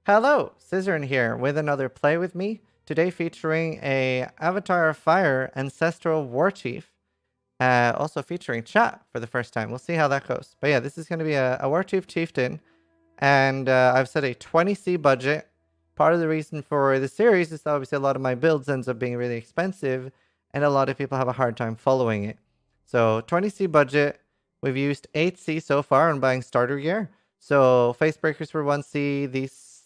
Hello, Zizaran here with another play with me. Today featuring a Avatar of Fire Ancestral Warchief. Also featuring chat for the first time. We'll see how that goes. But yeah, this is going to be a Warchief Chieftain. And I've set a 20C budget. Part of the reason for the series is that obviously a lot of my builds ends up being really expensive. And a lot of people have a hard time following it. So 20C budget. We've used 8C so far on buying starter gear. So Facebreakers were 1C.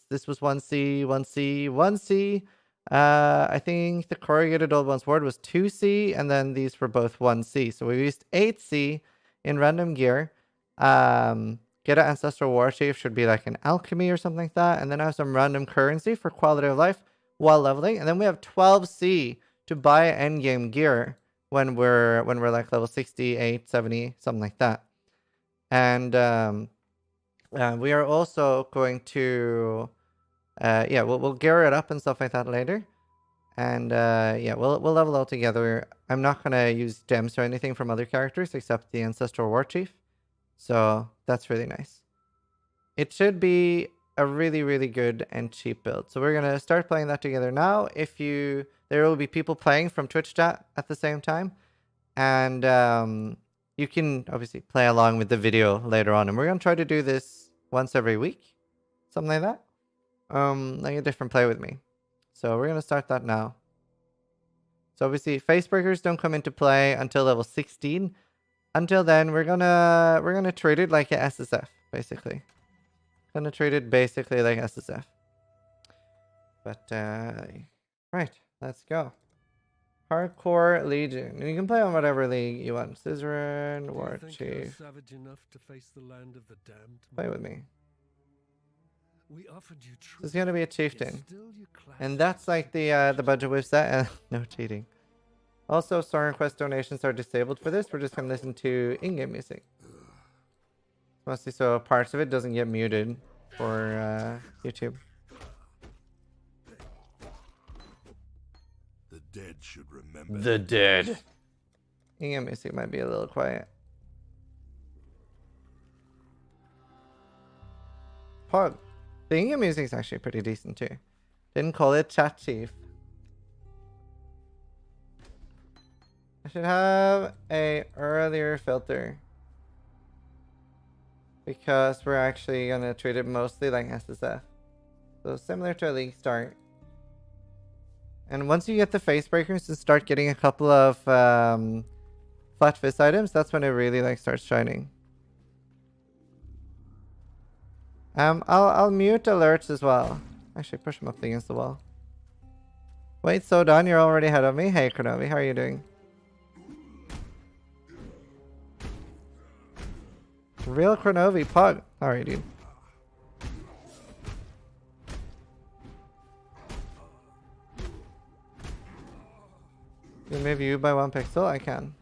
This was 1C, 1C, 1C. I think the corrugated old one's ward was 2C, and then these were both 1C. So we used 8C in random gear. Get an Ancestral Warchief should be like an alchemy or something like that. And then I have some random currency for quality of life while leveling. And then we have 12C to buy endgame gear when we're like level 68, 70, something like that. And we are also going to yeah, we'll gear it up and stuff like that later. And yeah, we'll level all together. I'm not gonna use gems or anything from other characters except the Ancestral Warchief. So that's really nice. It should be a really, really good and cheap build. So we're gonna start playing that together now. There will be people playing from Twitch chat at the same time. And you can obviously play along with the video later on. And we're gonna try to do this once every week. Something like that. Like a different play with me. So we're gonna start that now. So obviously Facebreakers don't come into play until level 16. Until then, we're gonna treat it like a SSF, basically. Gonna treat it basically like SSF. But right, let's go. Hardcore Legion. You can play on whatever league you want. Zizaran, Warchief. Savage enough to face the land of the damned. Play with me. We offered you truth. This is gonna be a chieftain, and that's like the budget we've set. No cheating. Also, Star Quest donations are disabled for this. We're just gonna listen to in-game music, mostly so parts of it doesn't get muted for YouTube. The dead should remember. The dead. In-game music might be a little quiet. Pog. The in-game music is actually pretty decent too. Didn't call it Chat Chief. I should have a earlier filter, because we're actually gonna treat it mostly like SSF. So similar to a league start. And once you get the Facebreakers and start getting a couple of flat fist items, that's when it really like starts shining. I'll mute alerts as well. Actually, push them up against the wall. Wait, so Don, you're already ahead of me. Hey, Kronovi, how are you doing? Real Kronovi, Pug. How are you, dude? You move you by 1 pixel? I can.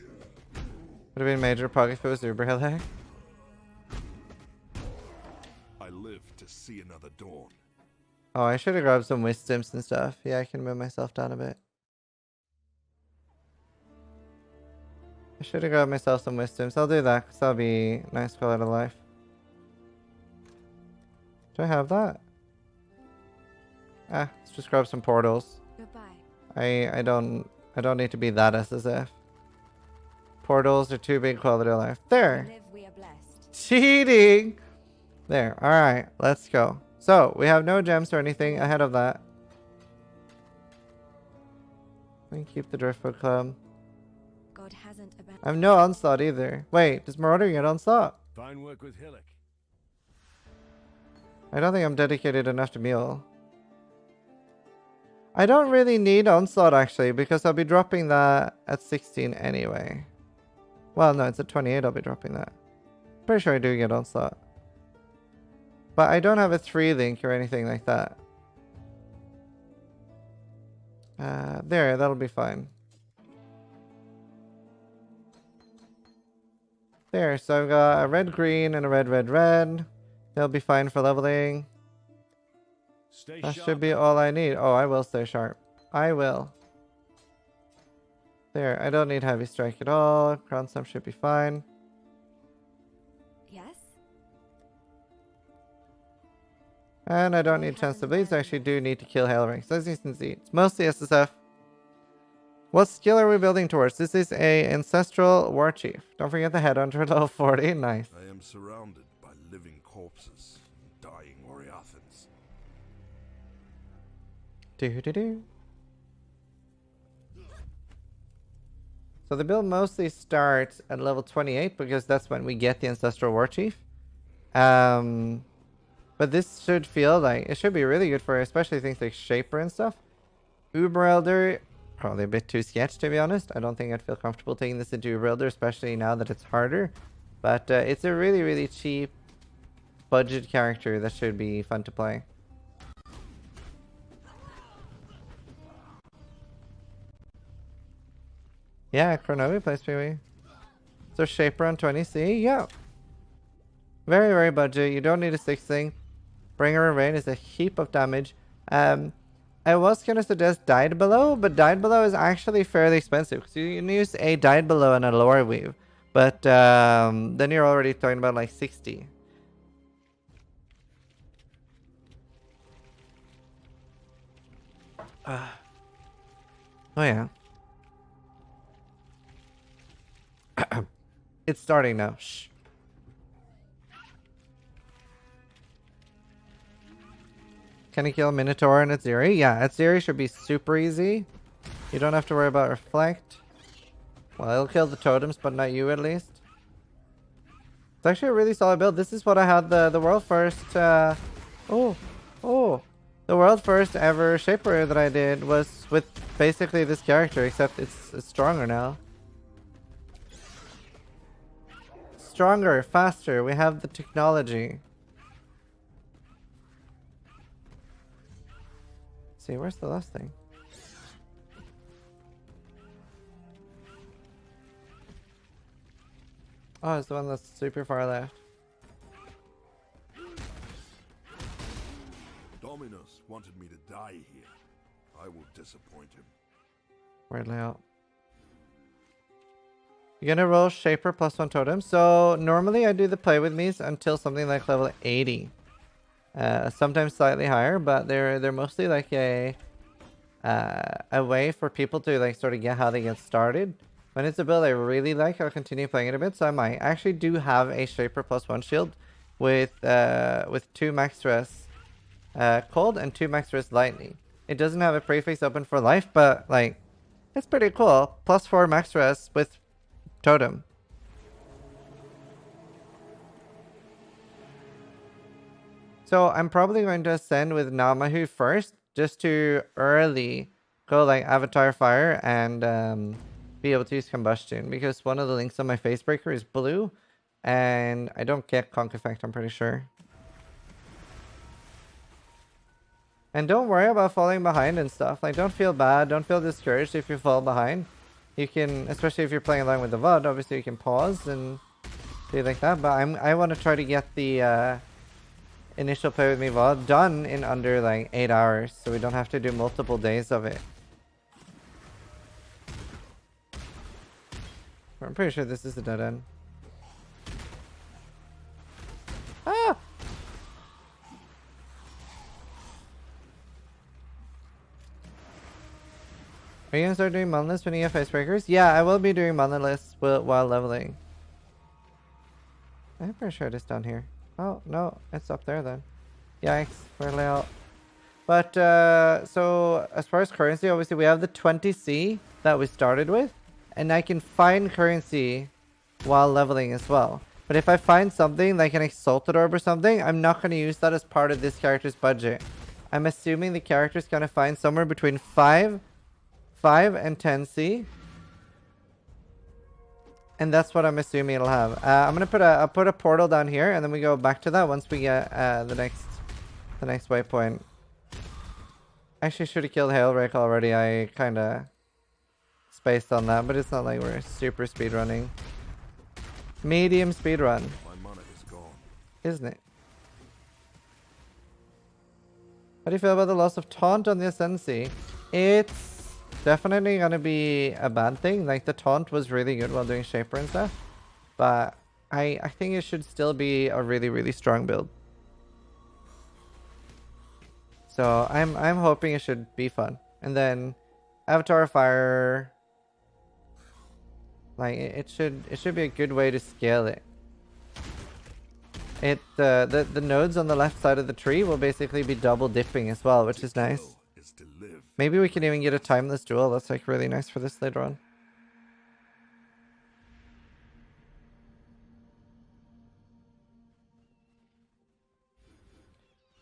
Would have been major Pug if it was Uber Hill. See another dawn. Oh, I should have grabbed some wisdoms and stuff. Yeah, I can move myself down a bit. I should have grabbed myself some wisdoms. I'll do that because that'll be nice quality of life. Do I have that? Let's just grab some portals. Goodbye. I don't need to be that SSF. Portals are too big quality of life. There. We live, we are blessed. Cheating. There. All right, let's go. So we have no gems or anything ahead of that. We can keep the Driftwood Club. God hasn't abandoned. I have no onslaught either. Wait, does Marauder get onslaught? Fine work with Hillock. I don't think I'm dedicated enough to Mule. I don't really need onslaught actually, because I'll be dropping that at 16 anyway. Well, no, it's at 28. I'll be dropping that. Pretty sure I do get onslaught. But I don't have a 3 link or anything like that. There, that'll be fine. There, so I've got a red-green and a red-red-red. They'll be fine for leveling. That should be all I need. Oh, I will stay sharp. I will. There, I don't need heavy strike at all. Crown Stamp should be fine. Yes? And I don't need chance to bleed, so I actually do need to kill Hailrings. So as you can see, it's mostly SSF. What skill are we building towards? This is a Ancestral Warchief. Don't forget the Headhunter level 40. Nice. I am surrounded by living corpses and dying Oriathans. Do-do-do. So the build mostly starts at level 28 because that's when we get the Ancestral Warchief. But this should feel like it should be really good for especially things like Shaper and stuff. Uber Elder, probably a bit too sketch to be honest. I don't think I'd feel comfortable taking this into Uber Elder, especially now that it's harder. But it's a really, really cheap budget character that should be fun to play. Yeah, Chronobi plays PoE. So Shaper on 20C, yeah. Very, very budget. You don't need a 6-thing. Bringer of Rain is a heap of damage. I was going to suggest Died Below, but Died Below is actually fairly expensive. So you can use a Died Below and a Lore Weave. But then you're already talking about like 60. Oh yeah. It's starting now. Shh. Can he kill Minotaur and Atziri? Yeah, Atziri should be super easy. You don't have to worry about Reflect. Well, it'll kill the totems, but not you at least. It's actually a really solid build. This is what I had the world first... The world first ever Shaper that I did was with basically this character, except it's stronger now. Stronger, faster. We have the technology. Let's see, where's the last thing? Oh, it's the one that's super far left. Dominus wanted me to die here. I will disappoint him. Weird layout. You're gonna roll Shaper +1 totem. So normally I do the play with me's until something like level 80. Sometimes slightly higher, but they're mostly like a way for people to like sort of get how they get started. When it's a build I really like, I'll continue playing it a bit. So I might actually do have a Shaper +1 shield with 2 max stress cold and 2 max stress lightning. It doesn't have a prefix open for life, but like it's pretty cool. +4 max stress with totem. So I'm probably going to ascend with Namahu first, just to early go like Avatar Fire and be able to use Combustion, because one of the links on my Facebreaker is blue, and I don't get Conk Effect, I'm pretty sure. And don't worry about falling behind and stuff. Like, don't feel bad, don't feel discouraged if you fall behind. You can, especially if you're playing along with the VOD, obviously you can pause and do like that. But I want to try to get the initial play with me VOD done in under like 8 hours, so we don't have to do multiple days of it. I'm pretty sure this is a dead end. Ah! Are you gonna start doing monoliths when you have Facebreakers? Yeah, I will be doing monoliths while leveling. I'm pretty sure it is down here. Oh, no, it's up there then. Yikes, we're layout. But, so, as far as currency, obviously we have the 20C that we started with. And I can find currency while leveling as well. But if I find something like an Exalted Orb or something, I'm not going to use that as part of this character's budget. I'm assuming the character's going to find somewhere between 5 and 10C. And that's what I'm assuming it'll have. I'm going to I'll put a portal down here, and then we go back to that once we get the next waypoint. Actually, should have killed Hailrake already. I kind of spaced on that, but it's not like we're super speed running. Medium speed run. My mana is gone. Isn't it? How do you feel about the loss of taunt on the Ascendancy? It's definitely gonna be a bad thing. Like, the taunt was really good while doing Shaper and stuff, but I think it should still be a really, really strong build. So I'm hoping it should be fun. And then Avatar of Fire, like it should be a good way to scale it. The nodes on the left side of the tree will basically be double dipping as well, which is nice. Maybe we can even get a timeless duel. That's like really nice for this later on.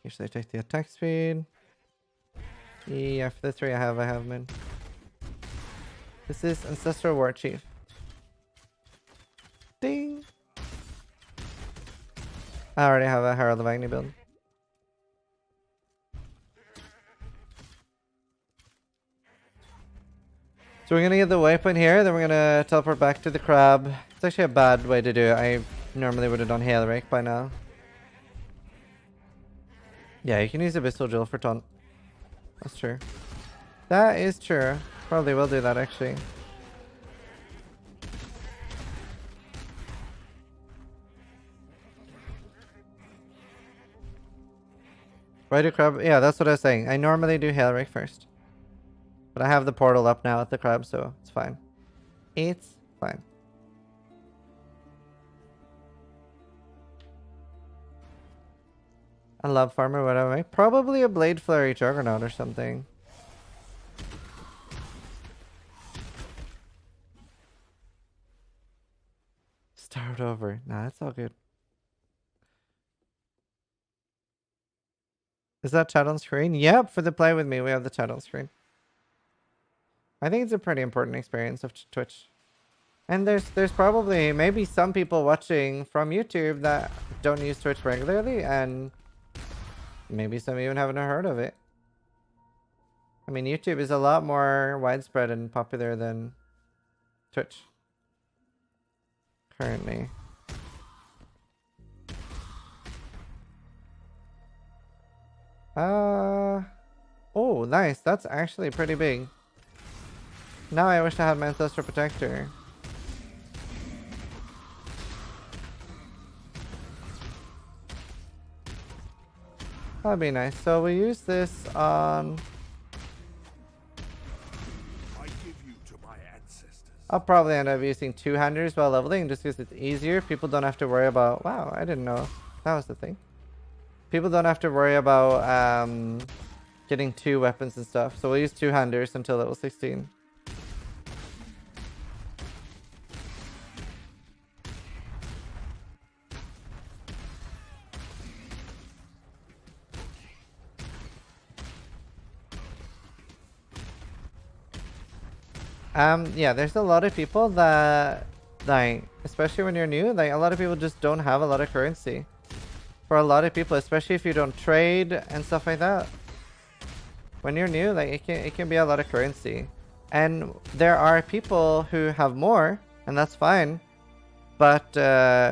Usually take the attack speed. Yeah, for the 3 I have min. This is Ancestral Warchief. Ding! I already have a Herald of Agni build. So we're gonna get the waypoint here, then we're gonna teleport back to the crab. It's actually a bad way to do it. I normally would have done Hail Rake by now. Yeah, you can use Abyssal Jewel for taunt. That's true. That is true. Probably will do that actually. Why do crab? Yeah, that's what I was saying. I normally do Hail Rake first. But I have the portal up now at the crab, so it's fine. It's fine. I love Farmer, whatever. Probably a Blade Flurry Juggernaut or something. Start over. Nah, that's all good. Is that chat on screen? Yep, for the play with me, we have the chat on screen. I think it's a pretty important experience of Twitch. And there's probably maybe some people watching from YouTube that don't use Twitch regularly, and maybe some even haven't heard of it. I mean, YouTube is a lot more widespread and popular than Twitch currently. Oh, nice. That's actually pretty big. Now I wish I had my Ancestral Protector. That'd be nice. So we use this on... I'll probably end up using 2-handers while leveling just because it's easier. People don't have to worry about... Wow, I didn't know that was the thing. People don't have to worry about getting 2 weapons and stuff. So we'll use 2-handers until level 16. Yeah, there's a lot of people that, like, especially when you're new, like, a lot of people just don't have a lot of currency. For a lot of people, especially if you don't trade and stuff like that. When you're new, like, it can be a lot of currency. And there are people who have more, and that's fine. But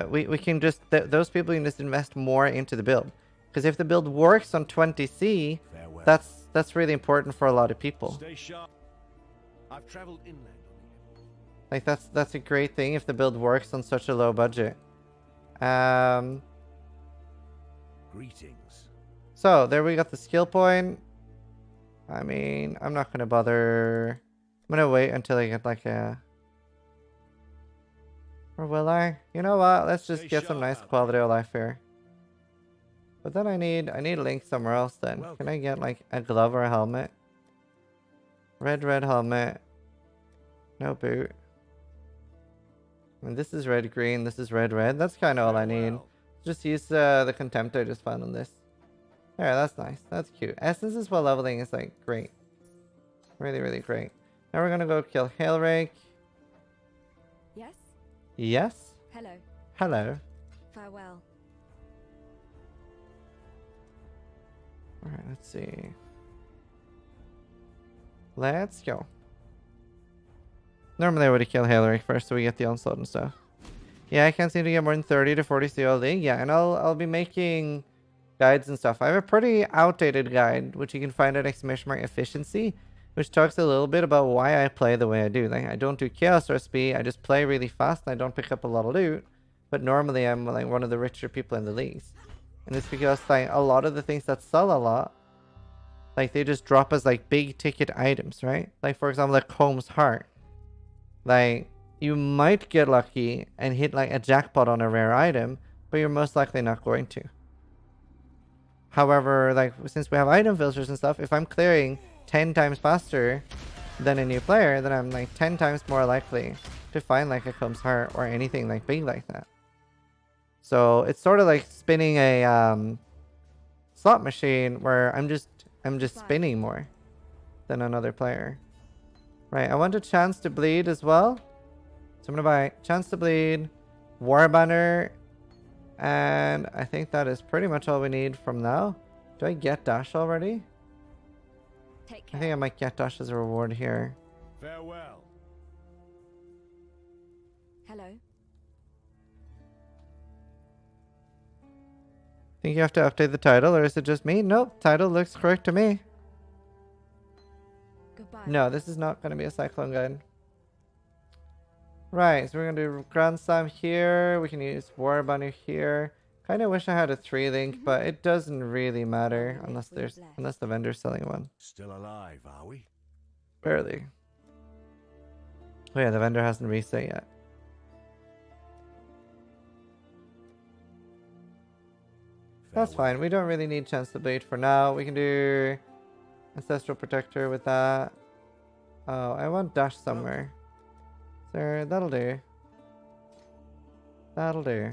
we can just, those people can just invest more into the build. Because if the build works on 20C, that's really important for a lot of people. Stay sharp. I've traveled inland. Like that's a great thing if the build works on such a low budget. Greetings. So there we got the skill point. I mean, I'm not gonna bother. I'm gonna wait until I get like a. Or will I? You know what? Let's just get some nice quality of life here. But then I need Link somewhere else. Then can I get like a glove or a helmet? Red helmet. No boot. I mean, this is red green. This is red. That's kind of all I need. Just use the contempt I just found on this. Yeah, that's nice. That's cute. Essences while leveling is like great. Really great. Now we're gonna go kill Hail Rake. Yes? Yes? Hello. Hello. Farewell. Alright, let's see. Let's go. Normally I would have killed Hail Rake first so we get the onslaught and stuff. Yeah, I can't seem to get more than 30 to 40 CLD. Yeah, and I'll be making guides and stuff. I have a pretty outdated guide, which you can find at ! efficiency, which talks a little bit about why I play the way I do. Like, I don't do chaos recipe, I just play really fast and I don't pick up a lot of loot. But normally I'm like one of the richer people in the leagues. And it's because like a lot of the things that sell a lot Like they just drop as like big ticket items, right? Like for example, like Comb's Heart. Like you might get lucky and hit like a jackpot on a rare item, but you're most likely not going to. However, like since we have item filters and stuff, if I'm clearing 10 times faster than a new player, then I'm like 10 times more likely to find like a Comb's Heart or anything like big like that. So it's sort of like spinning a slot machine where I'm just spinning more than another player. Right, I want a chance to bleed as well. So I'm gonna buy chance to bleed, war banner, and I think that is pretty much all we need from now. Do I get dash already? Take I care. think I might get dash as a reward here. Farewell. Hello. Think you have to update the title, or is it just me? Nope, title looks correct to me. Goodbye. No, this is not going to be a Cyclone guide. Right, so we're going to do Grand Slam here. We can use War Banner here. Kind of wish I had a 3-link, but it doesn't really matter unless the vendor's selling one. Still alive, are we? Barely. Oh yeah, the vendor hasn't reset yet. That's fine. We don't really need Chance to Bleed for now. We can do Ancestral Protector with that. Oh, I want dash somewhere. So that'll do. That'll do.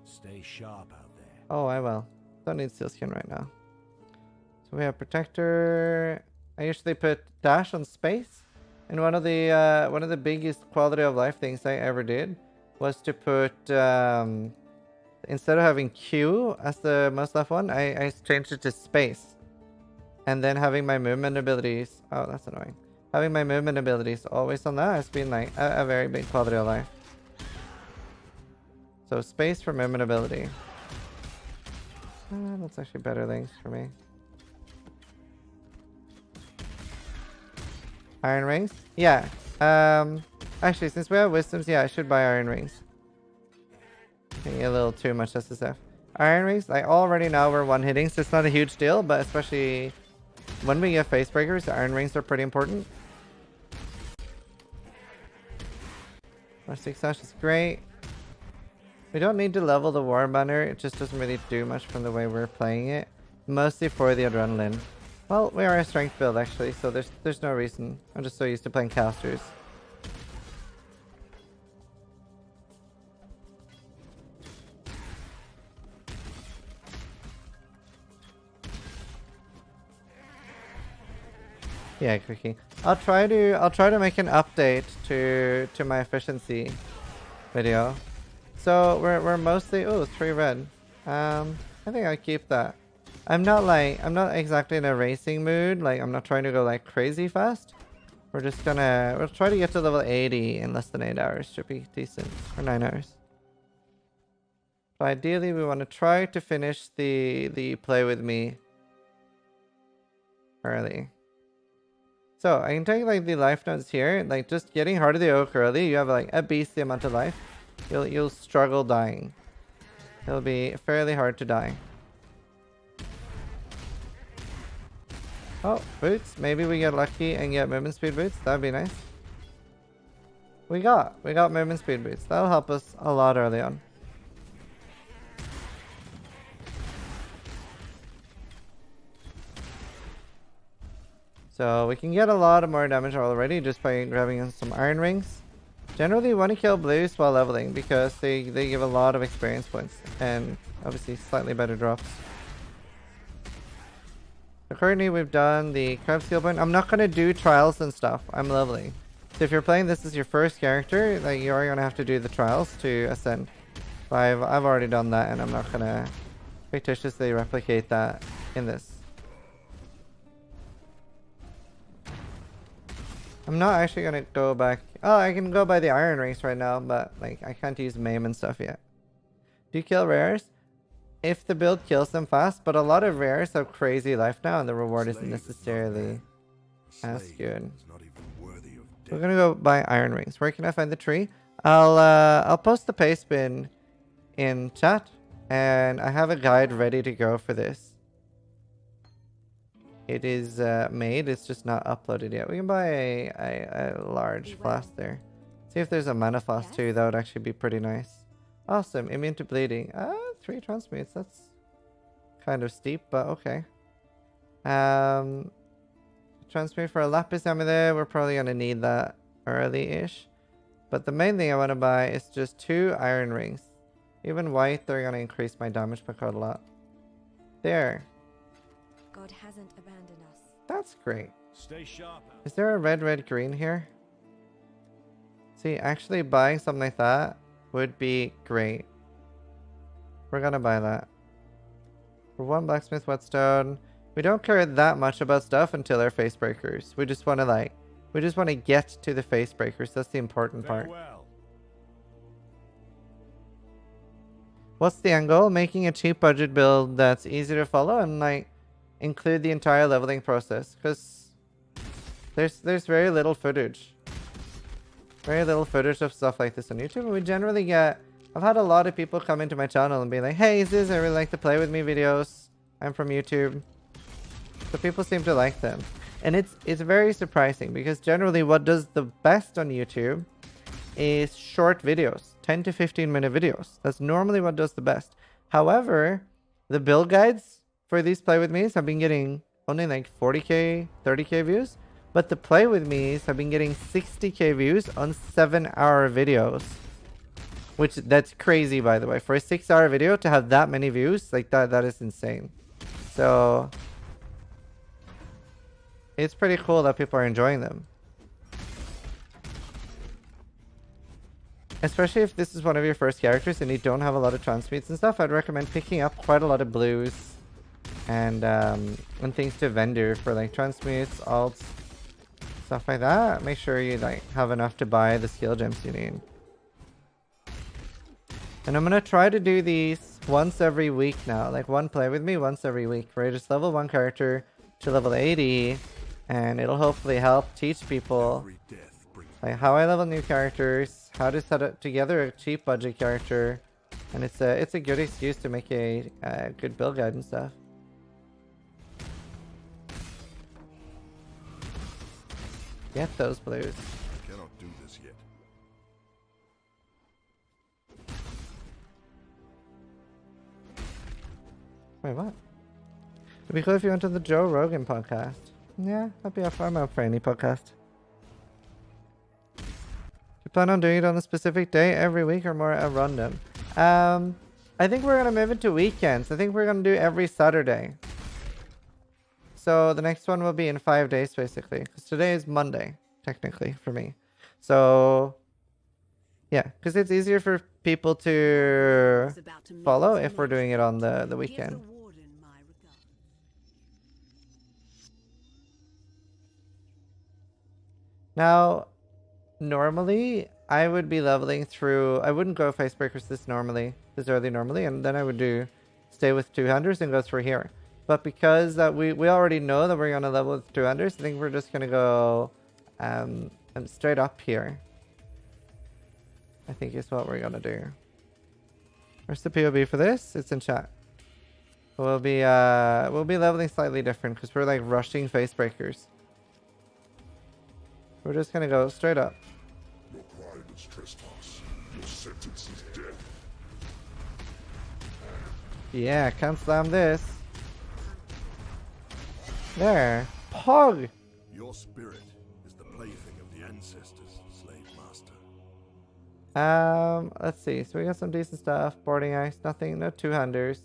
Stay sharp out there. Oh, I will. Don't need Sealskin right now. So we have Protector. I usually put dash on space. And one of the biggest quality of life things I ever did was to put instead of having Q as the most left one, I changed it to space. And then having my movement abilities, oh that's annoying. Having my movement abilities always on that has been like a very big quality of life. So space for movement ability. That's actually better links for me. Iron rings? Yeah. Actually, since we have wisdoms, yeah, I should buy iron rings. Getting a little too much SSF. Iron rings, like already now we're one hitting, so it's not a huge deal, but especially when we get Facebreakers, the iron rings are pretty important. Our 6 dash is great. We don't need to level the war banner, it just doesn't really do much from the way we're playing it. Mostly for the adrenaline. Well, we are a strength build actually, so there's no reason. I'm just so used to playing casters. Yeah, Quickie. I'll try to make an update to my efficiency video. So we're mostly 3 red. I think I'll keep that. I'm not exactly in a racing mood. Like I'm not trying to go like crazy fast. We'll try to get to level 80 in less than 8 hours. Should be decent. Or 9 hours. But ideally we want to try to finish the play with me early. So I can take like the life notes here. Like just getting Heart of the Oak early, you have like a beastly amount of life. You'll struggle dying. It'll be fairly hard to die. Oh, boots. Maybe we get lucky and get movement speed boots. That'd be nice. We got movement speed boots. That'll help us a lot early on. So we can get a lot of more damage already just by grabbing some iron rings. Generally you want to kill blues while leveling because they give a lot of experience points and obviously slightly better drops. So currently we've done the craft skill point. I'm not going to do trials and stuff. I'm leveling. So if you're playing this as your first character, like you are going to have to do the trials to ascend. But I've already done that and I'm not going to fictitiously replicate that in this. I'm not actually going to go back. Oh, I can go by the iron rings right now, but like I can't use MAME and stuff yet. Do you kill rares? If the build kills them fast, but a lot of rares have crazy life now and the reward isn't necessarily as good. We're gonna go buy iron rings. Where can I find the tree? I'll post the paste bin in chat, and I have a guide ready to go for this. It is made, it's just not uploaded yet. We can buy a large flask there. See if there's a mana flask too, that would actually be pretty nice. Awesome, immune to bleeding. 3 transmutes, that's kind of steep, but okay. Transmute for a lapis amulet, we're probably gonna need that early-ish. But the main thing I want to buy is just 2 iron rings. Even white, they're gonna increase my damage per card a lot. There. God hasn't abandoned us. That's great. Stay sharp out. Is there a red, green here? See, actually buying something like that would be great. We're gonna buy that. For 1 blacksmith whetstone. We don't care that much about stuff until our Facebreakers. We just want to get to the Facebreakers. That's the important part. Farewell. What's the end goal? Making a cheap budget build that's easy to follow and like include the entire leveling process, because there's very little footage. Very little footage of stuff like this on YouTube, and we generally get... I've had a lot of people come into my channel and be like, hey, Ziz, I really like the play with me videos. I'm from YouTube. So people seem to like them. And it's very surprising, because generally what does the best on YouTube is short videos. 10 to 15 minute videos. That's normally what does the best. However, the build guides for these play with me's have been getting only like 40k, 30k views. But the play with me's have been getting 60k views on 7-hour videos. Which, that's crazy, by the way. For a 6-hour video to have that many views, like that is insane. So it's pretty cool that people are enjoying them. Especially if this is one of your first characters and you don't have a lot of transmutes and stuff, I'd recommend picking up quite a lot of blues and things to vendor for like transmutes, alts, stuff like that. Make sure you like have enough to buy the skill gems you need. And I'm gonna try to do these once every week now, like one play with me once every week, where I just level one character to level 80, and it'll hopefully help teach people like how I level new characters, how to set it together a cheap budget character, and it's a good excuse to make a good build guide and stuff. Get those blues. I cannot do this yet. Wait, what? It'd be cool if you went to the Joe Rogan podcast. Yeah, I'd be up. I'm up for any podcast. You plan on doing it on a specific day every week or more at random? I think we're gonna move it to weekends. I think we're gonna do every Saturday. So the next one will be in 5 days, basically. Because today is Monday, technically, for me. So yeah, because it's easier for people to follow if we're doing it on the weekend. Now, normally, I would be leveling through... I wouldn't go Facebreakers this early normally, and then I would stay with 200s and go through here. But because we already know that we're going to level with 200s, I think we're just going to go straight up here. I think is what we're going to do. Where's the POB for this? It's in chat. We'll be leveling slightly different because we're like rushing Facebreakers. We're just gonna go straight up. Your crime is trespass. Your sentence is death. Yeah, can't slam this. There. Pog! Your spirit is the plaything of the ancestors, slave master. Let's see. So we got some decent stuff. Boarding ice, nothing, no 200s.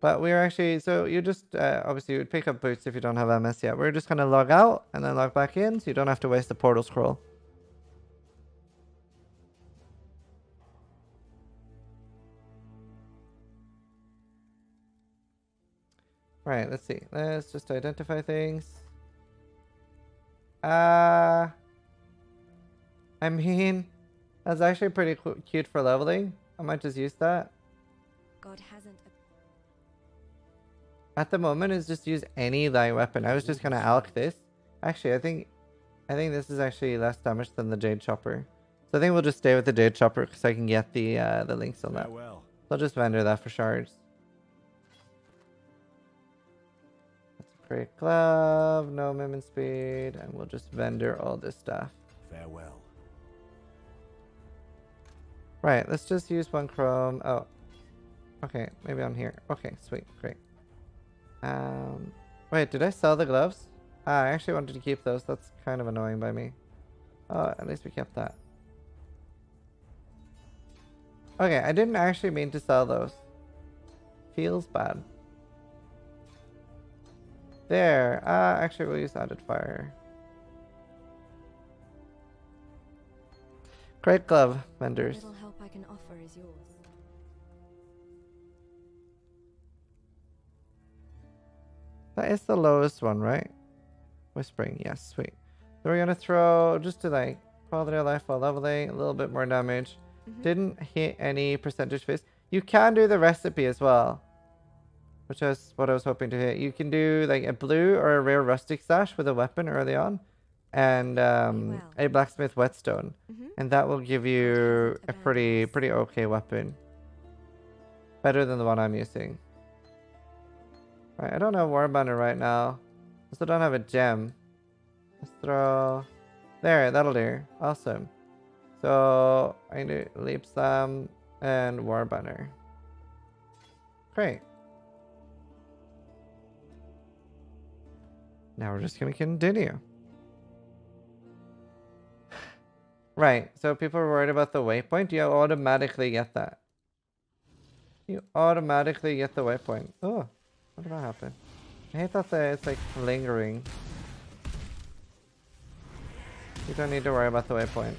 But we're actually, so you just, obviously you would pick up boots if you don't have MS yet. We're just going to log out and then log back in so you don't have to waste the portal scroll. Right, let's see. Let's just identify things. I mean, that's actually pretty cute for leveling. I might just use that. God hasn't. At the moment, is just use any light weapon. I was just gonna alch this. Actually, I think this is actually less damage than the Jade Chopper. So I think we'll just stay with the Jade Chopper because I can get the links on that. Farewell. So I'll just vendor that for shards. That's a great glove, no movement speed, and we'll just vendor all this stuff. Farewell. Right, let's just use one chrome. Oh, okay, maybe on here. Okay, sweet, great. Wait, did I sell the gloves? I actually wanted to keep those. That's kind of annoying by me. Oh, at least we kept that. Okay, I didn't actually mean to sell those. Feels bad. There. Actually, we'll use added fire. Great glove, vendors. Little help I can offer is yours. That is the lowest one, right? Whispering, yes, sweet. So we're gonna throw, just to like, quality of life while leveling, a little bit more damage. Didn't hit any percentage phase. You can do the recipe as well, which is what I was hoping to hit. You can do like a blue or a rare rustic sash with a weapon early on, and a blacksmith whetstone, and that will give you a pretty okay weapon. Better than the one I'm using. Right, I don't have Warbanner right now. I still don't have a gem. Let's throw... There, that'll do. Awesome. So, I need Leap Slam and Warbanner. Great. Now we're just gonna continue. Right, so people are worried about the waypoint. You automatically get that. You automatically get the waypoint. Oh, what did that happen? I hate that it's like lingering. You don't need to worry about the waypoint.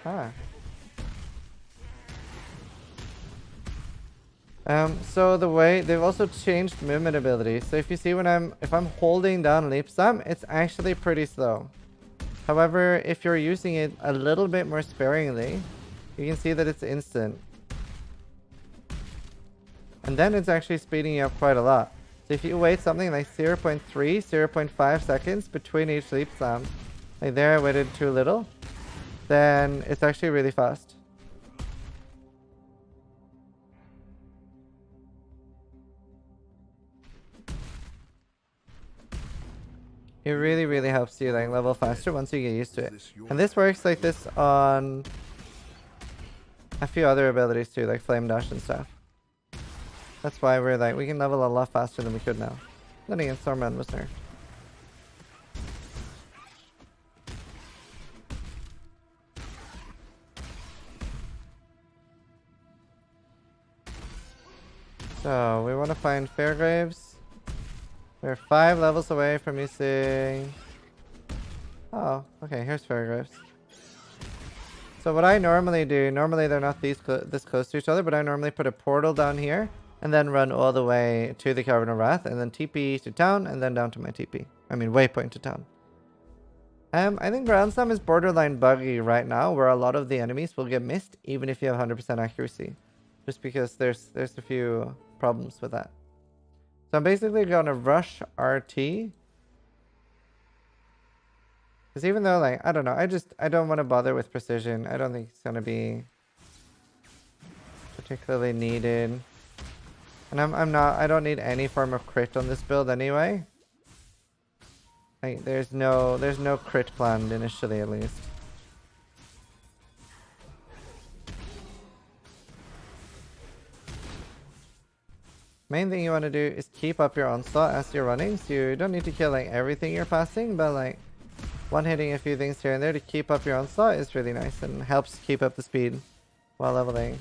Ah. So the way they've also changed movement ability. So if you see if I'm holding down Leap Slam, it's actually pretty slow. However, if you're using it a little bit more sparingly, you can see that it's instant. And then it's actually speeding you up quite a lot. So if you wait something like 0.3, 0.5 seconds between each Leap Slam, like there I waited too little, then it's actually really fast. It really helps you like level faster once you get used to it. And this works like this on a few other abilities too, like Flame Dash and stuff. That's why we're like, we can level a lot faster than we could now. Then again, Stormrun was nerfed. So, we want to find Fairgraves. We're 5 levels away from using... Oh, okay, here's Fairgraves. So what I normally do, normally they're not this close to each other, but I normally put a portal down here, and then run all the way to the Cavern of Wrath, and then TP to town, and then down to my TP. I mean, waypoint to town. I think Ground Slam is borderline buggy right now, where a lot of the enemies will get missed, even if you have 100% accuracy. Just because there's a few problems with that. So I'm basically going to rush RT. Because even though, like, I don't know, I don't want to bother with precision. I don't think it's going to be particularly needed. And I don't need any form of crit on this build anyway. Like, there's no crit planned initially, at least. Main thing you want to do is keep up your onslaught as you're running, so you don't need to kill like everything you're passing, but like one hitting a few things here and there to keep up your onslaught is really nice and helps keep up the speed while leveling.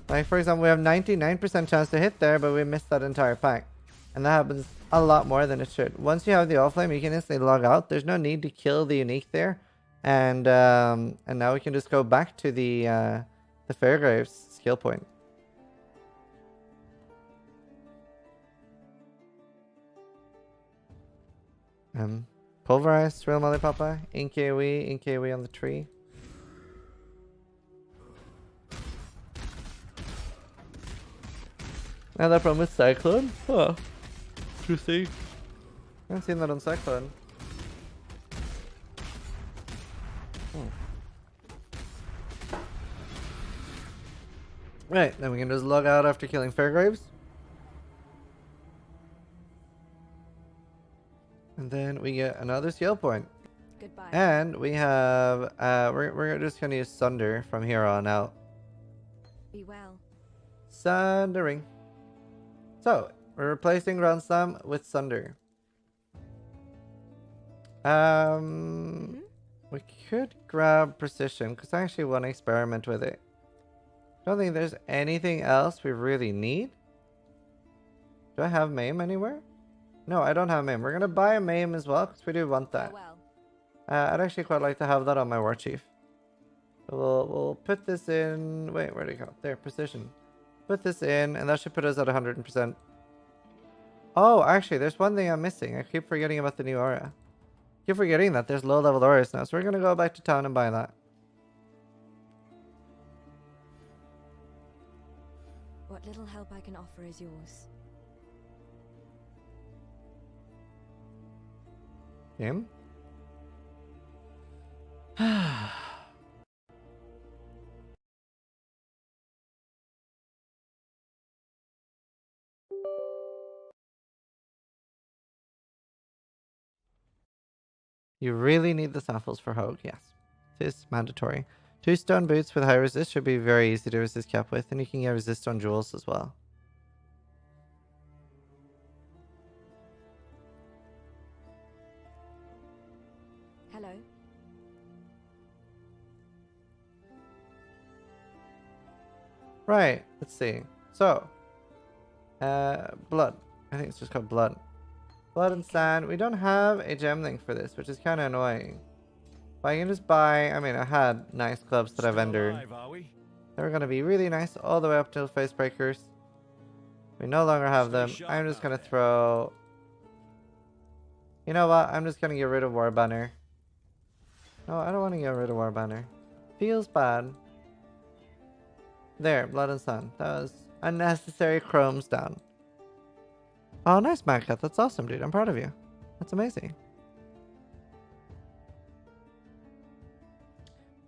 Like for example, we have 99% chance to hit there, but we missed that entire pack. And that happens a lot more than it should. Once you have the off-flame, you can instantly log out. There's no need to kill the unique there. And now we can just go back to the Fairgraves skill point. Pulverized Real Molly Papa, Inkay on the tree. And that problem with Cyclone? Oh. Interesting. I haven't seen that on Cyclone. Right, then we can just log out after killing Fairgraves. And then we get another skill point. Goodbye. And we have, we're just going to use Sunder from here on out. Be well. Sundering. So, we're replacing Ground Slam with Sunder. We could grab Precision, because I actually want to experiment with it. Don't think there's anything else we really need. Do I have Maim anywhere? No, I don't have Maim. We're going to buy a Maim as well, because we do want that. Farewell. I'd actually quite like to have that on my Warchief. So we'll put this in... Wait, where'd it go? There, Precision. Put this in, and that should put us at 100%. Oh, actually, there's one thing I'm missing. I keep forgetting about the new aura. Keep forgetting that there's low-level auras now, so we're going to go back to town and buy that. What little help I can offer is yours. Game? You really need the samples for Hogue, yes. It is mandatory. 2 stone boots with high resist should be very easy to resist cap with, and you can get resist on jewels as well. Hello. Right, let's see. So, blood. I think it's just called blood. Blood and sand. We don't have a gem link for this, which is kind of annoying. But I can just buy... I mean, I had nice clubs that I vendored. Alive, are we? They were going to be really nice all the way up to Facebreakers. We no longer have them. I'm just going to throw... You know what? I'm just going to get rid of War Banner. No, I don't want to get rid of War Banner. Feels bad. There, Blood and Sun. That was unnecessary chromes down. Oh, nice, Magcat. That's awesome, dude. I'm proud of you. That's amazing.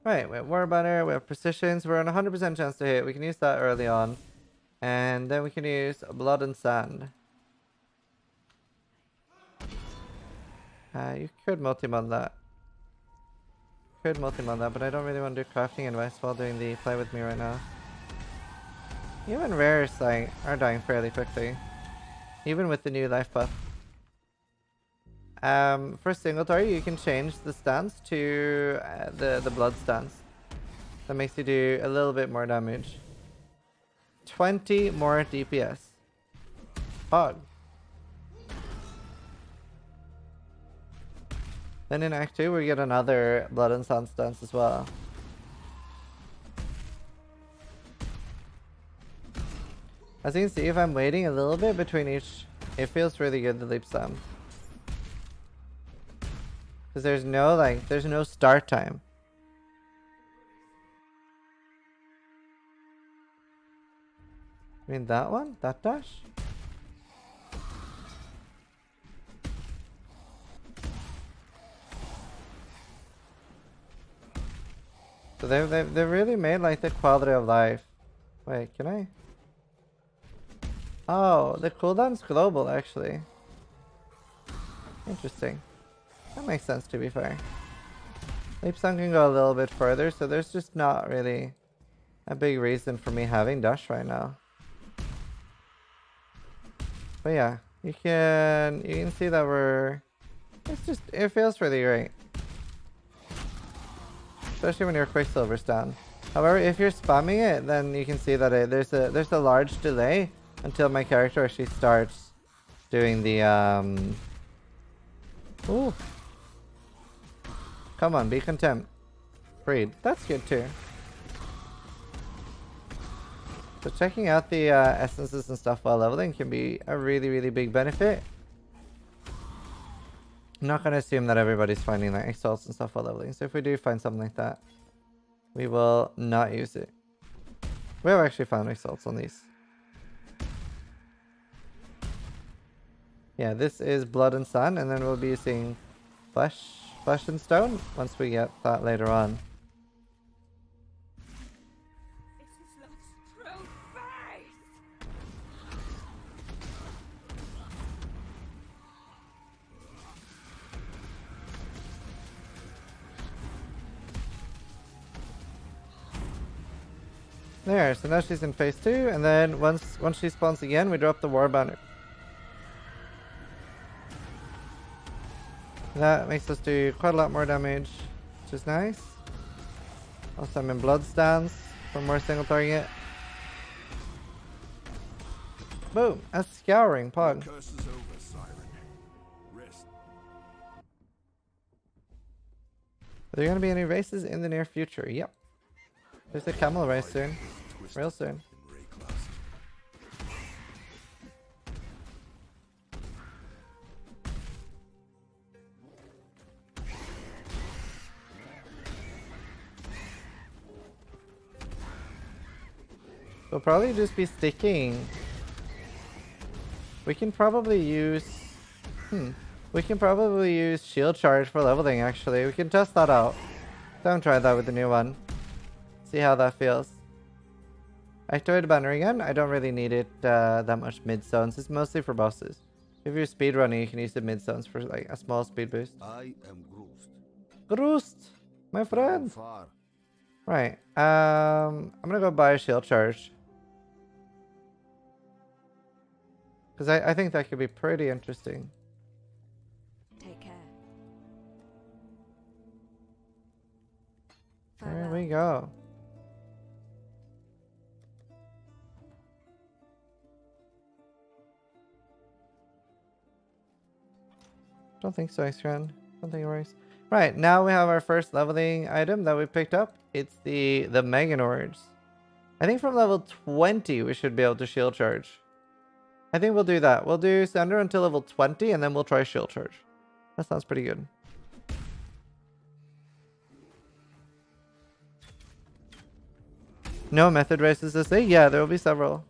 Right, we have War Banner, we have Precisions. We're on 100% chance to hit. We can use that early on. And then we can use Blood and Sand. You could multi-mod that. Could multi-mod that, but I don't really want to do crafting advice while doing the play with me right now. Even rares like, are dying fairly quickly. Even with the new life buff. For single target, you can change the stance to the blood stance. That makes you do a little bit more damage. 20 more DPS. Fog. Then in Act 2, we get another blood and sand stance as well. As you can see, if I'm waiting a little bit between each, it feels really good to leap some. Because there's no start time. I mean that one? That dash? So they've really made like the quality of life. Wait, can I? Oh, the cooldown's global actually. Interesting. That makes sense to be fair. Leap Sun can go a little bit further, so there's just not really a big reason for me having dash right now. But yeah, you can see that it feels really great. Especially when your Quicksilver's down. However, if you're spamming it, then you can see that there's a large delay until my character actually starts doing the Ooh. Come on, be content. Breed. That's good too. So checking out the essences and stuff while leveling can be a really, really big benefit. I'm not going to assume that everybody's finding like exalts and stuff while leveling. So if we do find something like that, we will not use it. We have actually found exalts on these. Yeah, this is Blood and Sun, and then we'll be using Flesh and Stone once we get that later on. This is love's true face! There, so now she's in phase 2, and then once she spawns again, we drop the War Banner. That makes us do quite a lot more damage, which is nice. Also, I'm in Blood Stance for more single target. Boom! A Scouring Pog. Curse is over, Siren. Rest. Are there going to be any races in the near future? Yep. There's a camel race soon. Real soon. In Ray class. We'll probably just be sticking. We can probably use... We can probably use Shield Charge for leveling, actually. We can test that out. Don't try that with the new one. See how that feels. Activate banner again. I don't really need it that much mid zones. It's mostly for bosses. If you're speedrunning, you can use the mid zones for like a small speed boost. I am Groost. Groost, my friend. Far. Right. I'm gonna go buy a shield charge. Because I think that could be pretty interesting. Take care. There Farewell. we go. Don't think so, Exran. Don't think it works. Right, now we have our first leveling item that we picked up. It's the Meganords. I think from level 20 we should be able to shield charge. I think we'll do that. We'll do Sunder until level 20 and then we'll try shield charge. That sounds pretty good. No method races this day? Yeah, there will be several.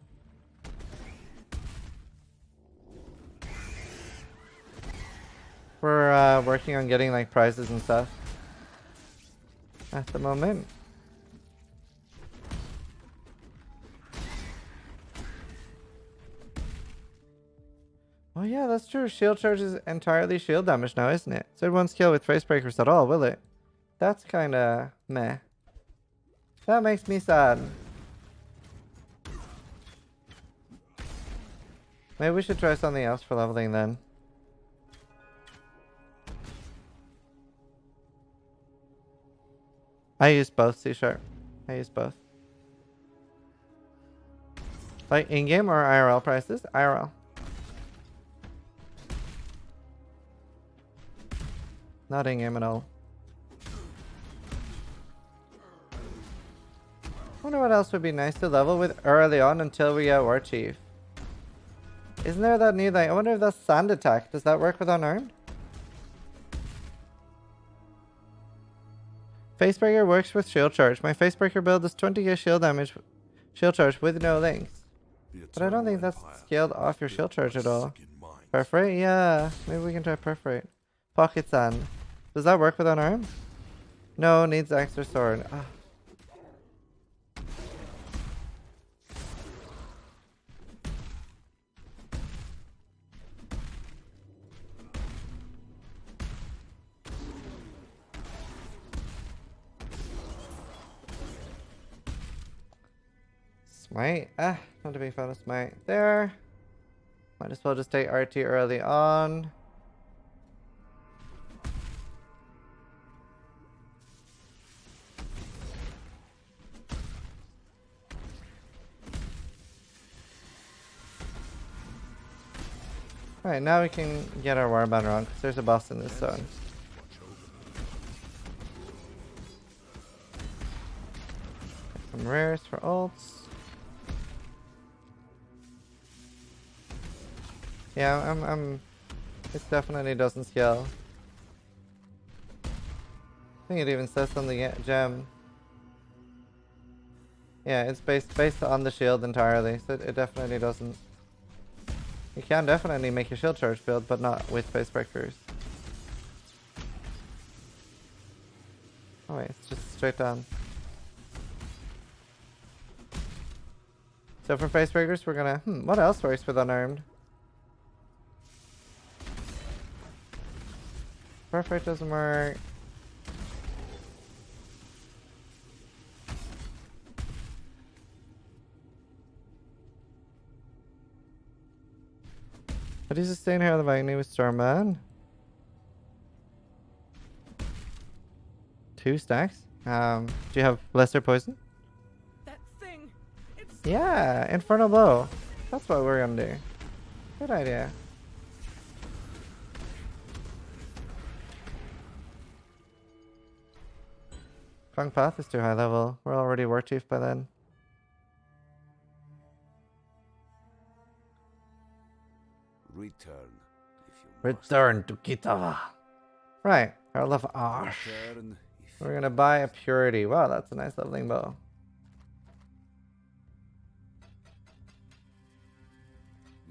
We're working on getting like prizes and stuff at the moment. Oh yeah, that's true. Shield charge is entirely shield damage now, isn't it? So it won't scale with Facebreakers at all, will it? That's kinda meh. That makes me sad. Maybe we should try something else for leveling then. I use both C-sharp. I use both. Like in-game or IRL prices? IRL. Not in-game at all. Wonder what else would be nice to level with early on until we get Warchief. Isn't there that new thing? I wonder if that's Sand Attack. Does that work with Unarmed? Facebreaker works with shield charge. My Facebreaker build does 20k shield damage, shield charge with no links. But I don't think that's scaled off your shield charge at all. Perforate? Yeah. Maybe we can try Perforate. Pocket Sand. Does that work with Unarmed? No, needs extra sword. Ah. Smite? Not a big fan of Smite. There. Might as well just take RT early on. Alright, now we can get our Warband on because there's a boss in this zone. Some rares for ults. Yeah, it definitely doesn't scale. I think it even says on the gem. Yeah, it's based on the shield entirely, so it definitely doesn't. You can definitely make a shield charge build, but not with Facebreakers. Oh wait, it's just straight down. So for Facebreakers, we're gonna... what else works with unarmed? Perfect doesn't work. But he's just staying here on the Magni with Stormman. 2 stacks. Do you have lesser poison? That thing. It's Yeah, Infernal Blow. That's what we're gonna do. Good idea. Fang Path is too high level. We're already Warchief by then. Return, if you must. Return to Kitava. Right, I love Ash. Return if We're gonna buy a Purity. Wow, that's a nice leveling bow.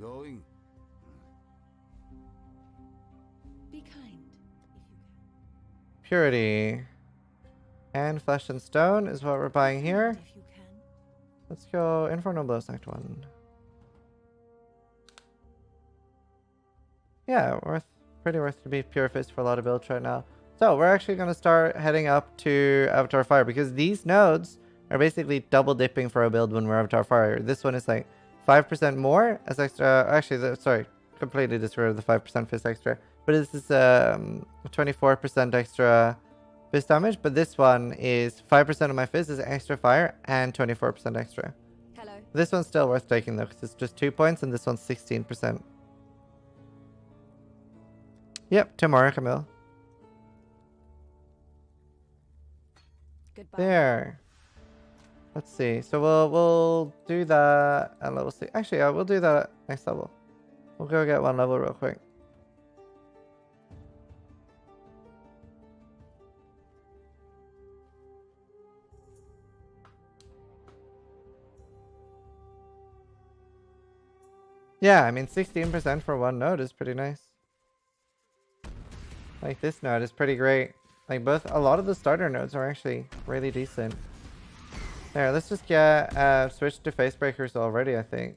going. be kind if you can. Purity. And Flesh and Stone is what we're buying here. If you can. Let's go Infernal Blow Act 1. Yeah, pretty worth to be Pure Fist for a lot of builds right now. So we're actually going to start heading up to Avatar Fire because these nodes are basically double dipping for a build when we're Avatar Fire. This one is like 5% more as extra. Actually, sorry, completely disregard the 5% fist extra. But this is 24% extra fist damage. But this one is 5% of my fist is extra fire and 24% extra. Hello. This one's still worth taking though because it's just 2 points and this one's 16%. Yep, tomorrow, Camille. Goodbye. There. Let's see. So we'll do that at level 6. Actually, yeah, we'll do that at next level. We'll go get 1 level real quick. Yeah, I mean 16% for 1 node is pretty nice. Like this node is pretty great. Like a lot of the starter nodes are actually really decent. There, let's just get switch to Facebreakers already, I think.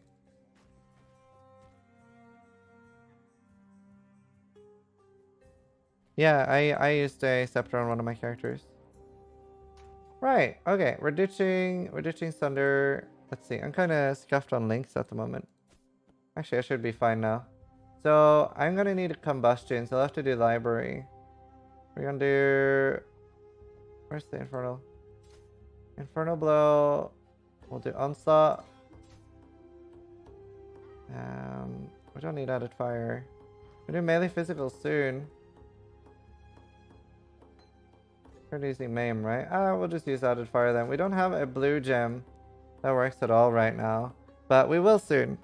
Yeah, I used a scepter on one of my characters. Right, okay, we're ditching Sunder. Let's see, I'm kind of scuffed on links at the moment. Actually, I should be fine now. So I'm gonna need a combustion, so I'll have to do library. We're gonna do... Where's the Infernal? Infernal Blow. We'll do Onslaught. We don't need added fire. We do melee physical soon. We're using Maim, right? We'll just use added fire then. We don't have a blue gem that works at all right now, but we will soon.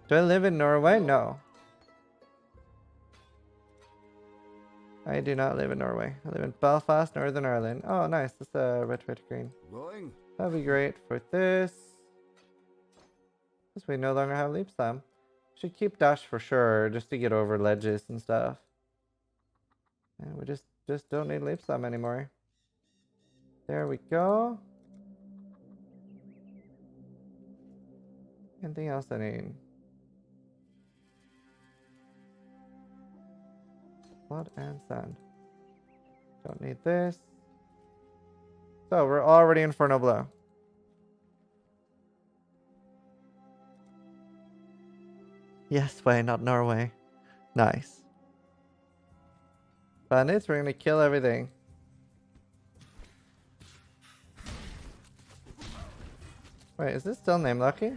Do I live in Norway? No. I do not live in Norway. I live in Belfast, Northern Ireland. Oh, nice. That's a red green. Going. That'd be great for this. Because we no longer have leap slam. Should keep dash for sure, just to get over ledges and stuff. And we just don't need leap slam anymore. There we go. Anything else I need? Blood and sand. Don't need this. So we're already Infernal Blow. Yes, way, not Norway. Nice. Bandits, we're gonna kill everything. Wait, is this still name lucky?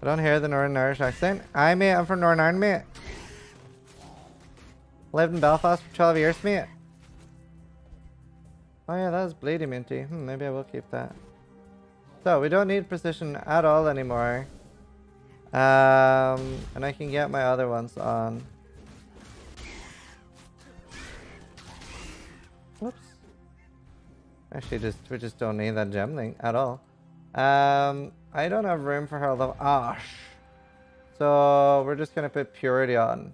I don't hear the Northern Irish accent. Aye, mate, I'm from Northern Ireland, mate. Lived in Belfast for 12 years, mate. Oh yeah, that was Bleedy Minty. Maybe I will keep that. So, we don't need precision at all anymore. And I can get my other ones on. Actually, we just don't need that gem thing at all. I don't have room for Herald of Ash. So we're just gonna put Purity on.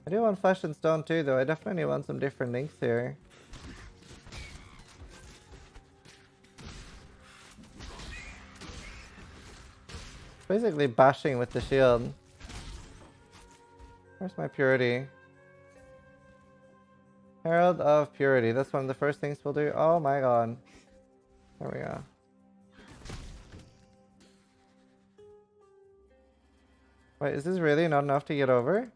I do want Flesh and Stone too, though. I definitely want some different links here. Basically bashing with the shield. Where's my Purity? Herald of Purity. That's one of the first things we'll do. Oh my god. There we go. Wait, is this really not enough to get over?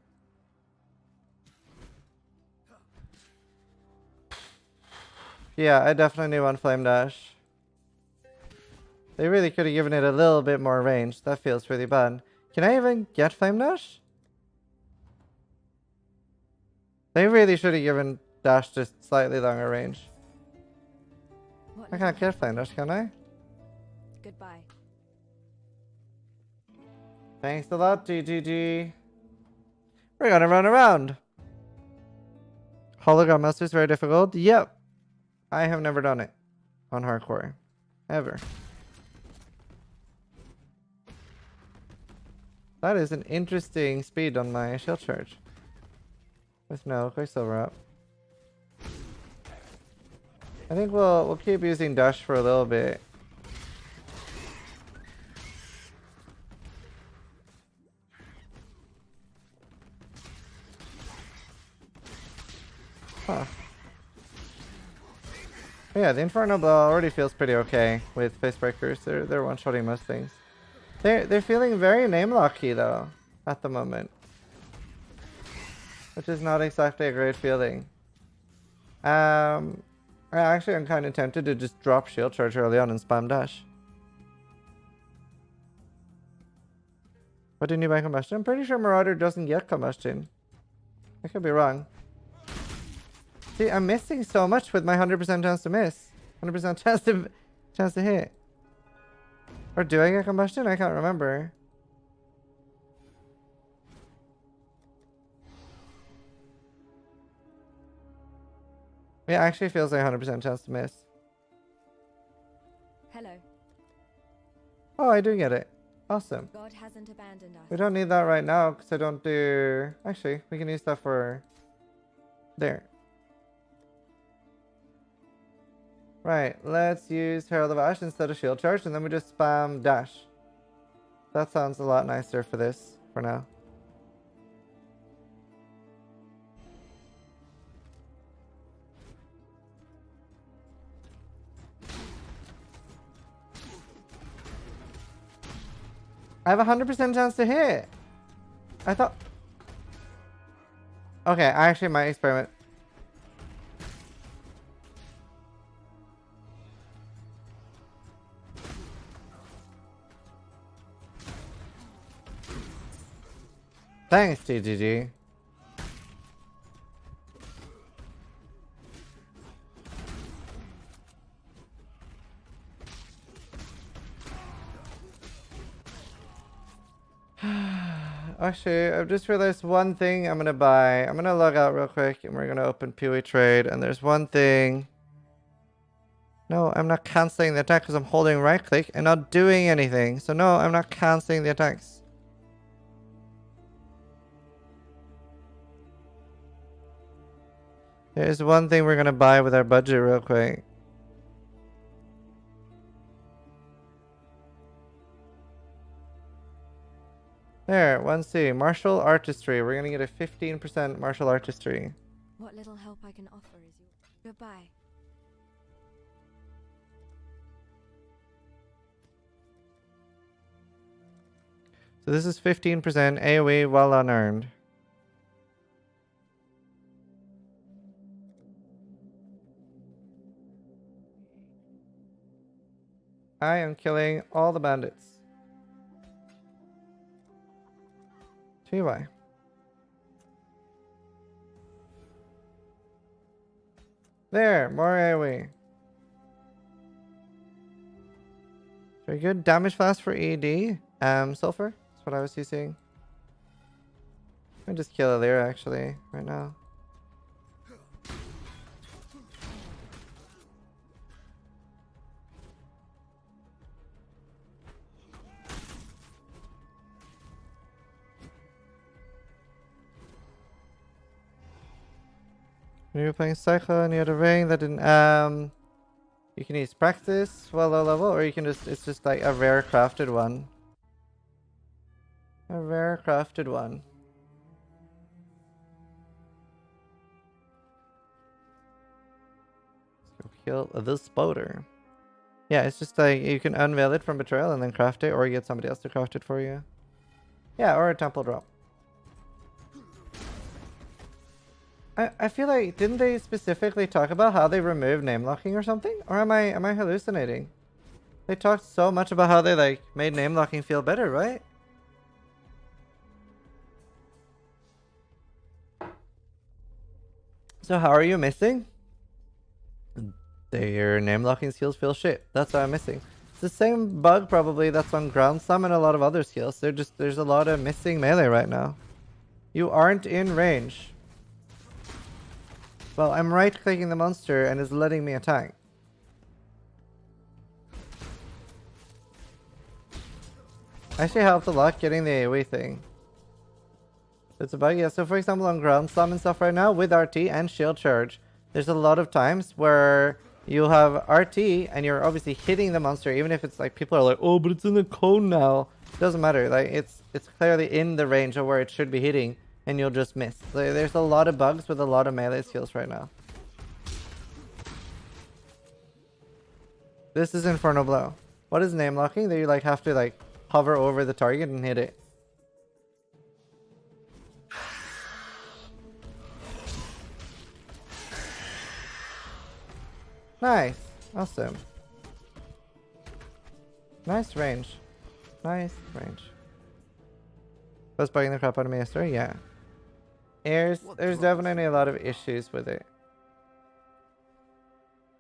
Yeah, I definitely want Flame Dash. They really could have given it a little bit more range. That feels really bad. Can I even get Flame Dash? They really should have given Dash just slightly longer range. I can't get Flame Dash, can I? Goodbye. Thanks a lot, GGG. We're gonna run around. Hologram Master is very difficult. Yep. I have never done it on hardcore. Ever. That is an interesting speed on my shield charge. With no Quicksilver up. I think we'll keep using Dash for a little bit. Huh. But yeah, the Inferno Blow already feels pretty okay with Facebreakers. They're one-shotting most things. They're feeling very name-locky though at the moment, which is not exactly a great feeling. I'm kind of tempted to just drop shield charge early on and spam dash. What didn't you buy combustion? I'm pretty sure Marauder doesn't get combustion. I could be wrong. See, I'm missing so much with my 100% chance to miss. 100% chance to hit. Or do I get combustion? I can't remember. It actually feels like 100% chance to miss. Hello. Oh, I do get it. Awesome. God hasn't abandoned us. We don't need that right now because I don't do... Actually, we can use that for... There. Right, let's use Herald of Ash instead of shield charge, and then we just spam dash. That sounds a lot nicer for this, for now. I have a 100% chance to hit. I thought... Okay, I actually might experiment. Thanks, TGG. Actually, I've just realized one thing I'm gonna buy. I'm gonna log out real quick and we're gonna open PoE trade. And there's one thing. No, I'm not canceling the attack because I'm holding right click and not doing anything. So no, I'm not canceling the attacks. There's one thing we're gonna buy with our budget real quick. There, 1C. Martial Artistry. We're gonna get a 15% Martial Artistry. What little help I can offer is yours. Goodbye. So this is 15% AoE while unearned. I am killing all the bandits. TY. There, more AoE. Very good. Damage fast for ED. Sulfur. That's what I was using. I'm gonna just kill Alira actually right now. When you were playing Cyclone, you had a ring that didn't you can use practice while low level, or you can just it's just like a rare crafted one. A rare crafted one. So kill the spoder. Yeah, it's just like you can unveil it from betrayal and then craft it, or you get somebody else to craft it for you. Yeah, or a temple drop. I feel like didn't they specifically talk about how they removed name locking or something? Or am I hallucinating? They talked so much about how they like made name locking feel better, right? So how are you missing? Your name locking skills feel shit. That's what I'm missing. It's the same bug probably that's on ground sum and a lot of other skills. There's a lot of missing melee right now. You aren't in range. Well, I'm right clicking the monster and it's letting me attack. Actually helped a lot getting the AoE thing. It's a bug, yeah. So for example on ground slam and stuff right now with RT and shield charge, there's a lot of times where you'll have RT and you're obviously hitting the monster, even if it's like people are like, oh, but it's in the cone now. It doesn't matter. Like it's clearly in the range of where it should be hitting, and you'll just miss. Like, there's a lot of bugs with a lot of melee skills right now. This is Inferno Blow. What is name locking? That you like have to like hover over the target and hit it. Nice. Awesome. Nice range. Nice range. Was bugging the crap out of me yesterday? Yeah. There's definitely a lot of issues with it.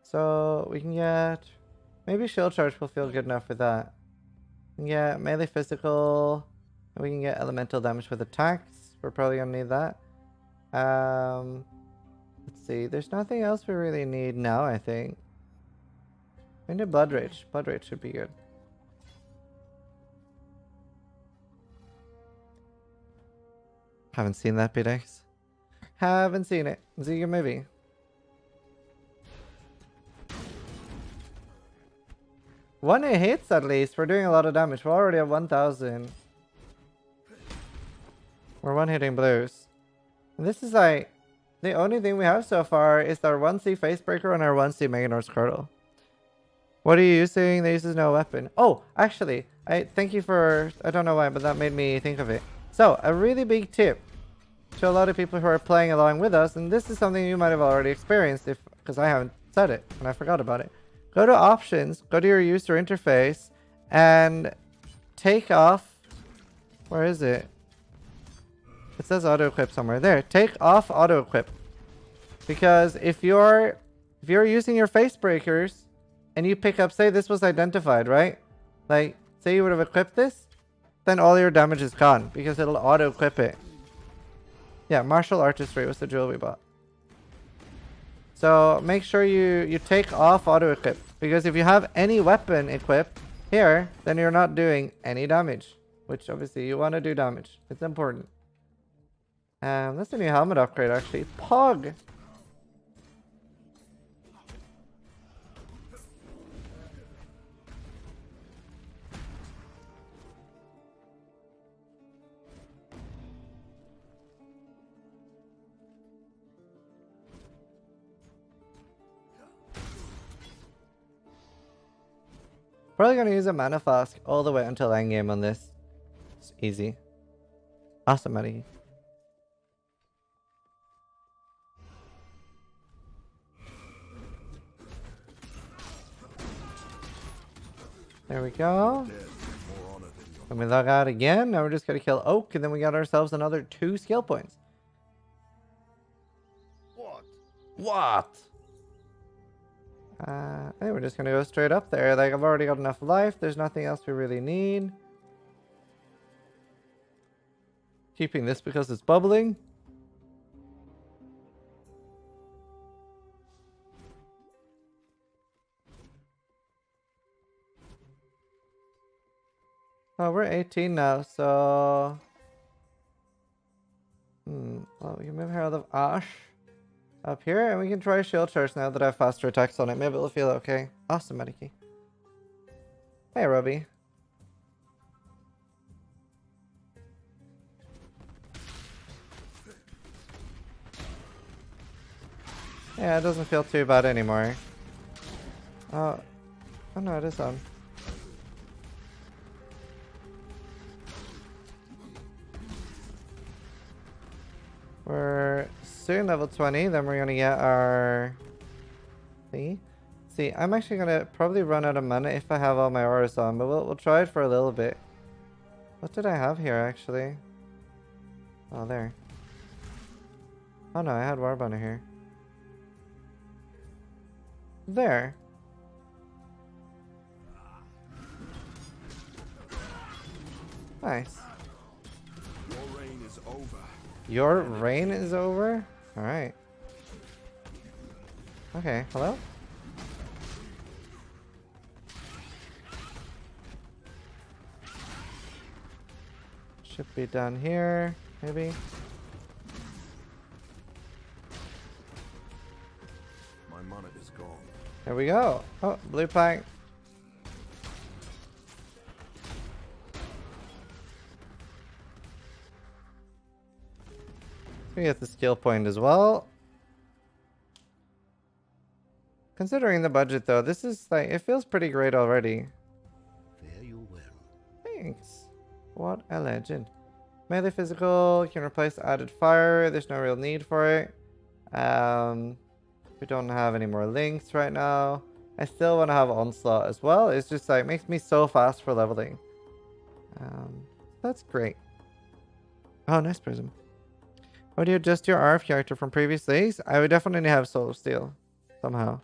So we can get... Maybe shield charge will feel good enough for that. Yeah, melee physical. We can get elemental damage with attacks. We're probably gonna need that. Let's see. There's nothing else we really need now, I think. We need Blood Rage. Blood Rage should be good. Haven't seen that, BDX. Haven't seen it. It's a good movie. One it hits at least. We're doing a lot of damage. We're already at 1,000. We're one hitting blues. And this is like the only thing we have so far is our 1C Facebreaker and our 1C Mega North Curdle. What are you using that uses no weapon? Oh, actually, I thank you for, I don't know why, but that made me think of it. So, a really big tip to a lot of people who are playing along with us, and this is something you might have already experienced if because I haven't said it and I forgot about it. Go to options, go to your user interface, and take off, where is it? It says auto equip somewhere. There, take off auto equip. Because if you're using your Facebreakers and you pick up, say this was identified, right? Like, say you would have equipped this, then all your damage is gone because it'll auto equip it. Yeah, martial artistry was the jewel we bought. So make sure you take off auto equip, because if you have any weapon equipped here, then you're not doing any damage, which obviously you want to do damage. It's important. That's a new helmet upgrade actually. Pog. Probably gonna use a mana flask all the way until endgame on this. It's easy. Awesome, buddy. There we go. And we log out again. Now we're just gonna kill Oak, and then we got ourselves another 2 skill points. What? I think we're just gonna go straight up there. Like, I've already got enough life. There's nothing else we really need. Keeping this because it's bubbling. Oh, we're 18 now, so... Well, we can move Herald of Ash. up here, and we can try shield charge now that I have faster attacks on it. Maybe it'll feel okay. Awesome, Medikey. Hey, Robbie. Yeah, it doesn't feel too bad anymore. Oh no, it is on. We're soon level 20, then we're gonna get our thingy. See, I'm actually gonna probably run out of mana if I have all my auras on, but we'll try it for a little bit. What did I have here actually? Oh, there. Oh no, I had Warbunner here. There. Nice. Your reign is over. Your reign is over? Alright. Okay, hello? Should be done here, maybe. My mana is gone. There we go. Oh, blue pack. We get the skill point as well. Considering the budget though, this is like, it feels pretty great already. Fare you well. Thanks. What a legend. Melee physical, you can replace added fire. There's no real need for it. We don't have any more links right now. I still want to have onslaught as well. It's just like, makes me so fast for leveling. That's great. Oh, nice prism. Would you adjust your RF character from previous days? I would definitely have Soul of Steel. Somehow.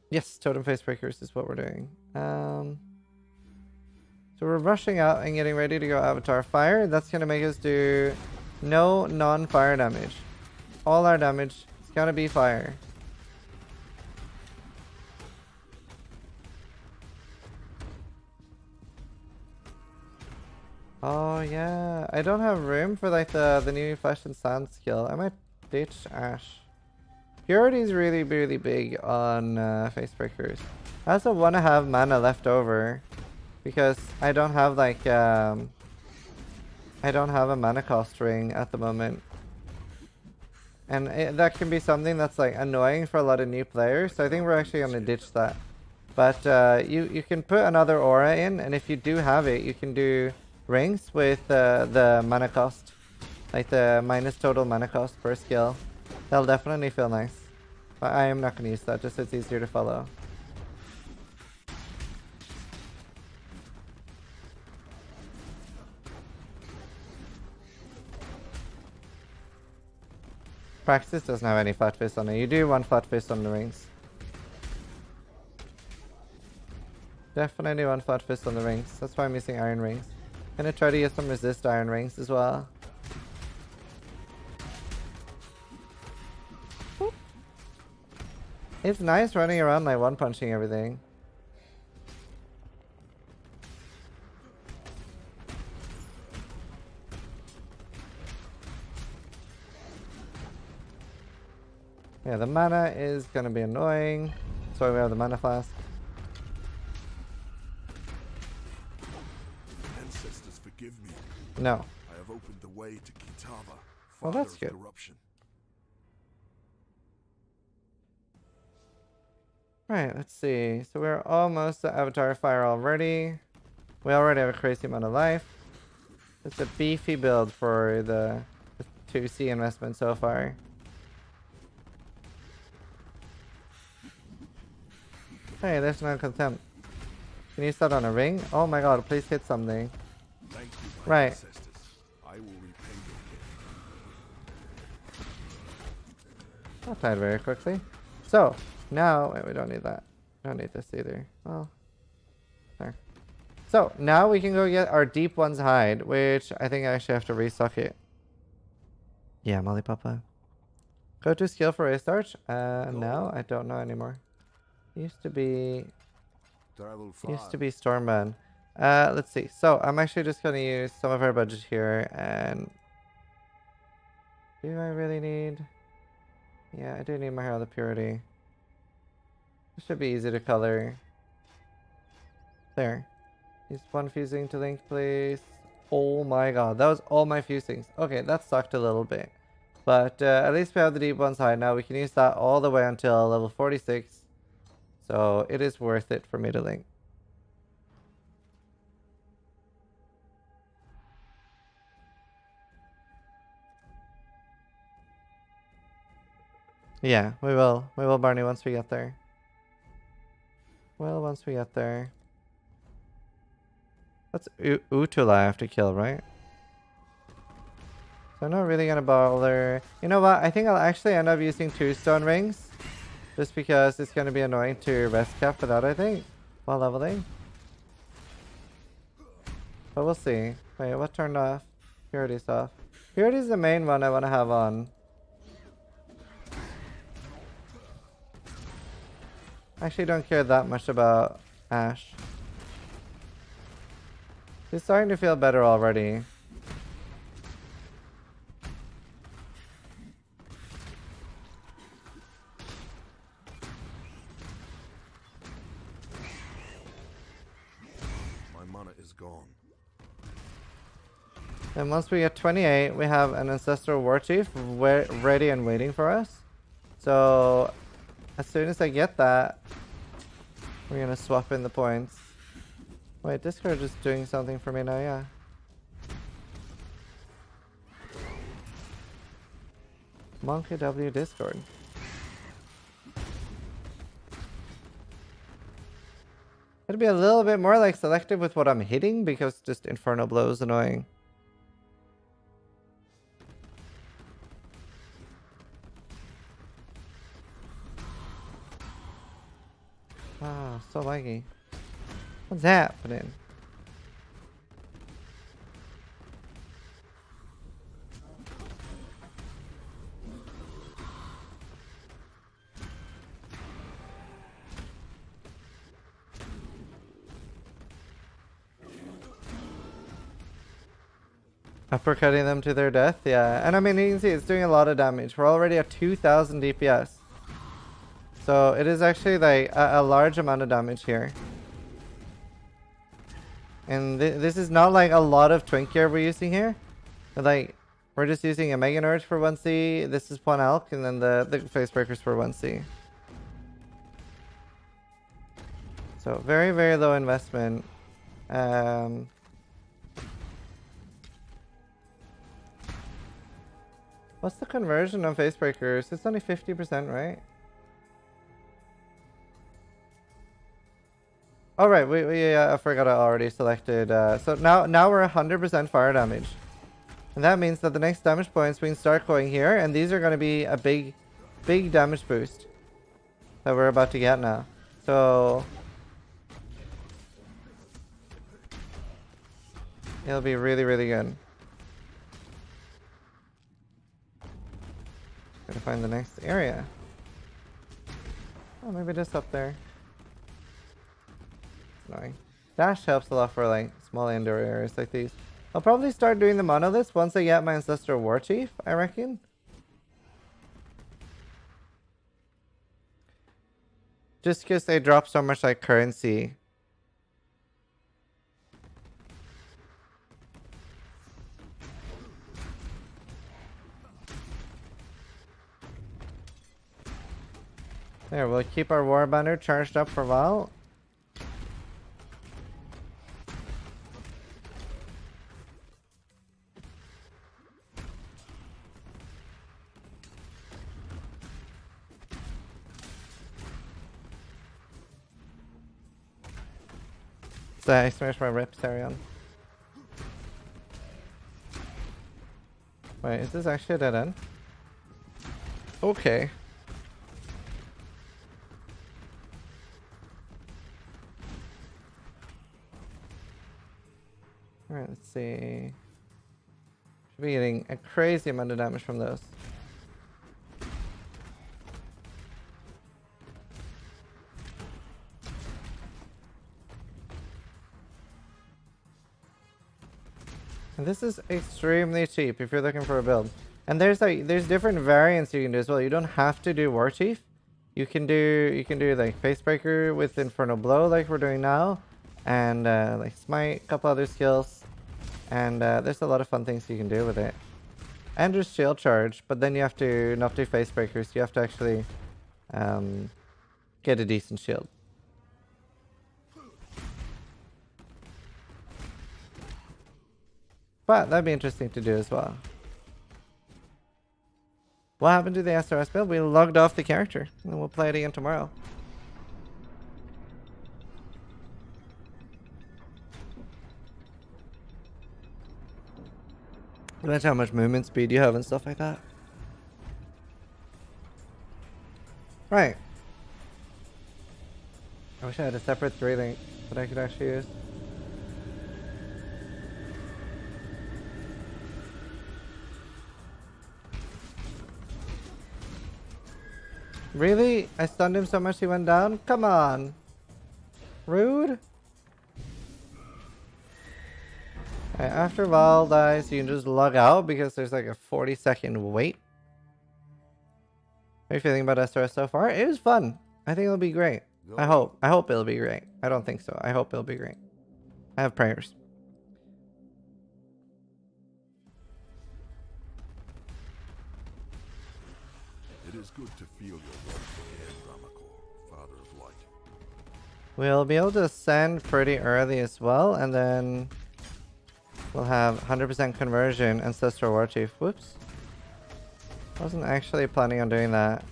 Yes, Totem Facebreakers is what we're doing. So we're rushing out and getting ready to go Avatar Fire. That's going to make us do no non-fire damage. All our damage is going to be fire. Oh yeah, I don't have room for like the new Flesh and Sand skill. I might ditch Ash. Purity is really big on Facebreakers. I also want to have mana left over because I don't have like I don't have a mana cost ring at the moment, and that can be something that's like annoying for a lot of new players. So I think we're actually gonna ditch that. But you can put another aura in, and if you do have it, you can do rings with the mana cost, like the minus total mana cost per skill. That'll definitely feel nice, but I am not going to use that just so it's easier to follow. Praxis doesn't have any flat fist on it. You do want flat fist on the rings. Definitely want flat fist on the rings. That's why I'm using iron rings. Gonna try to get some resist iron rings as well. Boop. It's nice running around like one punching everything. Yeah, the mana is gonna be annoying. That's why we have the mana flask. Forgive me. No. I have opened the way to Kitava, Well, father that's of good. corruption. Right, let's see. So we're almost at Avatar Fire already. We already have a crazy amount of life. It's a beefy build for the 2C investment so far. Hey, there's no contempt. Can you use that on a ring? Oh my god, please hit something. Thank you, my Right. ancestors. I will repay your gift. That died very quickly. So, now, wait, we don't need that. We don't need this either. Well, there. So, now we can go get our Deep One's hide, which I think I actually have to restock it. Yeah, Molly Papa. Go to skill for restart. No, I don't know anymore. Used to be Stormman. Let's see. So I'm actually just gonna use some of our budget here and Do I really need... Yeah, I do need my Herald of Purity. This should be easy to color. There. Use one fusing to link, please. Oh my god, that was all my fusings. Okay, that sucked a little bit. But at least we have the deep ones high now. We can use that all the way until level 46. So it is worth it for me to link. Yeah, we will. We will, Barney, once we get there. Well, once we get there. That's Utula I have to kill, right? So I'm not really gonna bother. You know what? I think I'll actually end up using 2 stone rings. Just because it's gonna be annoying to rest cap for that, I think. While leveling. But we'll see. Wait, what turned off? Purity's off. Purity's the main one I want to have on. I actually don't care that much about Ash. She's starting to feel better already. My mana is gone. And once we get 28, we have an Ancestral Warchief ready and waiting for us. So as soon as I get that, we're gonna swap in the points. Wait, Discord is doing something for me now, yeah. Monkey W Discord. It'd be a little bit more like selective with what I'm hitting because just Inferno Blow is annoying. Ah, so laggy. What's happening? Uppercutting them to their death, yeah. And I mean, you can see it's doing a lot of damage. We're already at 2000 DPS. So it is actually like a large amount of damage here. And this is not like a lot of twink gear we're using here. But like, we're just using a Mega Nerd for 1C. This is 1 Elk, and then the Facebreakers for 1C. So very, very low investment. What's the conversion on Facebreakers? It's only 50%, right? Oh right, I forgot I already selected. So now we're 100% fire damage, and that means that the next damage points we can start going here, and these are going to be a big damage boost that we're about to get now. So it'll be really, really good. Gotta find the next area. Oh, maybe just up there. Annoying. Dash helps a lot for like small indoor areas like these. I'll probably start doing the monoliths once I get my Ancestral Warchief, I reckon. Just because they drop so much like currency. There, we'll keep our war banner charged up for a while. So I smashed my rep Sarion. Wait, is this actually a dead end? Okay. Alright, let's see. Should be getting a crazy amount of damage from those. And this is extremely cheap if you're looking for a build. And there's different variants you can do as well. You don't have to do Warchief. You can do like Facebreaker with Infernal Blow like we're doing now, and like Smite, a couple other skills, and there's a lot of fun things you can do with it. And just Shield Charge, but then you have to not do Facebreakers. You have to actually get a decent shield. But that'd be interesting to do as well. What happened to the SRS build? We logged off the character, and we'll play it again tomorrow. Imagine how much movement speed you have and stuff like that. Right. I wish I had a separate 3-link that I could actually use. Really? I stunned him so much he went down? Come on. Rude. Okay, after Val dies, you can just log out because there's like a 40-second wait. How are you feeling about SRS so far? It was fun. I think it'll be great. I hope it'll be great. I don't think so. I hope it'll be great. I have prayers. It is good to feel your warmth again, Ramakor, Father of Light. We'll be able to ascend pretty early as well, and then we'll have 100% conversion Ancestral Warchief. Whoops. Wasn't actually planning on doing that.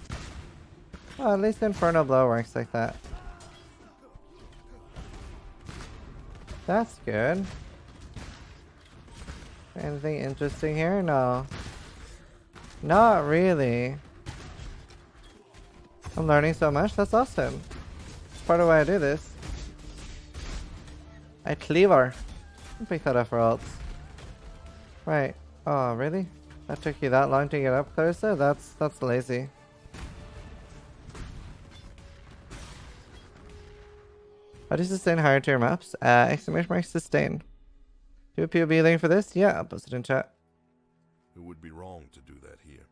Well, at least Infernal Blow works like that. That's good. Anything interesting here? No. Not really. I'm learning so much. That's awesome. It's part of why I do this. I cleaver. I'll pick that up for ults. Right. Oh, really? That took you that long to get up, Clarissa? That's lazy. How do you sustain higher tier maps? Exclamation mark sustain. Do a POB link for this? Yeah, I'll post it in chat. It would be wrong to do that here.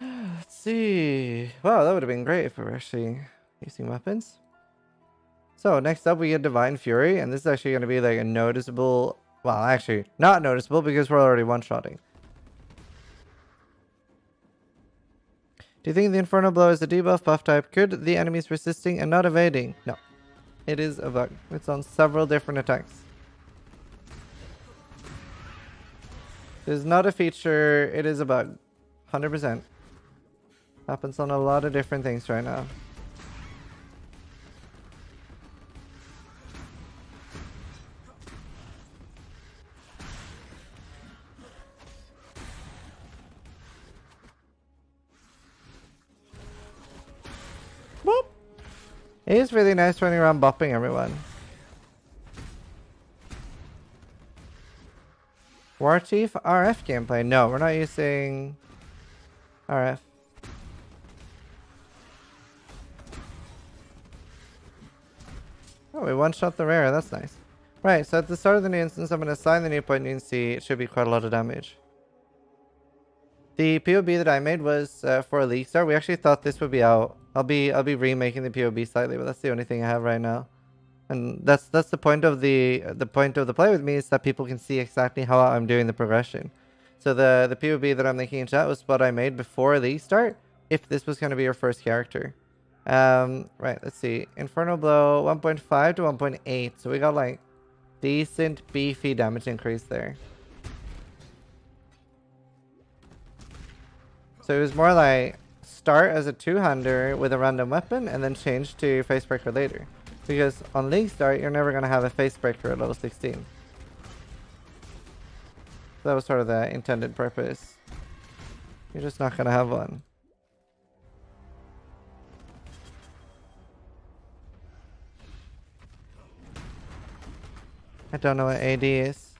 Let's see. Wow, that would have been great if we were actually using weapons. So next up we get Divine Fury, and this is actually going to be like a noticeable... Well, actually, not noticeable because we're already one-shotting. Do you think the Infernal Blow is a debuff buff type? Could the enemies resisting and not evading? No. It is a bug. It's on several different attacks. It is not a feature, it is a bug. 100%. Happens on a lot of different things right now. Boop. It is really nice running around bopping everyone. Warchief RF gameplay. No, we're not using RF. Oh, we one-shot the rare. That's nice. Right, so at the start of the new instance, I'm going to assign the new point you can see. It should be quite a lot of damage. The POB that I made was for a league start. We actually thought this would be out. I'll be remaking the POB slightly, but that's the only thing I have right now. And that's the point of the point of the play with me, is that people can see exactly how I'm doing the progression. So the POB that I'm linking in chat was what I made before league start, if this was going to be your first character. Right, let's see. Infernal Blow 1.5 to 1.8. So we got like decent beefy damage increase there. So it was more like start as a two-hander with a random weapon and then change to Facebreaker later. Because on League Start, you're never going to have a Facebreaker at level 16. So that was sort of the intended purpose. You're just not going to have one. I don't know what AD is.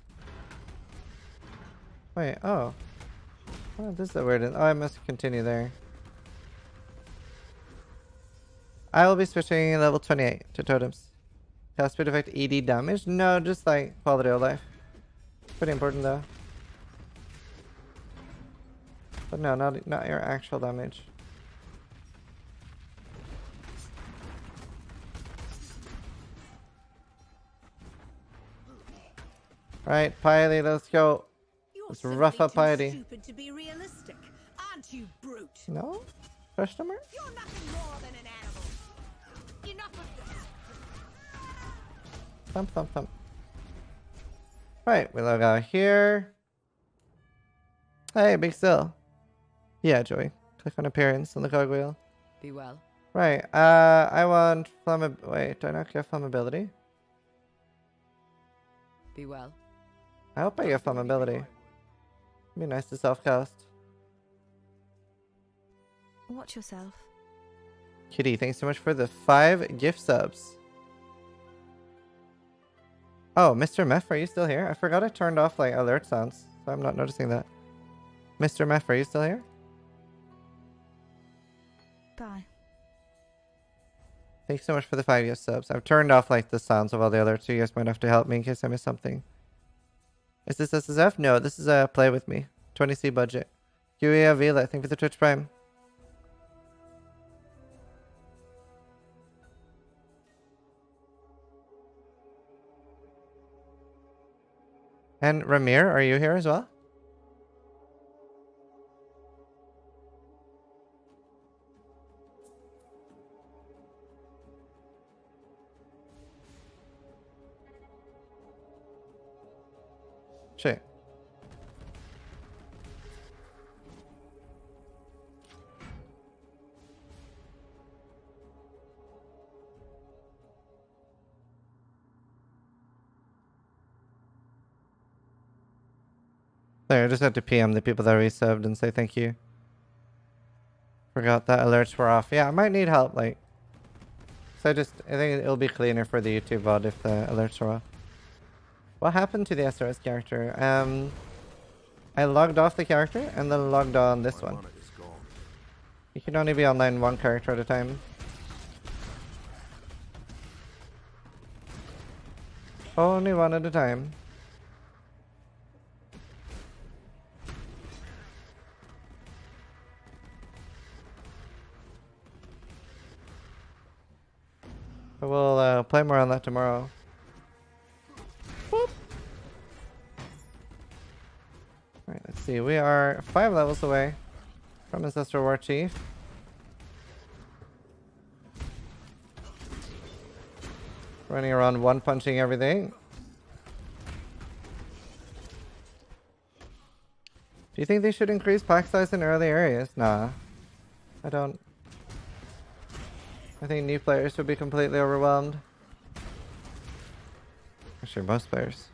Wait, oh. Oh, this is a weird... Oh, I must continue there. I will be switching level 28 to totems. Cast speed effect ED damage? No, just like quality of life. Pretty important though. But no, not your actual damage. Right, Piety, let's go. You're Let's rough up simply too Piety. stupid to be realistic, aren't you, brute? No? Question mark? You're nothing more than an animal. Enough of this. Thump, thump, thump. Right, we log out here. Hey, Big Still. Yeah, Joey. Click on appearance on the cogwheel. Be well. Right, I want wait, do I not get flammability? Be well. I hope I get flammability. It'd be nice to self-cast. Watch yourself. Kitty, thanks so much for the 5 gift subs. Oh, Mr. Meth, are you still here? I forgot I turned off like alert sounds, so I'm not noticing that. Mr. Meth, are you still here? Bye. Thanks so much for the 5 gift subs. I've turned off like the sounds of all the alerts, so you guys might have to help me in case I miss something. Is this SSF? No, this is a play with me. 20C budget. Huey Avila, thank you for the Twitch Prime. And Ramir, are you here as well? Shit. There, I just had to PM the people that resubbed and say thank you. Forgot that alerts were off. Yeah, I might need help, like. So I think it'll be cleaner for the YouTube VOD if the alerts are off. What happened to the SRS character? I logged off the character and then logged on this one. You can only be online 1 character at a time. Only 1 at a time. But we'll play more on that tomorrow. Boop. Alright, let's see. We are 5 levels away from Ancestral Warchief. Running around 1 punching everything. Do you think they should increase pack size in early areas? Nah. I don't. I think new players would be completely overwhelmed. Actually, most players.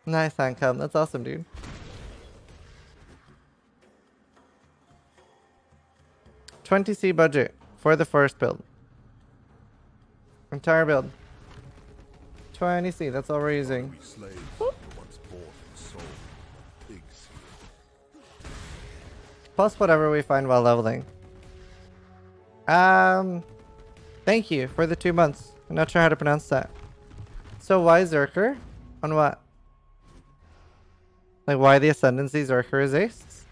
Nice, Handcom. That's awesome, dude. $20C budget for the first build. Entire build. 20C, that's all we're using. Plus whatever we find while leveling. Thank you for the 2 months. I'm not sure how to pronounce that. So why Zerker? On what? Like why the Ascendancy Zerker is ace?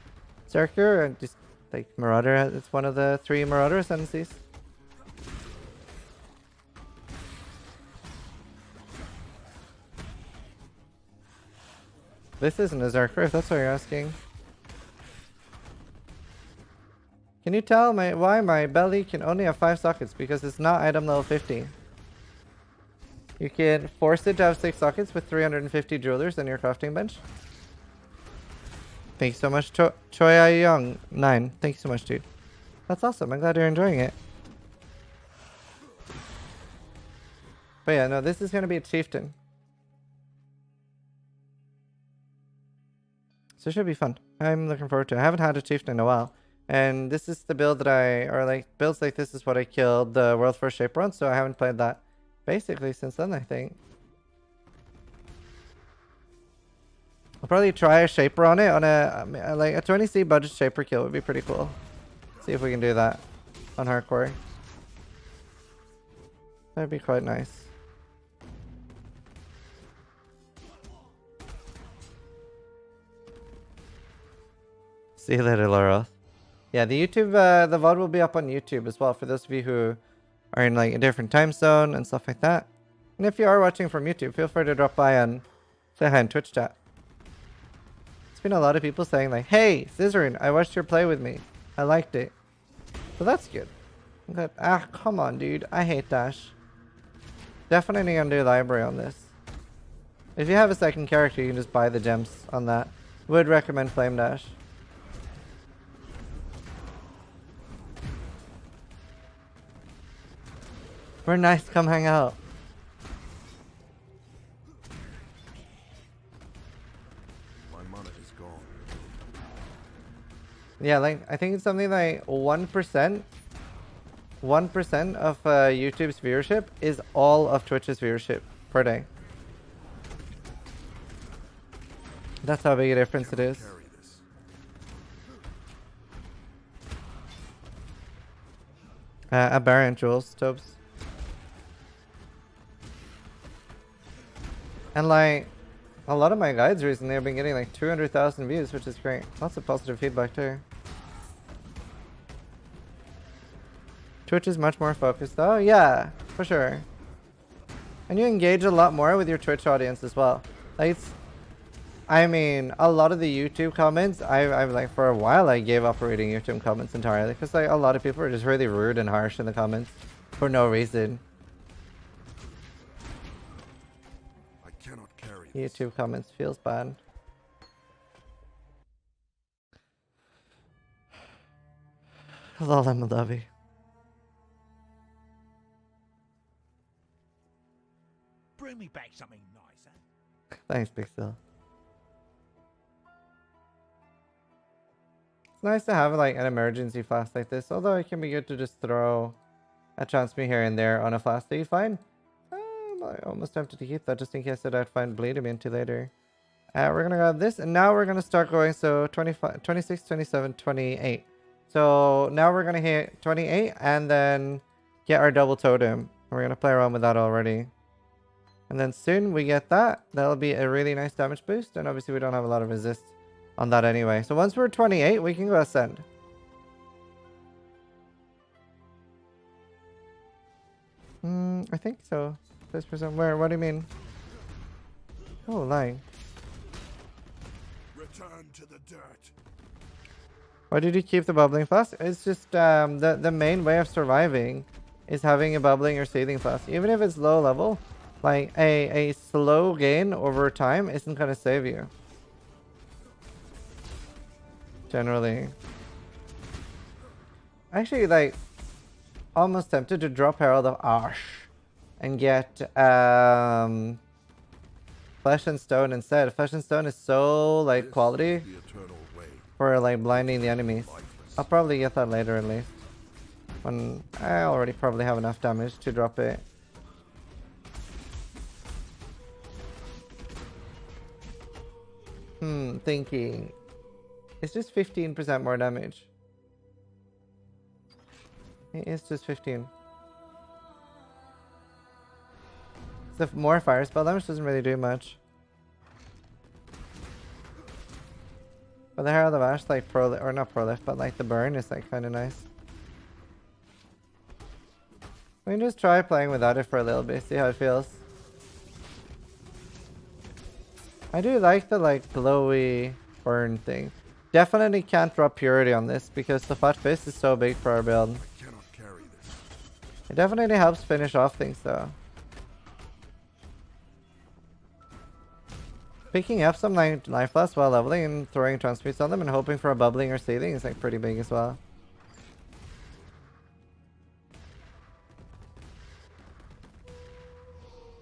Zerker and just like Marauder, it's one of the 3 Marauder Ascendancies. This isn't a Zerker if that's what you're asking. Can you tell why my belly can only have 5 sockets? Because it's not item level 50. You can force it to have 6 sockets with 350 jewelers in your crafting bench. Thanks so much, Choi Young 9. Thanks so much, dude. That's awesome. I'm glad you're enjoying it. But yeah, no, this is going to be a chieftain. So it should be fun. I'm looking forward to it. I haven't had a chieftain in a while. And this is the build that builds like this is what I killed the World's First Shaper on, so I haven't played that basically since then, I think. I'll probably try a Shaper on it, on like a 20C budget Shaper kill would be pretty cool. See if we can do that on hardcore. That'd be quite nice. See you later, Laurel. Yeah, the YouTube, the VOD will be up on YouTube as well for those of you who are in like a different time zone and stuff like that. And if you are watching from YouTube, feel free to drop by and say hi in Twitch chat. It's been a lot of people saying like, hey, Zizaran, I watched your play with me. I liked it. So that's good. But, come on, dude. I hate Dash. Definitely gonna do library on this. If you have a second character, you can just buy the gems on that. Would recommend Flame Dash. We're nice, come hang out. My mana is gone. Yeah, like, I think it's something like 1%. 1% of YouTube's viewership is all of Twitch's viewership per day. That's how big a difference it is. Carry this. A Baron, Jules, Tobes. And like, a lot of my guides recently have been getting like 200,000 views, which is great. Lots of positive feedback too. Twitch is much more focused though. Yeah, for sure. And you engage a lot more with your Twitch audience as well. Like it's, I mean, a lot of the YouTube comments, I've like for a while I gave up reading YouTube comments entirely because like a lot of people are just really rude and harsh in the comments for no reason. I cannot carry this. YouTube comments feels bad. Lol, I'm a lovey. Bring me back something nicer. Thanks, Big Still. It's nice to have like an emergency flask like this, although it can be good to just throw a chance me here and there on a flask that you find. I'm almost tempted to keep that just in case that I'd find bleed immunity later. We're gonna grab this, and now we're gonna start going. So 25, 26, 27, 28. So now we're gonna hit 28 and then get our double totem. We're gonna play around with that already. And then soon we get that. That'll be a really nice damage boost. And obviously we don't have a lot of resist on that anyway. So once we're 28, we can go Ascend. I think so. This person, where? What do you mean? Oh, lying. Return to the dirt. Why did you keep the bubbling flask? It's just the main way of surviving is having a bubbling or seething flask. Even if it's low level, like a slow gain over time isn't gonna save you. Generally. Actually, like, almost tempted to drop Herald of Ash and get Flesh and Stone instead. Flesh and Stone is so like quality The eternal way. for like blinding the enemies. Lifeless. I'll probably get that later at least. When I already probably have enough damage to drop it. Thinking. It's just 15% more damage. It's just 15. The more fire spell damage doesn't really do much. But the Herald of Ash, like or not prolift, but like the burn is like kind of nice. We can just try playing without it for a little bit, see how it feels. I do like the like glowy burn thing. Definitely can't drop purity on this because the Fat Fist is so big for our build. I cannot carry this. It definitely helps finish off things though. Picking up some like life loss while leveling and throwing transmutes on them and hoping for a bubbling or seething is like pretty big as well.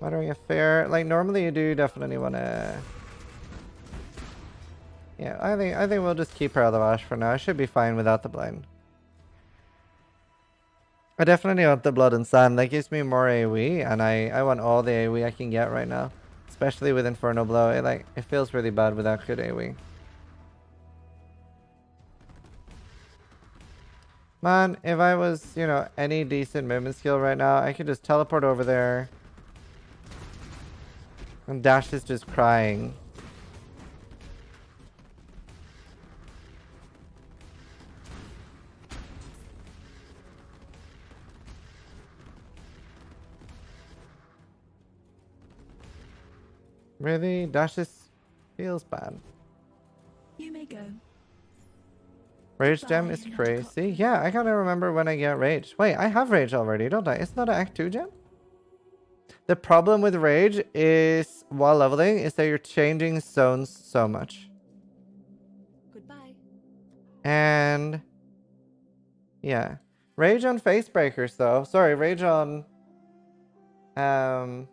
Watering a fair, like normally you do definitely want to. Yeah, I think we'll just keep Herald of Ash for now. I should be fine without the blind. I definitely want the Blood and Sand. That gives me more AoE, and I want all the AoE I can get right now. Especially with Inferno Blow. It feels really bad without good AoE. Man, if I was, you know, any decent movement skill right now, I could just teleport over there. And Dash is just crying. Really? Dashes feels bad. You may go. Rage gem Bye, is Mr. crazy. Cochran. Yeah, I can't remember when I get rage. Wait, I have rage already, don't I? Isn't that an Act 2 gem? The problem with rage is, while leveling, is that you're changing zones so much. Goodbye. And yeah. Rage on Facebreakers though. Sorry, rage on I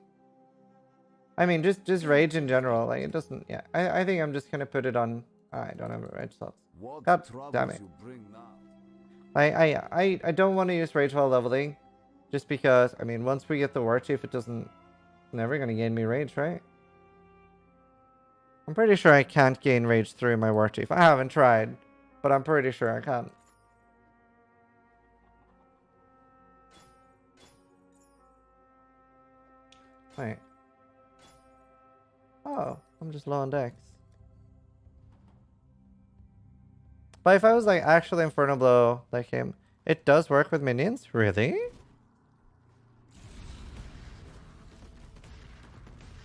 mean just rage in general. Like it doesn't yeah. I think I'm just gonna put it on I don't have a rage slot. God damn it. I don't want to use rage while leveling. Just because I mean once we get the Warchief it doesn't never gonna gain me rage, right? I'm pretty sure I can't gain rage through my Warchief. I haven't tried, but I'm pretty sure I can't. Wait. Oh, I'm just low on dex. But if I was like actually Inferno Blow like him, it does work with minions? Really?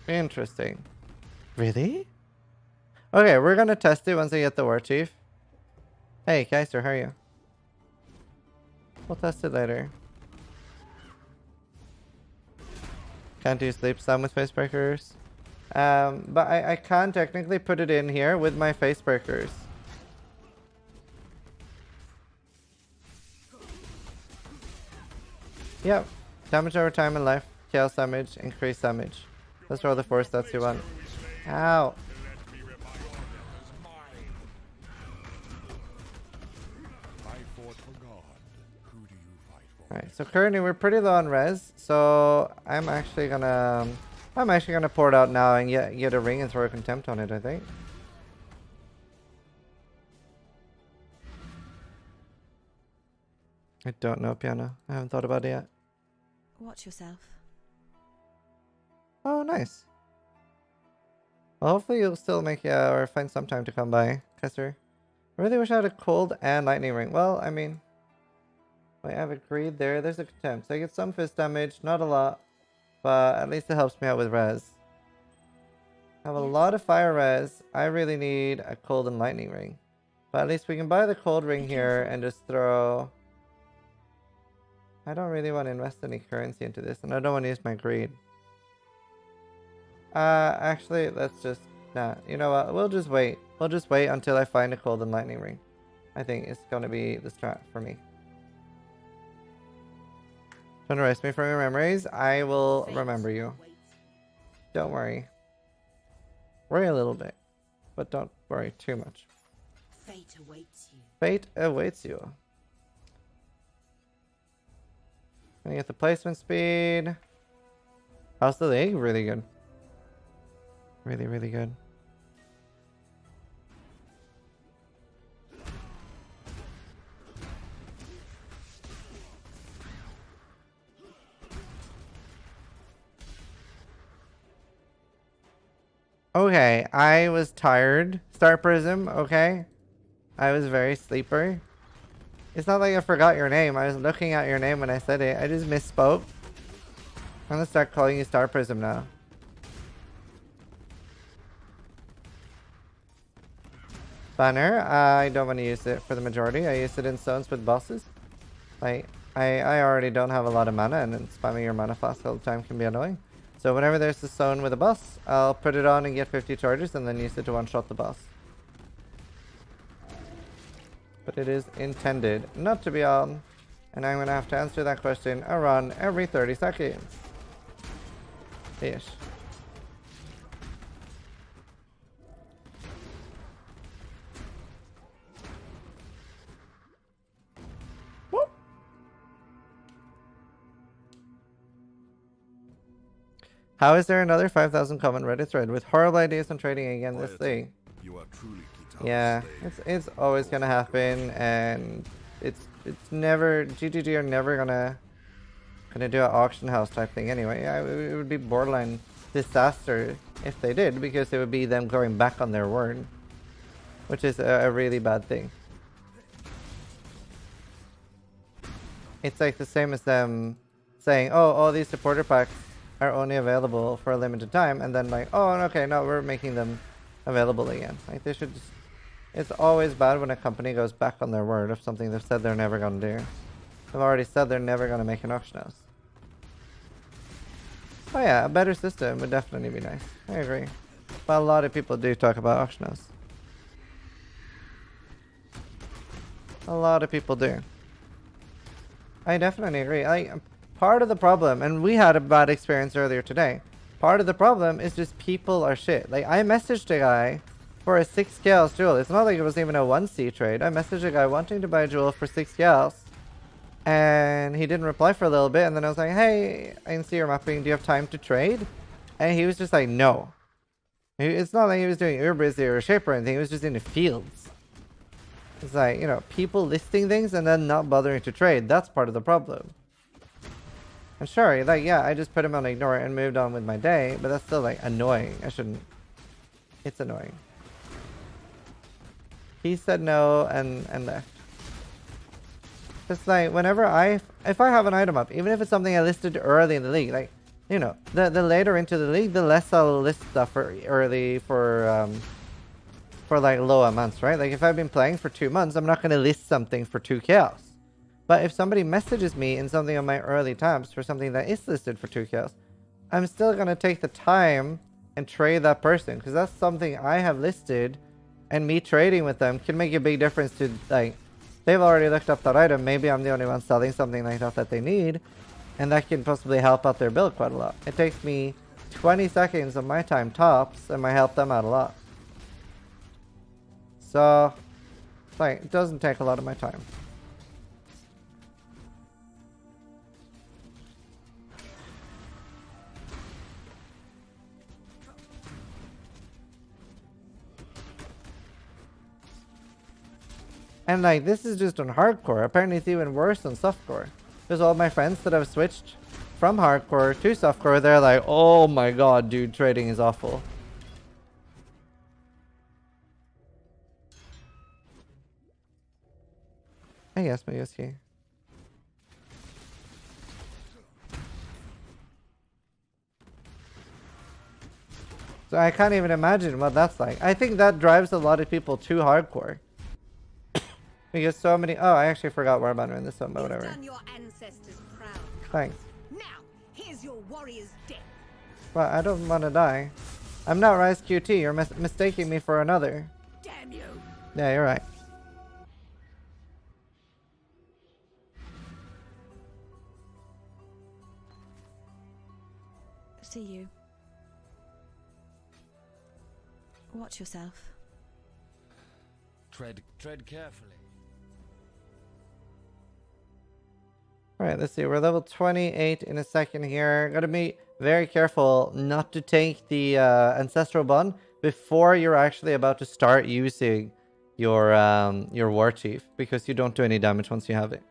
Interesting. Really? Okay, we're gonna test it once I get the Warchief. Hey, Kaiser, how are you? We'll test it later. Can't do sleep stun with Facebreakers. But I can technically put it in here with my Facebreakers. Yep. Damage over time and life. Chaos damage. Increased damage. Those are all the 4 stats you want. Ow. Alright, so currently we're pretty low on res, so I'm actually gonna pour it out now and get a ring and throw a contempt on it, I think. I don't know piano. I haven't thought about it yet. Watch yourself. Oh, nice. Well, hopefully you'll still make or find some time to come by, Kester. I really wish I had a cold and lightning ring. Well, I mean, I have a greed there. There's a contempt. So I get some fist damage, not a lot, but at least it helps me out with res. I have a lot of fire res. I really need a cold and lightning ring. But at least we can buy the cold ring here and just throw... I don't really want to invest any currency into this, and I don't want to use my greed. Actually, let's just... Nah, you know what? We'll just wait. We'll just wait until I find a cold and lightning ring. I think it's going to be the strat for me. Don't erase me from your memories. I will remember you. Don't worry. Worry a little bit, but don't worry too much. Fate awaits you. Fate awaits you. Gonna get the placement speed. How's the league? Really good. Really, really good. Okay, I was tired. Star Prism, okay. I was very sleeper. It's not like I forgot your name. I was looking at your name when I said it. I just misspoke. I'm gonna start calling you Star Prism now. Banner, I don't want to use it for the majority. I use it in zones with bosses. Like, I already don't have a lot of mana, and then spamming your mana fast all the time can be annoying. So whenever there's a zone with a boss, I'll put it on and get 50 charges and then use it to one-shot the boss. But it is intended not to be on. And I'm going to have to answer that question around every 30 seconds. Ish. Whoop. How is there another 5,000 comment Reddit thread with horrible ideas on trading again this thing? You are truly Yeah, it's always gonna happen, and it's never GGG are never gonna do an auction house type thing anyway. Yeah, it would be borderline disaster if they did, because it would be them going back on their word, which is a really bad thing. It's like the same as them saying, "Oh, all these supporter packs are only available for a limited time, and then like, oh, okay, no, we're making them available again. Like they should just. It's always bad when a company goes back on their word of something they've said they're never gonna do. They've already said they're never gonna make an auction house. Oh yeah, a better system would definitely be nice. I agree. But a lot of people do talk about auction house. A lot of people do. I definitely agree. Part of the problem, and we had a bad experience earlier today, part of the problem is just people are shit. Like, I messaged a guy for a 6 gals jewel. It's not like it was even a 1C trade. I messaged a guy wanting to buy a jewel for 6 gals. And he didn't reply for a little bit, and then I was like, hey, I can see your mapping, do you have time to trade? And he was just like, no. It's not like he was doing Urbrizzy or Shape or anything, he was just in the fields. It's like, you know, people listing things and then not bothering to trade, that's part of the problem. And sure, like, yeah, I just put him on ignore and moved on with my day, but that's still like annoying. I shouldn't. It's annoying. He said no and left. It's like, whenever if I have an item up, even if it's something I listed early in the league, like, you know, the later into the league, the less I'll list stuff early for like low amounts, right? Like if I've been playing for 2 months, I'm not going to list something for 2 chaos. But if somebody messages me in something on my early tabs for something that is listed for 2 chaos, I'm still going to take the time and trade that person, because that's something I have listed, and me trading with them can make a big difference to, like, they've already looked up that item. Maybe I'm the only one selling something like that they need. And that can possibly help out their build quite a lot. It takes me 20 seconds of my time tops and might help them out a lot. So, like, it doesn't take a lot of my time. And like, this is just on hardcore. Apparently it's even worse on softcore. There's all my friends that have switched from hardcore to softcore. They're like, oh my god, dude, trading is awful. I guess, Mayuski. So I can't even imagine what that's like. I think that drives a lot of people to hardcore. Because so many. Oh, I actually forgot where I'm in this one, but whatever. You've done your ancestors proud. Thanks. Now, here's your warrior's death. Well, I don't want to die. I'm not Rise QT. You're mistaking me for another. Damn you! Yeah, you're right. See you. Watch yourself. Tread carefully. Alright, let's see. We're level 28 in a second here. Gotta be very careful not to take the Ancestral Bond before you're actually about to start using your Warchief, because you don't do any damage once you have it.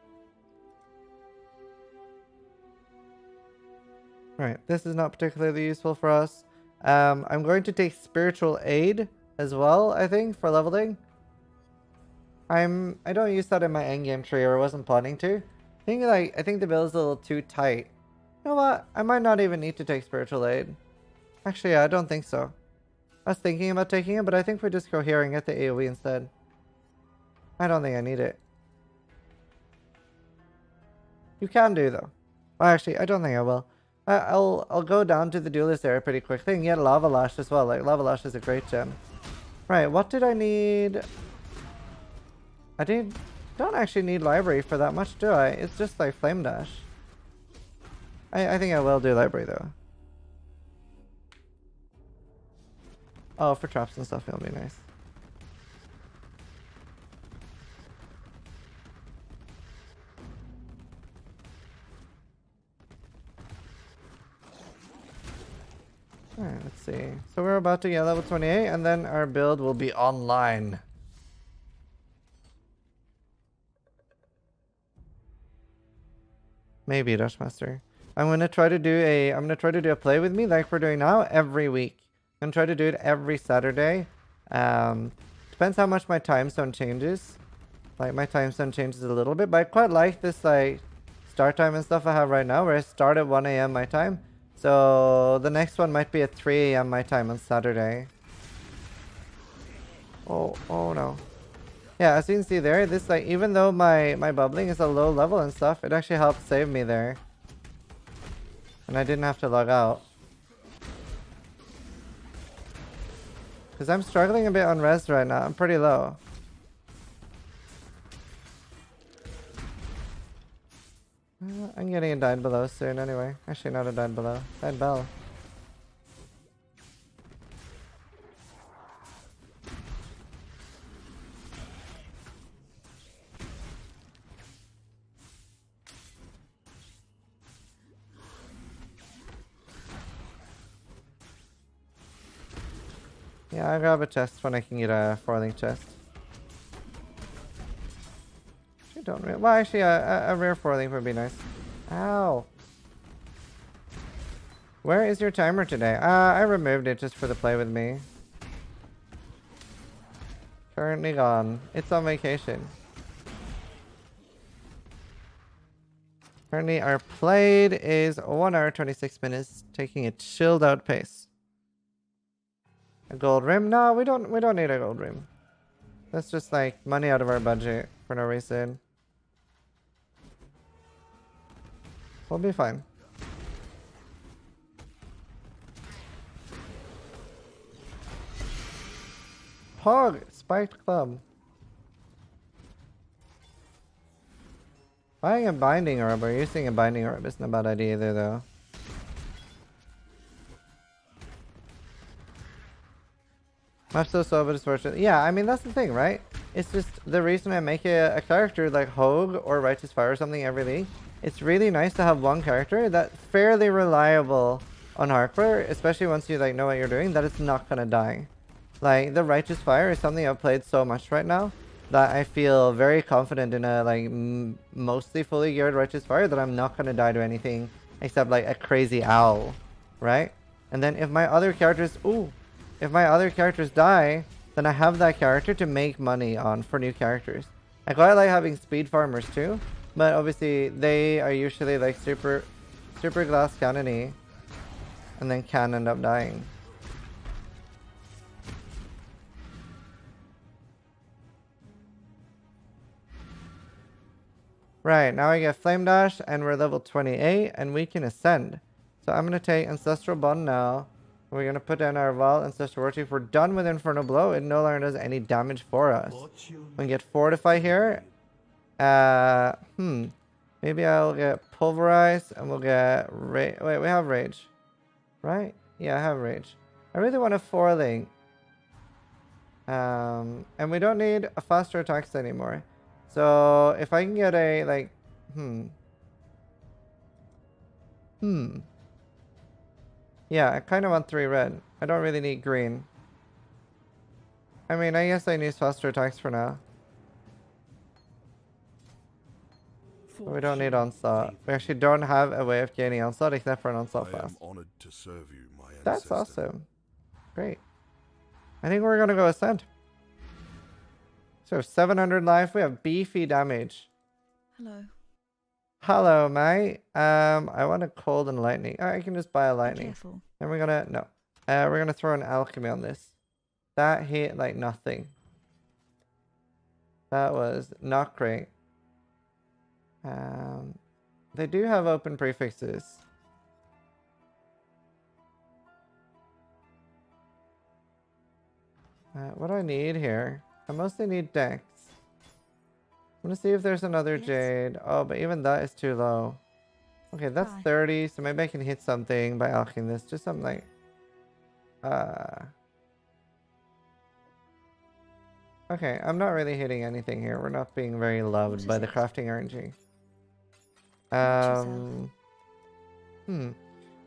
Alright, this is not particularly useful for us. I'm going to take Spiritual Aid as well, I think, for leveling. I don't use that in my endgame tree, or wasn't planning to. I think the build is a little too tight. You know what? I might not even need to take Spiritual Aid. Actually, yeah, I don't think so. I was thinking about taking it, but I think we just go here and get the AoE instead. I don't think I need it. You can do though. Well, actually, I don't think I will. I'll go down to the duelist area pretty quickly and get Lava Lash as well. Like, Lava Lash is a great gem. Right, what did I need? Don't actually need library for that much, do I? It's just like Flame Dash. I think I will do library though. Oh, for traps and stuff, it'll be nice. Alright, let's see. So we're about to get level 28, and then our build will be online. Maybe Dashmaster. I'm gonna try to do a play with me like we're doing now every week. I'm gonna try to do it every Saturday. Depends how much my time zone changes. Like, my time zone changes a little bit, but I quite like this like start time and stuff I have right now, where I start at 1 AM my time. So the next one might be at 3 a.m. my time on Saturday. Oh no. Yeah, as you can see there, this like even though my bubbling is a low level and stuff, it actually helped save me there. And I didn't have to log out. Because I'm struggling a bit on res right now. I'm pretty low. I'm getting a died below soon anyway. Actually, not a died below. Died bell. Yeah, I'll grab a chest when I can get a 4-link chest. Actually, don't really. Well, actually, a rare 4-link would be nice. Ow. Where is your timer today? I removed it just for the play with me. Currently gone. It's on vacation. Currently, our played is 1 hour 26 minutes, taking a chilled out pace. A gold rim? No, we don't need a gold rim. That's just like money out of our budget for no reason. We'll be fine. Hog! Spiked club. Buying a binding orb or using a binding orb isn't a bad idea either though. I'm so but it's fortunate. Yeah, I mean that's the thing, right? It's just the reason I make a character like Hogue or Righteous Fire or something every league. It's really nice to have one character that's fairly reliable on hardcore, especially once you like know what you're doing, that it's not gonna die. Like the Righteous Fire is something I've played so much right now that I feel very confident in a like mostly fully geared Righteous Fire that I'm not gonna die to anything except like a crazy owl, right? And then if my other characters, if my other characters die, then I have that character to make money on for new characters. I quite like having speed farmers too, but obviously they are usually like super glass cannon-y and then can end up dying. Right, now I get Flame Dash and we're level 28 and we can ascend. So I'm going to take Ancestral Bond now. We're going to put down our Vault, Ancestral Warchief. We're done with Infernal Blow. It no longer does any damage for us. We can get Fortify here. Maybe I'll get Pulverize and we'll get Rage. Wait, we have Rage. Right? Yeah, I have Rage. I really want a 4-link. And we don't need a faster attacks anymore. So if I can get a like yeah, I kind of want 3 red. I don't really need green. I mean, I guess I need faster attacks for now. But we don't need onslaught. We actually don't have a way of gaining onslaught except for an onslaught I fast. am honored to serve you, my That's ancestor. awesome. Great. I think we're gonna go ascend. So 700 life. We have beefy damage. Hello. Hello, mate. I want a cold and lightning. I can just buy a Be lightning. careful. And we're gonna throw an alchemy on this. That hit like nothing. That was not great. They do have open prefixes. What do I need here? I mostly need Dex. I'm gonna see if there's another Yes. Jade. Oh, but even that is too low. Okay, that's Why? 30, so maybe I can hit something by alcheming this. Just something like... Okay, I'm not really hitting anything here. We're not being very loved What by is the it? crafting RNG. yourself.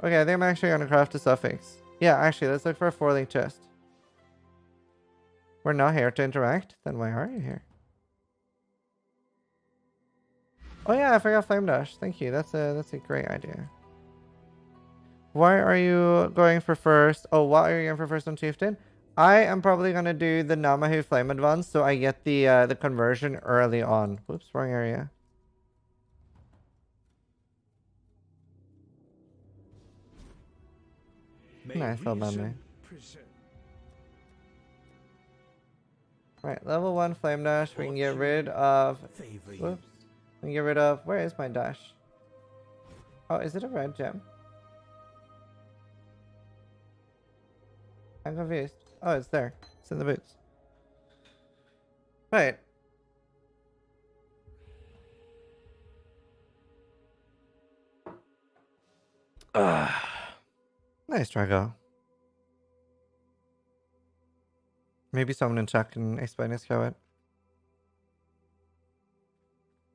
Okay, I think I'm actually gonna craft a suffix. Yeah, actually, let's look for a 4-link chest. We're not here to interact? Then why are you here? Oh yeah, I forgot Flame Dash. Thank you. That's a great idea. Why are you going for first? Oh, what are you going for first on Chieftain? I am probably gonna do the Namahu Flame Advance so I get the conversion early on. Whoops, wrong area. Nice, well done, reason mate. preserve. Right, level 1 flame dash. We can get rid of. Favor you. Whoops. We can get rid of. Where is my dash? Oh, is it a red gem? I'm confused. Oh, it's there. It's in the boots. Right. Nice, Drago. Maybe someone in chat can explain this, how it.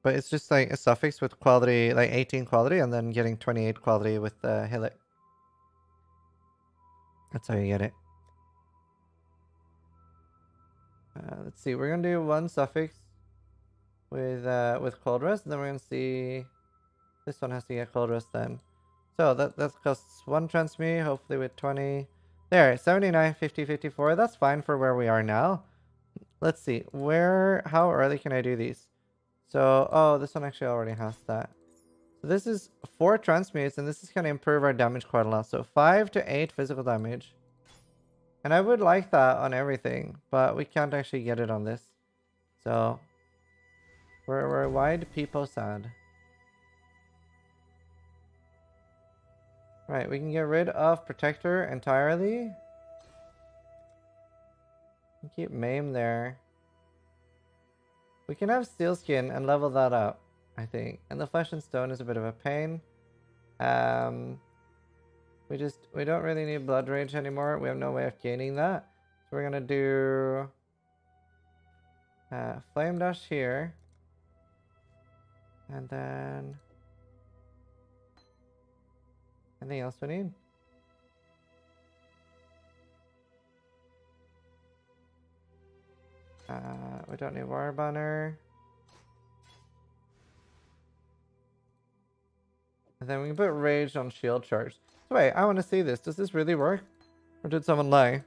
But it's just like a suffix with quality, like 18 quality, and then getting 28 quality with the Hillick. That's how you get it. Let's see. We're gonna do one suffix with cold rest, and then we're gonna see. This one has to get cold rest then. So that costs 1 transmute, hopefully with 20. There, 79, 50, 54. That's fine for where we are now. Let's see. How early can I do these? So, oh, this one actually already has that. So this is 4 transmutes, and this is going to improve our damage quite a lot. So 5 to 8 physical damage. And I would like that on everything, but we can't actually get it on this. So, we're wide people sad. Right, we can get rid of Protector entirely. Keep Maim there. We can have Steel Skin and level that up, I think. And the Flesh and Stone is a bit of a pain. We don't really need Blood Rage anymore. We have no way of gaining that. So we're gonna do Flame Dash here. And then anything else we need? We don't need War Banner. And then we can put Rage on Shield Charge. So wait, I want to see this. Does this really work? Or did someone lie?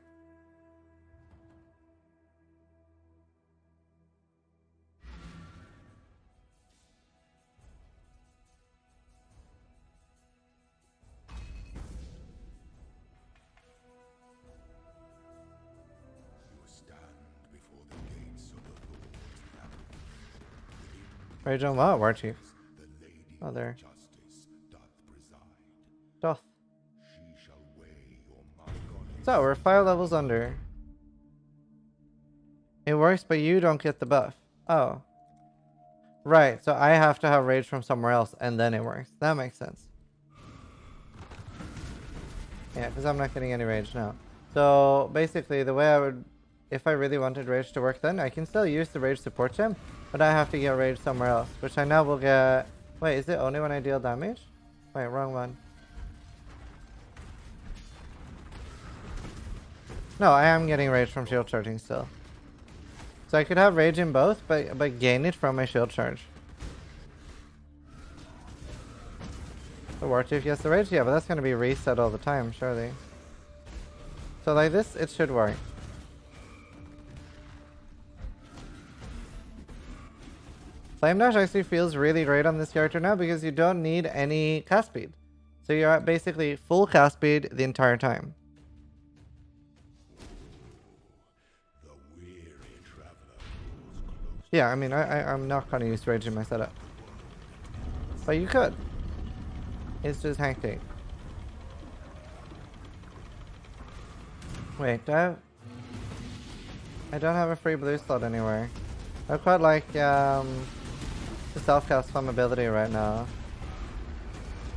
Rage on what, Warchief? Oh, there. Doth. So, we're 5 levels under. It works, but you don't get the buff. Oh. Right, so I have to have Rage from somewhere else, and then it works. That makes sense. Yeah, because I'm not getting any Rage now. So, basically, the way I would... If I really wanted Rage to work then, I can still use the Rage support gem, but I have to get Rage somewhere else, which I now will get... Wait, is it only when I deal damage? Wait, wrong one. No, I am getting Rage from shield charging still. So I could have Rage in both, but gain it from my shield charge. The Warchief gets the Rage? Yeah, but that's going to be reset all the time, surely. So like this, it should work. Flame Dash actually feels really great on this character now because you don't need any cast speed. So you're at basically full cast speed the entire time. Yeah, I mean, I'm not going to use Rage in my setup. But you could. It's just Hank Take. Wait, I don't have a free blue slot anywhere. I quite like the self-cast fun ability right now.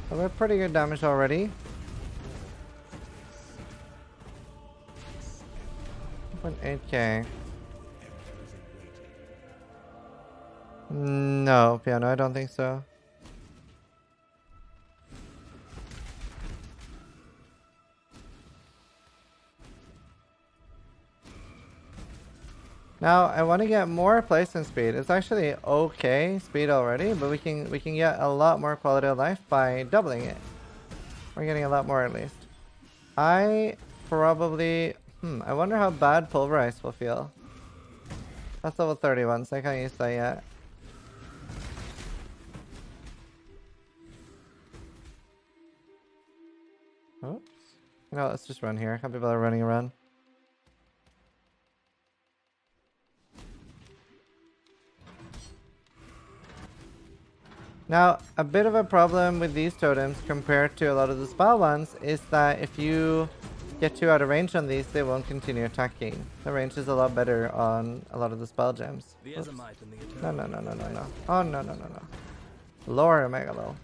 So we're pretty good damage already. 1.8k. No, Piano, I don't think so. Now I want to get more placement speed. It's actually okay speed already, but we can get a lot more quality of life by doubling it. We're getting a lot more at least. I probably I wonder how bad Pulverize will feel. That's level 31, so I can't use that yet. Oops. No, let's just run here. How people are running around. Now, a bit of a problem with these totems compared to a lot of the spell ones is that if you get too out of range on these, they won't continue attacking. The range is a lot better on a lot of the spell gems. Oops. No, no, no, no, no, no. Oh, no, no, no, no. Lower Megalo.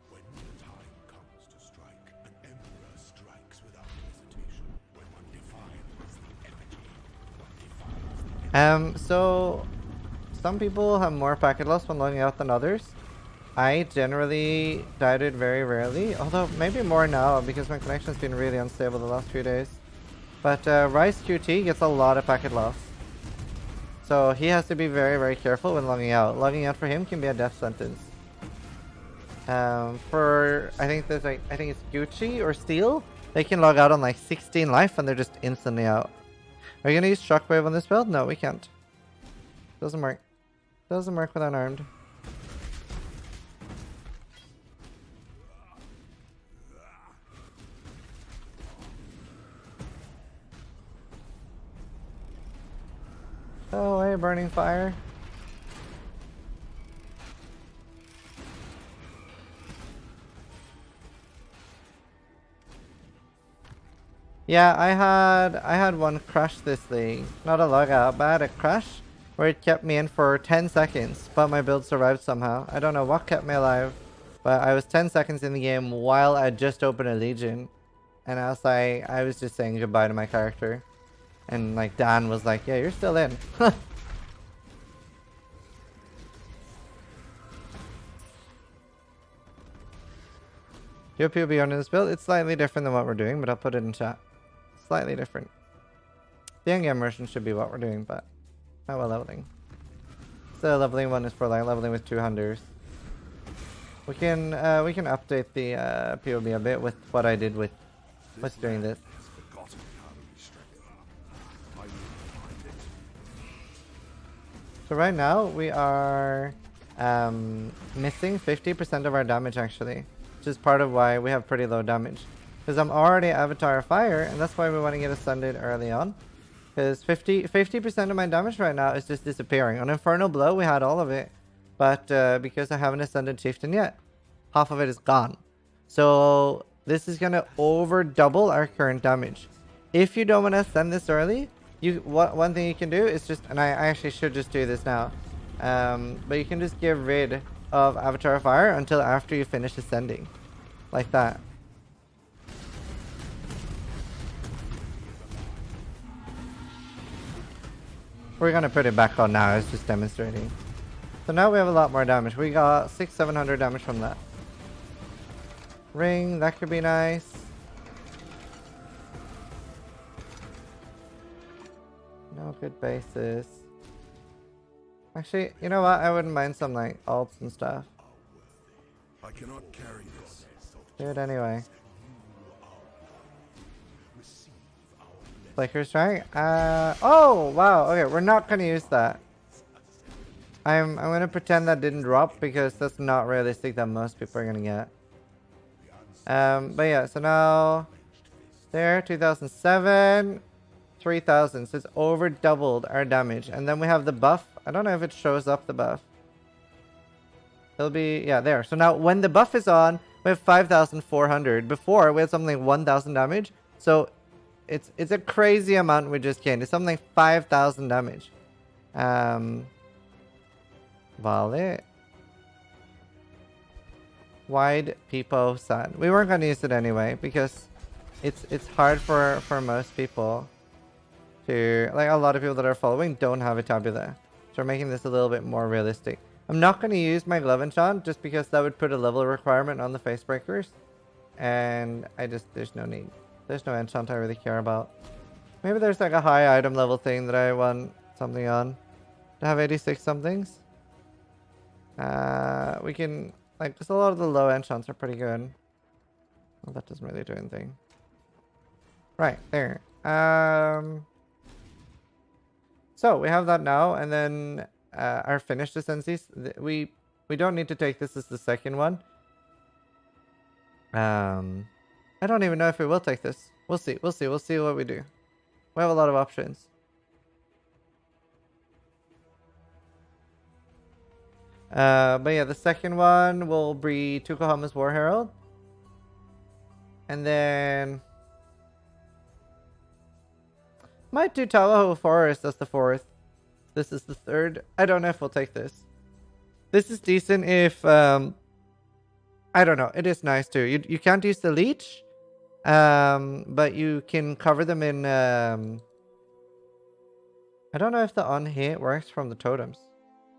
When the time comes to strike, an emperor strikes without hesitation. When one defines the effigy, one defines the So some people have more packet loss when logging out than others. I generally died it very rarely, although maybe more now because my connection's been really unstable the last few days. But Rice QT gets a lot of packet loss. So he has to be very, very careful when logging out. Logging out for him can be a death sentence. I think it's Gucci or Steel. They can log out on like 16 life and they're just instantly out. Are you gonna use Shockwave on this build? No, we can't. Doesn't work. Doesn't work with unarmed. Oh, hey, burning fire. Yeah, I had one crash this league. Not a log out, but I had a crash where it kept me in for 10 seconds, but my build survived somehow. I don't know what kept me alive, but I was 10 seconds in the game while I just opened a Legion. And I was just saying goodbye to my character. And like Dan was like, yeah, you're still in. Your POB on this build, it's slightly different than what we're doing, but I'll put it in chat. Slightly different. The end game version should be what we're doing, but not well leveling. So leveling one is for like leveling with 200s. We can update the POB a bit with what I did with what's doing this. has forgotten how to be strengthened. I will find it. So right now we are missing 50% of our damage actually, which is part of why we have pretty low damage. Because I'm already Avatar Fire, and that's why we want to get Ascended early on. Because 50% of my damage right now is just disappearing. On Infernal Blow, we had all of it. But because I haven't Ascended Chieftain yet, half of it is gone. So this is going to over double our current damage. If you don't want to Ascend this early, one thing you can do is just, and I actually should just do this now. But you can just get rid of Avatar Fire until after you finish Ascending. Like that. We're gonna put it back on now, it's just demonstrating. So now we have a lot more damage. We got 600-700 damage from that. Ring, that could be nice. No good bases. Actually, you know what? I wouldn't mind some like alts and stuff. I cannot carry this. Do it anyway. Flicker strike. Oh wow. Okay, we're not gonna use that. I'm gonna pretend that didn't drop because that's not realistic that most people are gonna get. But yeah. So now there, 2007, 3000. So it's over doubled our damage, and then we have the buff. I don't know if it shows up the buff. It'll be there. So now when the buff is on, we have 5,400. Before we had something like 1,000 damage. So it's a crazy amount we just gained. It's something like 5,000 damage. Vale. Wide Peepo Sun. We weren't gonna use it anyway because it's hard for most people to, like, a lot of people that are following don't have a tabula. So we're making this a little bit more realistic. I'm not gonna use my glove enchant just because that would put a level requirement on the Facebreakers. And there's no need. There's no enchant I really care about. Maybe there's like a high item level thing that I want something on. To have 86 somethings. We can, like, just a lot of the low enchants are pretty good. Well, that doesn't really do anything. So we have that now, and then our finished ascendancies. We don't need to take this as the second one. I don't even know if we will take this. We'll see. We'll see. We'll see what we do. We have a lot of options. But yeah, the second one will be Tukohama's War Herald. And then might do Tawaho Forest as the fourth. This is the third. I don't know if we'll take this. This is decent if I don't know. It is nice too. You can't use the leech, but you can cover them in. I don't know if the on-hit works from the totems.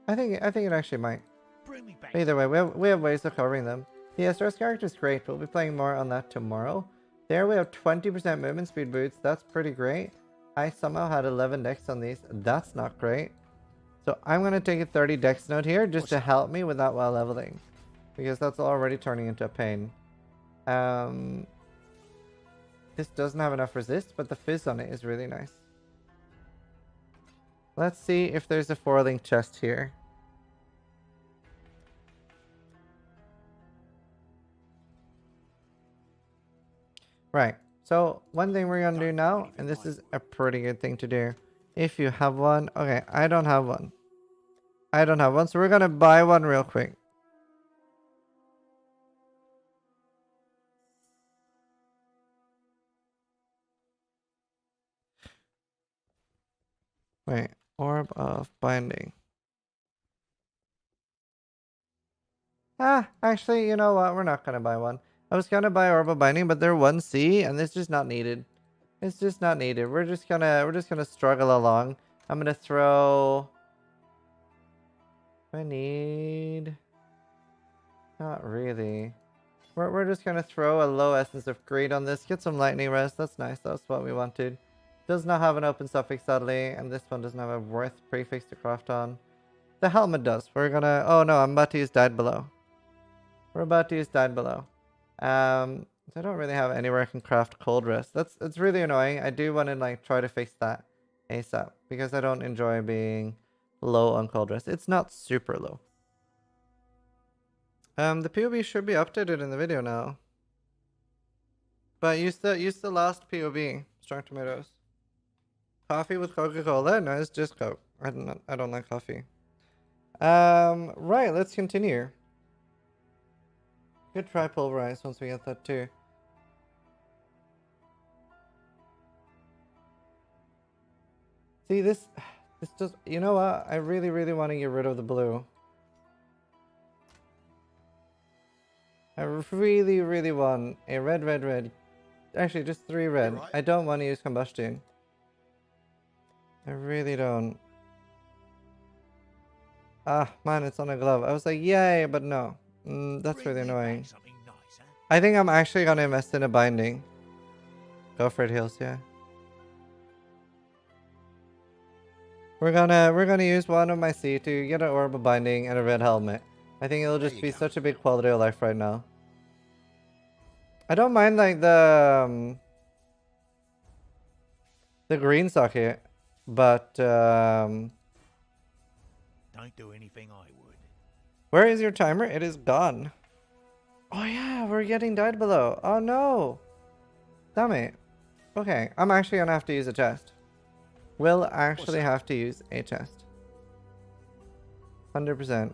I think it actually might. Bring me back. Either way, we have ways of covering them. The SRS character is great. We'll be playing more on that tomorrow. There we have 20% movement speed boots. That's pretty great. I somehow had 11 dex on these. That's not great. So I'm going to take a 30 dex note here just to help me with that while leveling. Because that's already turning into a pain. This doesn't have enough resist, but the fizz on it is really nice. Let's see if there's a 4-link chest here. Right. So one thing we're going to do now, and this is a pretty good thing to do. If you have one. Okay, I don't have one. I don't have one, so we're going to buy one real quick. Wait, Orb of Binding. Actually, you know what? We're not going to buy one. I was going to buy Orb of Binding, but they're 1C, and it's just not needed. It's just not needed. We're just gonna struggle along. I'm gonna throw. I need. Not really. We're just gonna throw a low essence of greed on this. Get some lightning rest. That's nice. That's what we wanted. Does not have an open suffix sadly, and this one doesn't have a worth prefix to craft on. The helmet does. We're gonna. Oh no, I'm about to use Died Below. We're about to use Died Below. I don't really have anywhere I can craft cold rest. It's really annoying. I do want to like try to fix that ASAP because I don't enjoy being low on cold rest. It's not super low. The POV should be updated in the video now. But use the last POV. Strong tomatoes. Coffee with Coca-Cola? No, it's just Coke. I don't like coffee. Right, let's continue. Could try pulverize once we get that too. See this does. You know what? I really want to get rid of the blue. I really want a red. Actually, just 3 red. Right. I don't want to use combustion. I really don't. Ah, man, it's on a glove. I was like, yay, but no. That's Bring really me back annoying. something nice, huh? I think I'm actually gonna invest in a binding. Go for it, heals, yeah. We're gonna use one of my C to get an orb of binding and a red helmet. I think it'll just you be go. such a big quality of life right now. I don't mind like the green socket, but Don't do anything I would. where is your timer? It is gone. Oh yeah, we're getting Died Below. Oh no. Damn it. Okay, I'm actually gonna have to use a chest. Will actually have to use a chest. 100%.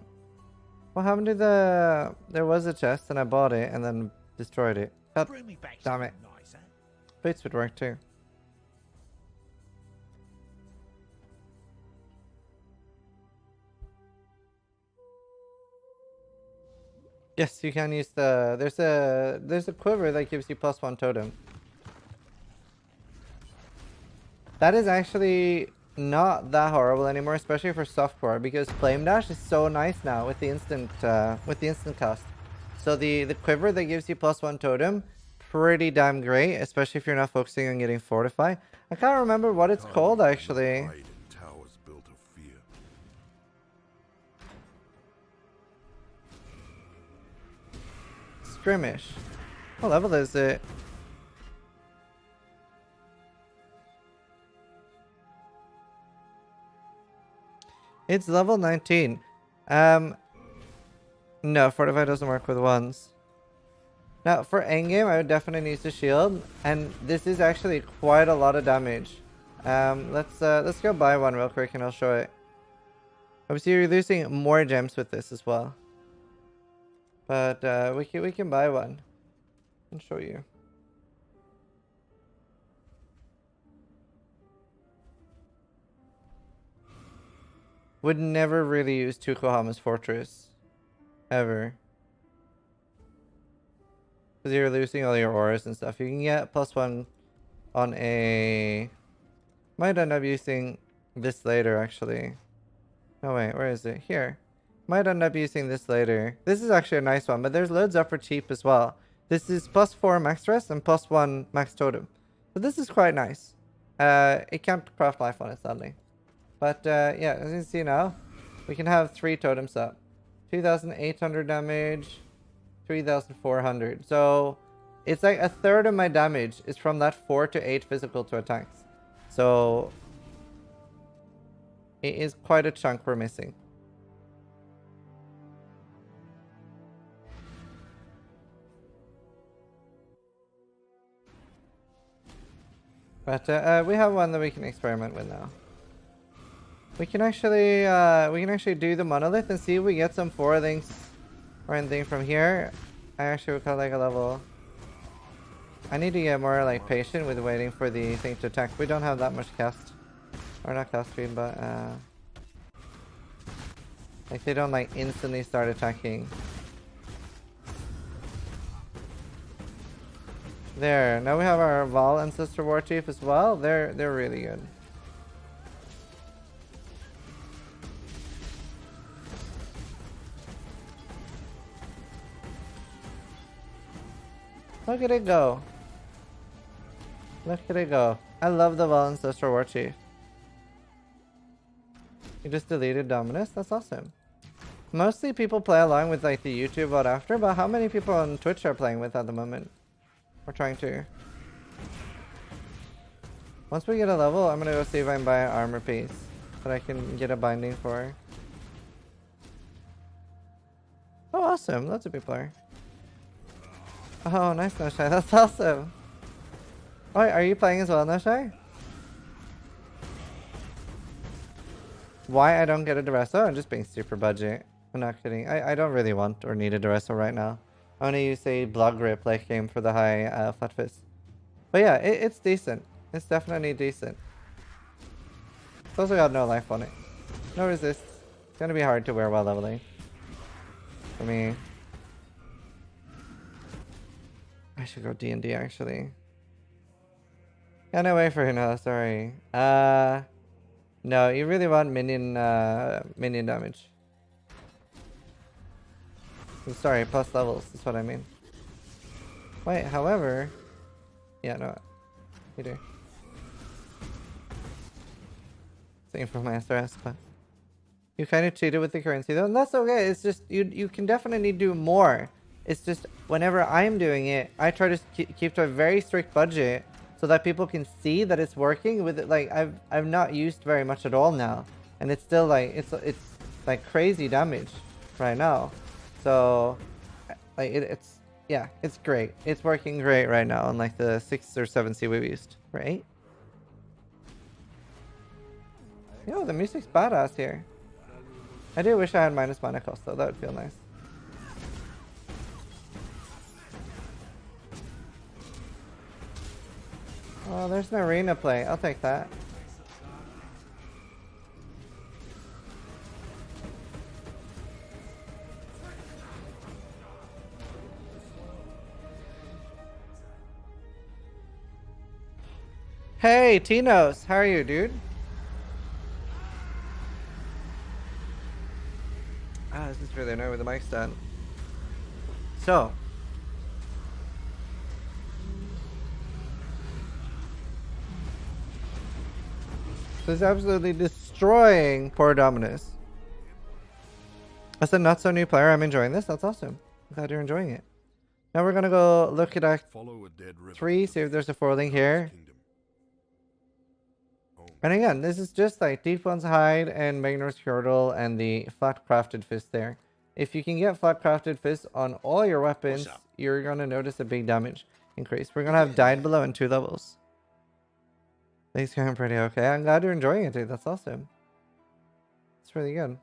What happened to the... There was a chest and I bought it and then destroyed it. God Bring me back damn something it. nice, huh? Boots would work too. Yes, you can use the... There's a quiver that gives you +1 totem. That is actually not that horrible anymore, especially for softcore, because Flame Dash is so nice now with the instant cast. So the quiver that gives you +1 totem, pretty damn great, especially if you're not focusing on getting fortify. I can't remember what it's called actually. Hide in towers built of fear. Skirmish. What level is it? It's level 19. No, Fortify doesn't work with ones. Now, for endgame, I would definitely need to shield, and this is actually quite a lot of damage. Let's go buy one real quick, and I'll show it. Obviously, you're losing more gems with this as well, but we can buy one and show you. Would never really use Tukohama's Fortress. Ever. Because you're losing all your auras and stuff. You can get +1 on a... Might end up using this later, actually. No, wait. Where is it? Here. Might end up using this later. This is actually a nice one, but there's loads up for cheap as well. This is +4 max rest and +1 max totem. So this is quite nice. It can't craft life on it, sadly. But yeah, as you can see now, we can have 3 totems up. 2,800 damage, 3,400. So it's like a third of my damage is from that 4 to 8 physical to attacks. So it is quite a chunk we're missing. But we have one that we can experiment with now. We can actually do the monolith and see if we get some 4 links or anything from here. I actually would call like a level. I need to get more like patient with waiting for the thing to attack. We don't have that much cast, or not cast speed, but like they don't like instantly start attacking. There. Now we have our Val Ancestral Warchief as well. They're really good. Look at it go. Look at it go. I love the Val Ancestral Warchief. You just deleted Dominus? That's awesome. Mostly people play along with like the YouTube VOD after, but how many people on Twitch are playing with at the moment? We're trying to. Once we get a level, I'm gonna go see if I can buy an armor piece that I can get a binding for. Oh, awesome. That's a big player. Oh, nice, Noshai. That's awesome. Oh, are you playing as well, Noshai? Why I don't get a Duresso? I'm just being super budget. I'm not kidding. I don't really want or need a Duresso right now. I want to use a blood grip like game for the high flat fist. But yeah, it's decent. It's definitely decent. It's also got no life on it. No resist. It's gonna be hard to wear while leveling. For me. I should go D&D actually. Yeah, no way for Hino, sorry. No, you really want minion damage. I'm sorry, plus levels is what I mean. Wait, however... Yeah, no. You do. Same for my SRS, but... You kind of cheated with the currency though, and that's okay. It's just, you can definitely do more. It's just, whenever I'm doing it, I try to keep to a very strict budget so that people can see that it's working with it. Like, I've not used very much at all now. And it's still like, it's like crazy damage right now. So, like, it's, yeah, it's great. It's working great right now on like the 6 or 7 C we've used. For 8? Yo, the music's badass here. I do wish I had minus mana cost though, that would feel nice. Oh, there's an arena play. I'll take that. Hey, Tinos. How are you, dude? Ah, this is really annoying with the mic stand. So. This is absolutely destroying poor Dominus. As a not so new player, I'm enjoying this. That's awesome. I'm glad you're enjoying it. Now we're gonna go look at Act 3, see if there's a 4 link here. And again, this is just like Deep One's Hide and Magnar's Hurdle and the Flat Crafted Fist there. If you can get Flat Crafted Fist on all your weapons, you're going to notice a big damage increase. We're going to have Died Below in 2 levels. These going pretty okay. I'm glad you're enjoying it, dude. That's awesome. It's really good.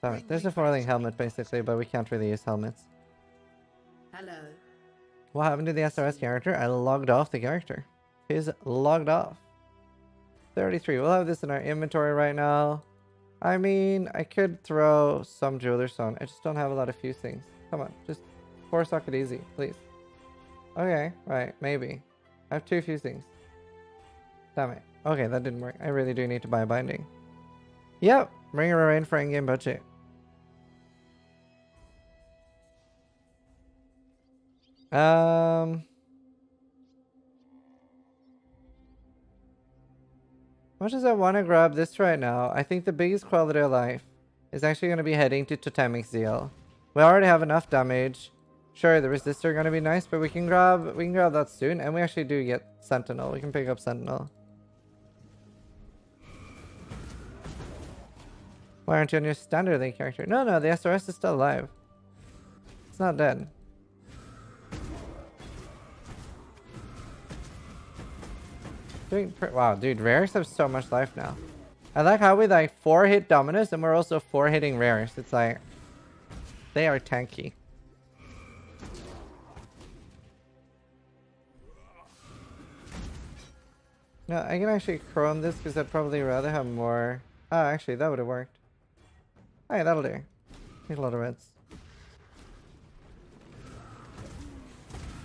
Damn it. There's a foiling helmet basically, but we can't really use helmets. Hello. What happened to the SRS character? I logged off the character. He's logged off. 33. We'll have this in our inventory right now. I mean, I could throw some jewelers on. I just don't have a lot of fuse things. Come on, just 4-socket easy, please. Okay, right, maybe. I have 2 fuse things. Damn it. Okay, that didn't work. I really do need to buy a binding. Yep, bring her in for in-game budget. Much as I want to grab this right now, I think the biggest quality of life is actually going to be heading to Totem Exile. We already have enough damage. Sure, the resistor going to be nice, but we can grab that soon, and we actually do get Sentinel. We can pick up Sentinel. Why aren't you on your standard link character? No, the SRS is still alive. It's not dead. Wow, dude, rares have so much life now. I like how we like 4-hit Dominus and we're also 4-hitting rares. It's like they are tanky. No, I can actually chrome this because I'd probably rather have more. Ah, actually, that would have worked. Hey, that'll do. Need a lot of reds.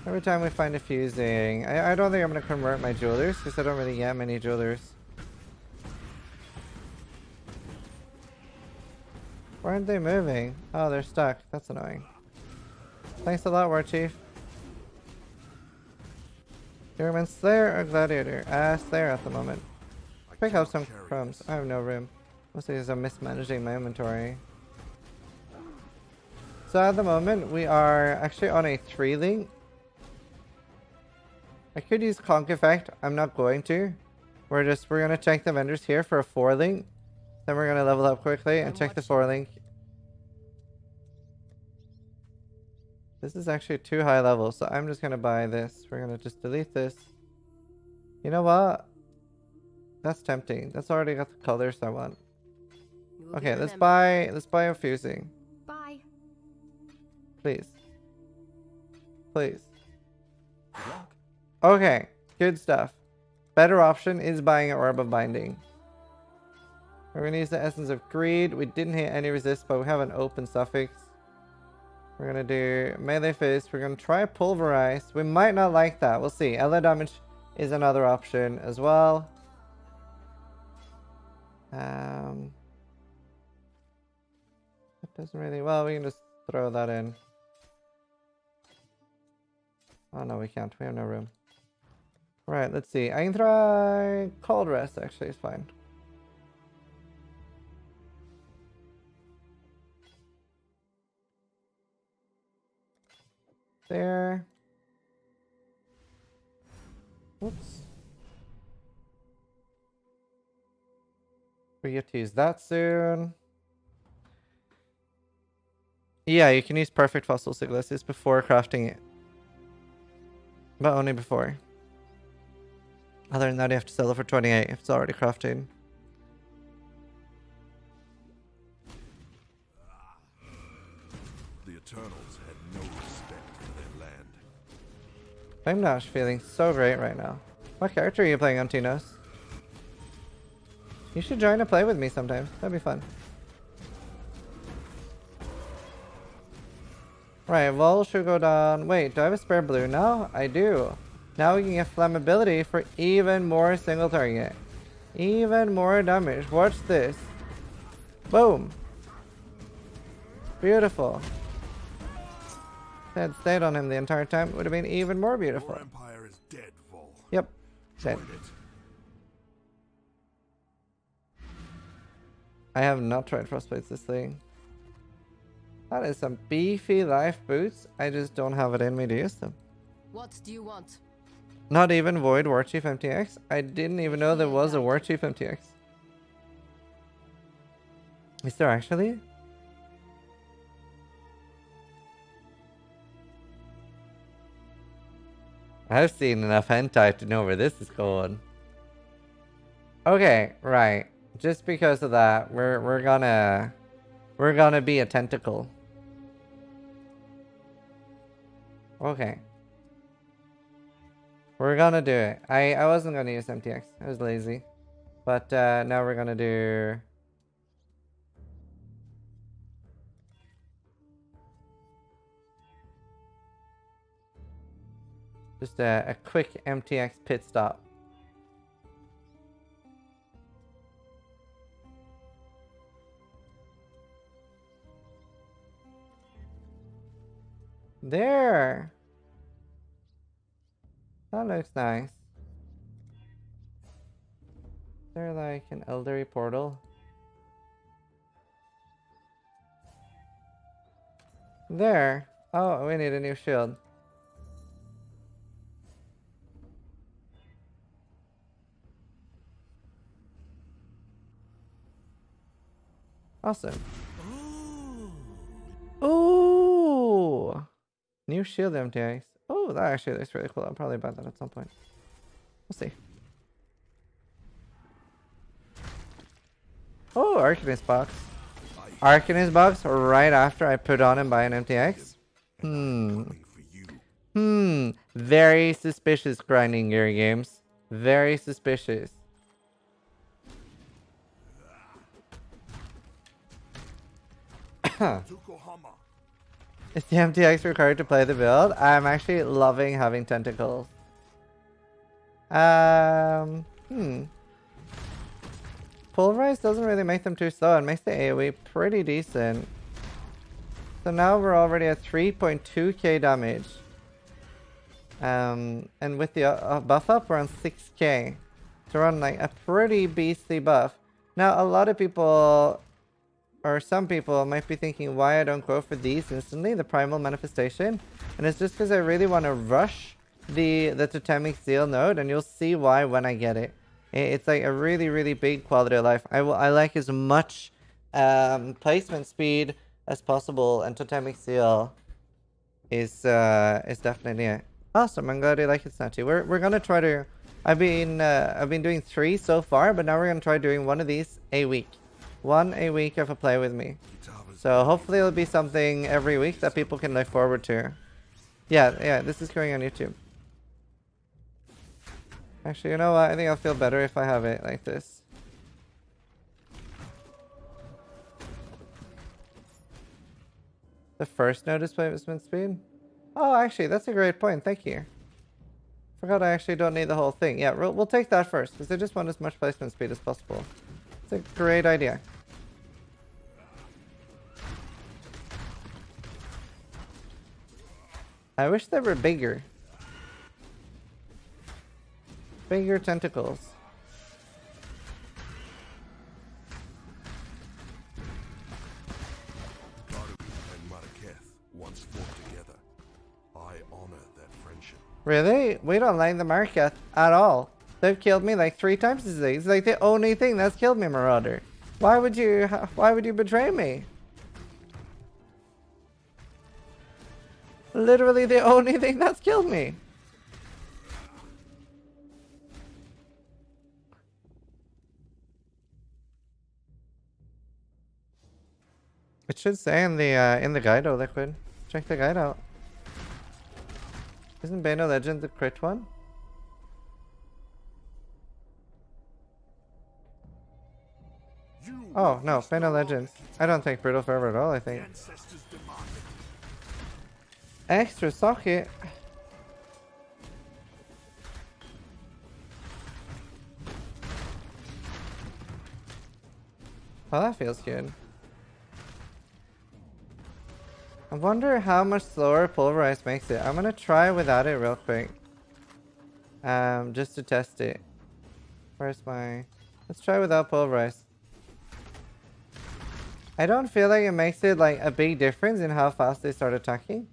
Every time we find a fusing, I don't think I'm going to convert my jewelers because I don't really get many jewelers. Why aren't they moving? Oh, they're stuck. That's annoying. Thanks a lot, Warchief. Human Slayer or Gladiator? Slayer at the moment. Pick up some crumbs. I have no room. Mostly because I'm mismanaging my inventory. So at the moment, we are actually on a 3-link. I could use Conk Effect. I'm not going to. We're gonna check the vendors here for a 4-link. Then we're gonna level up quickly and check the 4-link. This is actually too high level, so I'm just gonna buy this. We're gonna just delete this. You know what? That's tempting. That's already got the colors I want. Okay, let's buy a fusing. Bye. Please. Please. Okay, good stuff. Better option is buying an Orb of Binding. We're going to use the Essence of Greed. We didn't hit any resist, but we have an open suffix. We're going to do Melee Fist. We're going to try Pulverize. We might not like that. We'll see. Ally Damage is another option as well. It doesn't really... Well, we can just throw that in. Oh, no, we can't. We have no room. Right, let's see. I can try Cold Rest, actually. It's fine. There. Whoops. We get to use that soon. Yeah, you can use Perfect Fossil Sigilus before crafting it. But only before. Other than that, you have to sell it for 28 if it's already crafted. The Eternals had no respect for their land. I'm not feeling so great right now. What character are you playing on, Tinos? You should join a play with me sometimes. That'd be fun. Right, Vol should go down. Wait, do I have a spare blue now? I do. Now we can get flammability for even more single target. Even more damage. Watch this. Boom. Beautiful. If I had stayed on him the entire time, it would have been even more beautiful. Your empire is dead, Vol. Yep. Dead. Join it. I have not tried Frostplates this thing. That is some beefy life boots. I just don't have it in me to use them. What do you want? Not even Void Warchief MTX? I didn't even know there was a Warchief MTX. Is there actually? I've seen enough hentai to know where this is going. Okay, right. Just because of that, we're gonna be a tentacle. Okay. We're gonna do it. I wasn't gonna use MTX. I was lazy. But now we're gonna do... just a quick MTX pit stop. There! That looks nice. Is there like an elderly portal? There! Oh, we need a new shield. Awesome. Ooh! New shield MTX. Oh, that actually looks really cool. I'll probably buy that at some point. We'll see. Oh, Arcanist box. Arcanist box right after I put on and buy an MTX? Very suspicious grinding gear games. Very suspicious. Is the MTX required to play the build? I'm actually loving having tentacles. Pulverize doesn't really make them too slow. It makes the AoE pretty decent. So now we're already at 3.2k damage. And with the buff up, we're on 6k. So we're on like a pretty beastly buff. Now a lot of people... or some people might be thinking why I don't go for these instantly, the primal manifestation. And it's just because I really want to rush the totemic seal node, and you'll see why when I get it. It's like a really, really big quality of life. I like as much placement speed as possible, and totemic seal is definitely it. Awesome, I'm glad you like it, Snatchy. We're gonna try to... I've been doing 3 so far, but now we're gonna try doing one of these a week. One a week of a play with me. So hopefully it'll be something every week that people can look forward to. Yeah, this is going on YouTube. Actually, you know what? I think I'll feel better if I have it like this. The first node is placement speed? Oh, actually, that's a great point. Thank you. Forgot I actually don't need the whole thing. Yeah, we'll take that first, because I just want as much placement speed as possible. It's a great idea. I wish they were bigger. Bigger tentacles. Once fought together. I honor that friendship. Really? We don't like the Marketh at all. They've killed me like 3 times today. It's like the only thing that's killed me, Marauder. Why would you betray me? Literally the only thing that's killed me. It should say in the Guido liquid. Check the guide out. Isn't Bano Legend the crit one? Oh no, Bano Legends. I don't think Brutal Fervor at all, I think. Extra socket. Oh, that feels good. I wonder how much slower Pulverize makes it. I'm gonna try without it real quick. Just to test it. Where's my... Let's try without Pulverize. I don't feel like it makes it like a big difference in how fast they start attacking.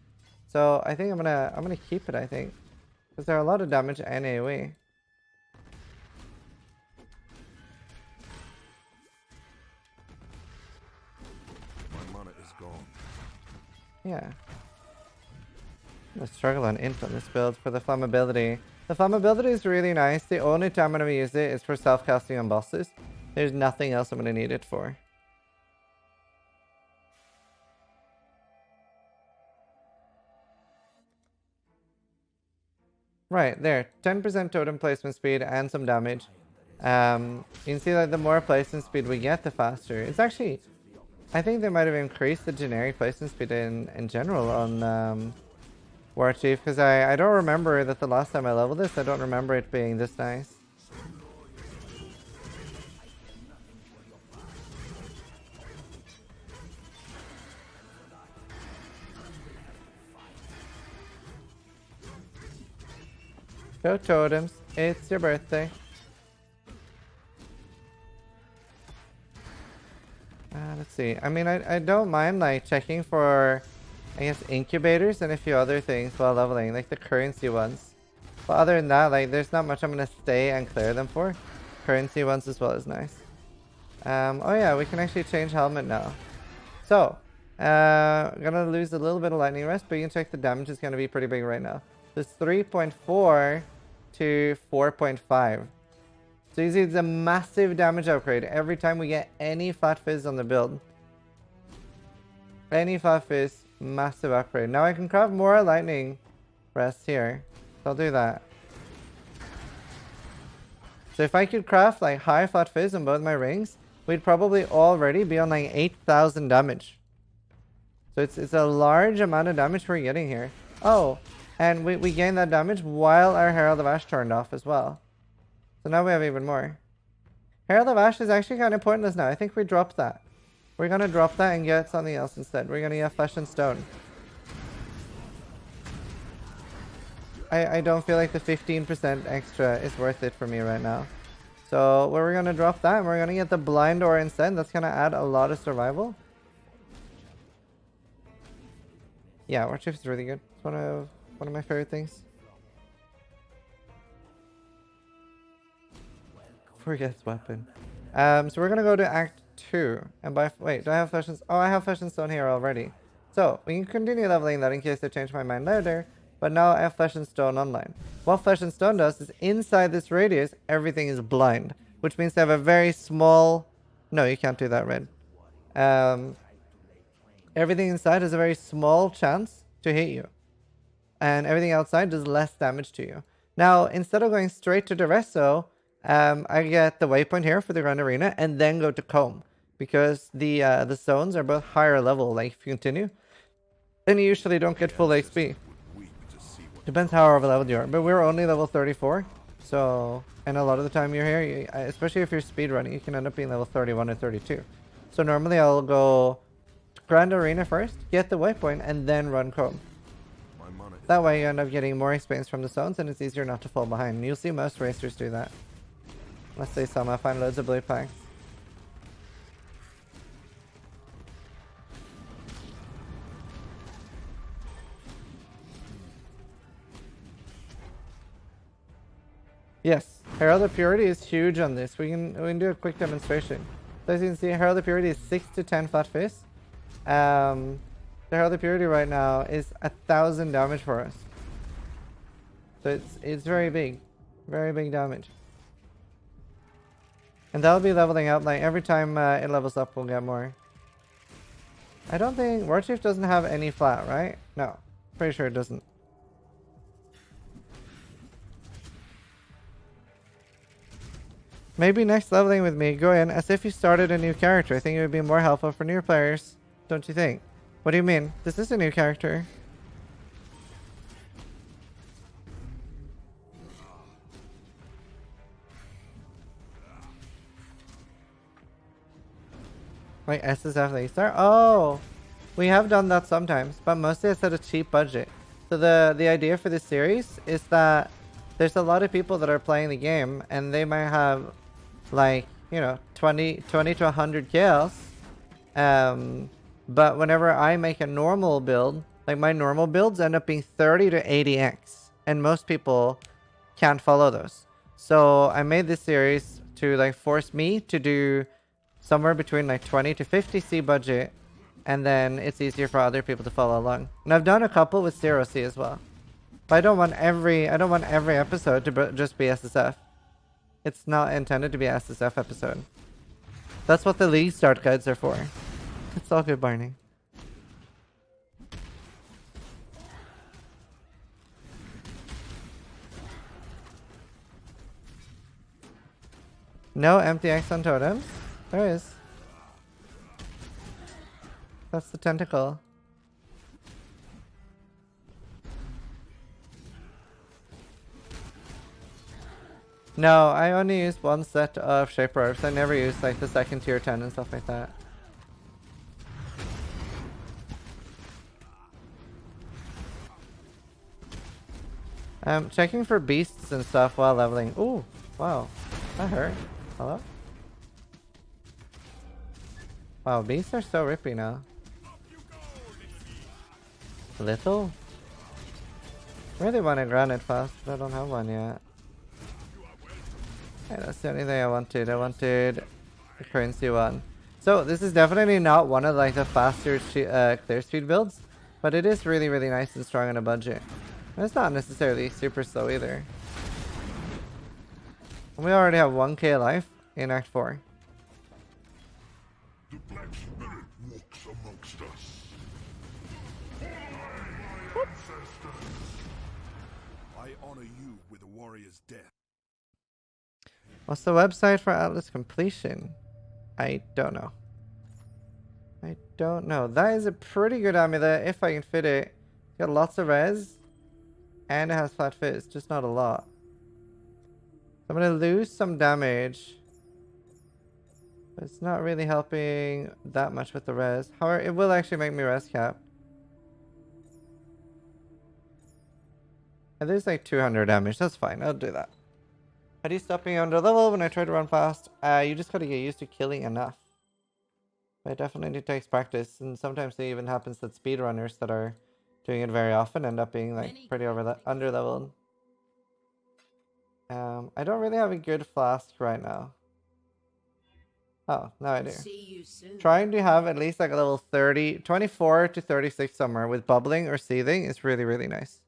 So I think I'm gonna keep it, I think. Because they're a lot of damage and AoE. My mana is gone. Yeah. I'm gonna struggle on int on this build for the flammability. The flammability is really nice. The only time I'm gonna use it is for self-casting on bosses. There's nothing else I'm gonna need it for. Right, there. 10% totem placement speed and some damage. You can see that the more placement speed we get, the faster. It's actually... I think they might have increased the generic placement speed in general on Warchief, because I don't remember that the last time I leveled this, I don't remember it being this nice. Go totems, it's your birthday. Let's see. I mean, I don't mind like checking for, I guess, incubators and a few other things while leveling, like the currency ones. But other than that, like, there's not much I'm gonna stay and clear them for. Currency ones as well is nice. Oh yeah, we can actually change helmet now. So, gonna lose a little bit of lightning rest, but you can check the damage is gonna be pretty big right now. So it's 3.4 to 4.5. So you see it's a massive damage upgrade every time we get any flat fizz on the build. Any flat fizz, massive upgrade. Now I can craft more lightning rest here. So I'll do that. So if I could craft like high flat fizz on both my rings, we'd probably already be on like 8,000 damage. So it's a large amount of damage we're getting here. Oh, and we gain that damage while our Herald of Ash turned off as well. So now we have even more. Herald of Ash is actually kind of pointless now. I think we dropped that. We're going to drop that and get something else instead. We're going to get Flesh and Stone. I don't feel like the 15% extra is worth it for me right now. So we're going to drop that and we're going to get the Blind Ore instead. That's going to add a lot of survival. Yeah, Warchief is really good. It's one of my favorite things. Forgets weapon. So we're gonna go to Act 2 and buy. Wait, do I have Flesh and... Oh, I have Flesh and Stone here already. So we can continue leveling that in case I change my mind later. But now I have Flesh and Stone online. What Flesh and Stone does is inside this radius, everything is blind, which means they have a very small... No, you can't do that, Red. Everything inside has a very small chance to hit you, and everything outside does less damage to you. Now, instead of going straight to the Resto, I get the waypoint here for the Grand Arena and then go to Comb, because the zones are both higher level. Like if you continue, then you usually don't get full XP. Depends how overleveled you are, but we're only level 34, so, and a lot of the time you're here, especially if you're speedrunning, you can end up being level 31 or 32. So normally I'll go to Grand Arena first, get the waypoint, and then run Comb. That way you end up getting more experience from the zones, and it's easier not to fall behind. You'll see most racers do that. Unless they somehow find loads of blue packs. Yes, Herald of Purity is huge on this. We can do a quick demonstration. So as you can see, Herald of Purity is 6 to 10 flat fist. The Herald of Purity right now is 1,000 damage for us. So it's very big damage. And that'll be leveling up. Like every time it levels up, we'll get more. I don't think Warchief doesn't have any flat, right? No, pretty sure it doesn't. Maybe next leveling with me, go in as if you started a new character. I think it would be more helpful for new players, don't you think? What do you mean? This is a new character. Wait, SSF they start? Oh! We have done that sometimes, but mostly it's at a cheap budget. So the idea for this series is that there's a lot of people that are playing the game and they might have like, you know, 20 to 100 kills. But whenever I make a normal build, like my normal builds end up being 30 to 80x and most people can't follow those. So I made this series to like force me to do somewhere between like 20 to 50 C budget, and then it's easier for other people to follow along. And I've done a couple with 0 C as well. But I don't want every episode to just be SSF. It's not intended to be an SSF episode. That's what the league start guides are for. It's all good, Barney. No empty X on totems? There is. That's the tentacle. No, I only use one set of Shaper Orbs. I never use like the second tier 10 and stuff like that. Checking for beasts and stuff while leveling. Ooh, wow. That hurt. Hello? Wow, beasts are so rippy now. Little? Really want to granite fast, but I don't have one yet. Yeah, that's the only thing I wanted. I wanted the currency one. So this is definitely not one of like the faster clear speed builds, but it is really, really nice and strong on a budget. And it's not necessarily super slow either. We already have 1k life in Act 4. The Black Spirit walks amongst us. I honor you with a warrior's death. What's the website for Atlas completion? I don't know. I don't know. That is a pretty good amulet if I can fit it. Got lots of res. And it has flat fizz, just not a lot. I'm gonna lose some damage. But it's not really helping that much with the res. However, it will actually make me res cap. And there's like 200 damage, that's fine, I'll do that. How do you stop being under level when I try to run fast? You just gotta get used to killing enough. But it definitely takes practice, and sometimes it even happens that speedrunners that are doing it very often end up being like pretty under leveled. I don't really have a good flask right now. Oh, now I do. See you soon. Trying to have at least like a level 24 to 36 somewhere with bubbling or seething is really, really nice.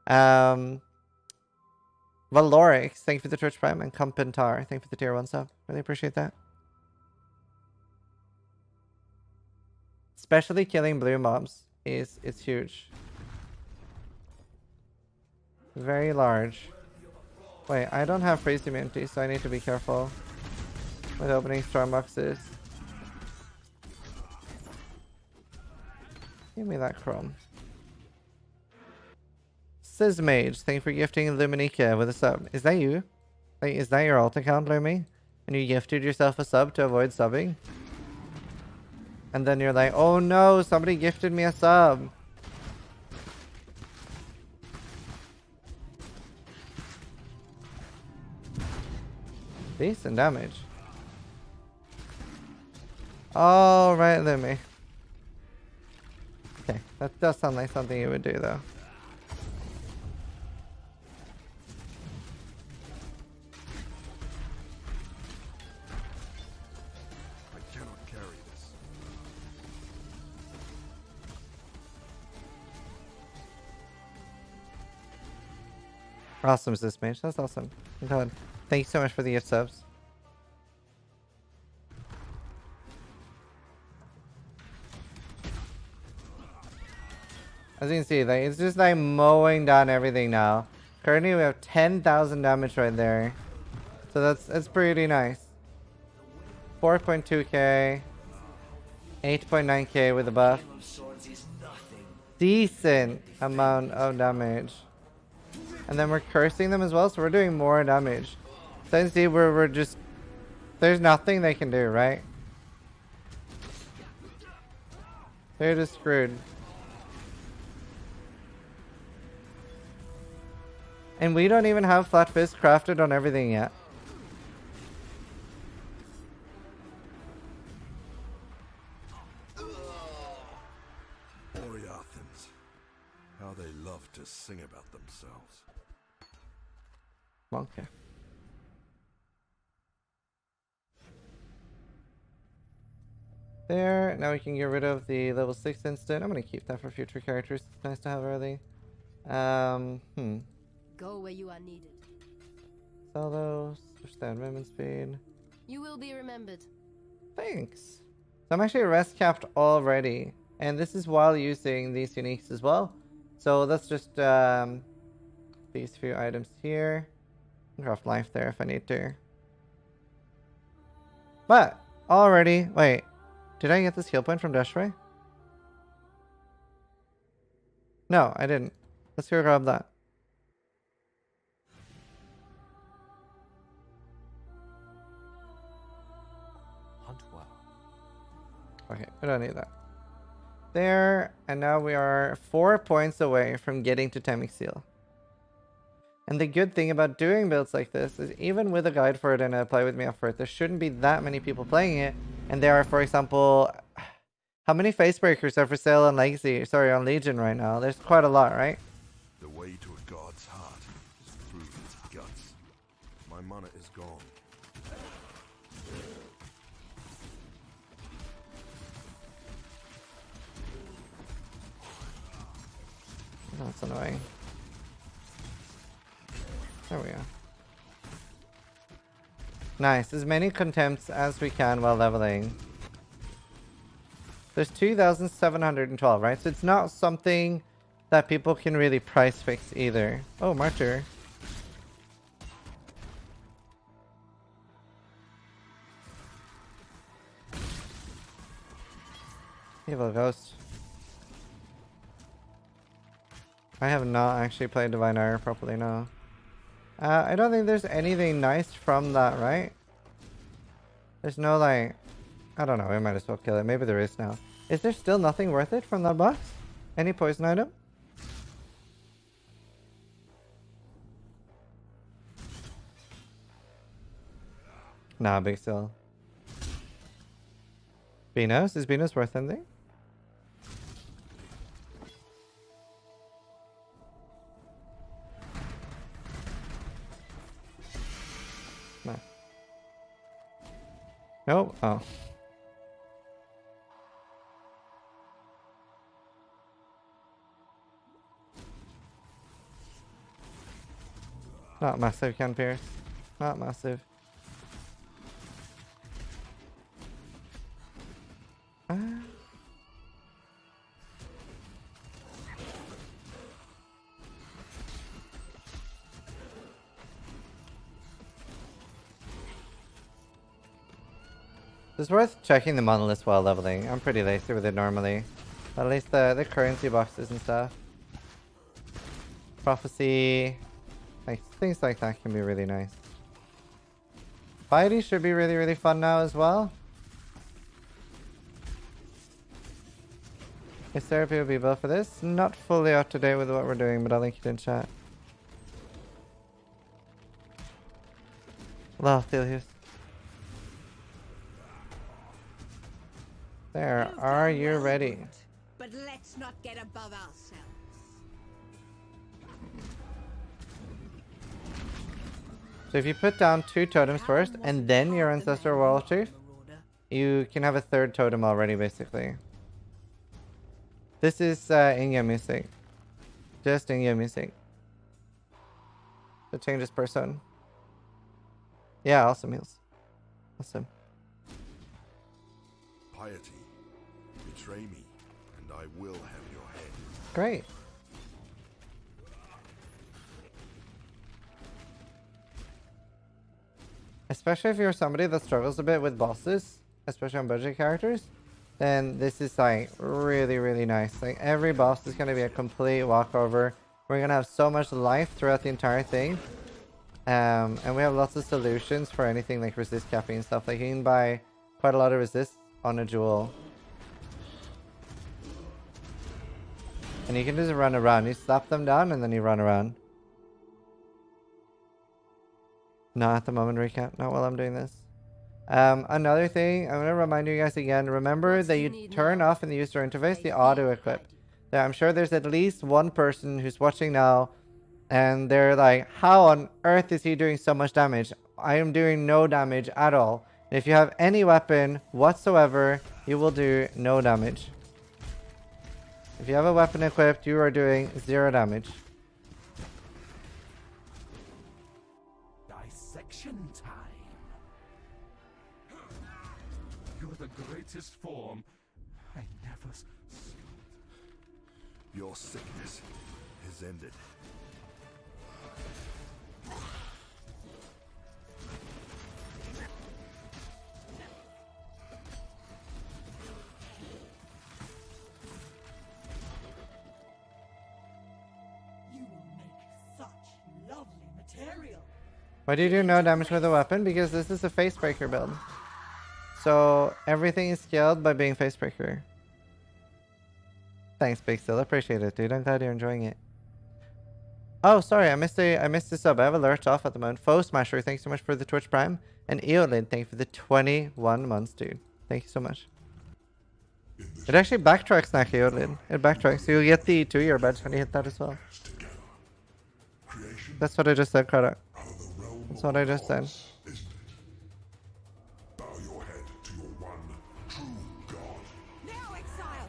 Valorix, thank you for the Twitch Prime, and Compentar, thank you for the tier 1 sub. Really appreciate that. Especially killing blue mobs is huge. Very large. Wait, I don't have freeze immunity, so I need to be careful with opening storm boxes. Give me that chrome. Sizmage, thank you for gifting Luminica with a sub. Is that you? Like, is that your alt account, Lumi? And you gifted yourself a sub to avoid subbing? And then you're like, oh no, somebody gifted me a sub. Decent damage. All right, Lumi. Okay, that does sound like something you would do, though. I cannot carry this. Awesome, is this mage? That's awesome. God. Thank you so much for the gift subs. As you can see, like, it's just like mowing down everything now. Currently we have 10,000 damage right there. So that's pretty nice. 4.2k. 8.9k with a buff. Decent amount of damage. And then we're cursing them as well, so we're doing more damage. So you can see we're just... There's nothing they can do, right? They're just screwed. And we don't even have Flat Fist crafted on everything yet. Boreathans. How they love to sing about themselves. Okay. There. Now we can get rid of the level 6 instant. I'm gonna keep that for future characters. It's nice to have early. Go where you are needed. Sell those. Switch that movement speed. You will be remembered. Thanks. So I'm actually rest capped already. And this is while using these uniques as well. So that's just these few items here. Craft life there if I need to. But already, wait. Did I get this heal point from Deshray? No, I didn't. Let's go grab that. Hunt well. Okay, we don't need that. There, and now we are 4 points away from getting to Temic Seal. And the good thing about doing builds like this is even with a guide for it and a play with me offer it, there shouldn't be that many people playing it. And there are, for example, how many Facebreakers are for sale on Legacy? Sorry, on Legion right now? There's quite a lot, right? The way to a god's heart is through its guts. My mana is gone. That's annoying. There we go. Nice. As many contempts as we can while leveling. There's 2,712, right? So it's not something that people can really price fix either. Oh, Martyr. Evil Ghost. I have not actually played Divine Ire properly, no. I don't think there's anything nice from that, right? There's no, like... I don't know, we might as well kill it. Maybe there is now. Is there still nothing worth it from that box? Any poison item? Nah, big still. Benos? Is Benos worth anything? No. Nope. Oh. Not massive, can pierce. Not massive. It's worth checking the monoliths while leveling. I'm pretty lazy with it normally. But at least the currency boxes and stuff. Prophecy. Like things like that can be really nice. Piety should be really, really fun now as well. Is therapy will be built for this? Not fully up to date with what we're doing, but I'll link it in chat. Love Thelius. There, are you ready? But let's not get above ourselves. So if you put down 2 totems first, and then your Ancestral Warchief, you can have a 3rd totem already, basically. This is in-game music. Just in-game music. To change this person. Yeah, awesome heals. Awesome. Piety. Betray me, and I will have your head. Great. Especially if you're somebody that struggles a bit with bosses, especially on budget characters, then this is like really, really nice. Like every boss is going to be a complete walkover. We're going to have so much life throughout the entire thing. And we have lots of solutions for anything like resist capping and stuff. Like you can buy quite a lot of resist on a jewel. And you can just run around. You slap them down and then you run around. Not at the moment, recap. Not while I'm doing this. Another thing, I'm going to remind you guys again. Remember that you turn off in the user interface the auto equip. Now, I'm sure there's at least one person who's watching now And they're like, how on earth is he doing so much damage? I am doing no damage at all. If you have any weapon whatsoever, you will do no damage. If you have a weapon equipped, you are doing 0 damage. Dissection time. You're the greatest form I never saw. Your sickness is ended. You will make such lovely material. Why do you do no damage with a weapon? Because this is a Facebreaker build. So everything is scaled by being Facebreaker. Thanks, Big Still. Appreciate it, dude. I'm glad you're enjoying it. Oh, sorry, I missed the sub. I have alerts off at the moment. Foe Smasher, thanks so much for the Twitch Prime. And Eolid, thank you for the 21 months, dude. Thank you so much. It actually backtracks now, Eolid. It backtracks. So you'll get the 2-year badge when you hit that as well. That's what I just said, Karak. That's what I just said. Bow your head to your one true God. Now, Exile!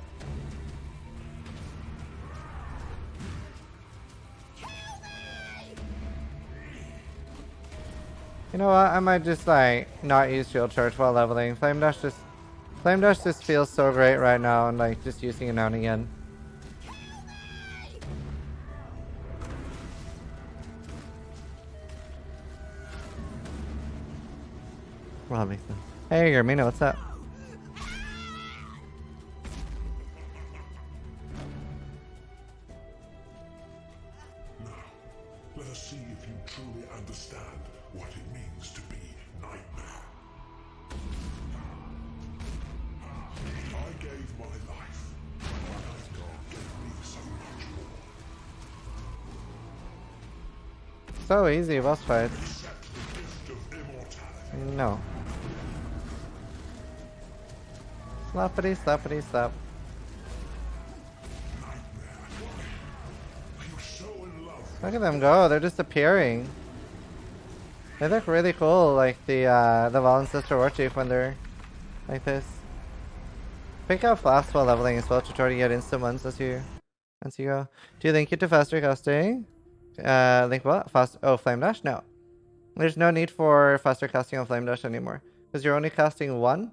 You know what? I might just like not use shield charge while leveling. Flame dash just feels so great right now, and like just using it now and again. Well, that makes sense. Hey, Germina, what's up? Let us see if you truly understand what it means to be Nightmare. I gave my life. God gave me so much more. So easy, boss fights. Accept the gift of immortality. No. Slappity, slappity, slap. You're so in love. Look at them go. They're just appearing. They look really cool, like the Ancestral Warchief when they're like this. Pick up flasks while leveling as well to try to get instant ones as you go. Do you link it to faster casting? Link what? Flame dash? No. There's no need for faster casting on Flame Dash anymore. Because you're only casting one.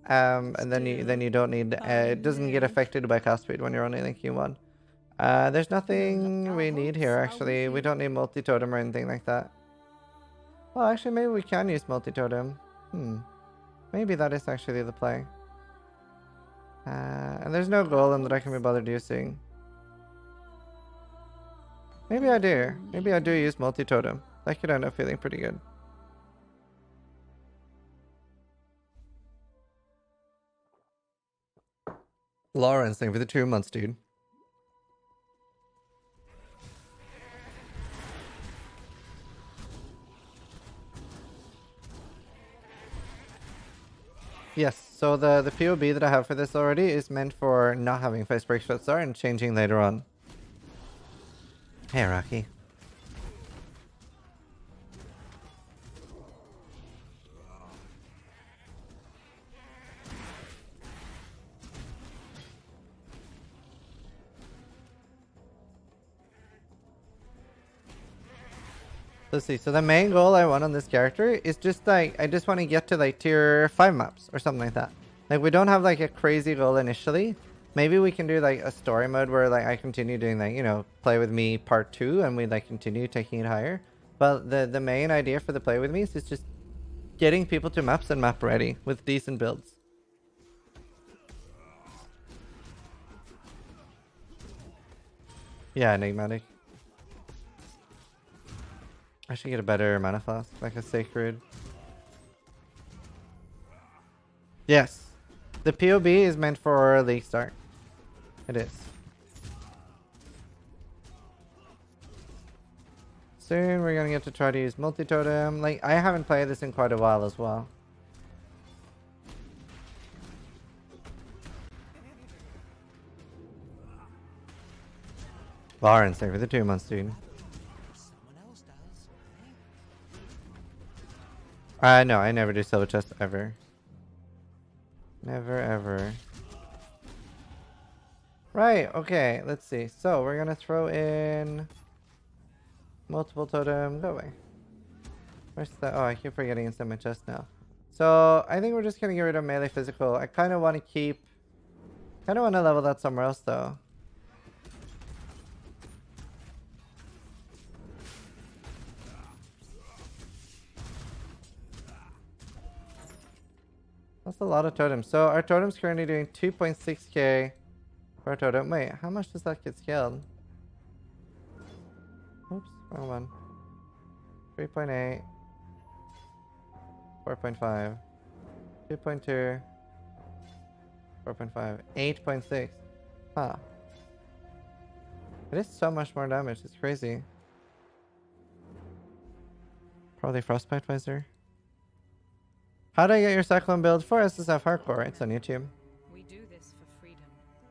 And then you don't need it doesn't get affected by cast speed when you're only linking one. There's nothing we need here actually. We don't need multi-totem or anything like that. Well, actually maybe we can use multi-totem. Maybe that is actually the play. And there's no golem that I can be bothered using. Maybe I do. Maybe I do use multi-totem. That could end up feeling pretty good. Lawrence, thank you for the 2 months, dude. Yes, so the POB that I have for this already is meant for not having Facebreaker at start and changing later on. Hey, Rocky. Let's see, so the main goal I want on this character is just like, I just want to get to like tier 5 maps or something like that. Like we don't have like a crazy goal initially. Maybe we can do like a story mode where like I continue doing like, you know, play with me part 2 and we like continue taking it higher. But the main idea for the play with me is just getting people to maps and map ready with decent builds. Yeah, enigmatic. I should get a better mana flask, like a sacred. Yes. The POB is meant for League start. It is. Soon we're gonna get to try to use multi-totem. Like, I haven't played this in quite a while as well. Lawrence, thank you for the 2 months, dude. No, I never do silver chests ever. Never ever. Right, okay, let's see. So we're gonna throw in multiple totem. Go away. Where's that? Oh, I keep forgetting it's in my chest now. So I think we're just gonna get rid of melee physical. I kind of want to keep. Kind of want to level that somewhere else though. That's a lot of totems. So our totem's currently doing 2.6k per totem. Wait, how much does that get scaled? Oops, wrong one. 3.8. 4.5. 2.2. 4.5. 8.6. Huh. It is so much more damage. It's crazy. Probably Frostbite Visor. How do I get your Cyclone build for SSF Hardcore? It's on YouTube. We do this for freedom.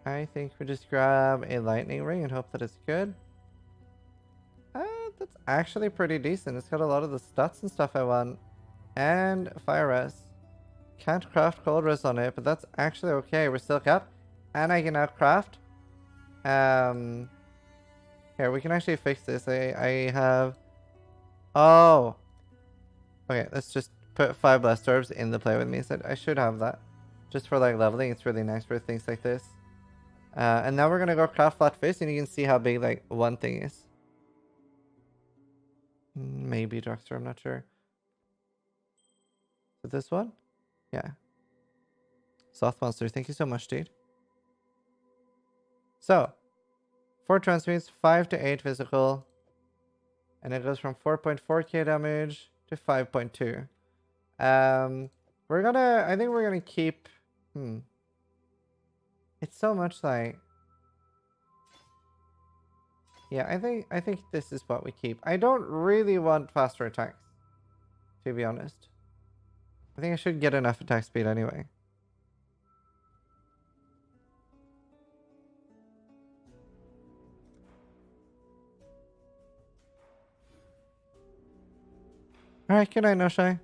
I think we just grab a lightning ring and hope that it's good. That's actually pretty decent. It's got a lot of the stats and stuff I want. And fire res. Can't craft cold res on it, but that's actually okay. We're still capped. And I can now craft. Here, we can actually fix this. I have... Oh! Okay, let's just put 5 blast orbs in the play with me. So I should have that. Just for like leveling. It's really nice for things like this. And now we're gonna go craft flat face and you can see how big like one thing is. Maybe Doctor, I'm not sure. Is it this one? Yeah. Soft Monster, thank you so much, dude. So, 4 transmutes, 5 to 8 physical. And it goes from 4.4k damage to 5.2. I think we're gonna keep, It's so much like, yeah, I think this is what we keep. I don't really want faster attacks, to be honest. I think I should get enough attack speed anyway. Alright, good night, No Shy.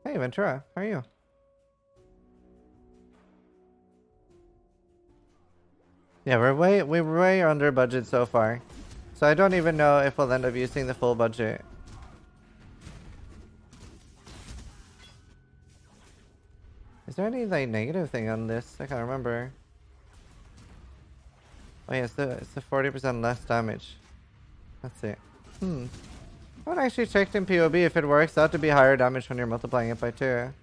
Hey, Ventura, how are you? Yeah, we're way under budget so far. So I don't even know if we'll end up using the full budget. Is there any like negative thing on this? I can't remember. Oh yeah, it's the 40% less damage. That's it. I haven't actually checked in POB if it works out to be higher damage when you're multiplying it by 2.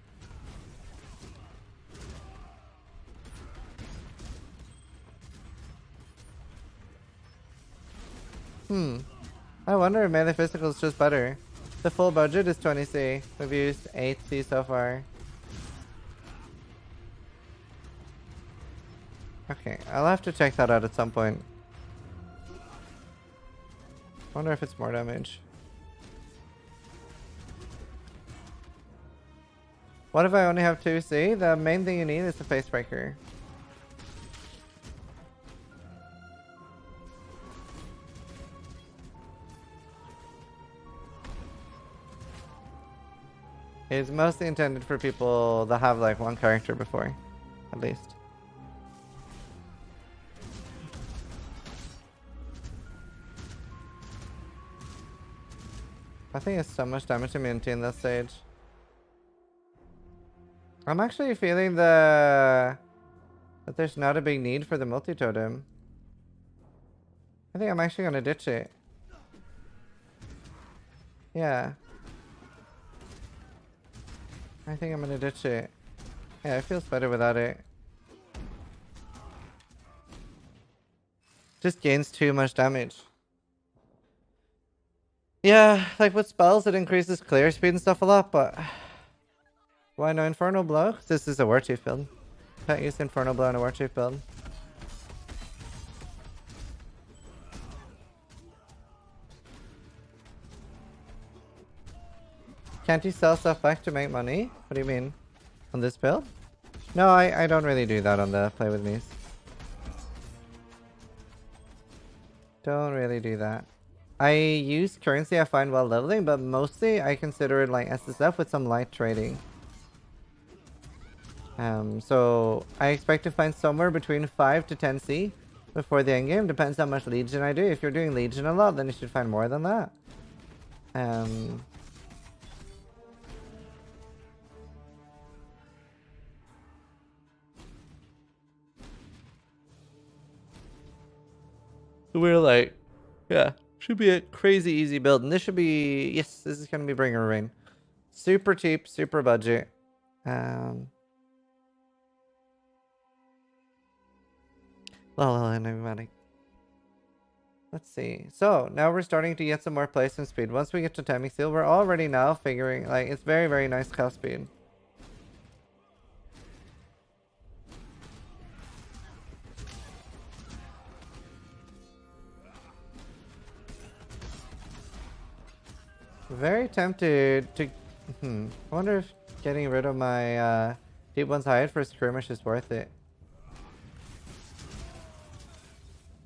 I wonder if melee physical is just better. The full budget is 20C. We've used 8C so far. Okay, I'll have to check that out at some point. Wonder if it's more damage. What if I only have 2C? The main thing you need is the Facebreaker. It's mostly intended for people that have like one character before, at least. I think it's so much damage immunity in that stage. I'm actually feeling that there's not a big need for the multi-totem. I think I'm actually gonna ditch it. Yeah. I think I'm gonna ditch it. Yeah, it feels better without it. Just gains too much damage. Yeah, like with spells it increases clear speed and stuff a lot, but why no Infernal Blow? 'Cause this is a Warchief build. Can't use Infernal Blow in a Warchief build. Can't you sell stuff back to make money? What do you mean? On this build? No, I don't really do that on the play with me's. Don't really do that. I use currency I find while leveling, but mostly I consider it like SSF with some light trading. So I expect to find somewhere between 5 to 10 C before the end game. Depends how much Legion I do. If you're doing Legion a lot, then you should find more than that. We're like, yeah, should be a crazy easy build. And this should be, yes, this is going to be Bringer Rain. Super cheap, super budget. Enigmatic. Let's see. So now we're starting to get some more placement speed. Once we get to Timing Seal, we're already now figuring, like, it's very, very nice cast speed. Very tempted to... I wonder if getting rid of my Deep One's Hide for Skirmish is worth it.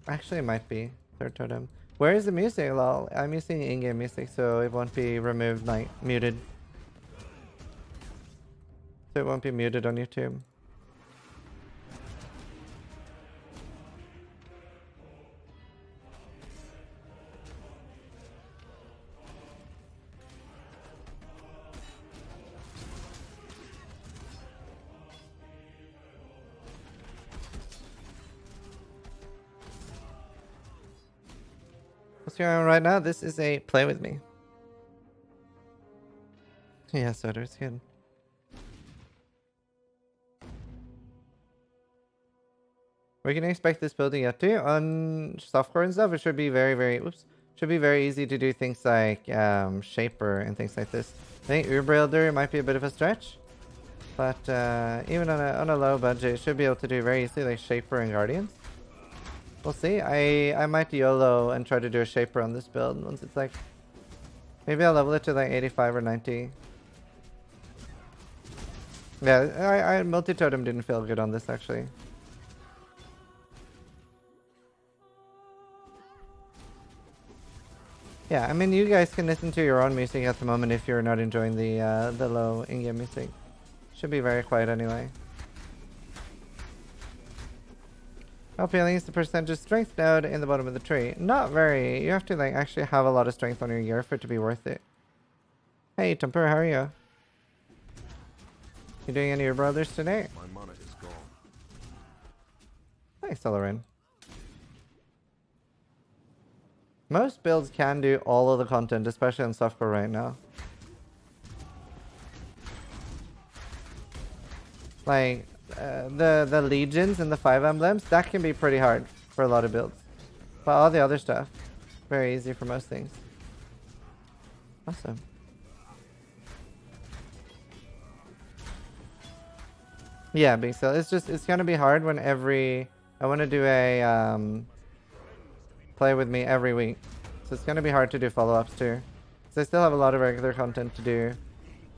Actually, it might be. Third totem. Where is the music, lol? I'm using in-game music, so it won't be removed, like, muted. So it won't be muted on YouTube. What's going on right now? This is a play with me. Yeah, Soder's good. We can expect this building up to on softcore and stuff. It should be should be very easy to do things like Shaper and things like this. I think Uber might be a bit of a stretch, but even on a low budget, it should be able to do very easily like Shaper and Guardians. We'll see. I might YOLO and try to do a Shaper on this build once it's like... Maybe I'll level it to like 85 or 90. Yeah, multi-totem didn't feel good on this actually. Yeah, I mean you guys can listen to your own music at the moment if you're not enjoying the low in-game music. Should be very quiet anyway. How appealing is the percentage strength node in the bottom of the tree? Not very. You have to like actually have a lot of strength on your gear for it to be worth it. Hey Temper, how are you? You doing any of your brothers today? My mana is gone. Thanks, Zizaran. Most builds can do all of the content, especially on softcore right now. Like the legions and the 5 emblems, that can be pretty hard for a lot of builds. But all the other stuff, very easy for most things. Awesome. Yeah, big sale. It's gonna be hard when I want to do a play with me every week, so it's gonna be hard to do follow-ups too. So I still have a lot of regular content to do,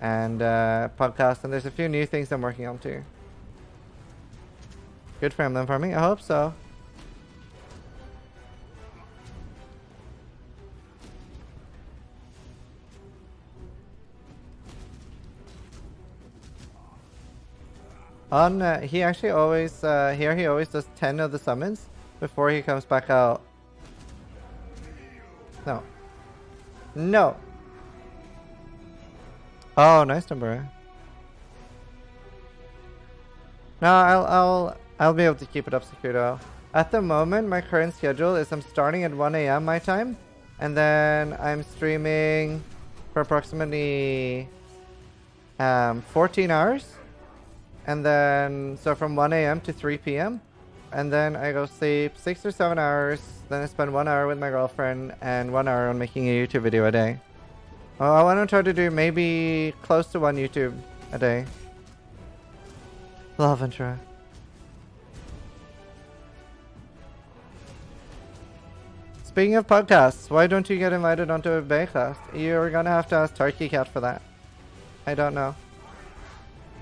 and podcasts, and there's a few new things I'm working on too. Good for emblem farming, I hope so. He actually always here he always does 10 of the summons before he comes back out. No. Oh, nice number. No, I'll be able to keep it up secure. At the moment, my current schedule is I'm starting at 1 AM my time, and then I'm streaming for approximately 14 hours. And then, so from 1 AM to 3 PM. And then I go sleep 6 or 7 hours. Then I spend 1 hour with my girlfriend and 1 hour on making a YouTube video a day. Oh, I want to try to do maybe close to 1 YouTube a day. Love Ventura. Speaking of podcasts, why don't you get invited onto a Baycast? You're gonna have to ask Turkey Cat for that. I don't know.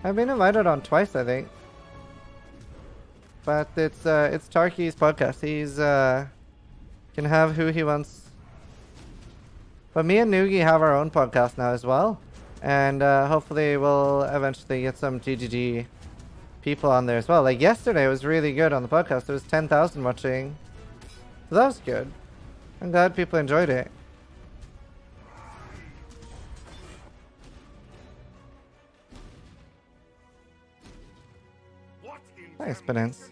I've been invited on twice, I think. But it's Tarky's podcast. He's can have who he wants But me and Noogie have our own podcast now as well. And hopefully we'll eventually get some GGG people on there as well. Like yesterday was really good on the podcast. There was 10,000 watching. So that was good. I'm glad people enjoyed it. Thanks, Penance.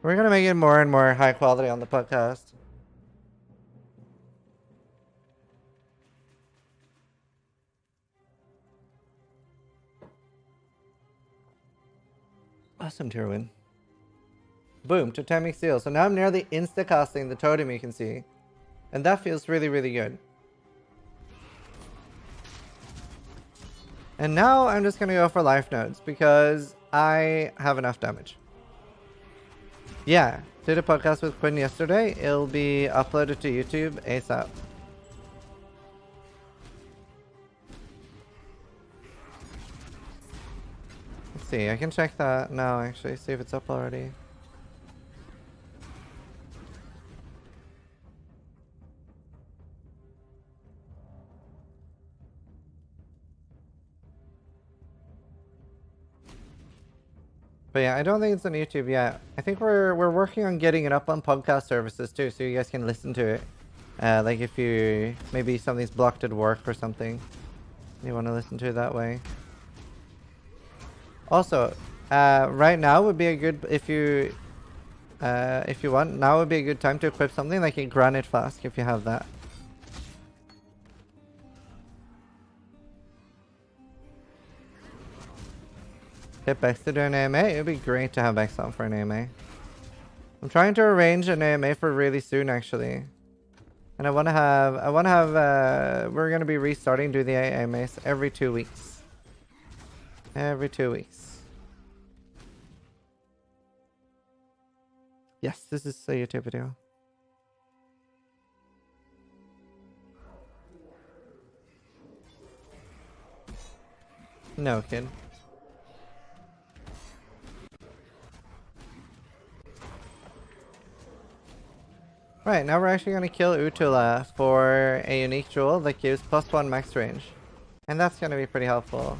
We're gonna make it more and more high quality on the podcast. Awesome tier win. Boom, totemic seal. So now I'm nearly insta-casting the totem, you can see. And that feels really, really good. And now I'm just gonna go for life nodes because I have enough damage. Yeah, did a podcast with Quinn yesterday. It'll be uploaded to YouTube ASAP. Let's see, I can check that now actually, see if it's up already. But yeah, I don't think it's on YouTube yet. I think we're working on getting it up on podcast services too, so you guys can listen to it. Like if you maybe something's blocked at work or something, you want to listen to it that way. Also, right now would be a good if you want. Now would be a good time to equip something like a granite flask if you have that. Hit Bex to do an AMA. It would be great to have Bex on for an AMA. I'm trying to arrange an AMA for really soon actually. And I want to have, we're going to be restarting do the AMAs every 2 weeks. Every 2 weeks. Yes, this is a YouTube video. No, kid. Right, now we're actually going to kill Utula for a unique jewel that gives +1 max range. And that's going to be pretty helpful.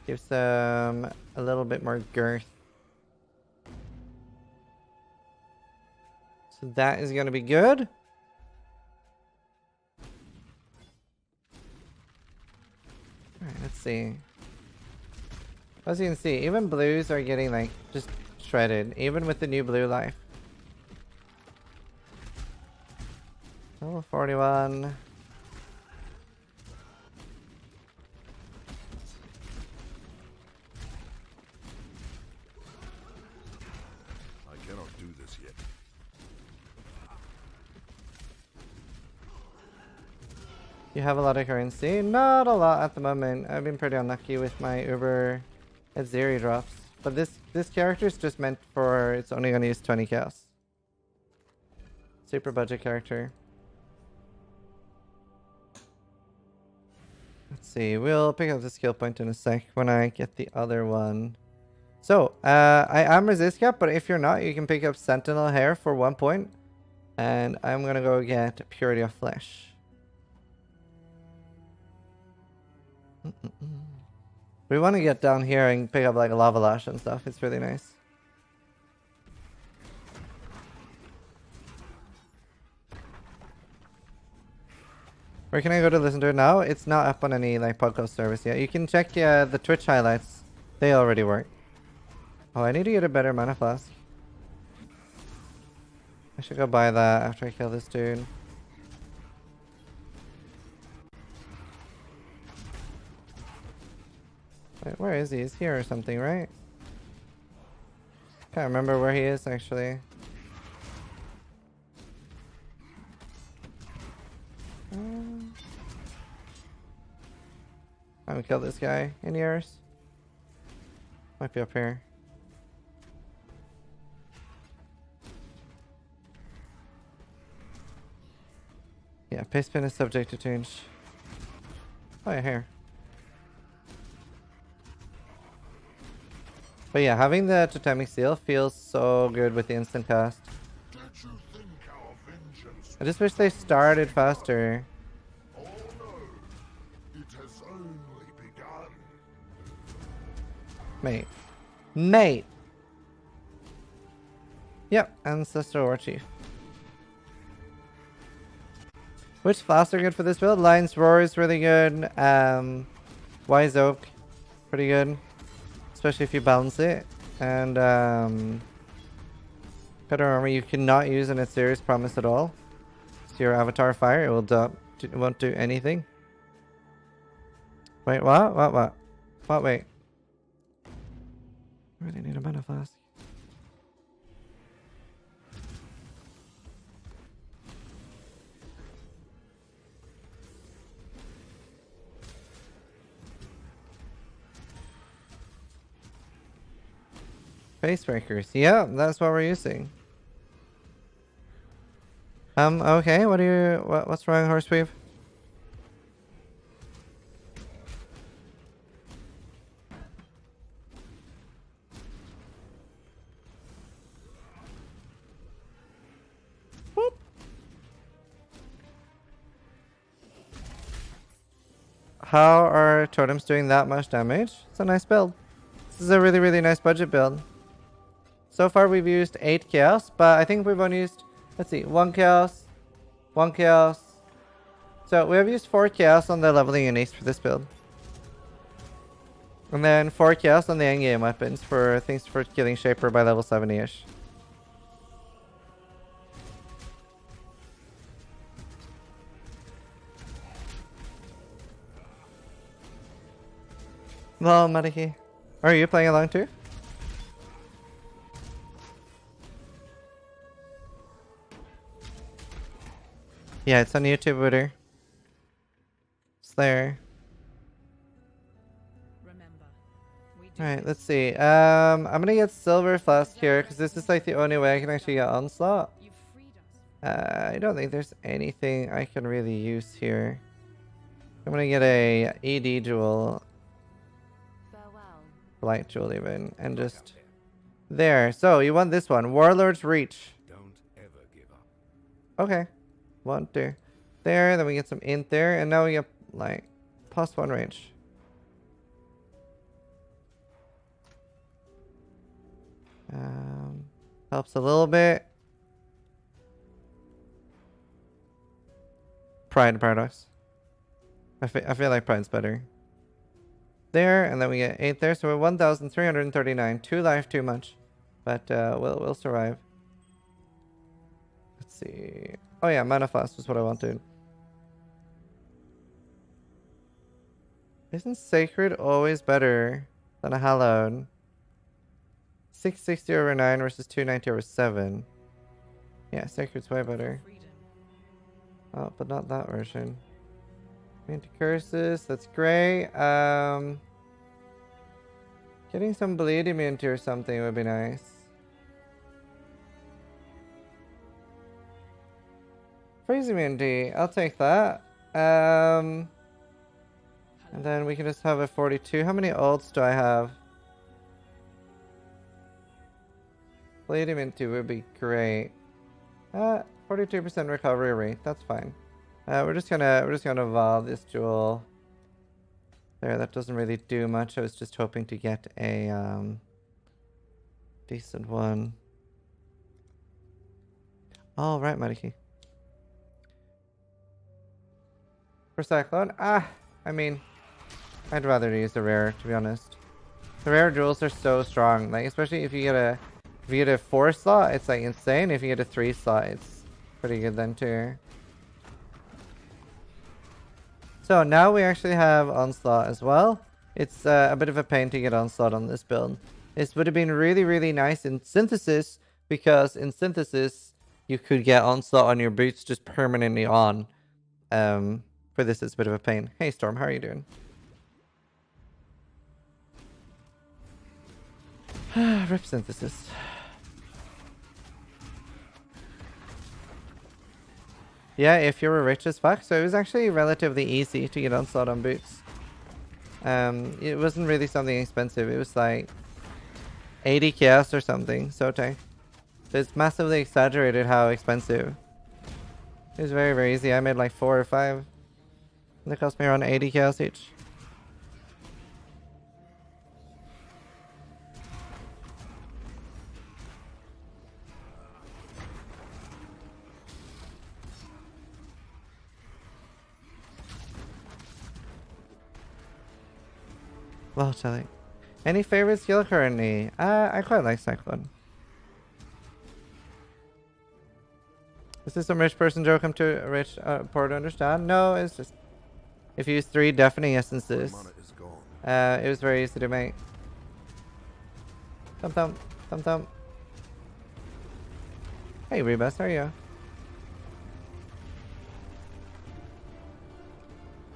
Gives them a little bit more girth. So that is going to be good. Alright, let's see. As you can see, even blues are getting like just shredded, even with the new blue life. Oh, 41. I cannot do this yet. You have a lot of currency? Not a lot at the moment. I've been pretty unlucky with my Uber at Zeri drops. But this character is just meant for, it's only going to use 20 chaos. Super budget character. Let's see, we'll pick up the skill point in a sec when I get the other one. So, I am resist cap, but if you're not, you can pick up Sentinel Hair for 1 point. And I'm gonna go get Purity of Flesh. We want to get down here and pick up like a Lava Lash and stuff, it's really nice. Where can I go to listen to it now? It's not up on any like podcast service yet. You can check the Twitch highlights. They already work. Oh, I need to get a better mana flask. I should go buy that after I kill this dude. Wait, where is he? He's here or something, right? Can't remember where he is actually. I haven't killed this guy in years. Might be up here. Yeah, paste pin is subject to change. Oh yeah, here. But yeah, having the totemic seal feels so good with the instant cast. Did you think our vengeance I just wish they started faster. Oh no, it has only begun. Mate. Mate! Yep, Ancestral Warchief. Which flasks are good for this build? Lion's Roar is really good. Wise Oak, pretty good. Especially if you balance it. And Better Armor you cannot use in a serious promise at all. So your Avatar Fire, it won't do anything. Wait, what? What, wait. I really need a mana flask. Facebreakers. Yeah, that's what we're using. Okay, what's wrong, Horseweave? Whoop. How are totems doing that much damage? It's a nice build. This is a really, really nice budget build. So far we've used 8 chaos, but I think we've only used, let's see, 1 chaos, 1 chaos. So we have used 4 chaos on the leveling uniques for this build. And then 4 chaos on the endgame weapons for things for killing Shaper by level 70-ish. Well, Madaki, are you playing along too? Yeah, it's on YouTube, Wooder. Slayer. Alright, let's see. I'm gonna get Silver Flask here, because this is like the only way I can actually get Onslaught. I don't think there's anything I can really use here. I'm gonna get a ED Jewel. Light Jewel even, and just... There. So, you want this one. Warlord's Reach. Don't ever give up. Okay. 1, 2. There, then we get some int there, and now we get, like, +1 range. Helps a little bit. Pride Paradox. I feel like Pride's better. There, and then we get 8 there, so we're 1,339. 2 life, too much. But we'll survive. Let's see. Oh yeah, Mana Flask was what I wanted. Isn't Sacred always better than a Hallowed? 660 over 9 versus 290 over 7. Yeah, Sacred's way better. Oh, but not that version. Anti curses, that's great. Getting some bleed immunity or something would be nice. Freeze immunity, I'll take that. And then we can just have a 42. How many ults do I have? Bleed immunity would be great. 42% recovery rate, that's fine. We're just gonna evolve this jewel. There, that doesn't really do much. I was just hoping to get a decent one. All right, Mariki. For Cyclone, I mean, I'd rather use the rare, to be honest. The rare jewels are so strong, like especially if you get a 4 slot, it's like insane. If you get a 3 slot, it's pretty good then too. So now we actually have Onslaught as well. It's a bit of a pain to get Onslaught on this build. This would have been really, really nice in Synthesis, because in Synthesis you could get Onslaught on your boots just permanently on. For this it's a bit of a pain. Hey Storm, how are you doing? Rip Synthesis. Yeah, if you were rich as fuck. So it was actually relatively easy to get Onslaught on boots. It wasn't really something expensive. It was like 80 chaos or something. So it's massively exaggerated how expensive It was very, very easy. I made like 4 or 5. And it cost me around 80 chaos each. Well, Shelly. Any favorite skill currently? I quite like Cyclone. Is this some rich person joke I'm too rich poor to understand? No, it's just if you use 3 deafening essences. My mana is gone. It was very easy to make. Thump thump, thump thump. Hey Rebus, how are you?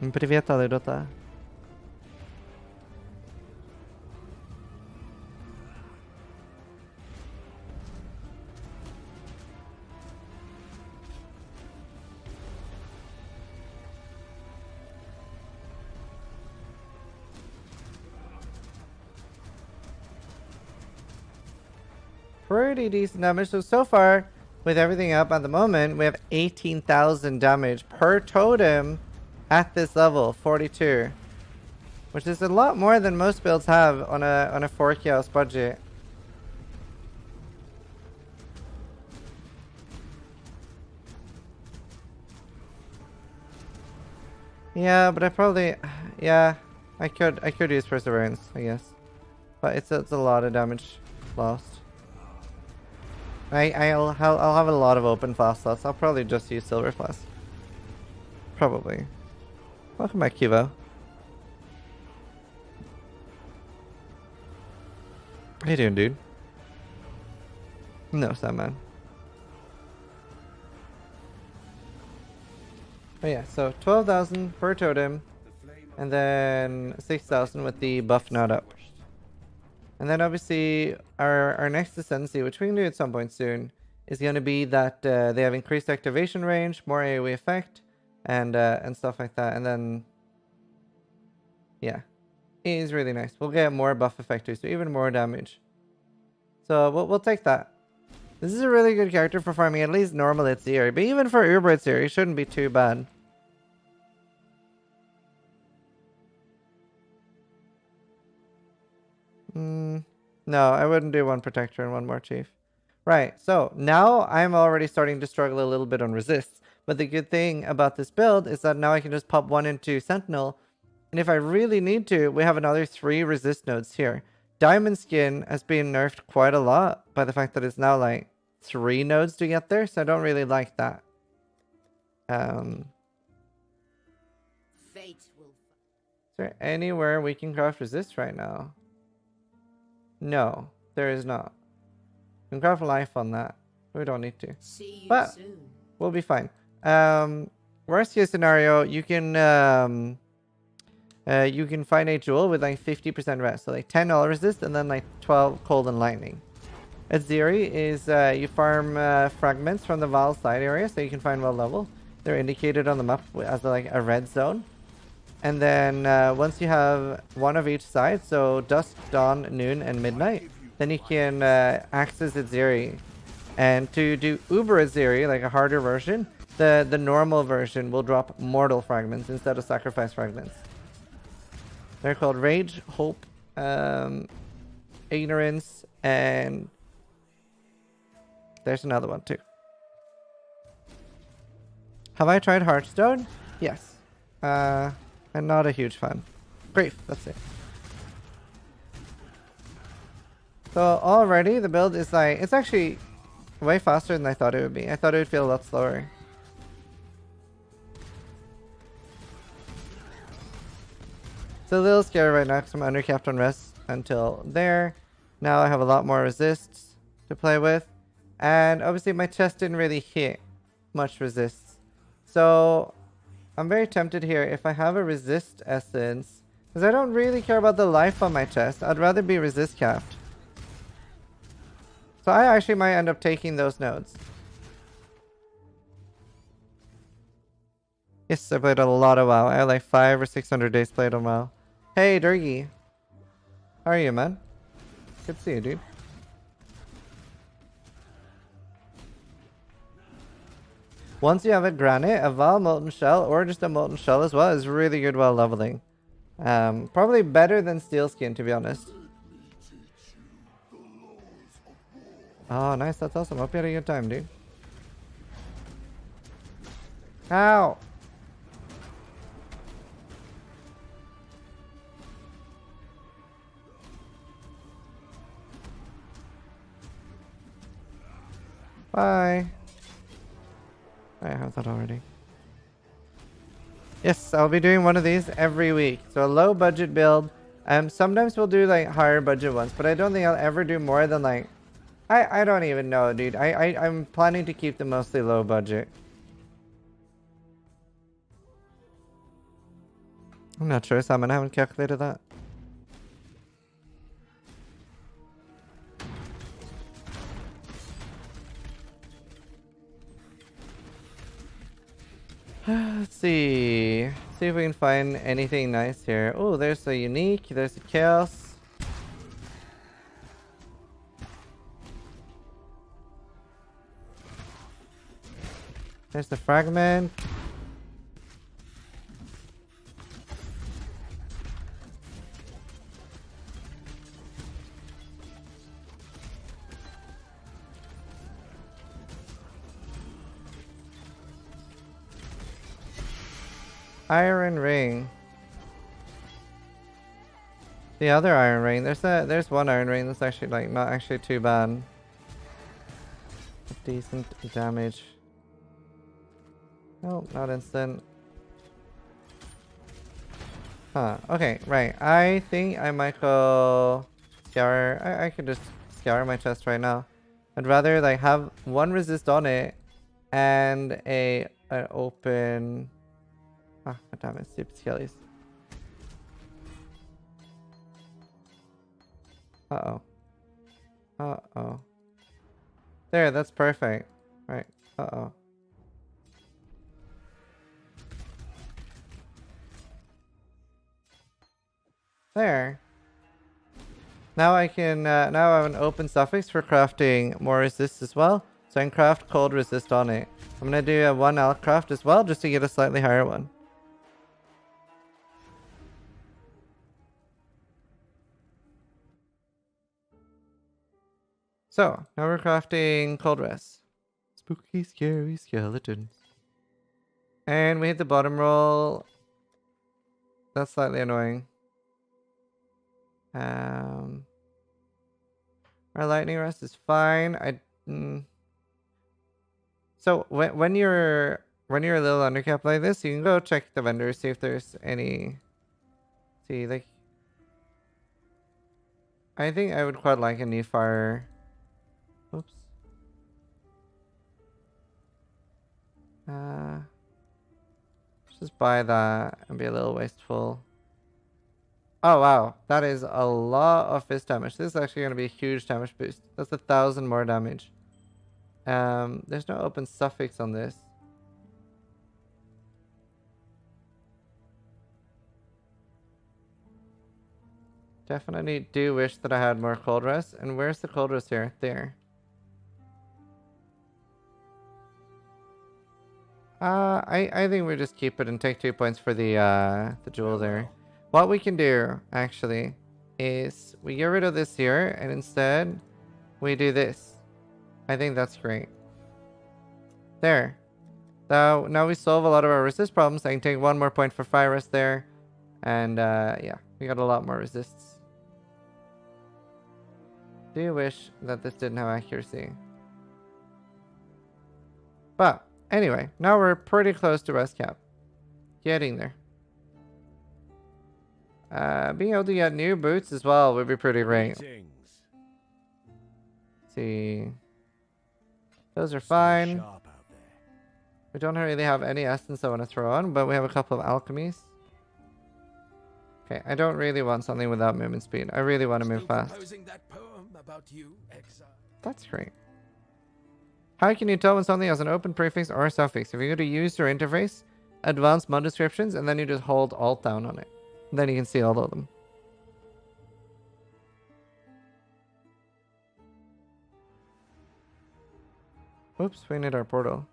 Привет, Алидота. Pretty decent damage. So far, with everything up at the moment, we have 18,000 damage per totem at this level, 42. Which is a lot more than most builds have on a 4 chaos budget. Yeah, but I probably... Yeah, I could use Perseverance, I guess. But it's a lot of damage lost. I'll have a lot of open flask slots. I'll probably just use silver flask. Probably. Welcome back, Kivo. How you doing, dude? No, Sandman. But yeah, so 12,000 per totem, and then 6,000 with the buff not up. And then obviously our next Ascendancy, which we can do at some point soon, is going to be that they have increased activation range, more AoE effect, and stuff like that. And then, yeah, it is really nice. We'll get more buff effect too, so even more damage. So we'll take that. This is a really good character for farming at least normal Itzir, but even for Uber Itzir, it shouldn't be too bad. No, I wouldn't do 1 protector and 1 more chief. Right, so now I'm already starting to struggle a little bit on resists. But the good thing about this build is that now I can just pop 1 into Sentinel. And if I really need to, we have another 3 resist nodes here. Diamond Skin has been nerfed quite a lot by the fact that it's now like 3 nodes to get there. So I don't really like that. Fate will. Is there anywhere we can craft resist right now? No, there is not. We can craft life on that. We don't need to. See you But soon. we'll be fine. Worst case scenario, you can find a jewel with like 50% rest. So like 10 all resist and then like 12 cold and lightning. Aziri is you farm fragments from the Val side area, so you can find well level. They're indicated on the map as like a red zone. And then once you have 1 of each side, so dusk, dawn, noon, and midnight, then you can access Aziri. And to do Uber Aziri, like a harder version, the normal version will drop mortal fragments instead of sacrifice fragments. They're called Rage, Hope, Ignorance, and there's another one too. Have I tried Hearthstone? Yes. I'm not a huge fan. Grief, that's it. So already the build is like, it's actually way faster than I thought it would be. I thought it would feel a lot slower. It's a little scary right now because I'm undercapped on rest until there. Now I have a lot more resists to play with. And obviously my chest didn't really hit much resists. So I'm very tempted here if I have a resist essence. Because I don't really care about the life on my chest. I'd rather be resist capped. So I actually might end up taking those nodes. Yes, I played a lot of WoW. I had like 500 or 600 days played on WoW. Hey, Durgy. How are you, man? Good to see you, dude. Once you have a granite, a Val molten shell, or just a molten shell as well, is really good while leveling. Probably better than steel skin, to be honest. Oh, nice. That's awesome. Hope you had a good time, dude. Ow! Bye. I have that already. Yes, I'll be doing one of these every week. So a low budget build. Sometimes we'll do like higher budget ones, but I don't think I'll ever do more than like I don't even know, dude. I'm planning to keep them mostly low budget. I'm not sure, Simon. I haven't calculated that. Let's see. See if we can find anything nice here. Oh, there's a unique. There's a chaos. There's the fragment. Iron ring. The other iron ring. There's one iron ring that's actually like not actually too bad. Decent damage. Nope, not instant. Huh. Okay, right. I think I might go scour. I could just scour my chest right now. I'd rather like have one resist on it and an open. Ah, damn it, stupid skellies. Uh-oh. Uh-oh. There, that's perfect. Right. Uh-oh. There. Now I can, now I have an open suffix for crafting more resist as well. So I can craft cold resist on it. I'm gonna do a 1 elk craft as well, just to get a slightly higher one. So, now we're crafting cold rest. Spooky, scary skeletons. And we hit the bottom roll. That's slightly annoying. Our lightning rest is fine. So when you're a little undercapped like this, you can go check the vendor, see if there's any. See, like, I think I would quite like a new fire. Oops. Just buy that and be a little wasteful. Oh wow, that is a lot of fist damage. This is actually going to be a huge damage boost. That's 1,000 more damage. There's no open suffix on this. Definitely do wish that I had more cold rest. And where's the cold rest here? There. I think we just keep it and take 2 points for the jewel there. What we can do, actually, is we get rid of this here, and instead, we do this. I think that's great. There. Now we solve a lot of our resist problems. I can take 1 more point for fire rest there. And, yeah, we got a lot more resists. Do wish that this didn't have accuracy. But, anyway, now we're pretty close to rest cap. Getting there. Being able to get new boots as well would be pretty great. See. Those are fine. We don't really have any essence I want to throw on, but we have a couple of alchemies. Okay, I don't really want something without movement speed. I really want to move fast. That poem about you, Exile. That's great. How can you tell when something has an open prefix or a suffix? If you go to user interface, advanced mod descriptions, and then you just hold alt down on it. Then you can see all of them. Oops, we need our portal.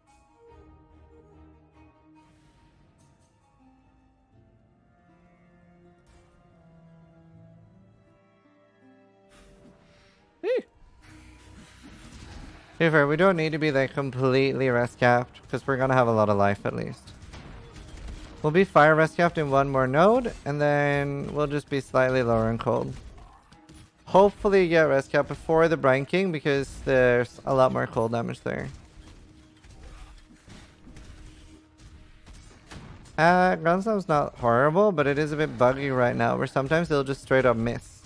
be fair, we don't need to be like completely rest capped because we're gonna have a lot of life at least. We'll be fire rest capped in one more node, and then we'll just be slightly lower in cold. Hopefully get rest cap before the Brine King because there's a lot more cold damage there. Gunslam's not horrible, but it is a bit buggy right now where sometimes it'll just straight up miss.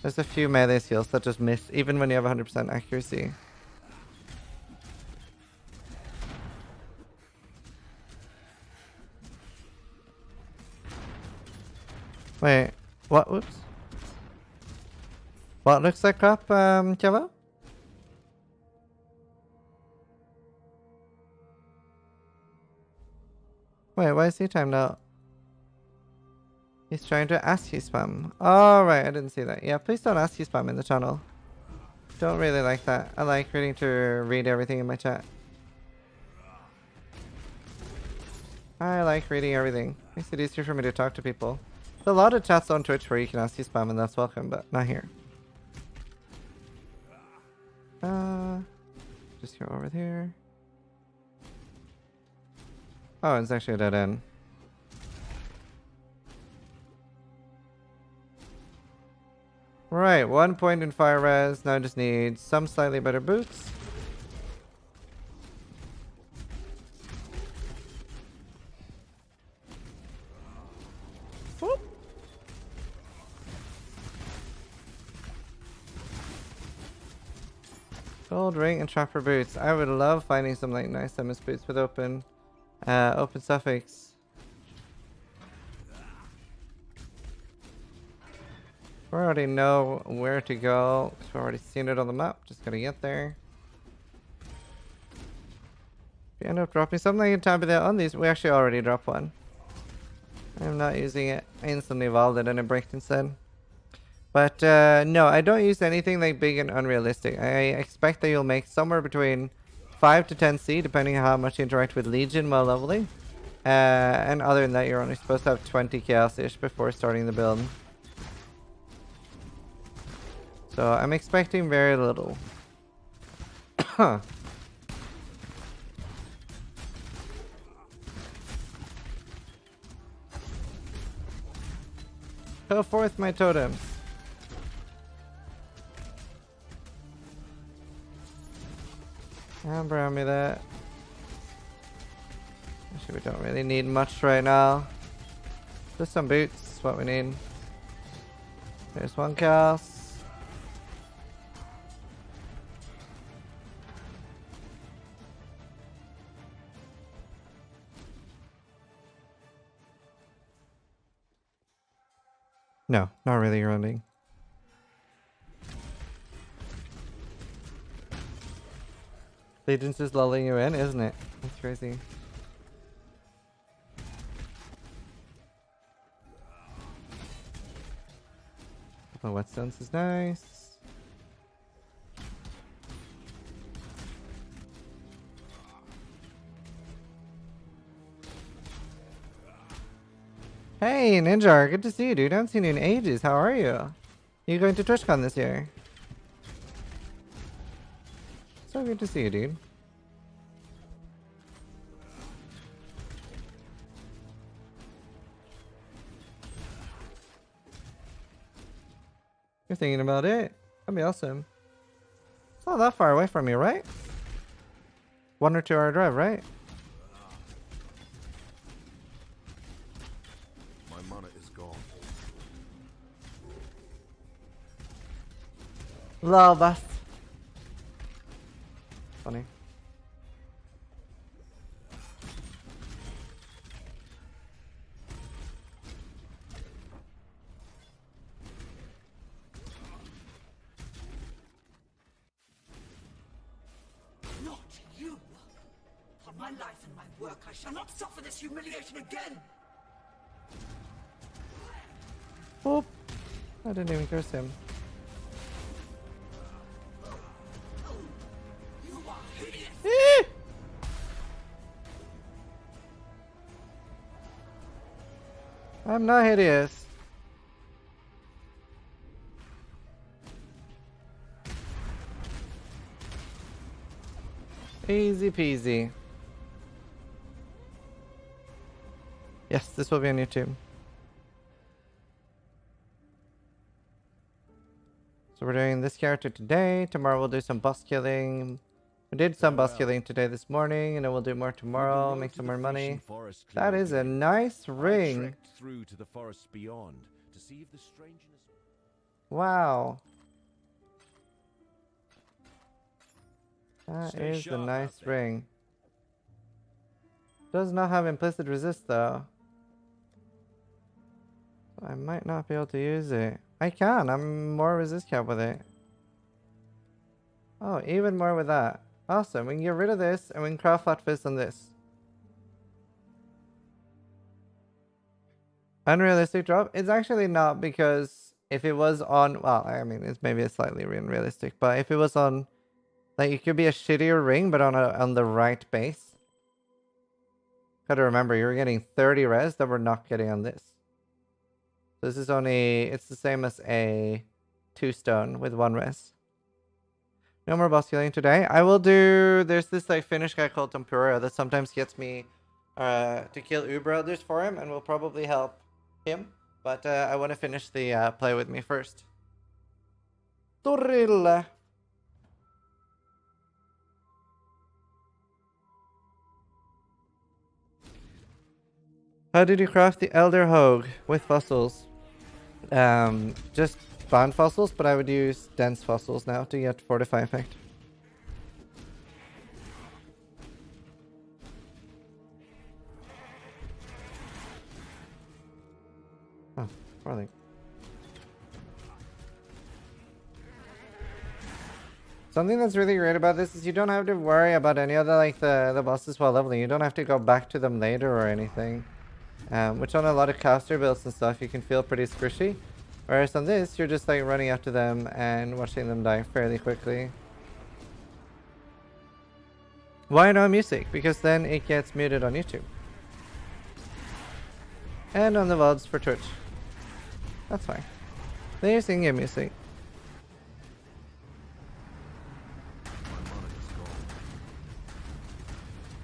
There's a few melee skills that just miss even when you have 100% accuracy. Wait, what? Whoops. What looks like crap, Java? Wait, why is he timed out? He's trying to ASCII spam. Oh, right, I didn't see that. Yeah, please don't ASCII spam in the channel. Don't really like that. I like read everything in my chat. I like reading everything. Makes it easier for me to talk to people. There's a lot of chats on Twitch where you can ASCII spam and that's welcome, but not here. Just go over there. Oh, it's actually a dead end. Right, 1 point in fire res. Now I just need some slightly better boots. Whoop. Gold ring and trapper boots. I would love finding some like nice MS boots with open suffix. We already know where to go. We've already seen it on the map. Just gotta get there. If you end up dropping something, you can tap it out on these. We actually already dropped one. I'm not using it. I instantly evolved it and it bricked instead. But no, I don't use anything like big and unrealistic. I expect that you'll make somewhere between 5 to 10 C, depending on how much you interact with Legion while leveling. And other than that, you're only supposed to have 20 chaos-ish before starting the build. So I'm expecting very little. Go forth, my totems. Brown me that. Actually, we don't really need much right now. Just some boots is what we need. There's one cast. No, not really running. Legion's just lulling you in, isn't it? That's crazy. The whetstones is nice. Hey, Ninjar, good to see you, dude. I haven't seen you in ages. How are you? You going to TwitchCon this year? So good to see you, dude. You're thinking about it? That'd be awesome. It's not that far away from you, right? 1 or 2 hour drive, right? My mana is gone. Love us. Funny. Not you! On my life and my work, I shall not suffer this humiliation again! Whoop. I didn't even curse him. You are hideous! I'm not hideous. Easy peasy. Yes, this will be on YouTube. So we're doing this character today. Tomorrow we'll do some boss killing. We did some boss killing today this morning, and then we'll do more tomorrow, make some more money. That is a nice ring. Through to the forests beyond to see if the strangeness. Wow. That Stay is a sharp out nice there. ring. Does not have implicit resist though. So I might not be able to use it. I can. I'm more resist cap with it. Oh, even more with that. Awesome. We can get rid of this and we can craft flat fist on this. Unrealistic drop? It's actually not, because if it was on, well, I mean, it's maybe a slightly unrealistic, but if it was on, like, it could be a shittier ring, but on the right base. Gotta remember, you're getting 30 res that we're not getting on this. So this is only, it's the same as a 2 stone with 1 res. No more boss killing today. I will do, there's this like Finnish guy called Tempura that sometimes gets me to kill Uber Elders for him, and will probably help him. But I want to finish the play with me first. Torilla. How did you craft the Elder Hogue with fossils? Just bond fossils, but I would use dense fossils now to get fortify effect. Oh, really? Something that's really great about this is you don't have to worry about any of the bosses while leveling. You don't have to go back to them later or anything. Which on a lot of caster builds and stuff you can feel pretty squishy. Whereas on this, you're just like running after them and watching them die fairly quickly. Why no music? Because then it gets muted on YouTube. And on the VODs for Twitch. That's fine. Then you're singing your music.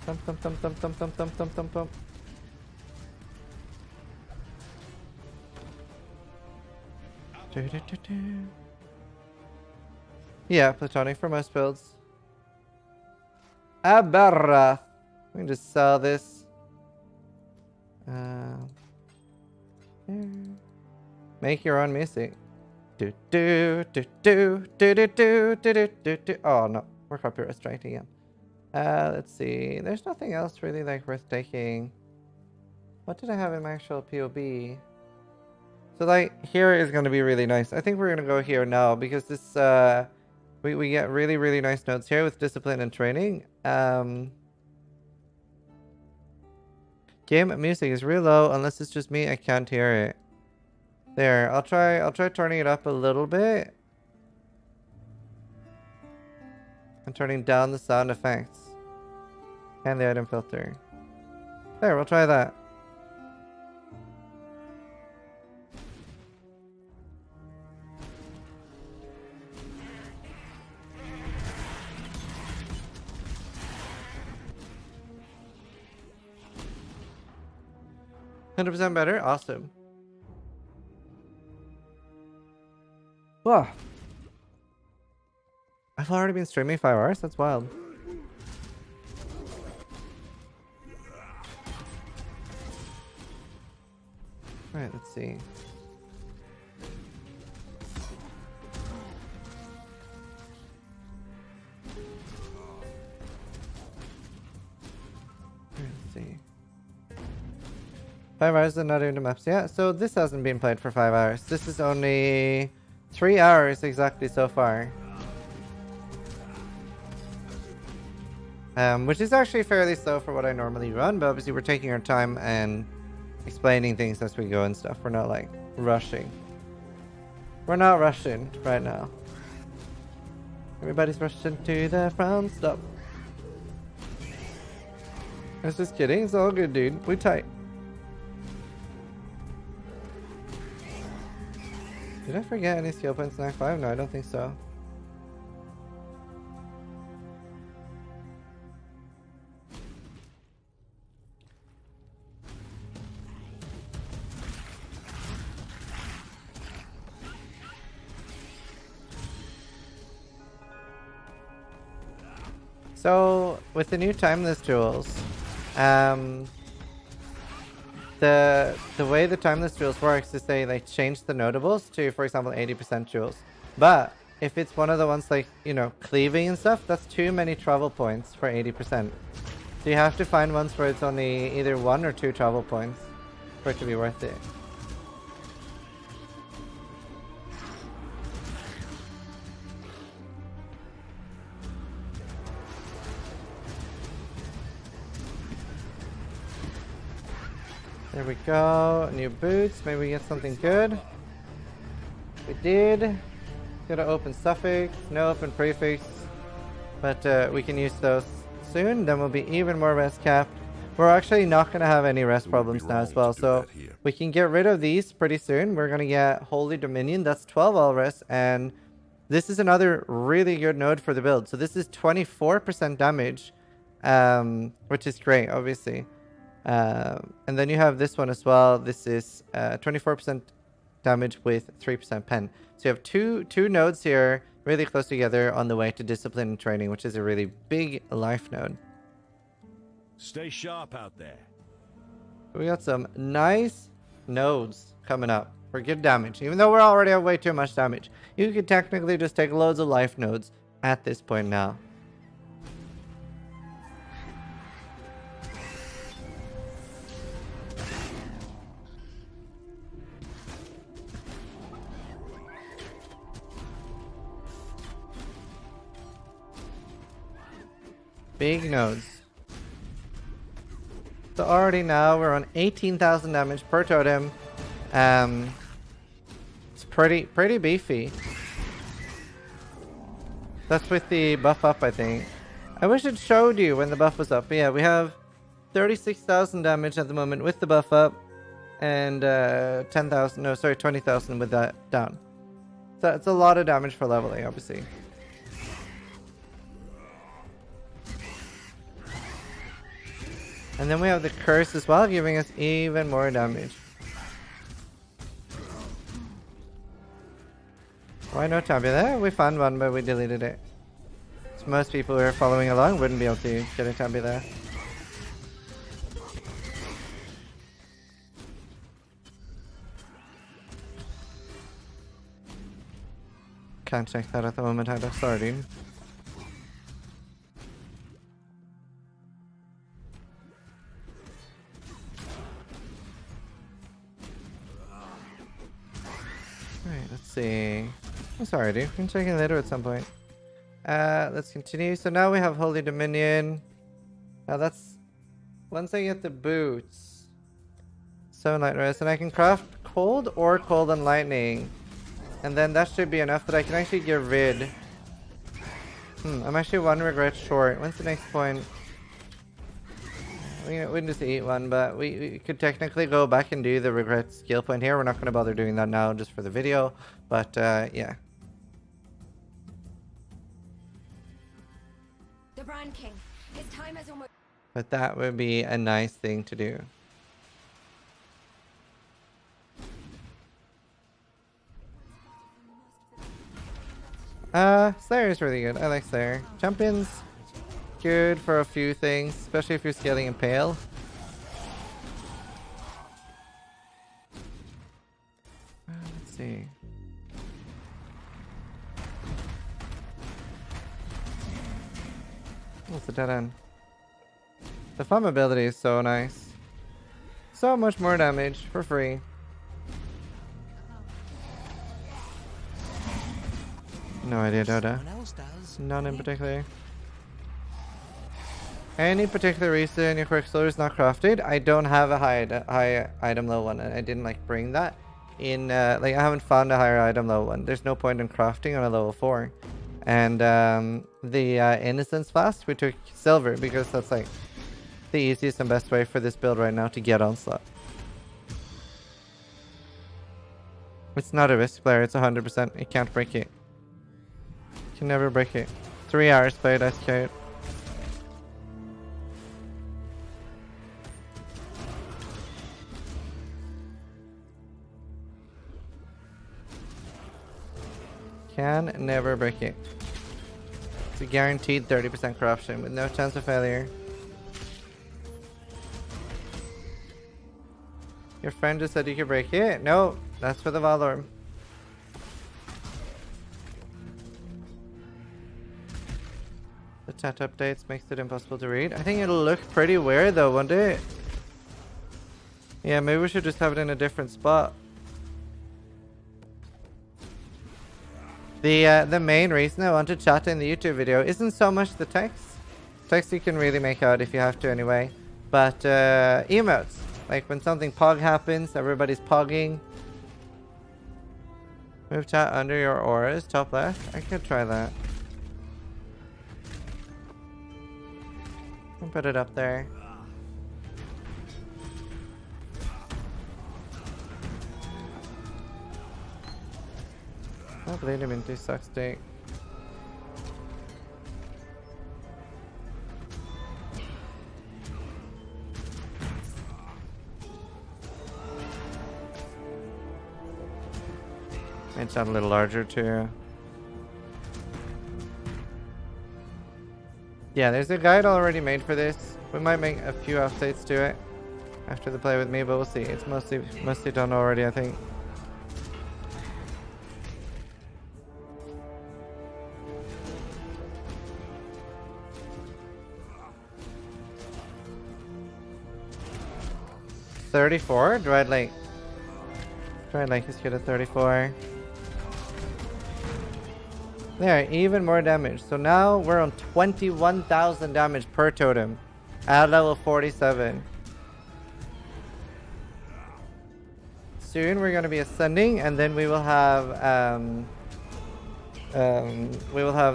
Thump thump thump thump thump thump thump thump thump thump. Yeah, platonic for most builds. Aberrath. We can just sell this. Make your own music. Do do do do do do do do do do. Oh no, we're copyright strike again. Let's see. There's nothing else really like worth taking. What did I have in my actual POB? So like here is going to be really nice. I think we're going to go here now because this we get really nice notes here with discipline and training. Game music is real low unless it's just me. I can't hear it. There, I'll try turning it up a little bit. And turning down the sound effects. And the item filter. There, we'll try that. %, better? Awesome. Wow. I've already been streaming 5 hours? That's wild. Alright, let's see. Let's see. 5 hours and not into maps yet. So this hasn't been played for 5 hours. This is only 3 hours exactly so far. Which is actually fairly slow for what I normally run, but obviously we're taking our time and explaining things as we go and stuff. We're not like rushing. We're not rushing right now. Everybody's rushing to the front. Stop. I was just kidding. It's all good, dude. We tight. Did I forget any skill points in Act 5? No, I don't think so. So with the new timeless jewels, the way the timeless jewels works is they like change the notables to, for example, 80% jewels. But if it's one of the ones like, you know, cleaving and stuff, that's too many travel points for 80%. So you have to find ones where it's only either 1 or 2 travel points for it to be worth it. There we go. New boots. Maybe we get something good. We did. Gotta open suffix. No open prefix. But we can use those soon. Then we'll be even more rest capped. We're actually not gonna have any rest problems now as well. So we can get rid of these pretty soon. We're gonna get Holy Dominion. That's 12 all rest. And this is another really good node for the build. So this is 24% damage. Which is great, obviously. And then you have this one as well. This is 24% damage with 3% pen. So you have two nodes here really close together on the way to discipline and training, which is a really big life node. Stay sharp out there. We got some nice nodes coming up for good damage. Even though we're already at way too much damage, you could technically just take loads of life nodes at this point now. Big nodes. So already now we're on 18,000 damage per totem. It's pretty beefy. That's with the buff up, I think. I wish it showed you when the buff was up. But yeah, we have 36,000 damage at the moment with the buff up, and 20,000 with that down. So it's a lot of damage for leveling, obviously. And then we have the curse as well, giving us even more damage. Why no tabby there? We found one, but we deleted it. So most people who are following along wouldn't be able to get a tabby there. Can't check that at the moment either, sorry. Alright, let's see. I'm sorry, dude. We can check in later at some point. Let's continue. So now we have Holy Dominion. Now that's... Once I get the boots... 7 light rest. And I can craft cold or cold and lightning. And then that should be enough that I can actually get rid. I'm actually 1 regret short. When's the next point? We can just eat one, but we could technically go back and do the regret skill point here. We're not going to bother doing that now just for the video. But yeah. The Brand King. His time has almost... But that would be a nice thing to do. Slayer is really good. I like Slayer. Champions, good for a few things, especially if you're scaling Impale. Let's see. What's the dead end? The farm ability is so nice. So much more damage for free. No idea, Doda. None in particular. Any particular reason your Quicksilver is not crafted? I don't have a high item level one, and I didn't like bring that in. Like I haven't found a higher item level one. There's no point in crafting on a level 4. And the Innocence Flask, we took silver because that's like the easiest and best way for this build right now to get Onslaught. It's not a risk player. It's 100%. You can't break it. Can never break it. 3 hours played, I scared. Can never break it. It's a guaranteed 30% corruption with no chance of failure. Your friend just said you could break it? No, that's for the Valorm. The chat updates makes it impossible to read. I think it'll look pretty weird though, won't it? Yeah, maybe we should just have it in a different spot. The main reason I want to chat in the YouTube video isn't so much the text. Text you can really make out if you have to anyway. But emotes. Like when something pog happens, everybody's pogging. Move chat under your auras, top left. I could try that. I'll put it up there. I'll bleed him into suck state. It's a little larger too. Yeah, there's a guide already made for this. We might make a few updates to it after the play with me, but we'll see. It's mostly done already, I think. $34? Dried Lake. Dried Lake is good at 34. There, even more damage. So now we're on 21,000 damage per totem at level 47. Soon we're going to be ascending, and then we will have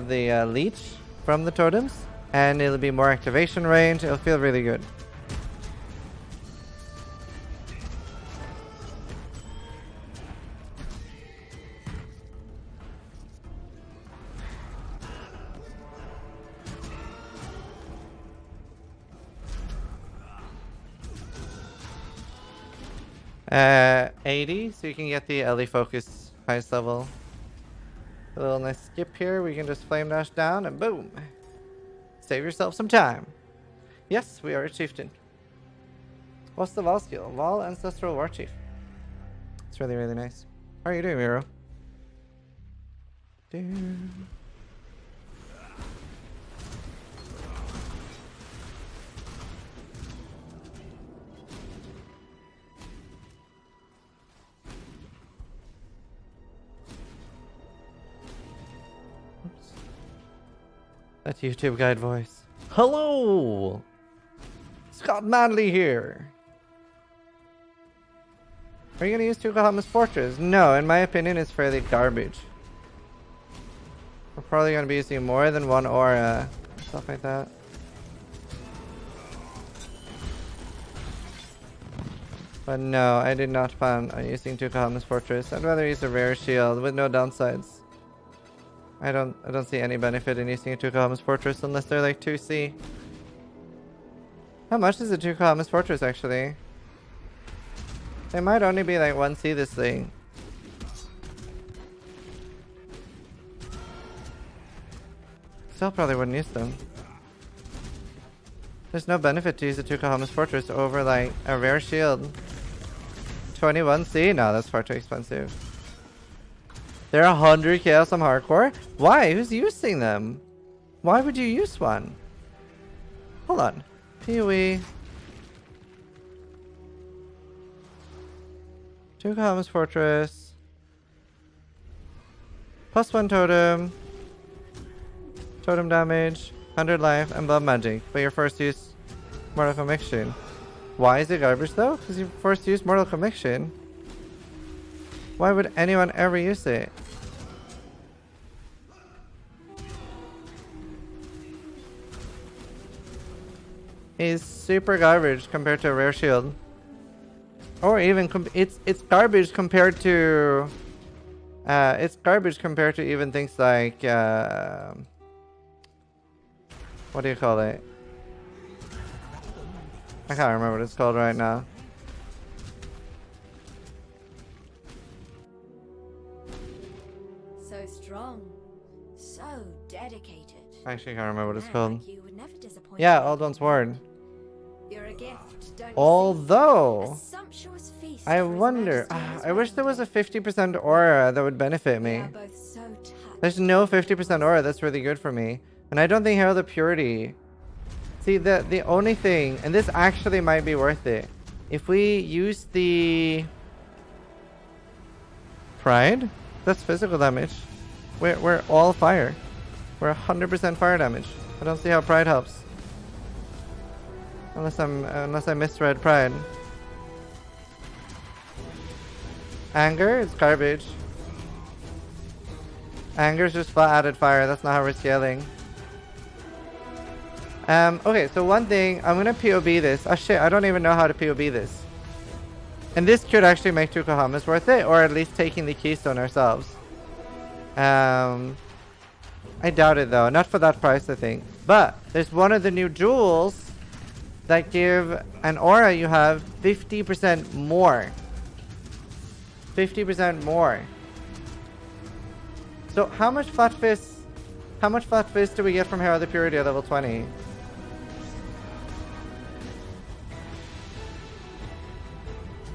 the leech from the totems, and it'll be more activation range. It'll feel really good. Uh, 80, so you can get the LE focus highest level. A little nice skip here. We can just flame dash down and boom. Save yourself some time. Yes, we are a chieftain. What's the Val skill? Val Ancestral Warchief. It's really, really nice. How are you doing, Miro? That YouTube guide voice. Hello! Scott Manley here. Are you gonna use Tukahamas Fortress? No, in my opinion it's fairly garbage. We're probably gonna be using more than one aura. Stuff like that. But no, I did not plan on using Tukahamas Fortress. I'd rather use a rare shield with no downsides. I don't see any benefit in using a Tukahamas Fortress unless they're like 2C. How much is a Tukahamas Fortress actually? They might only be like 1C this thing. Still probably wouldn't use them. There's no benefit to use a Tukahamas Fortress over like a rare shield. 21C? No, that's far too expensive. They're 100k on some hardcore? Why? Who's using them? Why would you use one? Hold on. PoE. Tukahamas Fortress. +1 totem. Totem damage. 100 life and blood magic. But your first use Mortal Conviction. Why is it garbage though? Because you first use Mortal Conviction. Why would anyone ever use it? Is super garbage compared to a rare shield, or even it's garbage compared to even things like what do you call it? I can't remember what it's called right now. So strong, so dedicated. I actually can't remember what it's Man called. like you would never disappoint Yeah, me. Old One's Ward. You're a gift, don't you see? Although, A sumptuous feast I for His wonder. Majesty and his I wish there was a wedding 50% aura that would benefit day. me. We are both so touched There's no by your 50% aura that's really good for me. And I don't think Herald of Purity. See, the only thing, and this actually might be worth it, if we use the Pride, that's physical damage. We're all fire. We're 100% fire damage. I don't see how Pride helps. Unless I misread Pride. Anger, it's garbage. Anger's just flat added fire. That's not how we're scaling. Okay, so one thing, I'm gonna POB this. Oh shit, I don't even know how to POB this. And this could actually make 2 Kohamas worth it, or at least taking the keystone ourselves. I doubt it though, not for that price I think. But there's one of the new jewels that give an aura you have 50% more. 50% more. So how much flat fist do we get from Herald of Purity at level 20?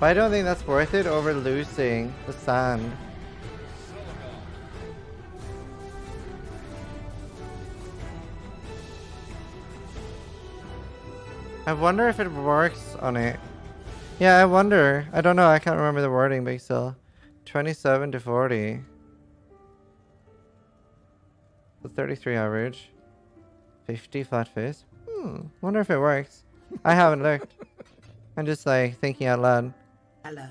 But I don't think that's worth it over losing the sand. I wonder if it works on it. Yeah, I wonder. I don't know. I can't remember the wording, but still. 27 to 40. So 33 average. 50 flat face. Wonder if it works. I haven't looked. I'm just like thinking out loud. Hello.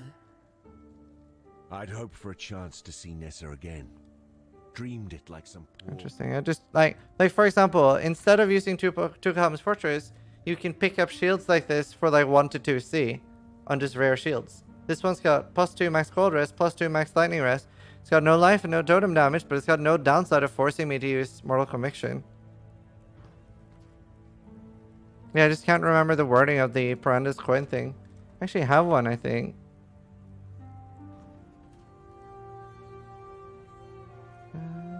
I'd hoped for a chance to see Nessa again. Dreamed it like some poor... Interesting. I just like for example, instead of using Tukaham's Fortress, you can pick up shields like this for like 1 to 2C on just rare shields. This one's got +2 max cold rest, +2 max lightning rest. It's got no life and no totem damage, but it's got no downside of forcing me to use Mortal Conviction. Yeah, I just can't remember the wording of the Piranda's coin thing. I actually have one, I think.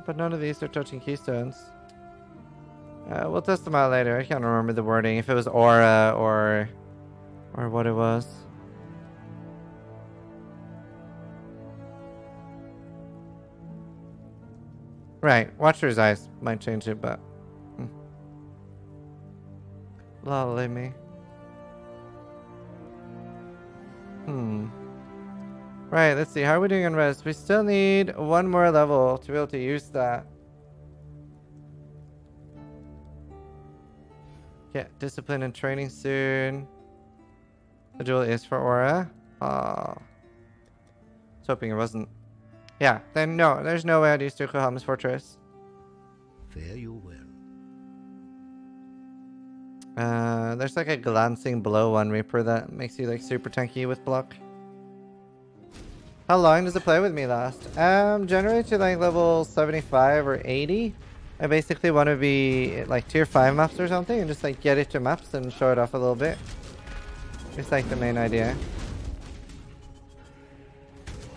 But none of these are touching keystones. We'll test them out later. I can't remember the wording. If it was aura or what it was. Right. Watcher's Eyes might change it, but... Lolly me. Right, let's see. How are we doing on res? We still need 1 more level to be able to use that. Get discipline and training soon. The duel is for aura. Oh. I was hoping it wasn't. Yeah, then no, there's no way I'd use Yokohama's Fortress. Fare you well. There's like a glancing blow one Reaper that makes you like super tanky with block. How long does it play with me last? Generally to like level 75 or 80. I basically want to be like tier 5 maps or something and just like get it to maps and show it off a little bit. It's like the main idea.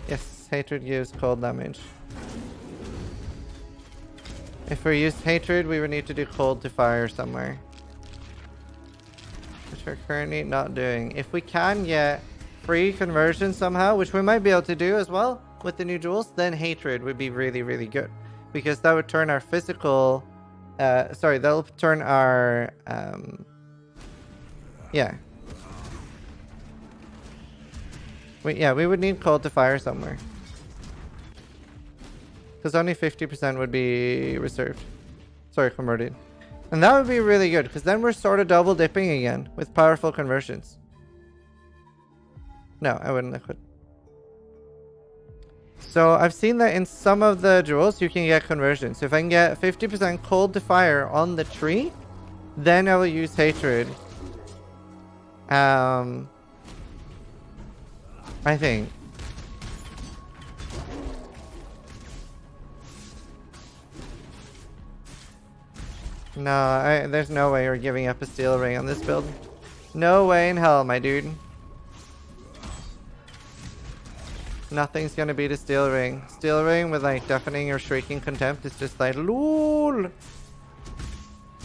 Yes, hatred gives cold damage. If we used hatred, we would need to do cold to fire somewhere. Which we're currently not doing. If we can get free conversion somehow, which we might be able to do as well with the new jewels, then hatred would be really, really good. Because that would turn our physical... that'll turn our... yeah. We would need cold to fire somewhere. Because only 50% would be reserved. Sorry, converted. And that would be really good, because then we're sort of double dipping again with powerful conversions. No, I wouldn't liquid. So I've seen that in some of the jewels you can get conversions. So if I can get 50% cold to fire on the tree, then I will use hatred. I think. No, there's no way you're giving up a steel ring on this build. No way in hell, my dude. Nothing's gonna beat a steel ring. Steel ring with like deafening or shrieking contempt is just like LOL.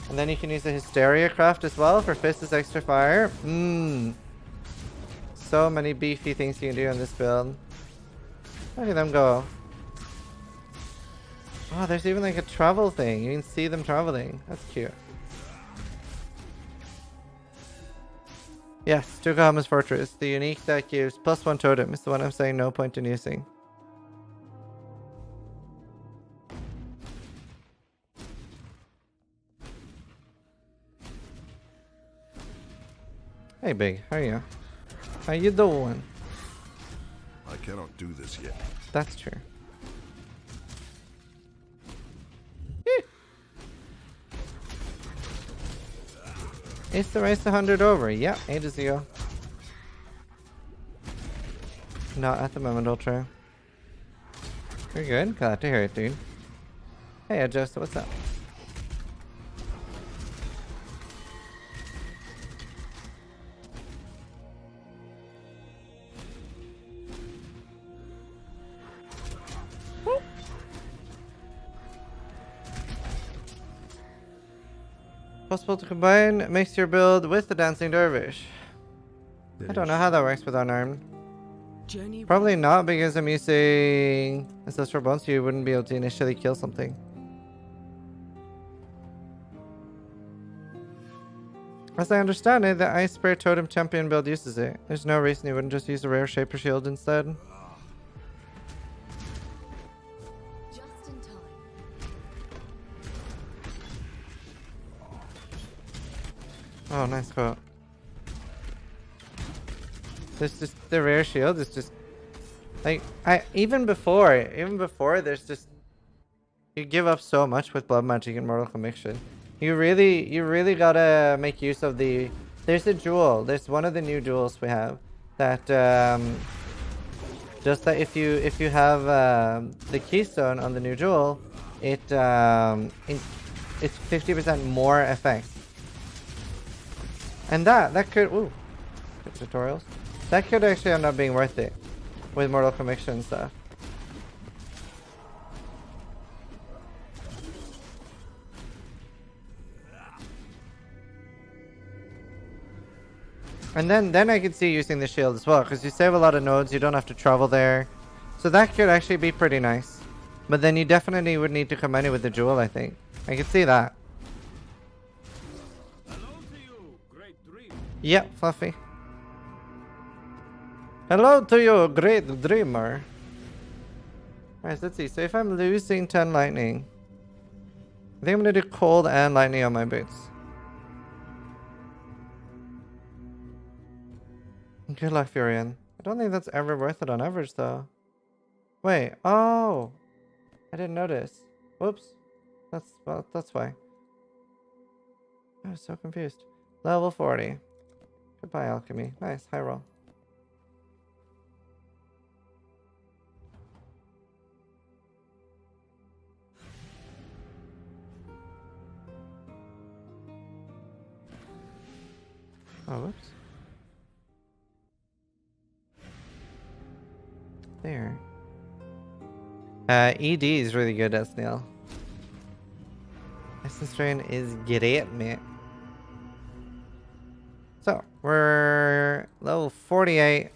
And then you can use the Hysteria craft as well for Fist's extra fire. So many beefy things you can do on this build. Look at them go. Oh, there's even like a travel thing. You can see them traveling. That's cute. Yes, Tukahama's Fortress. The unique that gives +1 totem is the one I'm saying no point in using. Hey Big, how are you? How you doing? I cannot do this yet. That's true. Is the race 100 over? Yeah, ages ago. Not at the moment, Ultra. You're good? Glad to hear it, dude. Hey, Adjust, what's up? Possible to combine, mix your build with the Dancing Dervish. I don't know how that works with unarmed. Journey Probably not, because I'm using Ancestral Bones, so you wouldn't be able to initially kill something. As I understand it, the Ice Spear Totem Champion build uses it. There's no reason you wouldn't just use a rare Shaper Shield instead. Just in time. Oh, nice quote. There's just the rare shield is just like even before there's just you give up so much with blood magic and mortal conviction. You really gotta make use of the there's a jewel. There's one of the new jewels we have that just that if you have the keystone on the new jewel, it's 50% more effect. And that could ooh tutorials. That could actually end up being worth it with mortal conviction and stuff. And then I could see using the shield as well, because you save a lot of nodes, you don't have to travel there. So that could actually be pretty nice. But then you definitely would need to combine it with the jewel, I think. I could see that. Yep, Fluffy. Hello to you, great dreamer. Alright, let's see. So if I'm losing 10 lightning, I think I'm gonna do cold and lightning on my boots. Good luck, Furion. I don't think that's ever worth it on average, though. Wait. Oh, I didn't notice. Whoops. That's why. I was so confused. Level 40. Goodbye, alchemy. Nice, high roll. Oh, whoops. There. ED is really good at Snail. Essence Strain is great, mate. So, we're level 48.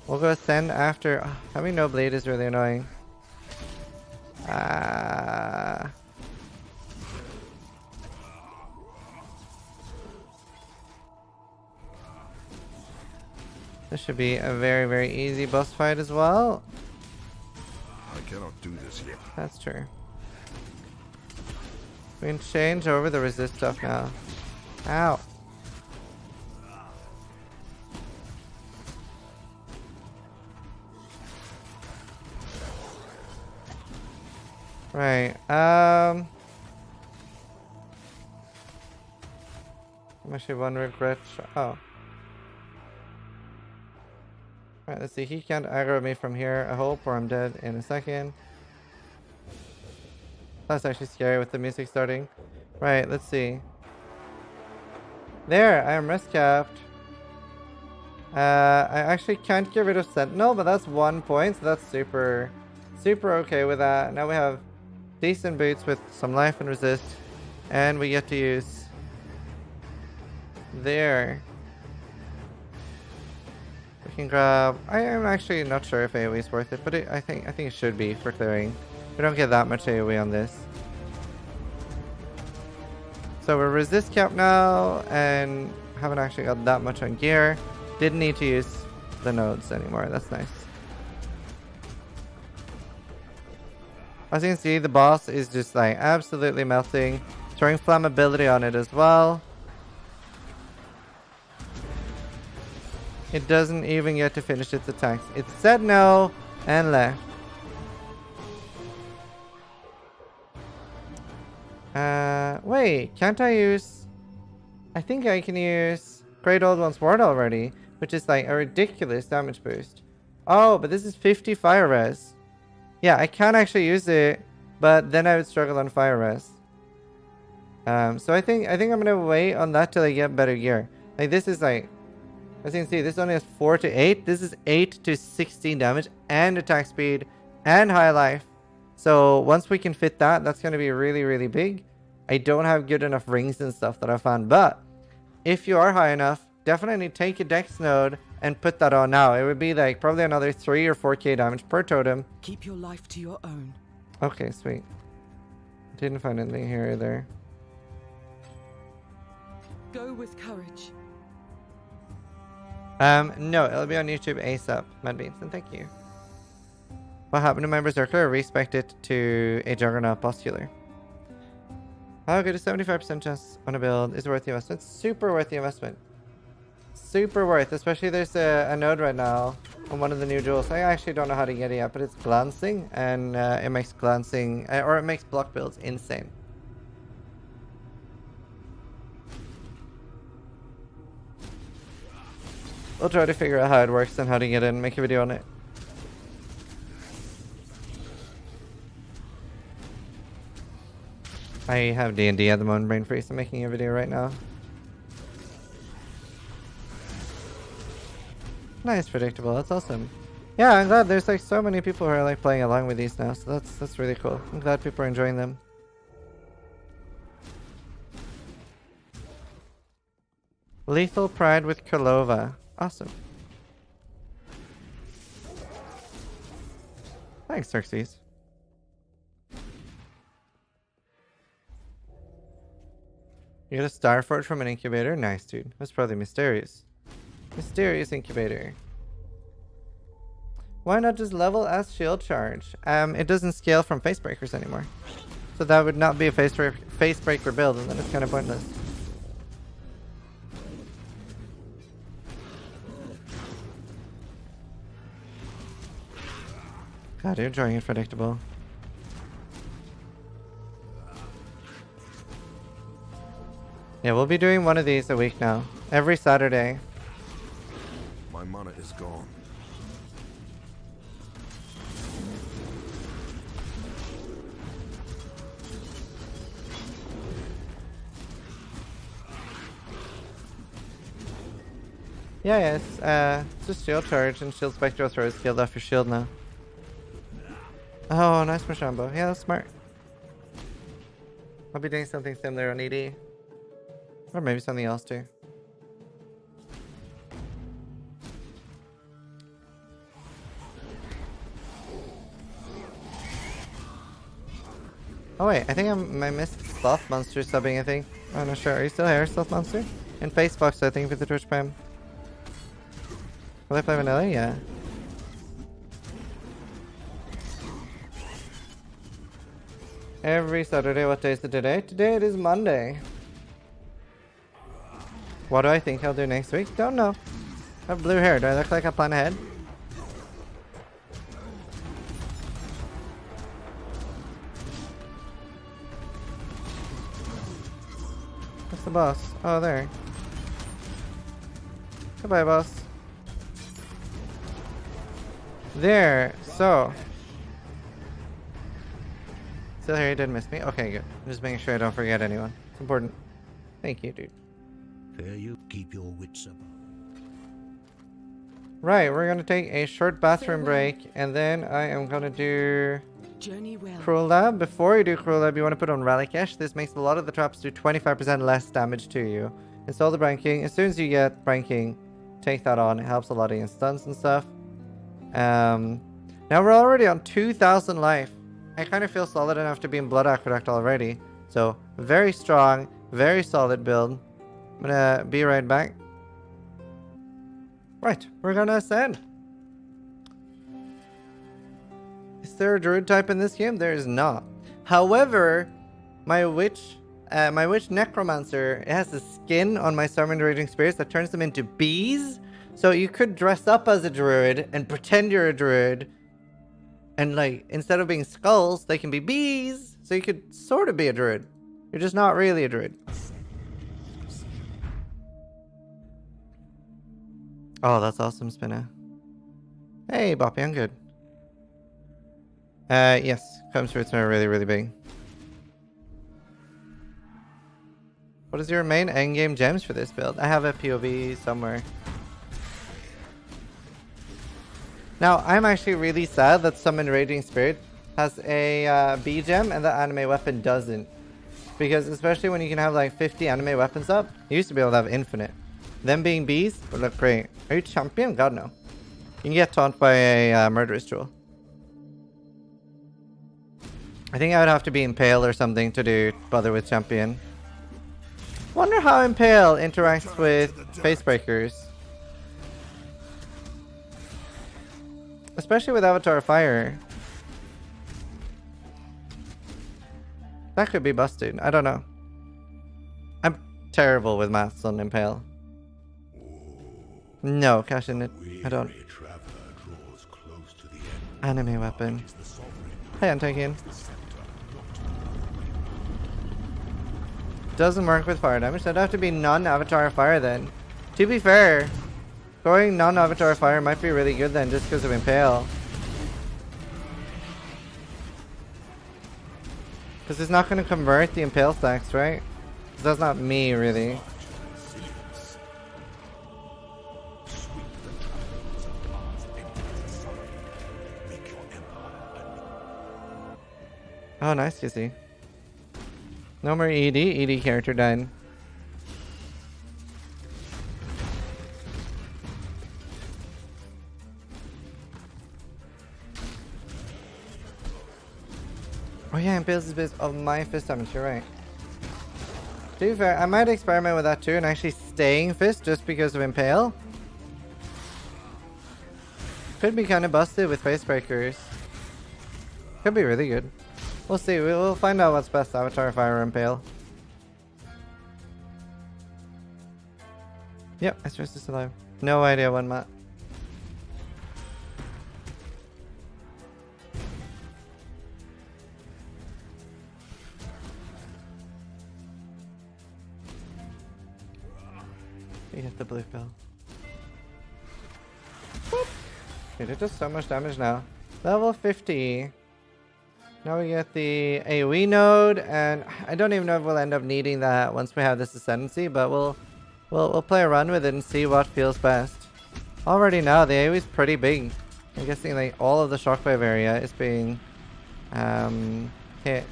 We'll go Ascend after. Oh, having no blade is really annoying. This should be a very, very easy boss fight as well. I cannot do this yet. That's true. We can change over the resist stuff now. Ow. Right. I'm actually one regret. Oh. Alright, let's see. He can't aggro me from here, I hope, or I'm dead in a second. That's actually scary with the music starting. Right, let's see. There, I am rest capped. I actually can't get rid of Sentinel, but that's 1 point, so that's super Super okay with that. Now we have decent boots with some life and resist. And we get to use there. We can grab. I am actually not sure if AoE is worth it, but I think it should be for clearing. We don't get that much AoE on this. So we're resist cap now, and haven't actually got that much on gear. Didn't need to use the nodes anymore. That's nice. As you can see, the boss is just like absolutely melting. Throwing flammability on it as well. It doesn't even get to finish its attacks. It said no and left. Wait, can't I use... I think I can use Great Old One's Ward already, which is like a ridiculous damage boost. Oh, but this is 50 fire res. Yeah, I can actually use it, but then I would struggle on fire res. So I think I'm gonna wait on that till I get better gear. Like this is like, as you can see, this only has 4 to 8. This is 8 to 16 damage and attack speed and high life. So once we can fit that, that's gonna be really, really big. I don't have good enough rings and stuff that I found, but if you are high enough, definitely take a dex node and put that on now. It would be like probably another 3 or 4k damage per totem. Keep your life to your own. Okay, sweet. Didn't find anything here either. Go with courage. No, it'll be on YouTube ASAP, Madbeans, and thank you. What happened to my Berserker? I respect it to a Juggernaut Postular. How good is 75% chance on a build is worth the investment? Super worth the investment. Super worth, especially there's a node right now on one of the new jewels. I actually don't know how to get it yet, but it's glancing, and it makes glancing, or it makes block builds insane. We'll try to figure out how it works and how to get in and make a video on it. I have D&D at the moment, brain freeze. I'm making a video right now. Nice, predictable. That's awesome. Yeah, I'm glad there's like so many people who are like playing along with these now, so that's really cool. I'm glad people are enjoying them. Lethal Pride with Kalova. Awesome. Thanks, Xerxes. You get a Star Forge from an incubator? Nice, dude. That's probably mysterious. Mysterious incubator. Why not just level as shield charge? It doesn't scale from Facebreakers anymore. So that would not be a Facebreaker build, and then it's kind of pointless. God, you're drawing it predictable. Yeah, we'll be doing one of these a week now. Every Saturday. My mana is gone. Yeah, it's just shield charge, and shield spectral throw is scaled off your shield now. Oh, nice Machambo. Yeah, that's smart. I'll be doing something similar on ED. Or maybe something else too. Oh wait, I think I missed Sloth Monster subbing, I think. I'm not sure. Are you still here, Sloth Monster? And Facebox, I think, with the Twitch Prime. Will I play vanilla? Yeah. Every Saturday. What day is it today? Today it is Monday. What do I think I'll do next week? Don't know. I have blue hair. Do I look like I plan ahead? What's the boss? Oh, there. Goodbye, boss. There. So. Still here, you didn't miss me? Okay, good. I'm just making sure I don't forget anyone. It's important. Thank you, dude. There you keep your wits about. Right, we're gonna take a short bathroom Farewell. break, and then I am gonna do Journey well. Cruel Lab. Before you do Cruel Lab, you want to put on Relic Ash. This makes a lot of the traps do 25% less damage to you. Install the Branking. As soon as you get Branking, take that on. It helps a lot against stuns and stuff. Now we're already on 2,000 life. I kind of feel solid enough to be in Blood Aqueduct already. So, very strong, very solid build. I'm gonna be right back. Right, we're gonna ascend. Is there a druid type in this game? There is not. However, my witch necromancer, it has a skin on my summoned raging spirits that turns them into bees. So you could dress up as a druid and pretend you're a druid. And like, instead of being skulls, they can be bees. So you could sort of be a druid. You're just not really a druid. Oh, that's awesome, Spinner. Hey, Boppy, I'm good. Yes, comes fruits are really, really big. What is your main endgame gems for this build? I have a POV somewhere. Now, I'm actually really sad that Summon Raging Spirit has a B gem and the anime weapon doesn't. Because especially when you can have like 50 anime weapons up, you used to be able to have infinite. Them being bees would look great. Are you champion? God no. You can get taunt by a murderous jewel. I think I would have to be Impale or something to do bother with champion. Wonder how Impale interacts with Facebreakers. Especially with Avatar Fire. That could be busted. I don't know. I'm terrible with maths on Impale. No, cash in it. I don't. Anime weapon. Hey, I'm taking. Doesn't work with fire damage. That'd have to be non-avatar fire then. To be fair, going non-avatar fire might be really good then, just because of Impale. Because it's not going to convert the Impale stacks, right? 'Cause that's not me, really. Oh, nice, Kissy. No more ED. ED character died. Oh yeah, Impales is based of my fist damage, you're right. To be fair, I might experiment with that too and actually staying fist just because of Impale. Could be kind of busted with Facebreakers. Could be really good. We'll see. We'll find out what's best, Avatar, Fire, or Impale. Yep, I stressed this alive. No idea when, Matt. You hit the blue pill. Dude, it does so much damage now. Level 50. Now we get the AoE node, and I don't even know if we'll end up needing that once we have this Ascendancy, but we'll play a run with it and see what feels best. Already now, the AoE is pretty big. I'm guessing like all of the shockwave area is being hit.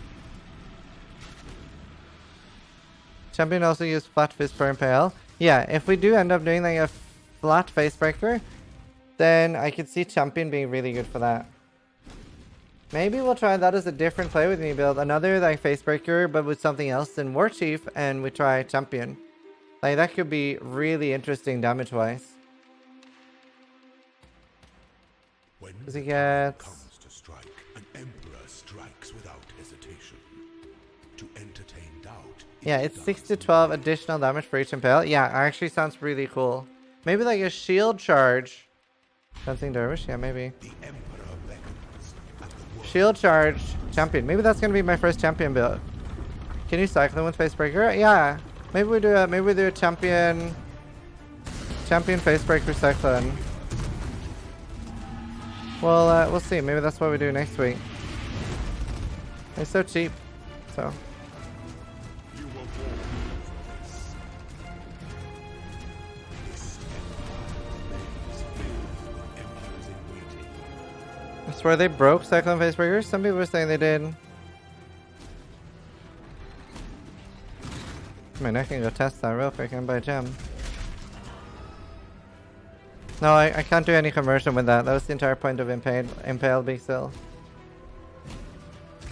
Champion also used flat fist per Impale. Yeah, if we do end up doing like a flat Facebreaker, then I could see Champion being really good for that. Maybe we'll try that as a different play with me build. Another like Facebreaker, but with something else than Warchief, and we try Champion. Like that could be really interesting damage-wise. Because he gets... comes to strike, an emperor strikes without hesitation. To entertain doubt. Yeah, it's 6 to 12 additional damage for each Impale. Yeah, actually sounds really cool. Maybe like a shield charge. Dancing Dervish? Yeah, maybe. The emperor beckons, and the world Shield charge champion. Maybe that's gonna be my first champion build. Can you Cyclone with Facebreaker? Yeah. Maybe we do a champion Facebreaker Cyclone. Well, we'll see. Maybe that's what we do next week. It's so cheap, so. you were born for this. This emperor begs filled I swear they broke Cyclone Facebreakers. Some people were saying they did. I mean, I can go test that real quick and buy a gem. No, I can't do any conversion with that. That was the entire point of Impale Big Still.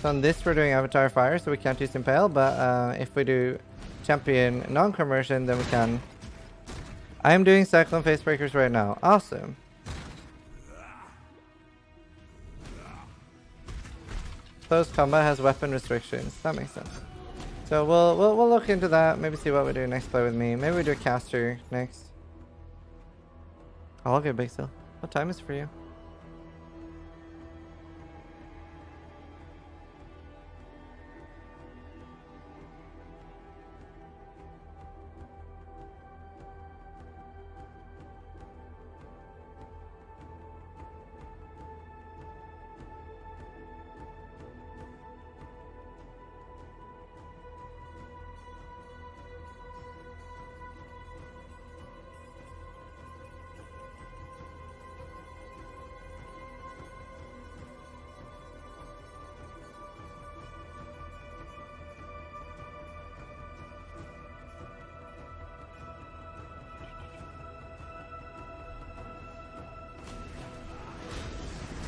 So on this we're doing Avatar Fire, so we can't use Impale, but if we do Champion non-conversion, then we can. I am doing Cyclone Facebreakers right now. Awesome. Close combat has weapon restrictions. That makes sense. So we'll look into that. Maybe see what we do next play with me. Maybe we do a caster next. I'll get Big Still. What time is it for you?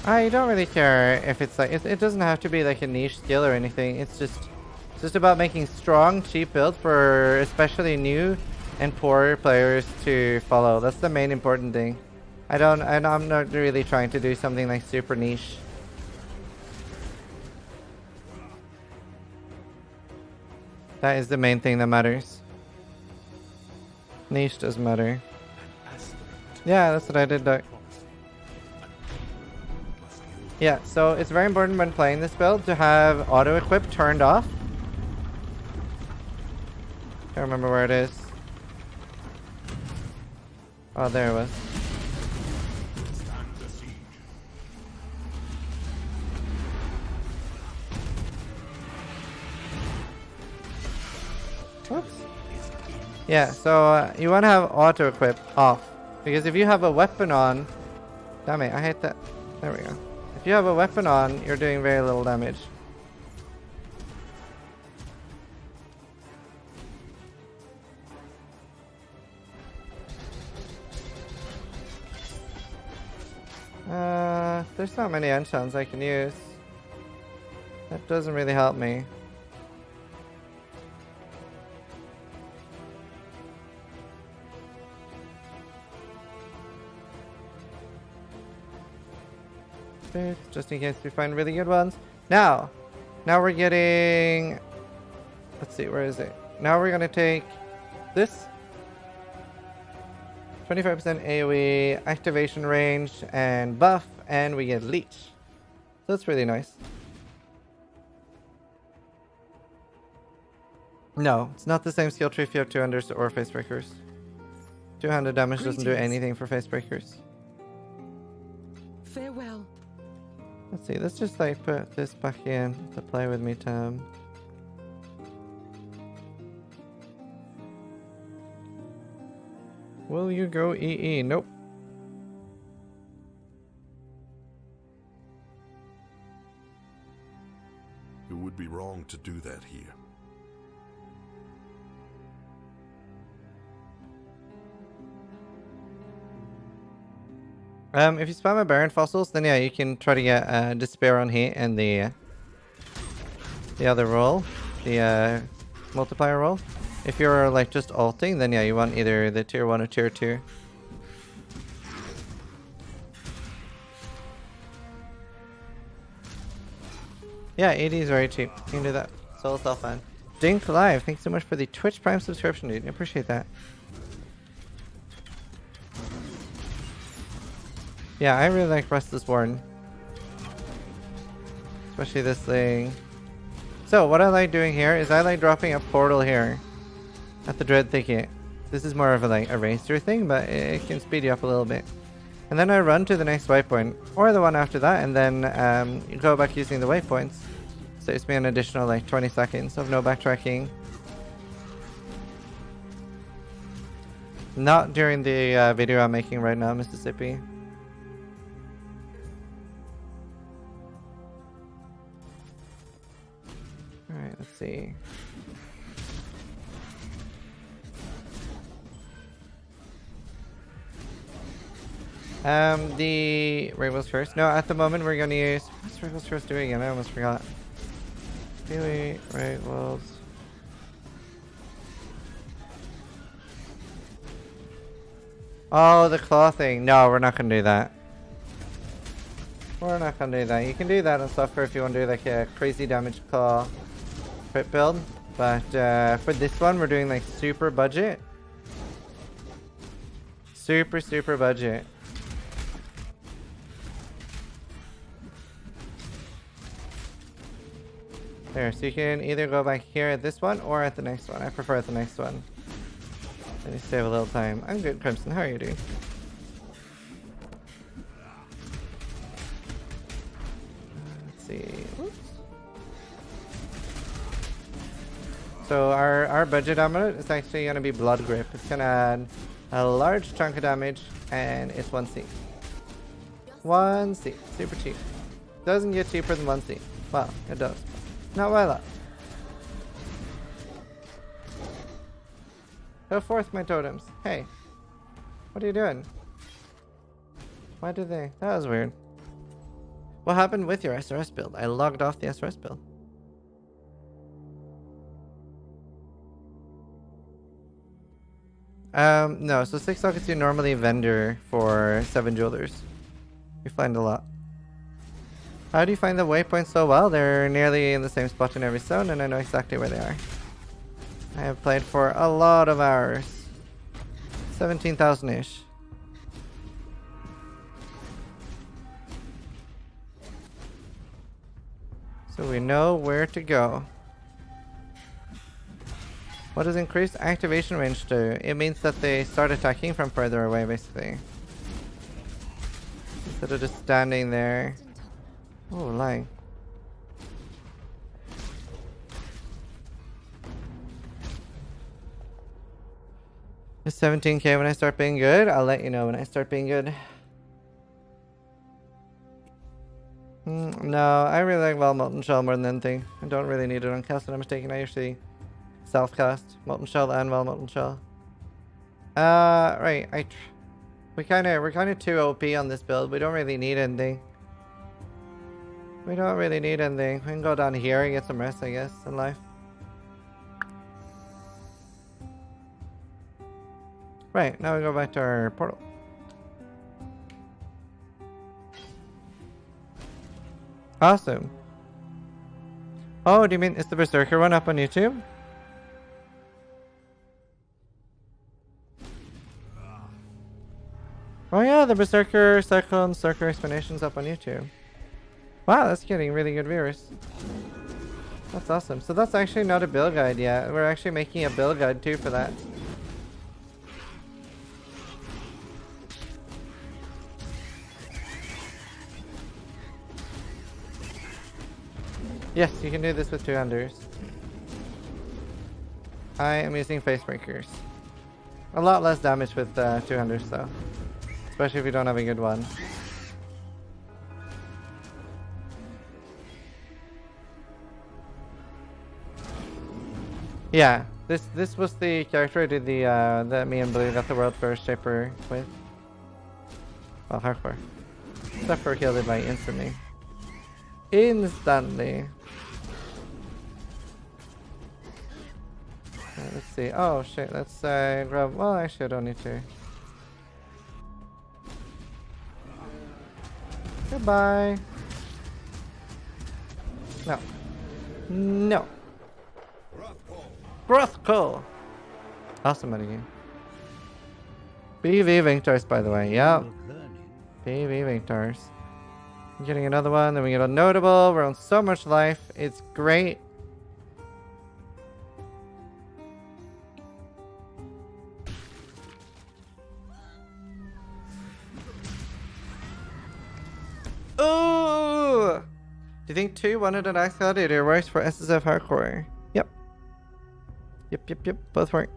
I don't really care if it's like it doesn't have to be like a niche skill or anything. It's just about making strong, cheap builds for especially new and poor players to follow. That's the main important thing. I'm not really trying to do something like super niche. That is the main thing that matters. Niche does matter. Yeah, that's what I did, Doc. Yeah, so it's very important when playing this build to have auto-equip turned off. Can't remember where it is. Oh, there it was. Whoops. Yeah, so you want to have auto-equip off. Because if you have a weapon on... Damn it, I hate that. There we go. If you have a weapon on, you're doing very little damage. There's not many enchants I can use. That doesn't really help me. Just in case we find really good ones. Now we're getting, let's see, where is it? Now we're gonna take this 25% AoE, activation range, and buff, and we get leech. So that's really nice. No, it's not the same skill tree if you have 200s or Facebreakers. 200 damage doesn't do anything for Facebreakers. Farewell. Let's see, let's just like put this back in to play with me, Tom. Will you go EE? Nope. It would be wrong to do that here. If you spam a Baron Fossils, then yeah, you can try to get Despair on Heat and the other roll, the multiplier roll. If you're like just ulting, then yeah, you want either the tier 1 or tier 2. Yeah, 80 is very cheap. You can do that. Soul Self fan. Dink Live, thanks so much for the Twitch Prime subscription, dude. I appreciate that. Yeah, I really like Restless Warden. Especially this thing. So, what I like doing here is I like dropping a portal here at the Dread Thicket. This is more of a like a racer thing, but it can speed you up a little bit. And then I run to the next waypoint, or the one after that, and then you go back using the waypoints. Saves me an additional like 20 seconds of no backtracking. Not during the video I'm making right now, Mississippi. see. The Rainbow's Curse. No, at the moment we're gonna use. What's Rainbow's Curse doing again? I almost forgot. Really, right, wolves. Oh, the claw thing. No, we're not gonna do that. We're not gonna do that. You can do that on software if you want to do like a crazy damage claw crit build. But for this one, we're doing like super budget. Super budget. There, so you can either go back here at this one or at the next one. I prefer at the next one. Let me save a little time. I'm good, Crimson. How are you doing? Let's see. Oops. So our budget amulet is actually going to be Blood Grip. It's going to add a large chunk of damage, and it's 1C. 1C. Super cheap. Doesn't get cheaper than 1C. Well, it does. Not by a lot. Go forth, my totems. Hey. What are you doing? Why did they? That was weird. What happened with your SRS build? I logged off the SRS build. No. So 6 sockets you normally vendor for 7 jewelers. You find a lot. How do you find the waypoints so well? They're nearly in the same spot in every zone, and I know exactly where they are. I have played for a lot of hours. 17,000-ish. So we know where to go. What does increased activation range do? It means that they start attacking from further away, basically. Instead of just standing there. Oh, lying. It's 17k when I start being good. I'll let you know when I start being good. No, I really like Molten Shell more than anything. I don't really need it on cast, and I'm mistaken. I usually self-cast Molten Shell and Molten Shell. Right. We're kind of too OP on this build. We don't really need anything. We don't really need anything. We can go down here and get some rest, I guess, in life. Right, now we go back to our portal. Awesome. Oh, do you mean is the Berserker one up on YouTube? Oh yeah, the Berserker Cyclone Circle explanation's up on YouTube. Wow, that's getting really good viewers. That's awesome. So that's actually not a build guide yet. We're actually making a build guide too for that. Yes, you can do this with 200s. I am using Facebreakers. A lot less damage with 200s though. Especially if you don't have a good one. Yeah, this was the character I did that me and Blue got the world first shaper with. Well, hardcore. Except for killed it by instantly. Instantly. Let's see. Oh shit, let's grab. Well, actually, I don't need to. Goodbye. No. No. Brothcall. Awesome money. PV Victors, by the way. Yep. PV Victors. Getting another one, then we get a notable. We're on so much life. It's great. Ooh! Do you think 2 100 and Axe Gladiator works for SSF Hardcore? Yep. Yep. Both work.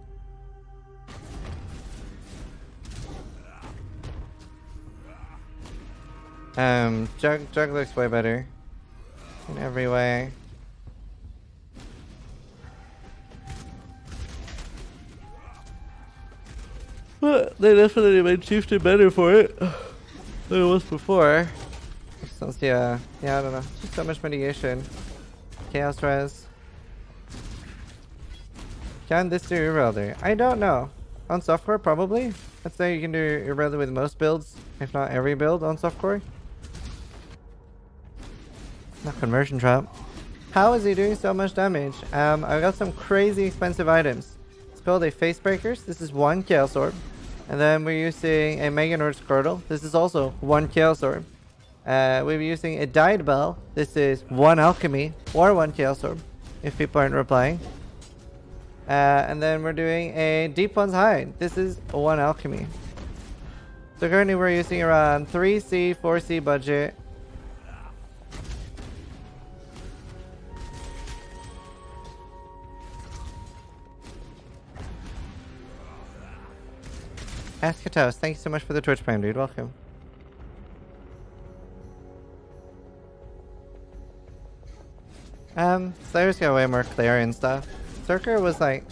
Jug looks way better in every way. They definitely made Chieftain better for it than it was before. So, yeah, I don't know. Just so much mitigation. Chaos res. Can this do Irrelder? I don't know. On softcore, probably. I'd say you can do Irrelder with most builds, if not every build on softcore. Not conversion trap. How is he doing so much damage? I got some crazy expensive items. It's called a Facebreakers. This is 1 Chaos Orb. And then we're using a Mega Nord's Girdle. This is also 1 Chaos Orb. We're using a Dyed Bell. This is 1 Alchemy or 1 Chaos Orb, if people aren't replying. And then we're doing a Deep One's Hide. This is 1 Alchemy. So currently we're using around 3C, 4C budget. Ascatos, thank you so much for the Twitch Prime, dude. Welcome. Slayer's got way more Clarion stuff. Circer was like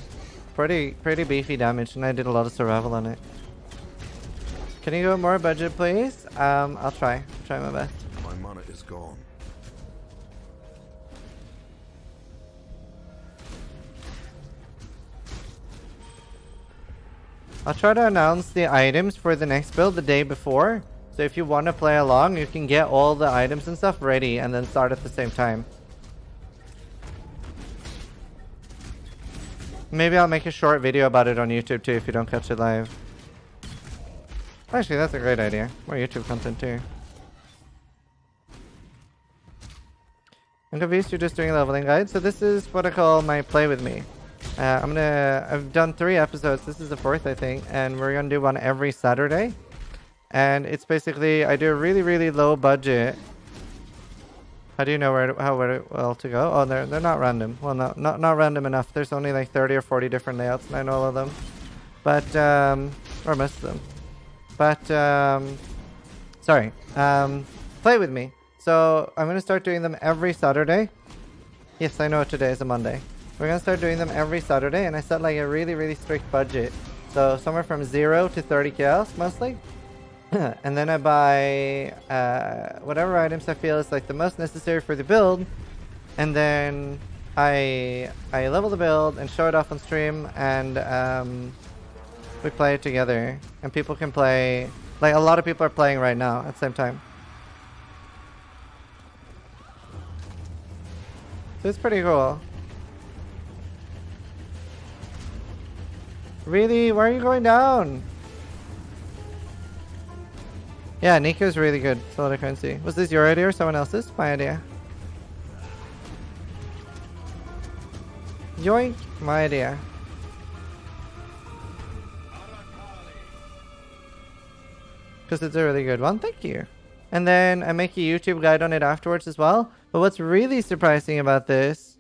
pretty beefy damage, and I did a lot of survival on it. Can you go more budget, please? I'll try my best. My mana is gone. I'll try to announce the items for the next build the day before. So if you want to play along, you can get all the items and stuff ready and then start at the same time. Maybe I'll make a short video about it on YouTube too if you don't catch it live. Actually, that's a great idea. More YouTube content too. I'm confused, you're just doing a leveling guide. So this is what I call my play with me. I've done 3 episodes. This is the 4th, I think, and we're gonna do one every Saturday. And it's basically I do a really low budget. How do you know where to go? Oh, they're not random. Well, not random enough. There's only like 30 or 40 different layouts, and I know all of them, but or most of them. But sorry. Play with me. So I'm gonna start doing them every Saturday. Yes, I know today is a Monday. We're gonna start doing them every Saturday, and I set like a really strict budget. So somewhere from 0 to 30 chaos mostly. And then I buy whatever items I feel is like the most necessary for the build, and then I level the build and show it off on stream, and we play it together, and people can play. Like a lot of people are playing right now at the same time. So it's pretty cool. Really? Why are you going down? Yeah, Nico's really good. That's all I can see. Was this your idea or someone else's? My idea. Yoink! My idea. Because it's a really good one. Thank you. And then I make a YouTube guide on it afterwards as well. But what's really surprising about this...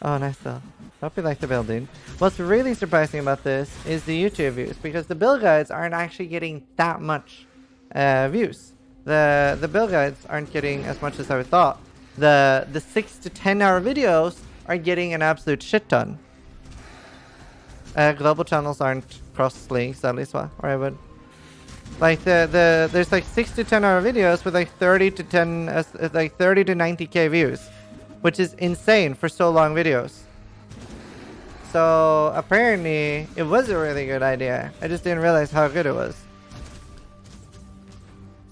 Oh, nice though. Hope you like the build, dude. What's really surprising about this is the YouTube views. Because the build guides aren't actually getting that much views. The build guides aren't getting as much as I thought. The 6 to 10 hour videos are getting an absolute shit ton. Global channels aren't cross links, at least, or I would. Like there's like 6 to 10 hour videos with like 30 to 90k views, which is insane for so long videos. So apparently it was a really good idea. I just didn't realize how good it was.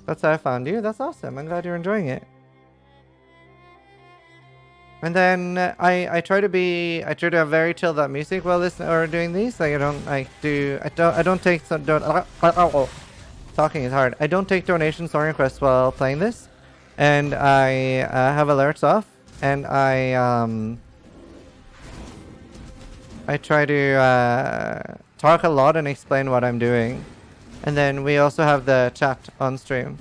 That's how I found you. That's awesome. I'm glad you're enjoying it. And then I try to have very chilled out music while listening or doing these. Like I don't take some talking is hard. I don't take donations or requests while playing this, and I have alerts off, and I try to talk a lot and explain what I'm doing. And then we also have the chat on stream.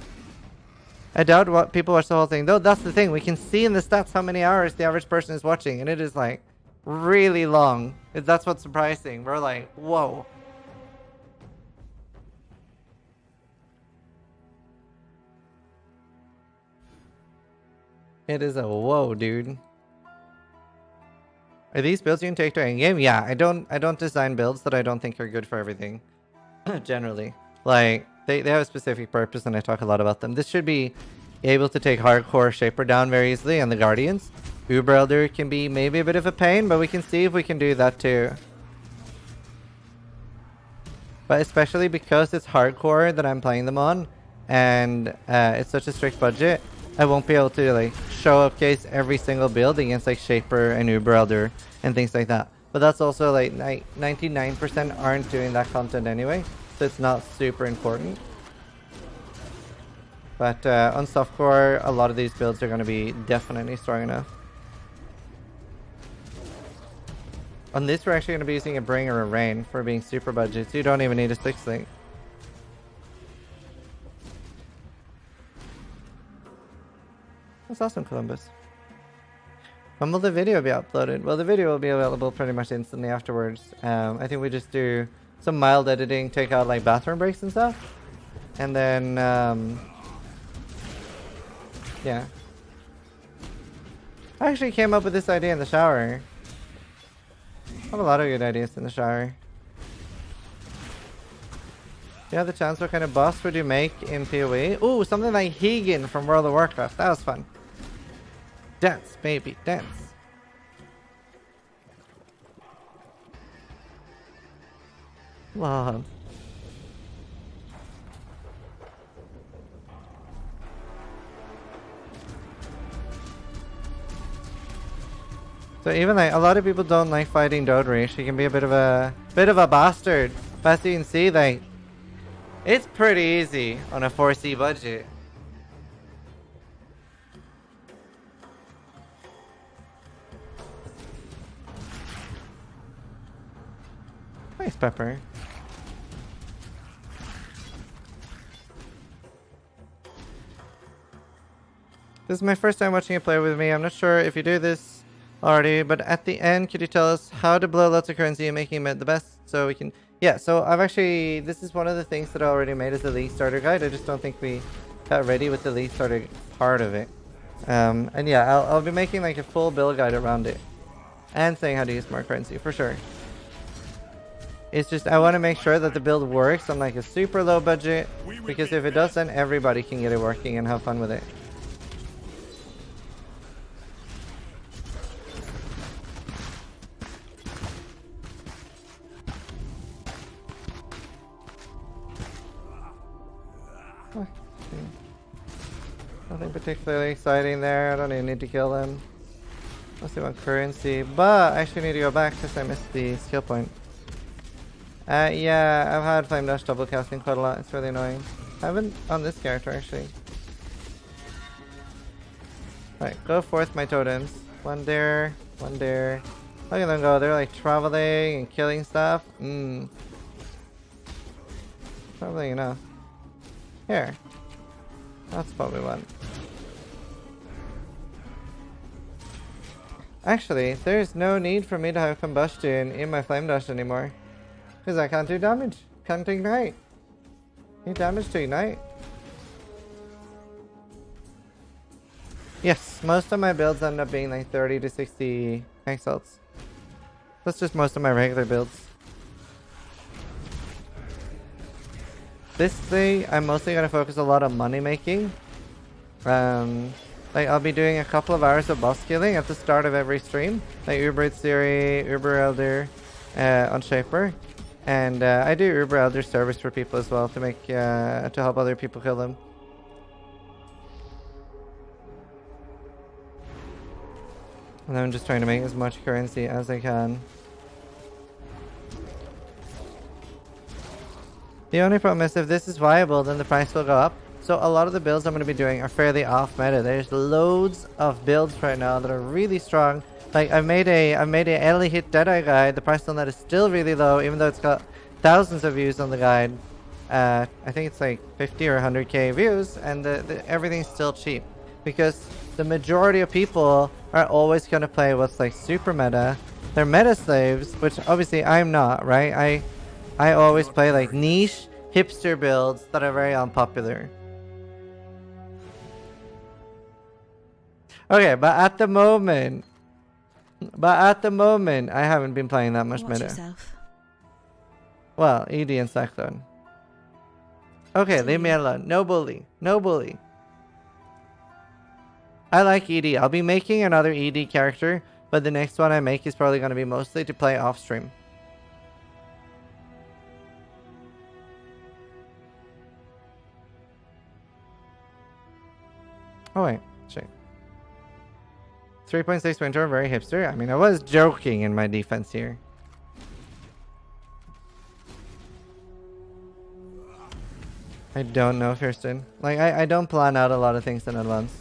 I doubt what people watch the whole thing. Though that's the thing. We can see in the stats how many hours the average person is watching. And it is like really long. That's what's surprising. We're like, whoa. It is a whoa, dude. Are these builds you can take to endgame? Yeah, I don't design builds that I don't think are good for everything. generally. Like, they have a specific purpose, and I talk a lot about them. This should be able to take hardcore Shaper down very easily, and the Guardians. Uber Elder can be maybe a bit of a pain, but we can see if we can do that too. But especially because it's hardcore that I'm playing them on, and it's such a strict budget, I won't be able to like show up case every single build against like Shaper and Uber Elder and things like that. But that's also like 99% aren't doing that content anyway, so it's not super important. But on softcore, a lot of these builds are going to be definitely strong enough. On this, we're actually going to be using a Bring or a Rain for being super budget, so you don't even need a 6-link. That's awesome, Columbus. When will the video be uploaded? Well, the video will be available pretty much instantly afterwards. I think we just do some mild editing, take out like bathroom breaks and stuff. And then, yeah. I actually came up with this idea in the shower. I have a lot of good ideas in the shower. Do you have the chance? What kind of boss would you make in PoE? Ooh, something like Hegan from World of Warcraft. That was fun. Dance, baby, dance. Wow. So even like a lot of people don't like fighting Dodri. She can be a bit of a bastard. But as you can see, like it's pretty easy on a 4C budget. Nice Pepper. This is my first time watching you play with me. I'm not sure if you do this already, but at the end, could you tell us how to blow lots of currency and making it the best so we can... Yeah, so I've actually... This is one of the things that I already made as a League Starter guide. I just don't think we got ready with the League Starter part of it. And yeah, I'll be making like a full build guide around it. And saying how to use more currency, for sure. It's just, I want to make sure that the build works on like a super low budget. Because if it does, then everybody can get it working and have fun with it. Nothing particularly exciting there. I don't even need to kill them. Unless they want currency. But I actually need to go back because I missed the skill point. Yeah, I've had Flame Dash double casting quite a lot. It's really annoying. I haven't on this character actually. Alright, go forth my totems. One there, one there. Look at them go. They're like traveling and killing stuff. Probably enough. Here. That's what we want. Actually, there's no need for me to have combustion in my flame dash anymore. Because I can't do damage. Can't ignite. Need damage to ignite. Yes, most of my builds end up being like 30 to 60 exalts. That's just most of my regular builds. This thing, I'm mostly going to focus a lot on money making. Like I'll be doing a couple of hours of boss killing at the start of every stream. Like Uber Theory, Uber Elder on Shaper. And I do Uber Elder service for people as well to make to help other people kill them. And I'm just trying to make as much currency as I can. The only problem is if this is viable, then the price will go up. So a lot of the builds I'm going to be doing are fairly off meta. There's loads of builds right now that are really strong. Like I've made a early hit Deadeye guide. The price on that is still really low, even though it's got thousands of views on the guide. I think it's like 50 or 100k views, and everything's still cheap because the majority of people are always going to play what's like super meta. They're meta slaves, which obviously I'm not, right? I always play like niche hipster builds that are very unpopular. Okay, but at the moment, I haven't been playing that much Watch meta. yourself. Well, ED and Cyclone. Okay, To leave me you. alone. No bully. No bully. I like ED. I'll be making another ED character, but the next one I make is probably going to be mostly to play off stream. Oh wait, shit. 3.6 winter, very hipster. I mean, I was joking in my defense here. I don't know, Kirsten. Like, I don't plan out a lot of things in advance.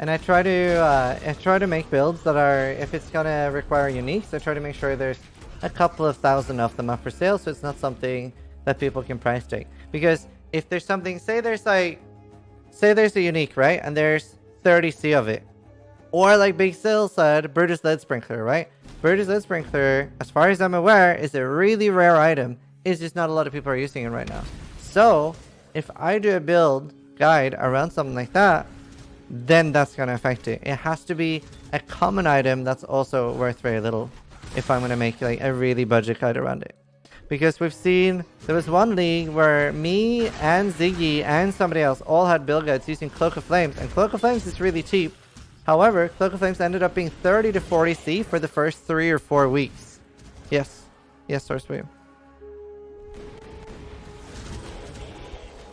And I try to make builds that are, if it's gonna require uniques, I try to make sure there's a couple of thousand of them up for sale, so it's not something that people can price take. Because if there's something, say there's a unique, right, and there's 30C of it, or like Big Sil said, Brutus Lead Sprinkler, right? Brutus Lead Sprinkler, as far as I'm aware, is a really rare item. It's just not a lot of people are using it right now. So if I do a build guide around something like that, then that's going to affect it. It has to be a common item that's also worth very little if I'm going to make like a really budget guide around it. Because we've seen, there was one league where me and Ziggy and somebody else all had build guides using Cloak of Flames, and Cloak of Flames is really cheap. However, Cloak of Flames ended up being 30 to 40C for the first 3 or 4 weeks. Yes. Yes, Sourcewave.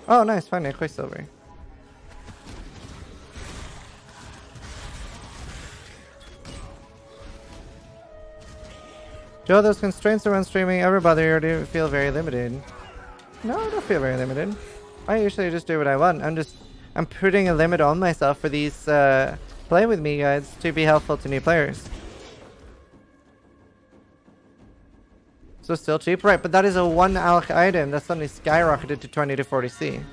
Oh, nice. Finally, a Quicksilver. Joe, those constraints around streaming ever bother you, or do you feel very limited? No, I don't feel very limited. I usually just do what I want. I'm putting a limit on myself for these play with me guides to be helpful to new players. So still cheap, right? But that is a 1 alch item that suddenly skyrocketed to 20 to 40C.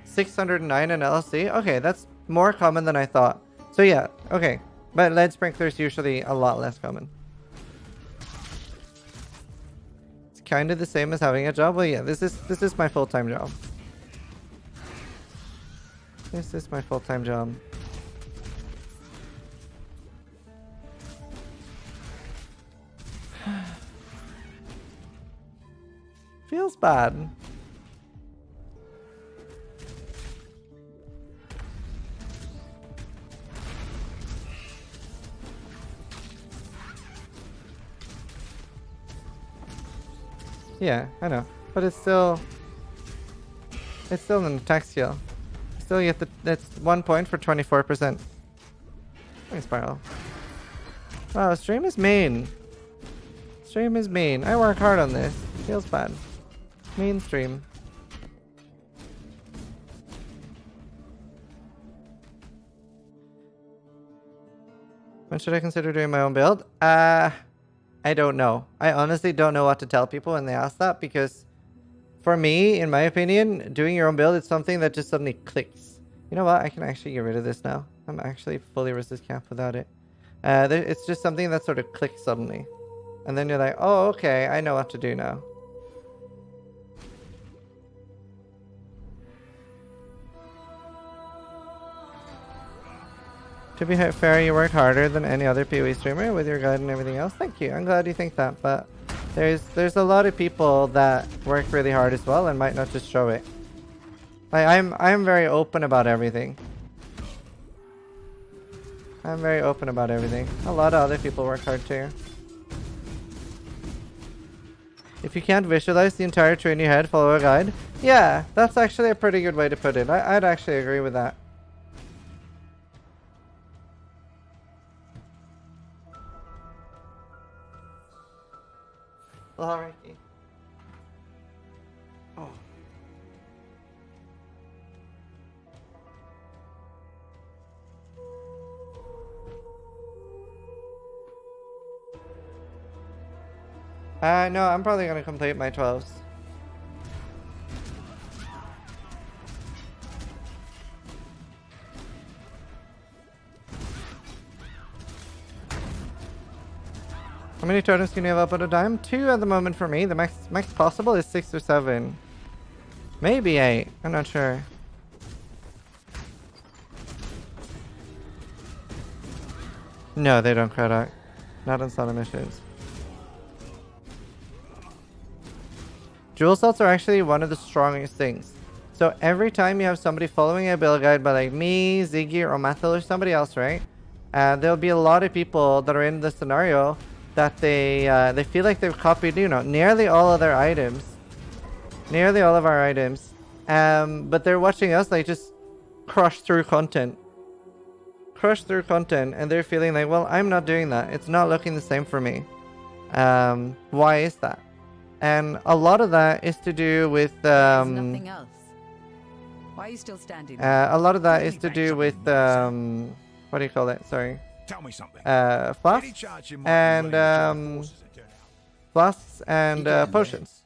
609 in LC? Okay, that's more common than I thought. So yeah, okay. But lead sprinkler is usually a lot less common. Kind of the same as having a job. Well, yeah, this is my full-time job. This is my full-time job. Feels bad. Yeah, I know, but it's still an attack skill. Still get that's 1 point for 24%. Thanks, Spiral. Wow, stream is mean. Stream is mean. I work hard on this. Feels bad. Mean stream. When should I consider doing my own build? I don't know. I honestly don't know what to tell people when they ask that, because for me, in my opinion, doing your own build is something that just suddenly clicks. You know what? I can actually get rid of this now. I'm actually fully resist cap without it. It's just something that sort of clicks suddenly. And then you're like, oh, okay, I know what to do now. To be fair, you work harder than any other PoE streamer with your guide and everything else. Thank you. I'm glad you think that, but there's a lot of people that work really hard as well and might not just show it. Like I'm very open about everything. I'm very open about everything. A lot of other people work hard too. If you can't visualize the entire tree in your head, follow a guide. Yeah, that's actually a pretty good way to put it. I'd actually agree with that. Well, Ricky. Oh. No, I'm probably gonna complete my 12s. How many totems can you have up at a time? 2 at the moment for me. The max possible is 6 or 7. Maybe 8. I'm not sure. No, they don't crit out. Not on solo missions. Jewel salts are actually one of the strongest things. So every time you have somebody following a build guide by like me, Ziggy, or Mathil, or somebody else, right? There'll be a lot of people that are in the scenario that they feel like they've copied, you know, nearly all of their items. Nearly all of our items. But they're watching us like just crush through content. Crush through content, and they're feeling like, well, I'm not doing that. It's not looking the same for me. Why is that? And a lot of that is to do with There's nothing else. Why are you still standing there? a lot of that is to do with what do you call it? Sorry. Tell me something. Flasks Any chance you might be and ready to join forces and turn out? flasks and potions.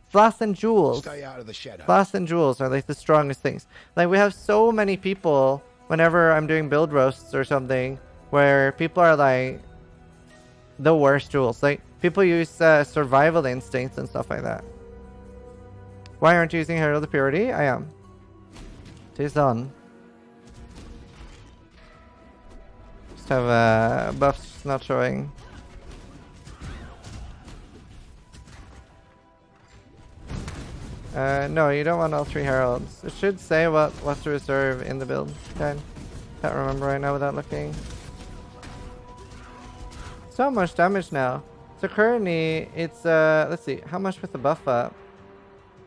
Flasks and jewels. Stay out of the shadow. Flasks and jewels are like the strongest things. Like we have so many people whenever I'm doing build roasts or something where people are like the worst jewels. Like people use survival instincts and stuff like that. Why aren't you using Herald of Purity? I am. Tis on. Just have buffs not showing. No, you don't want all 3 heralds. It should say what's to reserve in the build. Okay. Can't remember right now without looking. So much damage now. So currently it's let's see, how much with the buff up?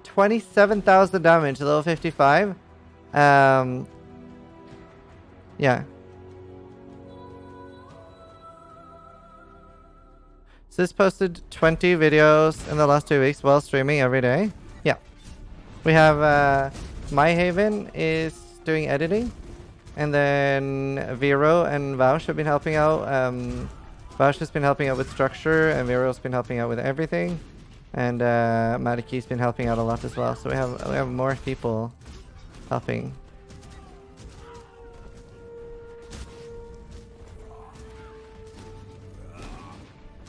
27,000 damage, level 55. Yeah. So this posted 20 videos in the last 2 weeks while streaming every day. Yeah. We have My Haven is doing editing. And then Vero and Vaush have been helping out. Vaush has been helping out with structure, and Vero's been helping out with everything. And Madaki's been helping out a lot as well. So we have more people helping.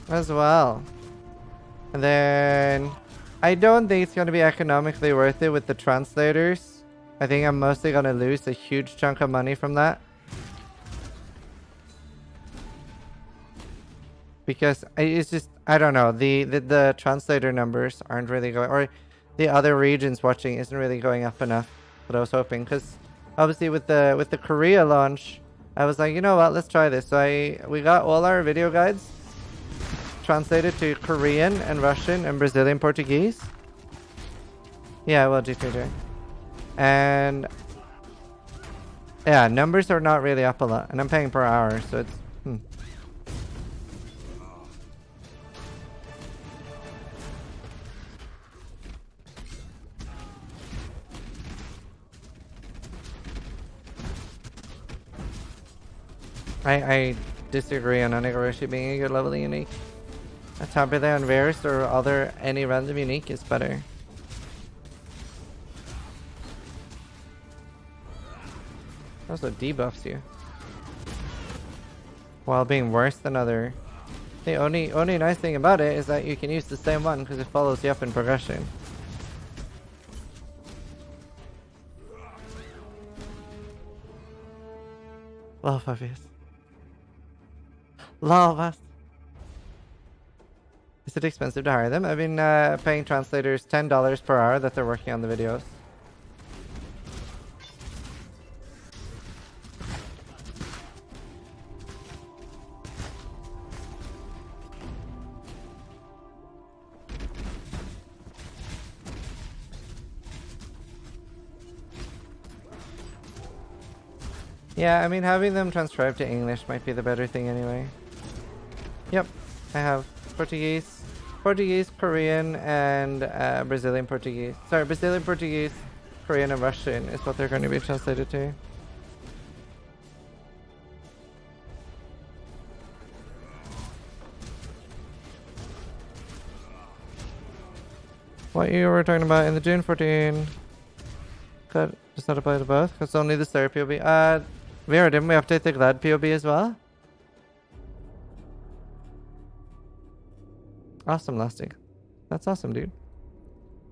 As well. And then I don't think it's going to be economically worth it with the translators. I think I'm mostly going to lose a huge chunk of money from that. Because it's just, I don't know, the translator numbers aren't really going, or the other regions watching isn't really going up enough that I was hoping. Because obviously with the Korea launch, I was like, you know what, let's try this. So we got all our video guides translated to Korean and Russian and Brazilian Portuguese. Yeah, well, G3J. And yeah, numbers are not really up a lot, and I'm paying per hour, so it's I disagree on Onigoroshi being a good level unique. A Tabitha on Varus or other any random unique is better. Also debuffs you while being worse than other. The only nice thing about it is that you can use the same one because it follows you up in progression. Love obvious. Love us. Is it expensive to hire them? I've been paying translators $10 per hour that they're working on the videos. Yeah, I mean, having them transcribed to English might be the better thing anyway. Yep, I have Portuguese, Korean, and Brazilian Portuguese. Sorry, Brazilian Portuguese, Korean, and Russian is what they're going to be translated to. What you were talking about in the June 14? That does not apply to both, because only the Slayer POB. Vera, didn't we update the Glad POB as well? Awesome, Lasty. That's awesome, dude.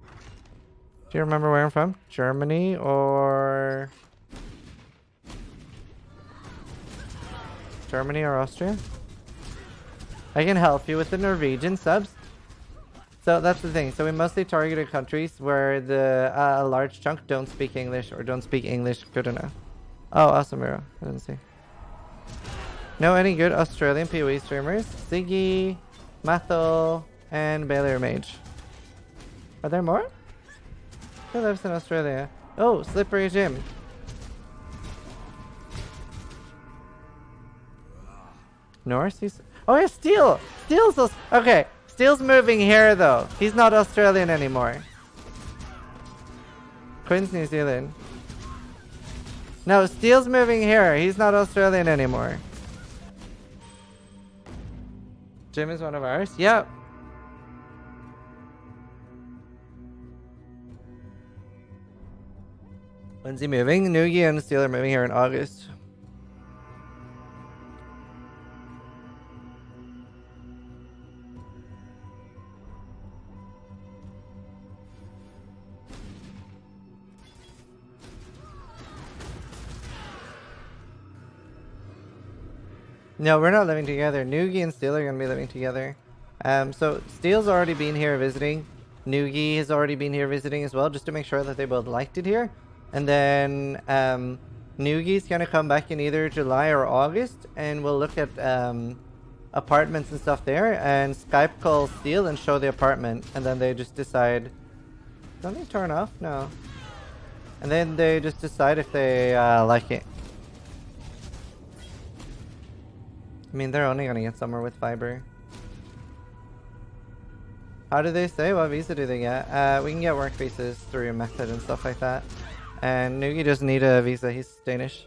Do you remember where I'm from? Germany or Germany or Austria. I can help you with the Norwegian subs. So that's the thing. So we mostly targeted countries where the a large chunk don't speak English or don't speak English good enough. Oh, awesome, Miro. I didn't see. Know any good Australian PoE streamers? Ziggy, Mathel, and Baylor Mage. Are there more? Who lives in Australia? Oh, Slippery Jim. Norse? Oh yeah, Steel! Steel's okay. Steel's moving here though. He's not Australian anymore. Queen's New Zealand. No, Steel's moving here. He's not Australian anymore. Jim is one of ours? Yep. When's he moving? Noogie and Steel are moving here in August. No, we're not living together. Noogie and Steel are going to be living together. So Steel's already been here visiting. Noogie has already been here visiting as well, just to make sure that they both liked it here. And then Noogie's going to come back in either July or August, and we'll look at apartments and stuff there, and Skype call Steel and show the apartment, and then they just decide. Don't they turn off? No. And then they just decide if they like it. I mean, they're only gonna get somewhere with fiber. How do they say? What visa do they get? We can get work visas through method and stuff like that. And Noogie doesn't need a visa. He's Danish.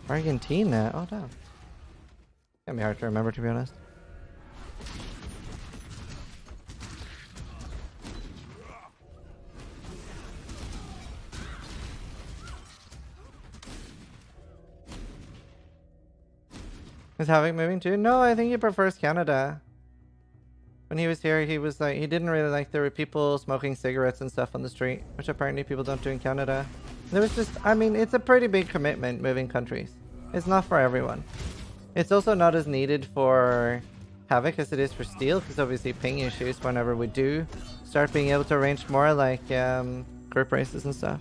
Argentina? Oh, damn. Gonna be hard to remember, to be honest. Is Havoc moving too? No, I think he prefers Canada. When he was here, he was like, he didn't really like there were people smoking cigarettes and stuff on the street, which apparently people don't do in Canada. There was just, I mean, it's a pretty big commitment moving countries. It's not for everyone. It's also not as needed for Havoc as it is for Steel, because obviously ping issues whenever we do start being able to arrange more like group races and stuff.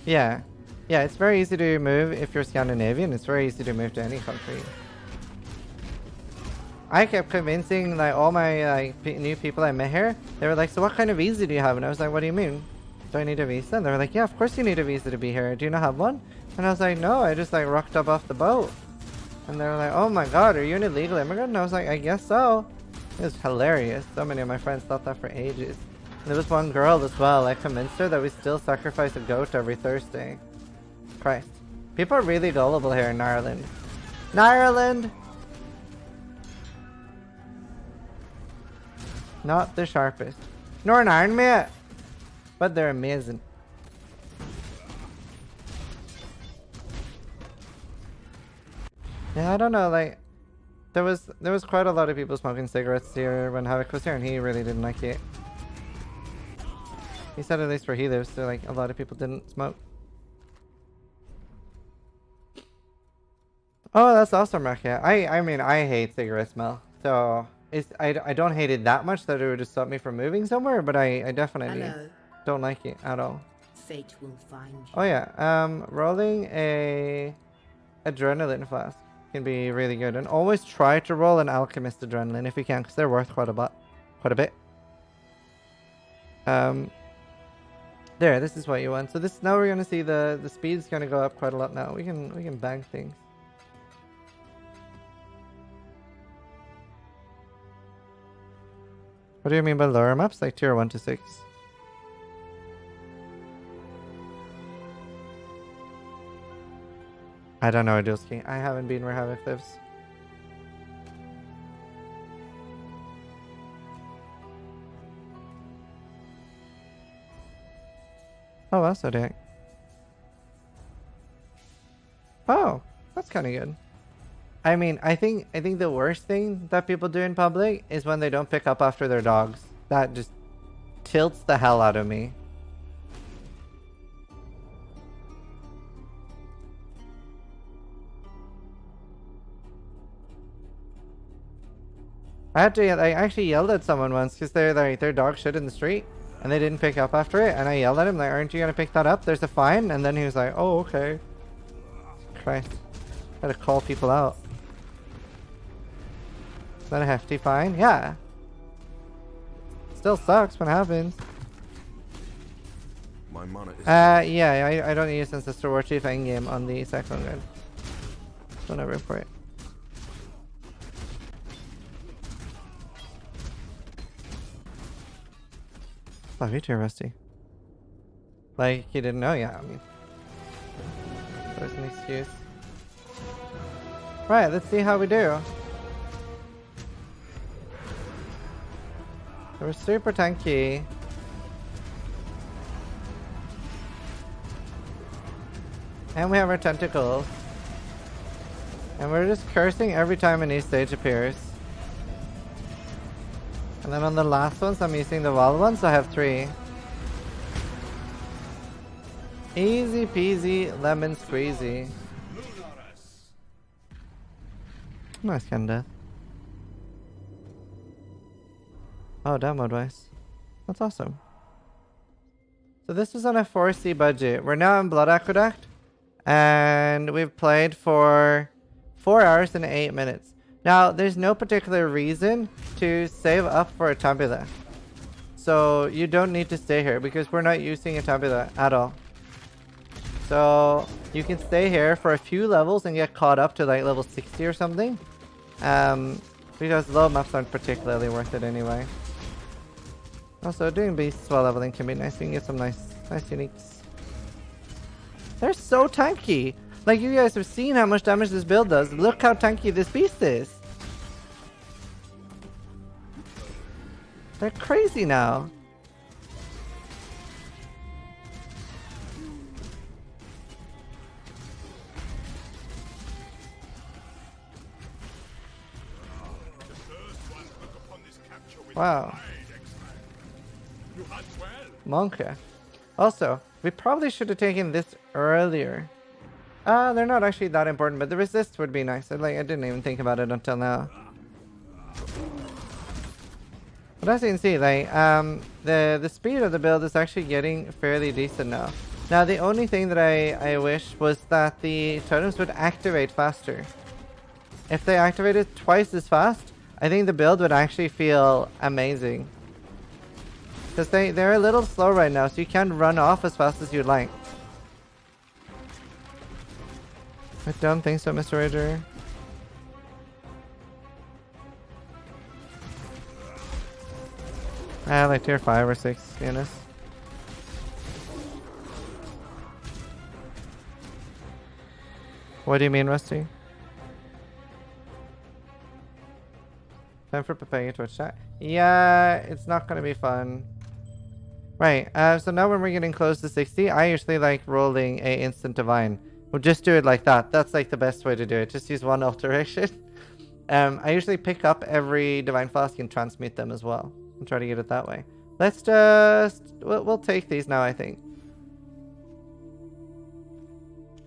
Yeah. Yeah, it's very easy to move if you're Scandinavian. It's very easy to move to any country. I kept convincing like all my new people I met here. They were like, so what kind of visa do you have? And I was like, what do you mean? Do I need a visa? And they were like, yeah, of course you need a visa to be here. Do you not have one? And I was like, no, I just like rocked up off the boat. And they were like, oh my god, are you an illegal immigrant? And I was like, I guess so. It was hilarious. So many of my friends thought that for ages. There was one girl as well. I convinced her that we still sacrifice a goat every Thursday. Christ. People are really gullible here in Ireland. Ireland! Not the sharpest. Nor an iron, mate! But they're amazing. Yeah, I don't know, like... There was quite a lot of people smoking cigarettes here when Havoc was here, and he really didn't like it. He said at least where he lives, so like a lot of people didn't smoke. Oh, that's awesome, Rakia. I mean, I hate cigarette smell. So I don't hate it that much that it would just stop me from moving somewhere, but I definitely don't like it at all. Fate will find you. Oh yeah, rolling a adrenaline flask can be really good, and always try to roll an alchemist adrenaline if you can, because they're worth quite a bit. There, this is what you want. So this now we're gonna see the speed's gonna go up quite a lot now. We can bang things. What do you mean by lower maps? Like tier 1 to 6? I don't know, Adilski. I haven't been where Havoc lives. Oh, that's so dang. Oh, that's kind of good. I mean, I think the worst thing that people do in public is when they don't pick up after their dogs. That just tilts the hell out of me. I actually yelled at someone once because they're like their dog shit in the street and they didn't pick up after it, and I yelled at him like, "Aren't you gonna pick that up? There's a fine." And then he was like, "Oh, okay." Christ, gotta call people out. Is that a hefty fine? Yeah. Still sucks when it happens. My mana is Yeah, I don't use Ancestral Warchief endgame on the Cyclone grid. Don't ever report. Love you too, Rusty. Like, you didn't know? Yeah, I mean, there's an excuse. Right, let's see how we do. We're super tanky. And we have our tentacles. And we're just cursing every time a new stage appears. And then on the last ones, I'm using the wild ones, so I have 3. Easy peasy, lemon squeezy. Nice kinda. Oh, demo advice. That's awesome. So this was on a 4C budget. We're now in Blood Aqueduct. And we've played for 4 hours and 8 minutes. Now, there's no particular reason to save up for a tabula. So you don't need to stay here because we're not using a tabula at all. So you can stay here for a few levels and get caught up to like level 60 or something. Because low maps aren't particularly worth it anyway. Also, doing beasts while leveling can be nice. We can get some nice uniques. They're so tanky. Like, you guys have seen how much damage this build does. Look how tanky this beast is. They're crazy now. Wow. Monka. Also, we probably should have taken this earlier. They're not actually that important, but the resist would be nice. I didn't even think about it until now. But as you can see, like, the speed of the build is actually getting fairly decent now. Now, the only thing that I wish was that the totems would activate faster. If they activated twice as fast, I think the build would actually feel amazing. Because they're a little slow right now, so you can't run off as fast as you'd like. I don't think so, Mr. Rager. Like tier 5 or 6, to be honest. What do you mean, Rusty? Time for Papaya Twitch chat. Yeah, it's not gonna be fun. Right, so now when we're getting close to 60, I usually like rolling a instant divine. We'll just do it like that. That's like the best way to do it. Just use one alteration. I usually pick up every divine flask and transmute them as well. And try to get it that way. Let's just... We'll take these now, I think.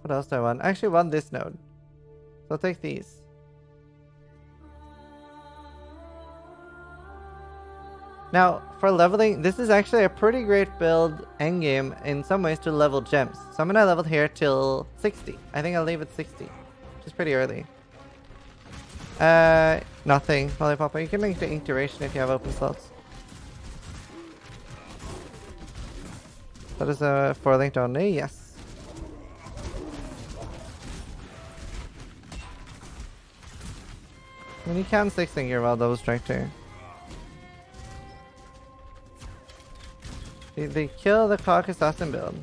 What else do I want? I actually want this node. So I'll take these. Now, for leveling, this is actually a pretty great build endgame in some ways to level gems. So I'm going to level here till 60. I think I'll leave it 60, which is pretty early. Nothing. Lollipop. You can make the ink duration if you have open slots. That is a 4-linked only, yes. I mean, you can 6-link your wild double strike too. They kill the clock assassin build.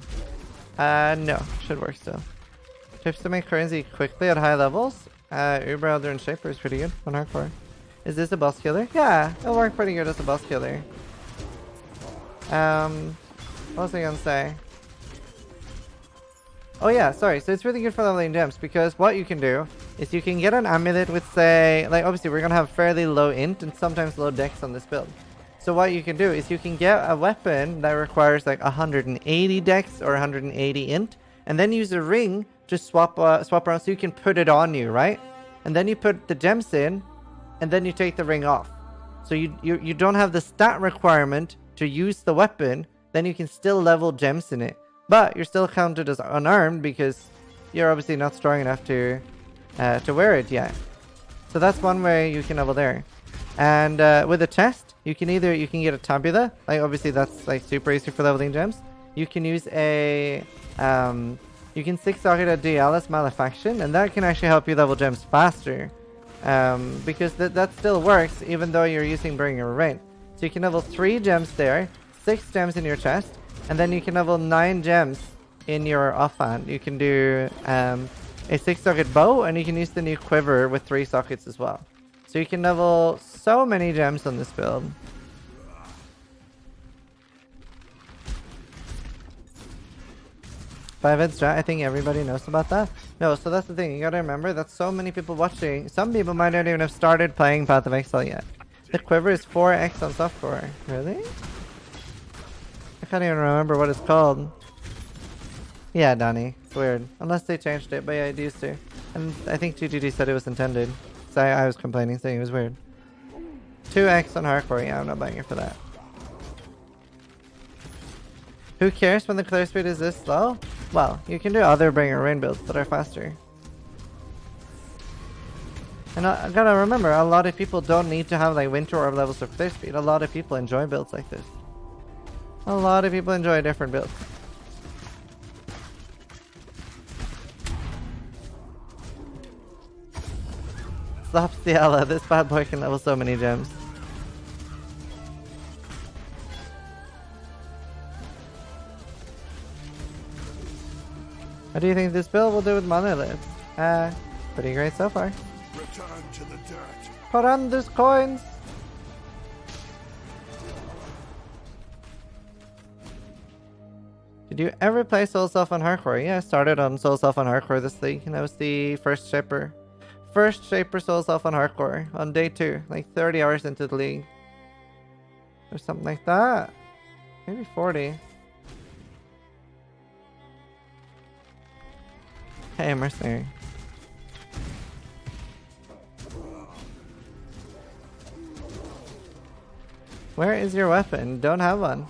No, should work still. Tips to make currency quickly at high levels. Uber Elder and Shaper is pretty good on hardcore. Is this a boss killer? Yeah, it'll work pretty good as a boss killer. What was I gonna say? Oh yeah, sorry. So it's really good for leveling gems because what you can do is you can get an amulet with, say, like obviously we're gonna have fairly low int and sometimes low dex on this build. So what you can do is you can get a weapon that requires like 180 dex or 180 int, and then use a ring to swap around so you can put it on you, right? And then you put the gems in, and then you take the ring off. So you don't have the stat requirement to use the weapon, then you can still level gems in it. But you're still counted as unarmed because you're obviously not strong enough to wear it yet. So that's one way you can level there. And with a chest, you can get a tabula. Like obviously that's like super easy for leveling gems. You can use a you can 6-socket a Dialis Malefaction, and that can actually help you level gems faster. Because that still works even though you're using Bringer Rain. So you can level 3 gems there, 6 gems in your chest, and then you can level 9 gems in your offhand. You can do a 6-socket bow, and you can use the new quiver with 3 sockets as well. So you can level so many gems on this build. 5-head strat, I think everybody knows about that. No, so that's the thing. You gotta remember that so many people watching. Some people might not even have started playing Path of Exile yet. The quiver is 4x on softcore. Really? I can't even remember what it's called. Yeah, Donnie. It's weird. Unless they changed it, but yeah, it used to. And I think GGG said it was intended. So I was complaining, saying it was weird. 2x on hardcore. Yeah, I'm not buying it for that. Who cares when the clear speed is this slow? Well, you can do other Bringer Rain builds that are faster. And I gotta remember, a lot of people don't need to have like Winter Orb levels of clear speed. A lot of people enjoy builds like this. A lot of people enjoy different builds. Stop Ciela, this bad boy can level so many gems. What do you think this build will do with monoliths? Pretty great so far. Return to the dirt. Horrendous coins! Did you ever play Soul Self on hardcore? Yeah, I started on Soul Self on hardcore this league, and that was the first shaper. First shaper Soul Self on hardcore on day 2, like 30 hours into the league. Or something like that. Maybe 40. Hey, mercenary. Where is your weapon? Don't have one.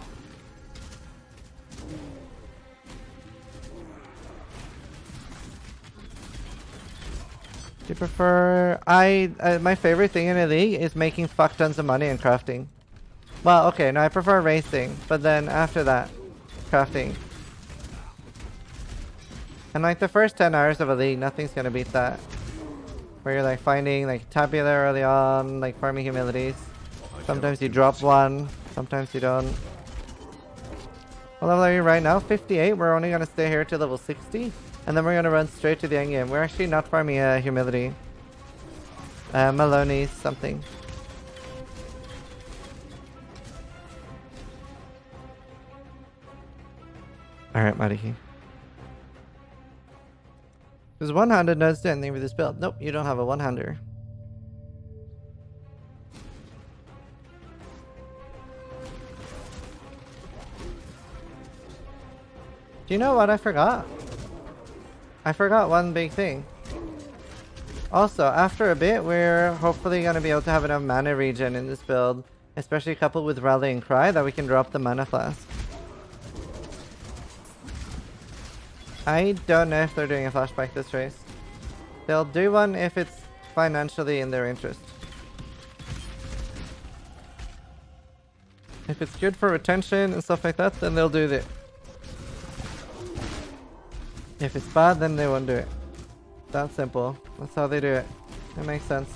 Do you prefer... my favorite thing in a league is making fuck tons of money and crafting. Well, okay, no, I prefer racing, but then after that, crafting. And like the first 10 hours of a league, nothing's gonna beat that. Where you're like finding like tabula early on, like farming humilities. Sometimes you drop one, sometimes you don't. What level are you right now? 58. We're only gonna stay here till level 60. And then we're gonna run straight to the end game. We're actually not farming a humility. Maloney's something. Alright, Mariki. Does one-handed nodes do anything with this build? Nope, you don't have a one-hander. Do you know what I forgot? I forgot one big thing. Also, after a bit, we're hopefully going to be able to have enough mana regen in this build, especially coupled with Rallying Cry, that we can drop the mana flask. I don't know if they're doing a flashback this race. They'll do one if it's financially in their interest. If it's good for retention and stuff like that, then they'll do it. If it's bad, then they won't do it. That's simple. That's how they do it. That makes sense.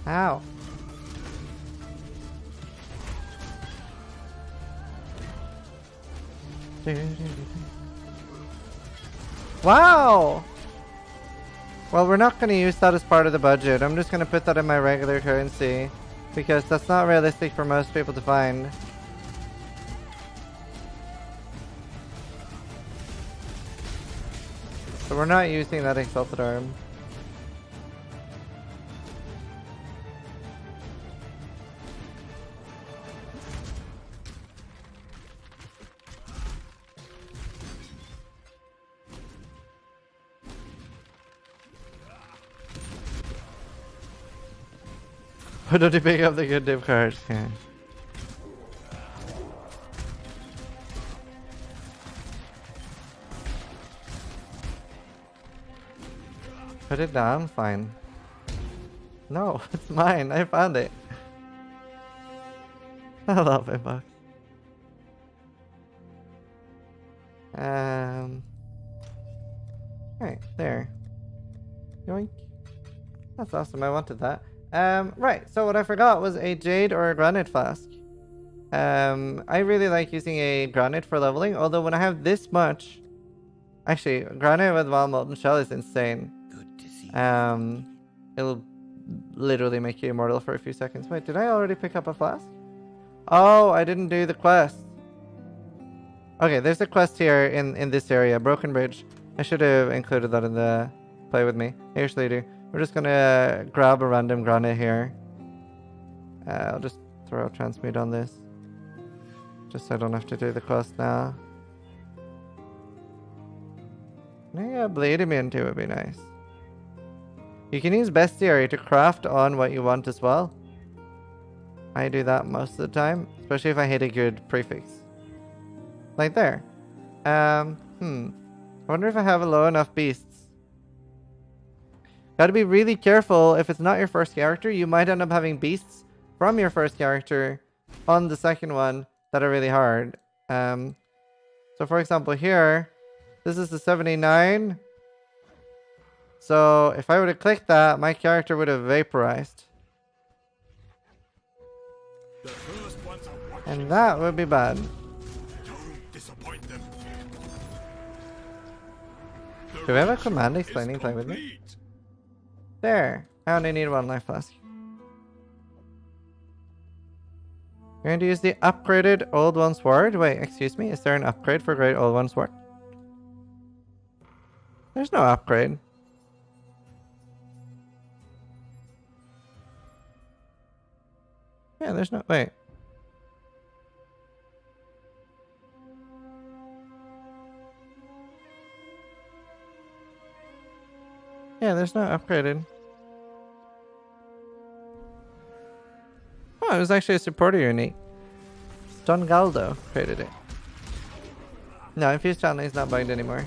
Ow. Wow! Well, we're not going to use that as part of the budget. I'm just going to put that in my regular currency, because that's not realistic for most people to find. So we're not using that Exalted Arm. Why don't you pick up the good div cards? Yeah. Put it down, fine. No, it's mine. I found it. I love it, bucks. Right, there. Yoink. That's awesome, I wanted that. Right, so what I forgot was a Jade or a Granite Flask. I really like using a Granite for leveling, although when I have this much... Actually, Granite with Wild Molten Shell is insane. Good to see It'll literally make you immortal for a few seconds. Wait, did I already pick up a flask? Oh, I didn't do the quest. Okay, there's a quest here in this area, Broken Bridge. I should have included that in the play with me. I usually do. We're just gonna grab a random granite here. I'll just throw transmute on this. Just so I don't have to do the quest now. Yeah, Blade Immune too would be nice. You can use Bestiary to craft on what you want as well. I do that most of the time, especially if I hit a good prefix. Like there. I wonder if I have a low enough beasts. Gotta be really careful. If it's not your first character, you might end up having beasts from your first character on the second one that are really hard. So for example here, this is the 79. So if I would have clicked that, my character would have vaporized. The first ones are watching. And that would be bad. Don't disappoint them. Do we have a command explaining play with me? There. I only need one life flask. You're going to use the upgraded Old One Sword? Wait, excuse me? Is there an upgrade for Great Old One Sword? There's no upgrade. Yeah, there's no... Wait. Yeah, there's no upgraded. Oh, it was actually a supporter unique. Stun Galdo created it. No, Infused Channel is not bugged anymore.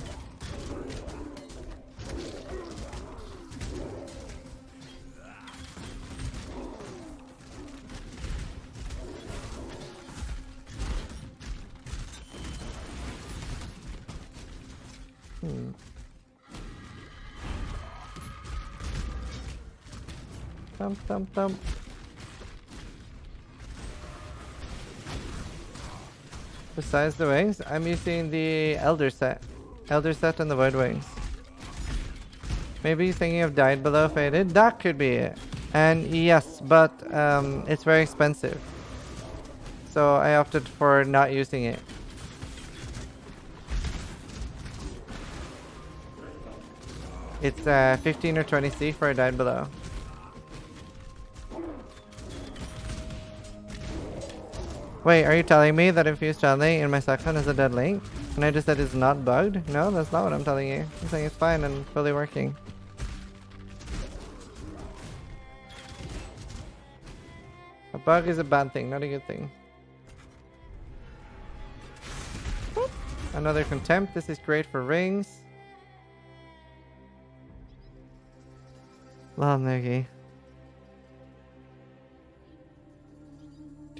Thump, thump, thump. Besides the wings, I'm using the Elder set. Elder set and the Void Wings. Maybe he's thinking of Died Below Faded? That could be it. And yes, but it's very expensive. So I opted for not using it. It's 15 or 20 C for a Died Below. Wait, are you telling me that Infused Channeling in my Cyclone is a dead link? And I just said it's not bugged? No, that's not what I'm telling you. I'm saying it's fine and fully working. A bug is a bad thing, not a good thing. Boop. Another Contempt. This is great for rings. Love Nugi.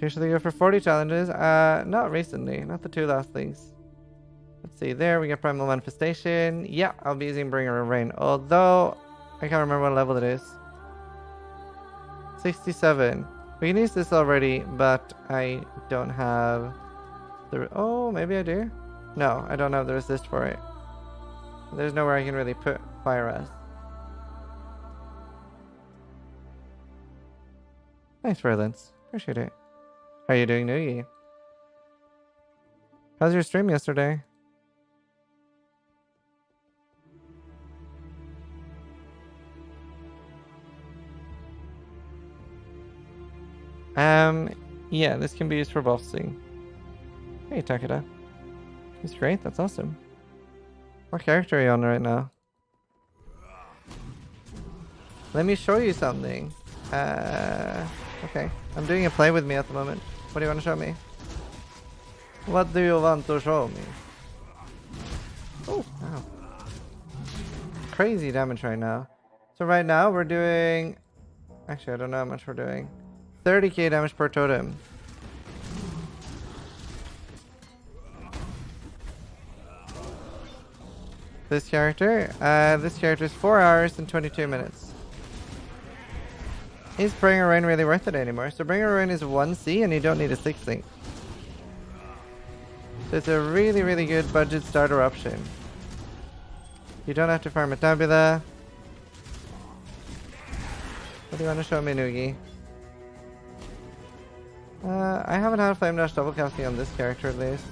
Usually go for 40 challenges. Not recently. Not the two last things. Let's see. There we get Primal Manifestation. Yeah, I'll be using Bringer of Rain. Although, I can't remember what level it is. 67. We can use this already, but I don't have the... Oh, maybe I do? No, I don't have the resist for it. There's nowhere I can really put Fire Res. Thanks, Verlins. Appreciate it. How are you doing, Noogie? How's your stream yesterday? Yeah, this can be used for bossing. Hey, Takeda. He's great. That's awesome. What character are you on right now? Let me show you something. Okay. I'm doing a play with me at the moment. What do you want to show me? What do you want to show me? Oh, wow. Crazy damage right now. So right now we're doing... Actually, I don't know how much we're doing. 30k damage per totem. This character is 4 hours and 22 minutes. Is Bringer Rain really worth it anymore? So Bringer Rain is 1C and you don't need a 6C. So it's a really, really good budget starter option. You don't have to farm a tabula. What do you want to show me, Noogie? I haven't had Flame Dash double casting on this character at least.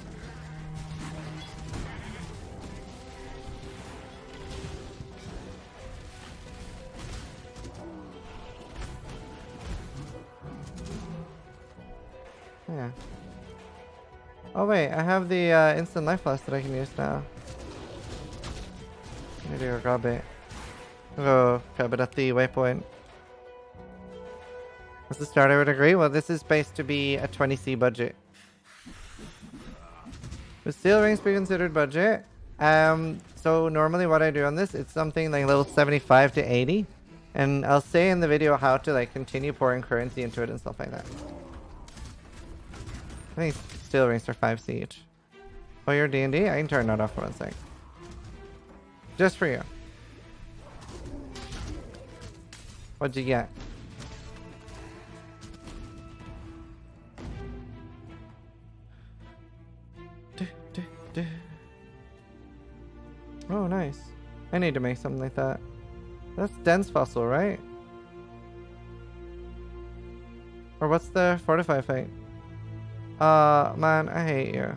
Yeah. Oh wait, I have the instant life loss that I can use now. I'm gonna go grab it. I'll go grab it at the waypoint. As a start, I would agree. Well, this is supposed to be a 20C budget. Would steel rings be considered budget? So normally what I do on this, it's something like level 75 to 80. And I'll say in the video how to like continue pouring currency into it and stuff like that. I think steel rings are 5C each. Oh, you're D&D? I can turn that off for 1 sec. Just for you. What'd you get? Oh, nice. I need to make something like that. That's dense fossil, right? Or what's the fortify fight? Man, I hate you.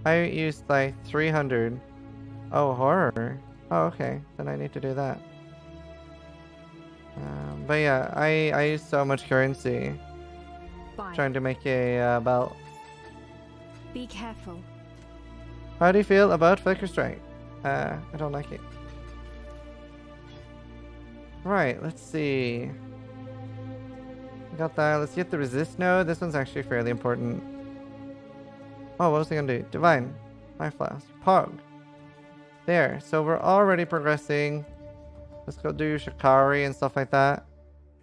I used like 300. Oh, horror. Oh, okay. Then I need to do that. But yeah, I use so much currency Bye. trying to make a belt. Be careful. How do you feel about Flicker Strike? I don't like it. Right, let's see. Got that. Let's get the resist node. This one's actually fairly important. Oh, what was I gonna do? Divine. Life Blast. Pog. There. So we're already progressing. Let's go do Shikari and stuff like that.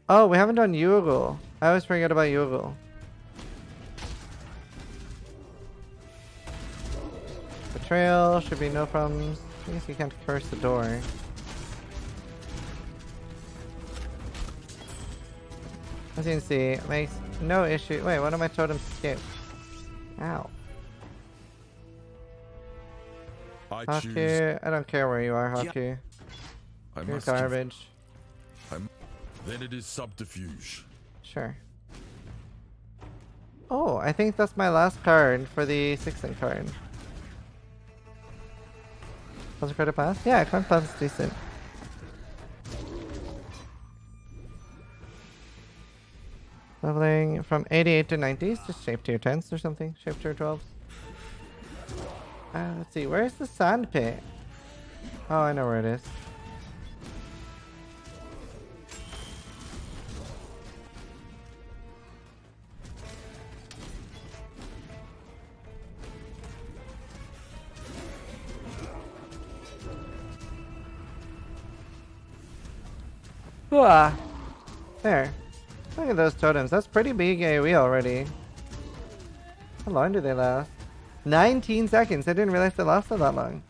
Oh, we haven't done Yugel. I always forget about Yugel. Betrayal should be no problems. I guess you can't curse the door. As you can see, it makes no issue. Wait, one of my totems escaped. Ow. Haku, I don't care where you are, Haku. You're garbage. Then it is subterfuge. Sure. Oh, I think that's my last card for the 6th card. Consecrated Path? Yeah, Consecrated Path is decent. Leveling from 88 to 90s, just shape tier 10s or something. Shape tier 12s. Let's see, where's the sand pit? Oh, I know where it is. Ah, there. Look at those totems. That's pretty big AoE already. How long do they last? 19 seconds. I didn't realize they lasted that long.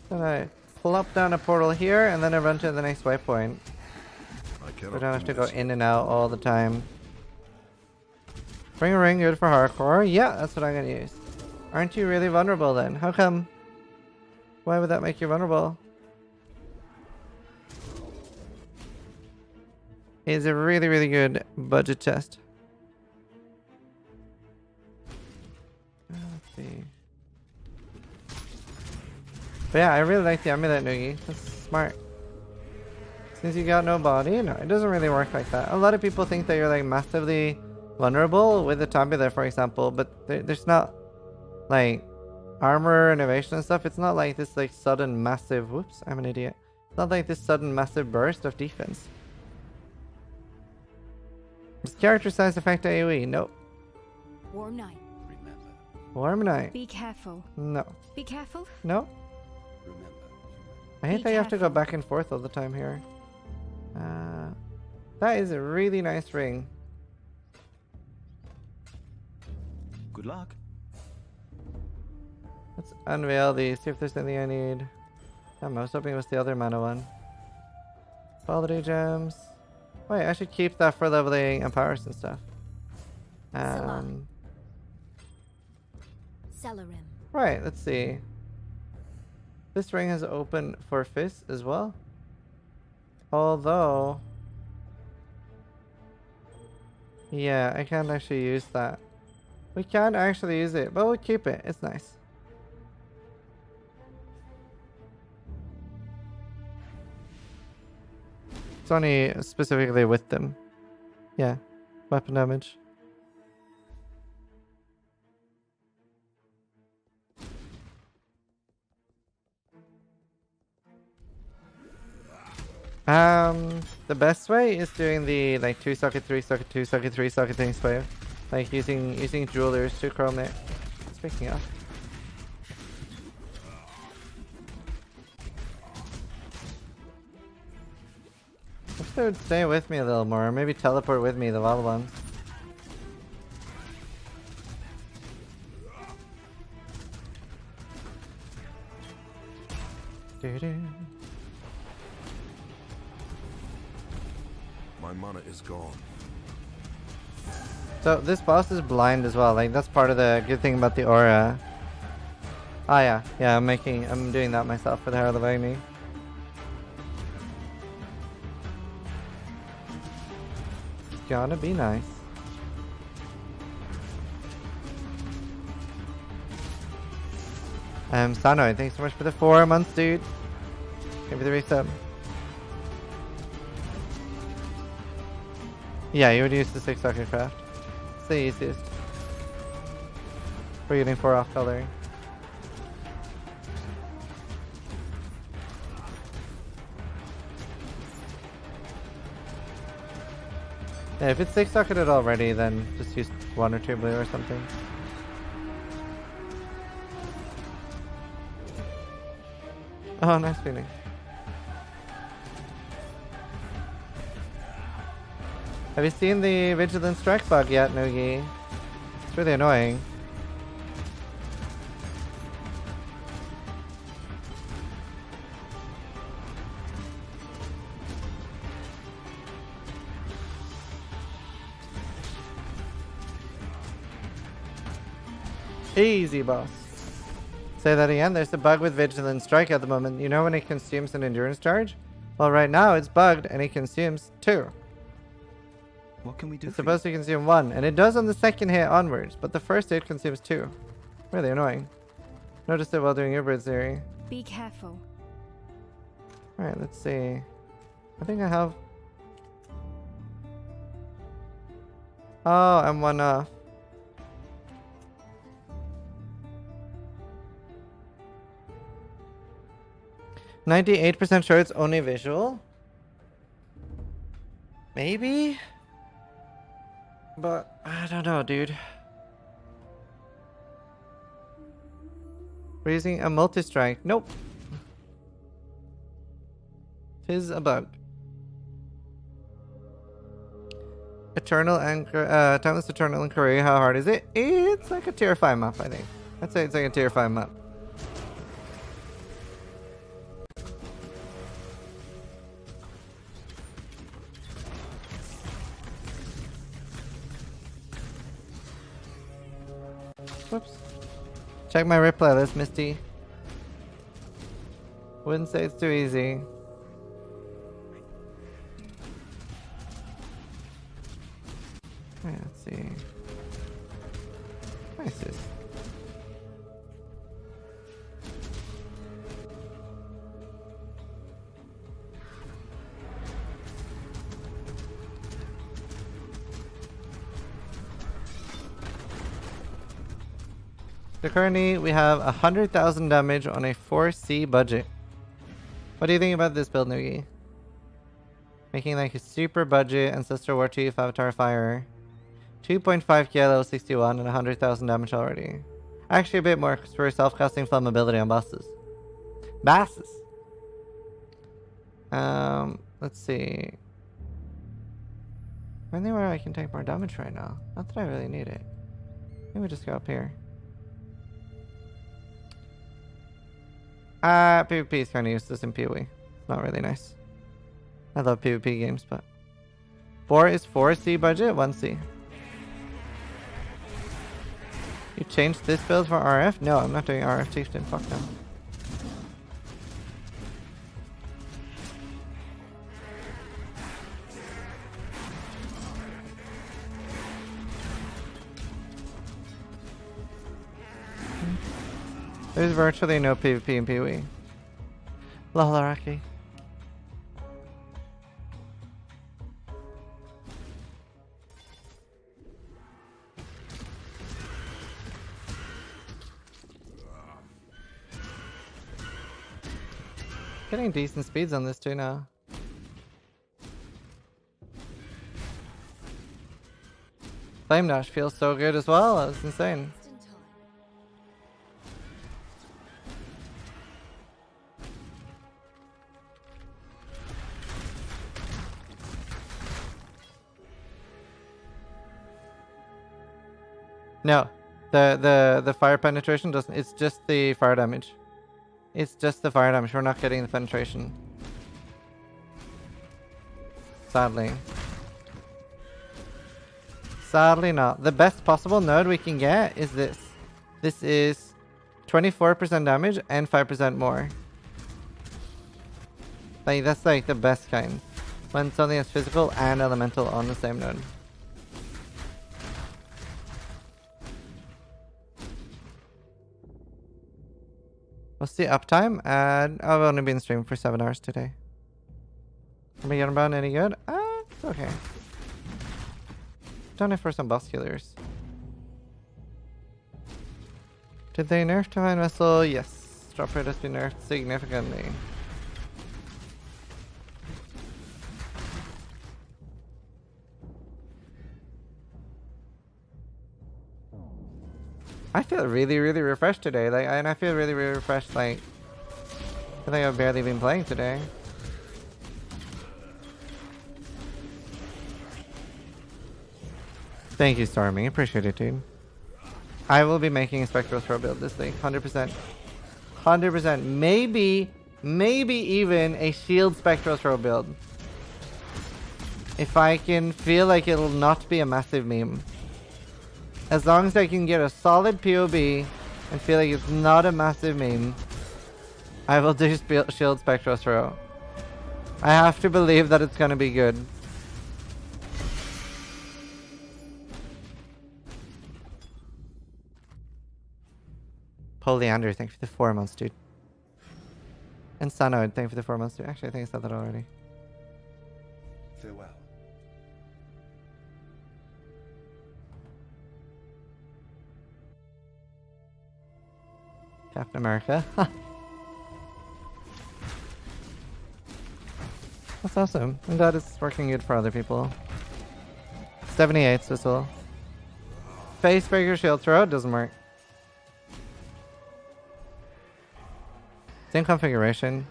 Then I plop down a portal here and then I run to the next waypoint. We don't have to go in and out all the time. Bring a ring, good for hardcore. Yeah, that's what I'm gonna use. Aren't you really vulnerable then? How come? Why would that make you vulnerable? It's a really, really good budget chest. Let's see. But yeah, I really like the amulet, Noogie. That's smart. Since you got no body, no, it doesn't really work like that. A lot of people think that you're like massively vulnerable with the tabular, for example, but there's not like armor and evasion and stuff. It's not like this like sudden massive, whoops, I'm an idiot. It's not like this sudden massive burst of defense. Does character size affect AoE? Nope. Warm night. Remember. Warm night? Be careful. No. Be careful. No. Remember. I hate Be that you have to go careful. back and forth all the time here. That is a really nice ring. Good luck. Let's unveil these, see if there's anything I need. I was hoping it was the other mana one. Quality gems. Wait, I should keep that for leveling and powers and stuff. Celerim. Celerim. Right, let's see. This ring has open for Fist as well. Although... yeah, I can't actually use that. We can't actually use it, but we'll keep it. It's nice. It's only specifically with them. Yeah, weapon damage. The best way is doing the like 2 socket 3 socket 2 socket 3 socket things way. Like using jewelers to chrome it. Speaking of. Wish they would stay with me a little more, or maybe teleport with me, the wild ones. Doo-doo. My mana is gone. So this boss is blind as well. Like that's part of the good thing about the aura. Ah yeah, I'm doing that myself for the Herald of Agni. It's gonna be nice. Sanoid, thanks so much for the 4 months, dude. Give me the resub. Yeah, you would use the 6 socket craft. It's the easiest. For getting 4 off coloring. Yeah, if it's 6 socketed already, then just use 1 or 2 blue or something. Oh, nice feeling. Have you seen the Vigilant Strike bug yet, Noogie? It's really annoying. Easy, boss. Say that again. There's a bug with Vigilant Strike at the moment. You know when it consumes an endurance charge? Well, right now it's bugged and it consumes 2. What can we do? It's for supposed to consume 1, and it does on the second hit onwards, but the first hit consumes 2. Really annoying. Noticed it while doing Uber's theory. Be careful. Alright, let's see. I think I have... oh, I'm 1 off. %, sure it's only visual. Maybe? But I don't know, dude. We're using a multi-strike. Nope. Tis a bug. Eternal Anchor, Timeless Eternal Inquiry, how hard is it? It's like a tier 5 map, I think. I'd say it's like a tier 5 map. Whoops. Check my replay list, Misty. Wouldn't say it's too easy. Alright, let's see. Nice. So currently we have 100,000 damage on a 4C budget. What do you think about this build, Noogie? Making like a super budget Ancestral Warchief Avatar Fire. 2.5k level 61 and 100,000 damage already. Actually a bit more because we're self-casting flammability on bosses. Bosses! Let's see. Anywhere I can take more damage right now. Not that I really need it. Maybe we just go up here. PvP is kind of useless in PoE. It's not really nice. I love PvP games, but 4 is 4C budget, 1C. You changed this build for RF? No, I'm not doing RF Chieftain. Fuck no. There's virtually no PvP in PoE. Lalaraki. Getting decent speeds on this too now. Flame Dash feels so good as well. That's insane. No, the fire penetration doesn't. It's just the fire damage. It's just the fire damage. We're not getting the penetration. Sadly. Sadly not. The best possible node we can get is this. This is 24% damage and 5% more. Like that's like the best kind. When something is physical and elemental on the same node. What's the uptime? I've only been streaming for 7 hours today. Am I getting about any good? It's okay. Done it for some boss killers. Did they nerf Divine Vessel? Yes. Drop rate has been nerfed significantly. I feel really, really refreshed today. Like, and I feel really, really refreshed. Like, I feel like I've barely been playing today. Thank you, Stormy. Appreciate it, dude. I will be making a Spectral Throw build this thing. 100%. 100%. Maybe even a Shield Spectral Throw build. If I can feel like it'll not be a massive meme. As long as I can get a solid POB and feel like it's not a massive meme, I will do Shield Spectral Throw. I have to believe that it's gonna be good. Poleander, thank you for the 4 months, dude. And Sanoid, thank you for the 4 months, dude. Actually, I think I said that already. Farewell. Captain America. That's awesome. I'm glad it's working good for other people. 78 Swizzle. Facebreaker shield throw doesn't work. Same configuration.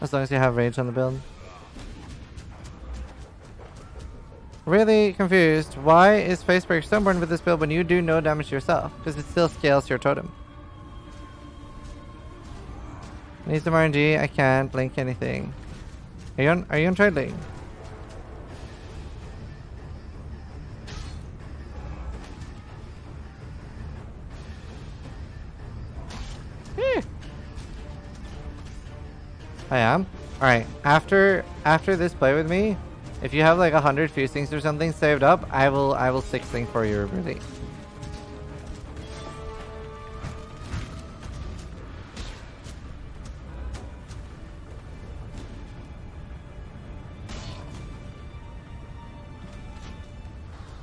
As long as you have rage on the build. Really confused. Why is Facebreaker so important with this build when you do no damage to yourself? Because it still scales your totem. I need some RNG. I can't blink anything. Are you on trade lane? I am. All right. After this play with me, if you have like 100 fusings or something saved up, I will 6 link for your release.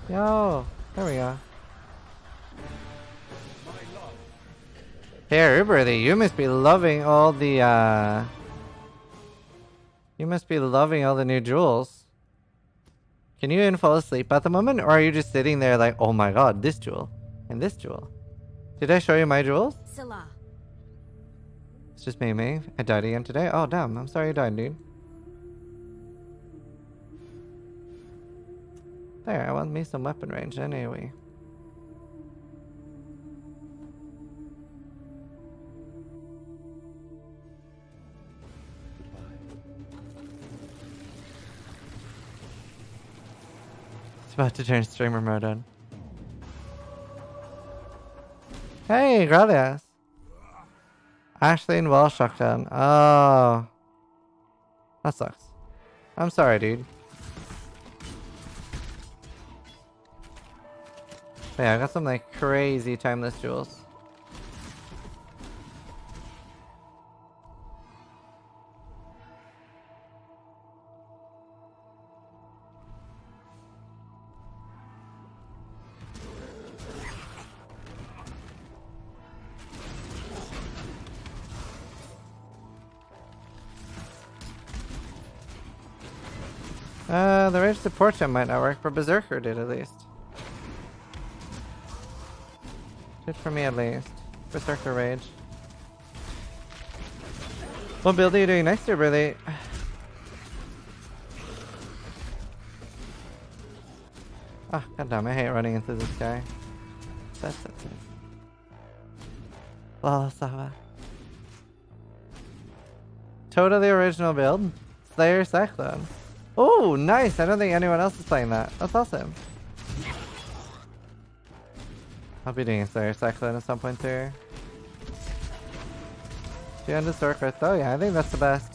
Yo, there we go. Here, Uberly, you must be loving all the, You must be loving all the new jewels. Can you even fall asleep at the moment? Or are you just sitting there like, oh my god, this jewel. And this jewel. Did I show you my jewels? Salah. It's just me. I died again today. Oh, damn. I'm sorry you died, dude. There, I want me some weapon range anyway. It's about to turn streamer mode on. Hey, gracias. Ashley and Wall shut down. Oh. That sucks. I'm sorry, dude. But yeah, I got some like crazy timeless jewels. The rage support gem might not work, but Berserker did at least. Did for me at least. Berserker rage. What build are you doing next year, Billy? Ah, goddamn, I hate running into this guy. That's it. Well, Sava. Totally original build. Slayer Cyclone. Oh, nice! I don't think anyone else is playing that. That's awesome. I'll be doing a Slayer Cyclone at some point too. Do you understand crit though? Yeah, I think that's the best.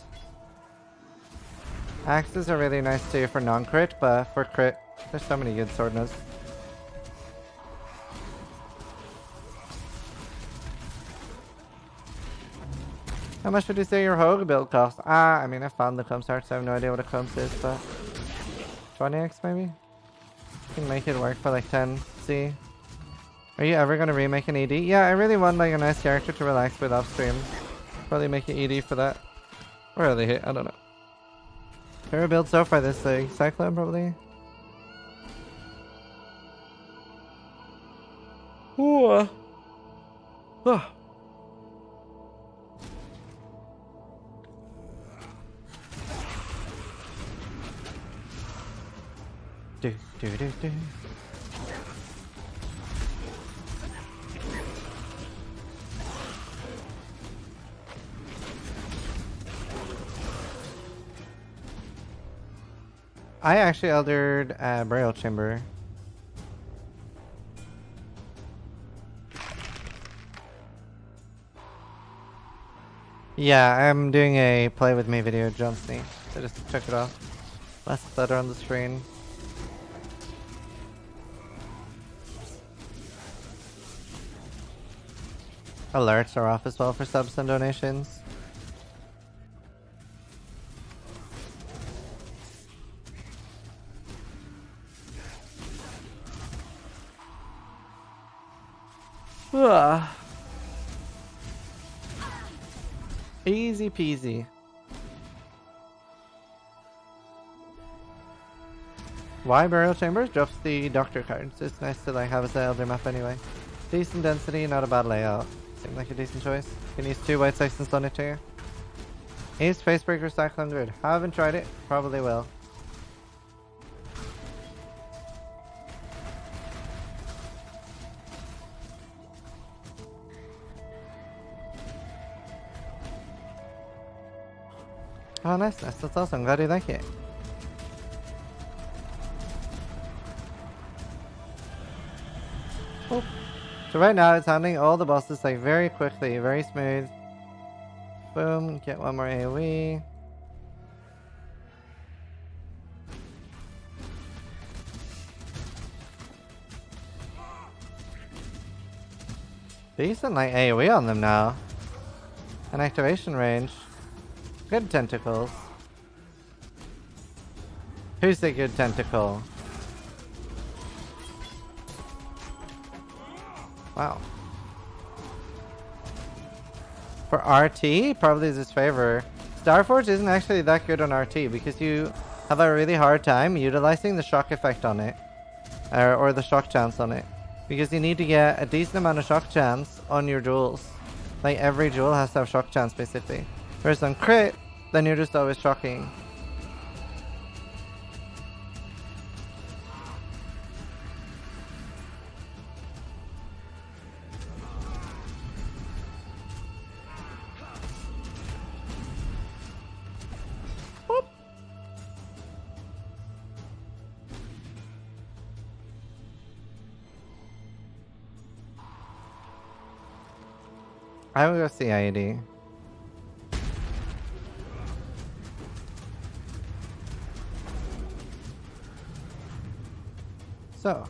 Axes are really nice too for non-crit, but for crit, there's so many good sword nodes. How much would you say your Hogue build costs? I mean, I found the clumps art, so I have no idea what a clumps is, but 20x maybe? You can make it work for like 10C. Are you ever gonna remake an ED? Yeah, I really want like a nice character to relax with off stream. Probably make an ED for that. Or early hit, I don't know. Favorite build so far this thing? Cyclone probably? Ooh. Oh. Do. I actually eldered Burial Chamber. Yeah, I'm doing a play with me video, John Sneak. So just check it off. Less clutter on the screen. Alerts are off as well for subs and donations. Ugh. Easy peasy. Why Burial Chambers? Drops the Doctor cards. It's nice to like have a Elder map anyway. Decent density, not a bad layout. Seemed like a decent choice. Can use 2 white Saxons on it too. Is Facebreaker Cyclone good? Haven't tried it. Probably will. Oh, nice. That's awesome. I'm glad you like it. Oh. So right now it's handling all the bosses like very quickly, very smooth. Boom, get one more AoE. Decent like AoE on them now. An activation range. Good tentacles. Who's the good tentacle? Wow. For RT, probably is his favor. Starforge isn't actually that good on RT because you have a really hard time utilizing the shock effect on it. Or the shock chance on it. Because you need to get a decent amount of shock chance on your duels. Like every duel has to have shock chance basically. Whereas on crit, then you're just always shocking. I will go see IED. So,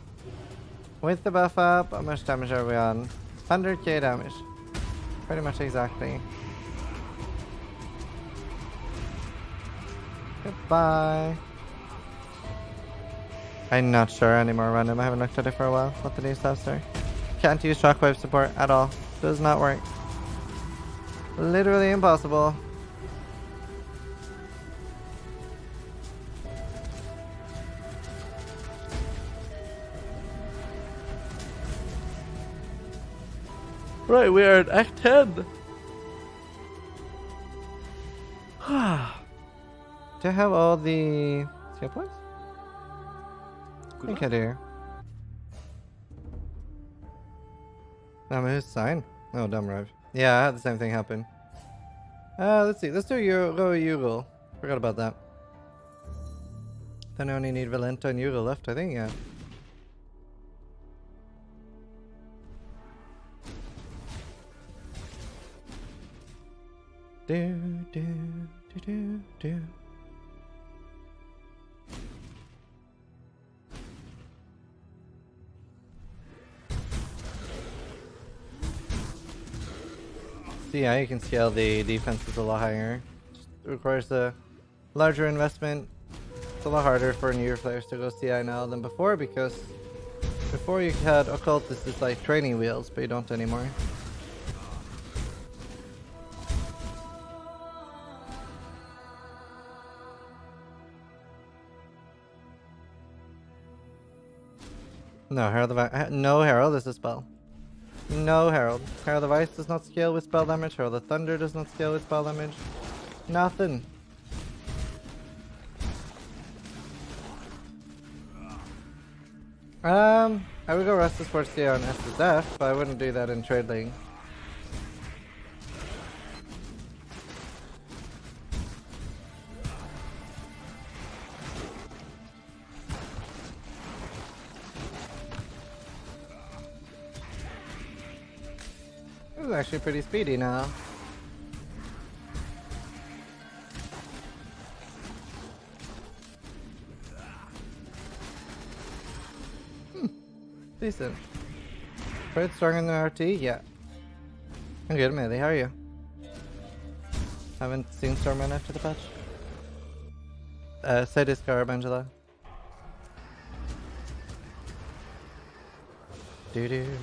with the buff up, how much damage are we on? 100k damage. Pretty much exactly. Goodbye. I'm not sure anymore random. I haven't looked at it for a while. What the new stats are. Can't use shockwave support at all. Does not work. Literally impossible. Right, we are at Act 10. Do I have all the skill points? I think I do. Whose sign? Oh, dumb rive. Yeah, I had the same thing happen. Let's see. Let's do Ural. Forgot about that. Then I only need Valenta and Ural left, I think, yeah. Do. So yeah, you can scale the defenses a lot higher. Just requires a larger investment. It's a lot harder for newer players to go CI now than before because before you had occultists as like training wheels, but you don't anymore. No, Herald is a spell. No Herald. Herald of Ice does not scale with spell damage. Herald of Thunder does not scale with spell damage. Nothing. I would go Restless Force on Estes Death, but I wouldn't do that in Trade League. This is actually pretty speedy now. Decent. Quite stronger than RT? Yeah. I'm good at melee, how are you? Haven't seen Stormman after the patch. Say discard, Angela. Do.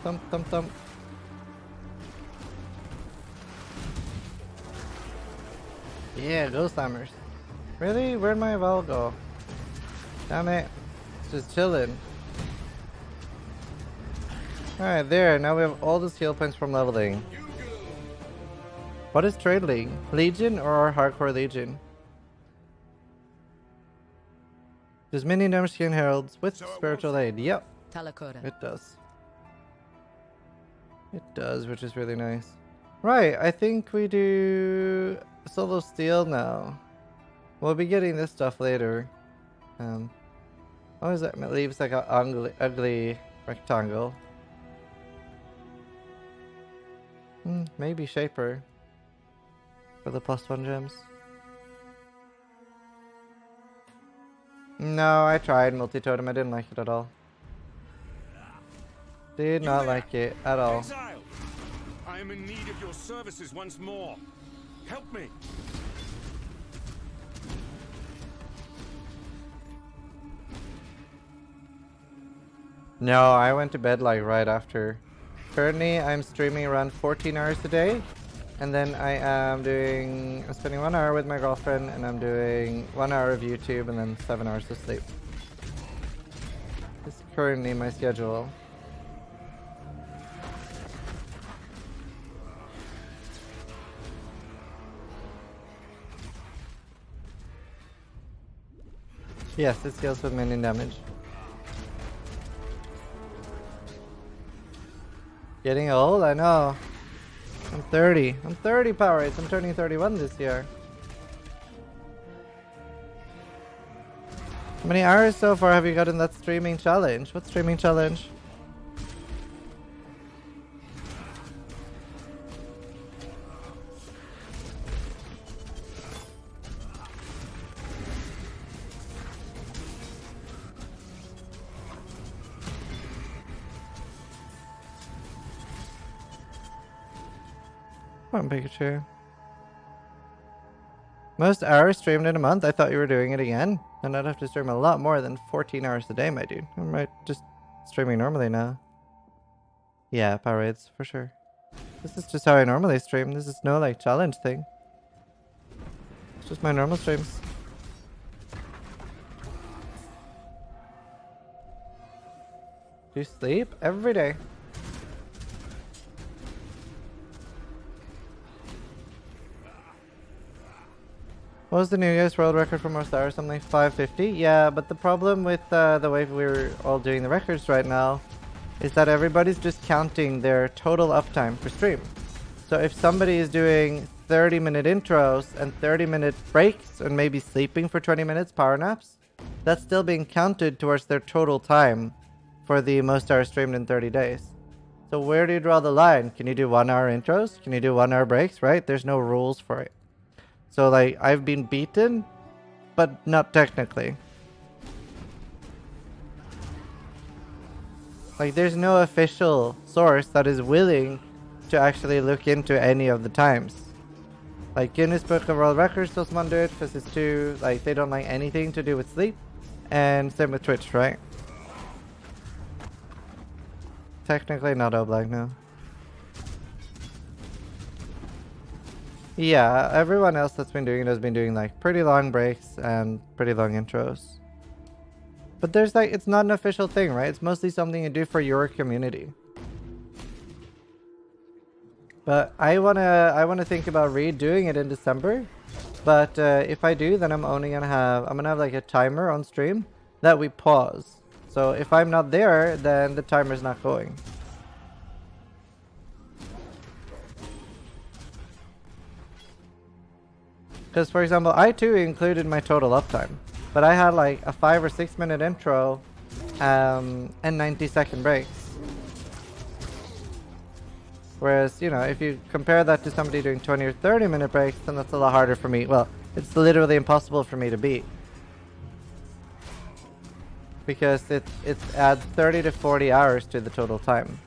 Thump. Yeah, Ghost Hammers. Really? Where'd my Eval go? Damn it. It's just chilling. Alright, there. Now we have all the skill points from leveling. What is Trade League? Legion or Hardcore Legion? Does minion damage skin heralds with spiritual aid? Yep. Talakora. It does. It does, which is really nice. Right, I think we do solo steel now. We'll be getting this stuff later. What is that? It leaves like an ugly rectangle. Maybe Shaper for the +1 gems. No, I tried multi-totem. I didn't like it at all. Did not like it at all. Exile! I am in need of your services once more. Help me! No, I went to bed like right after. Currently, I'm streaming around 14 hours a day. And then I'm spending 1 hour with my girlfriend, and I'm doing 1 hour of YouTube, and then 7 hours of sleep. This is currently my schedule. Yes, it scales with minion damage. Getting old? I know. I'm 30. I'm 30 power rates. I'm turning 31 this year. How many hours so far have you got in that streaming challenge? What streaming challenge? Come on, Pikachu. Most hours streamed in a month? I thought you were doing it again. And I'd have to stream a lot more than 14 hours a day, my dude. I'm just streaming normally now. Yeah, power rates, for sure. This is just how I normally stream. This is no, like, challenge thing. It's just my normal streams. Do you sleep? Every day. What was the New Year's world record for most hours? Something like 550? Yeah, but the problem with the way we're all doing the records right now is that everybody's just counting their total uptime per stream. So if somebody is doing 30-minute intros and 30-minute breaks and maybe sleeping for 20 minutes, power naps, that's still being counted towards their total time for the most hours streamed in 30 days. So where do you draw the line? Can you do 1 hour intros? Can you do 1 hour breaks, right? There's no rules for it. So, like, I've been beaten, but not technically. Like, there's no official source that is willing to actually look into any of the times. Like, Guinness Book of World Records doesn't want to do it because it's too, like, they don't like anything to do with sleep. And same with Twitch, right? Technically not Oblak, no. Yeah, everyone else that's been doing it has been doing like pretty long breaks and pretty long intros. But there's like, it's not an official thing, right? It's mostly something you do for your community. But I wanna think about redoing it in December. But if I do, then I'm gonna have like a timer on stream that we pause. So if I'm not there, then the timer's not going. Because, for example, I too included my total uptime. But I had like a 5 or 6 minute intro and 90-second breaks. Whereas, you know, if you compare that to somebody doing 20 or 30 minute breaks, then that's a lot harder for me. Well, it's literally impossible for me to beat. Because it adds 30 to 40 hours to the total time.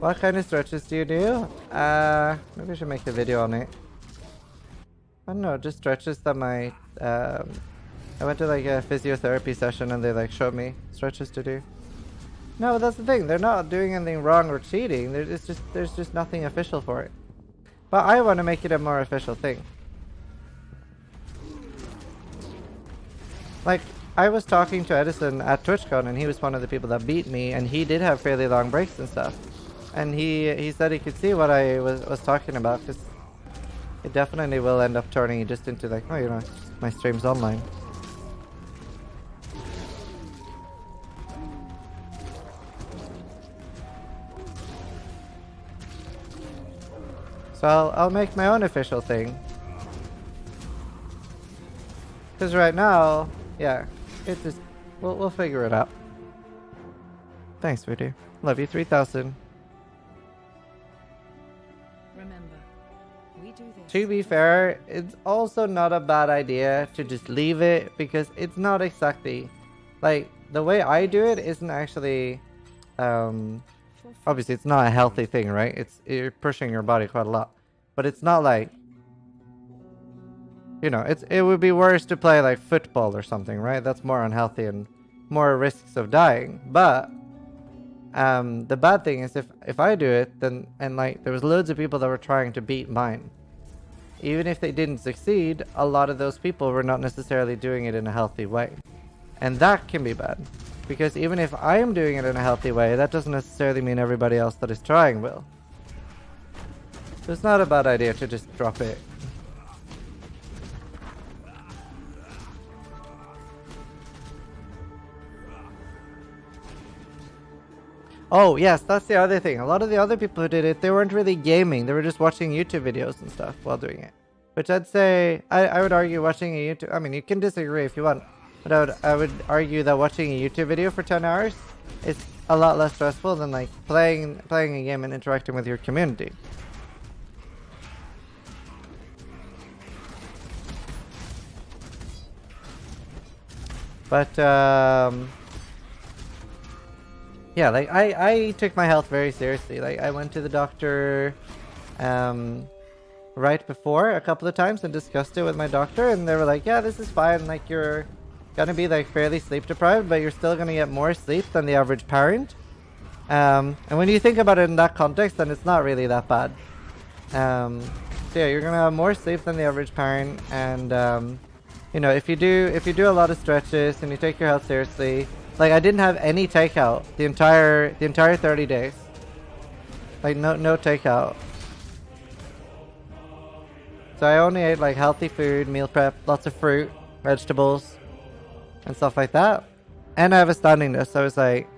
What kind of stretches do you do? Maybe I should make a video on it. I don't know, just stretches that my, I went to like a physiotherapy session and they like showed me stretches to do. No, but that's the thing, they're not doing anything wrong or cheating, there's just nothing official for it. But I want to make it a more official thing. Like, I was talking to Edison at TwitchCon and he was one of the people that beat me and he did have fairly long breaks and stuff. And he said he could see what I was talking about, because it definitely will end up turning just into like, oh, you know, my stream's online. So I'll make my own official thing. Because right now, yeah, it's just, we'll figure it out. Thanks, Voodoo. Love you, 3000. To be fair, it's also not a bad idea to just leave it, because it's not exactly like the way I do it isn't actually obviously it's not a healthy thing, right? You're pushing your body quite a lot, but it's not like, you know, it would be worse to play like football or something, right? That's more unhealthy and more risks of dying. But the bad thing is if I do it, then and like there was loads of people that were trying to beat mine. Even if they didn't succeed, a lot of those people were not necessarily doing it in a healthy way. And that can be bad. Because even if I am doing it in a healthy way, that doesn't necessarily mean everybody else that is trying will. So it's not a bad idea to just drop it. Oh, yes, that's the other thing. A lot of the other people who did it, they weren't really gaming. They were just watching YouTube videos and stuff while doing it. Which I'd say, I would argue watching a YouTube... I mean, you can disagree if you want. But I would argue that watching a YouTube video for 10 hours is a lot less stressful than, like, playing a game and interacting with your community. But, yeah, like, I took my health very seriously. Like, I went to the doctor right before a couple of times and discussed it with my doctor, and they were like, yeah, this is fine. Like, you're gonna be, like, fairly sleep deprived, but you're still gonna get more sleep than the average parent. And when you think about it in that context, then it's not really that bad. So yeah, you're gonna have more sleep than the average parent, and you know, if you do a lot of stretches and you take your health seriously. Like, I didn't have any takeout the entire 30 days. Like, no takeout. So I only ate, like, healthy food, meal prep, lots of fruit, vegetables, and stuff like that. And I have a standing desk, so I was like...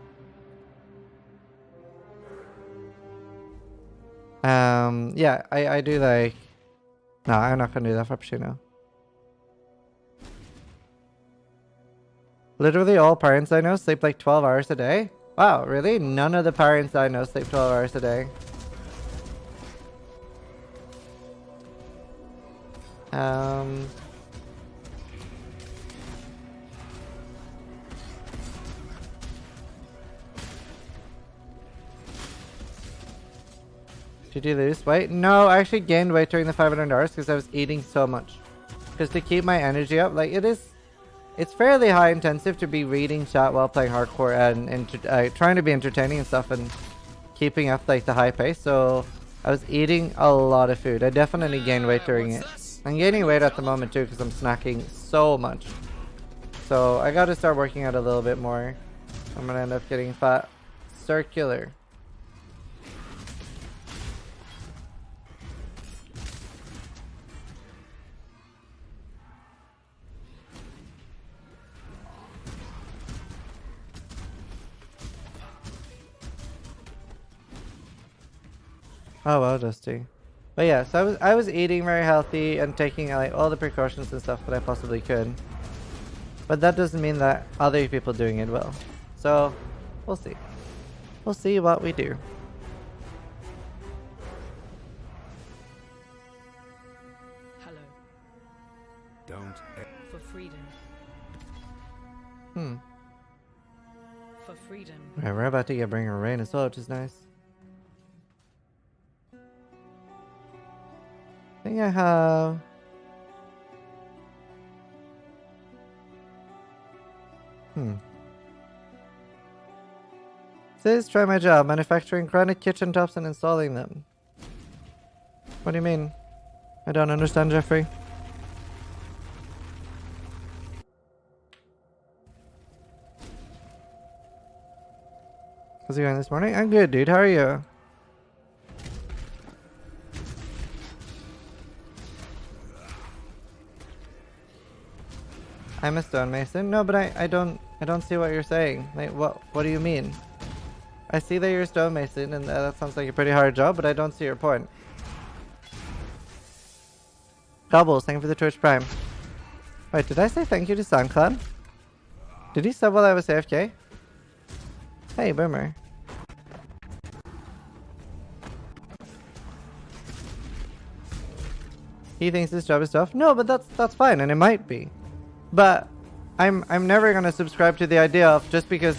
yeah, I do, like... No, I'm not gonna do that for Frappuccino. Literally all parents I know sleep like 12 hours a day. Wow, really? None of the parents I know sleep 12 hours a day. Did you lose weight? No, I actually gained weight during the 500 hours because I was eating so much. Because to keep my energy up, like it's fairly high intensive to be reading chat while playing hardcore and trying to be entertaining and stuff and keeping up like the high pace. So I was eating a lot of food. I definitely gained weight during it. I'm gaining weight at the moment too because I'm snacking so much. So I got to start working out a little bit more. I'm gonna end up getting fat. Circular. Oh well, Dusty. But yeah, so I was eating very healthy and taking like all the precautions and stuff that I possibly could. But that doesn't mean that other people doing it will. So we'll see. We'll see what we do. Hello. Don't. For freedom. For freedom. Alright, we're about to get Bringer Rain as well, which is nice. I think I have... Says try my job, manufacturing granite kitchen tops and installing them. What do you mean? I don't understand, Jeffrey. How's it going this morning? I'm good, dude. How are you? I'm a stonemason. No, but I don't see what you're saying. Like, what do you mean? I see that you're a stonemason, and that sounds like a pretty hard job, but I don't see your point. Gobbles, thank you for the Twitch Prime. Wait, did I say thank you to SoundCloud? Did he sub while I was AFK? Hey, Boomer. He thinks his job is tough. No, but that's fine, and it might be. But I'm never gonna subscribe to the idea of just because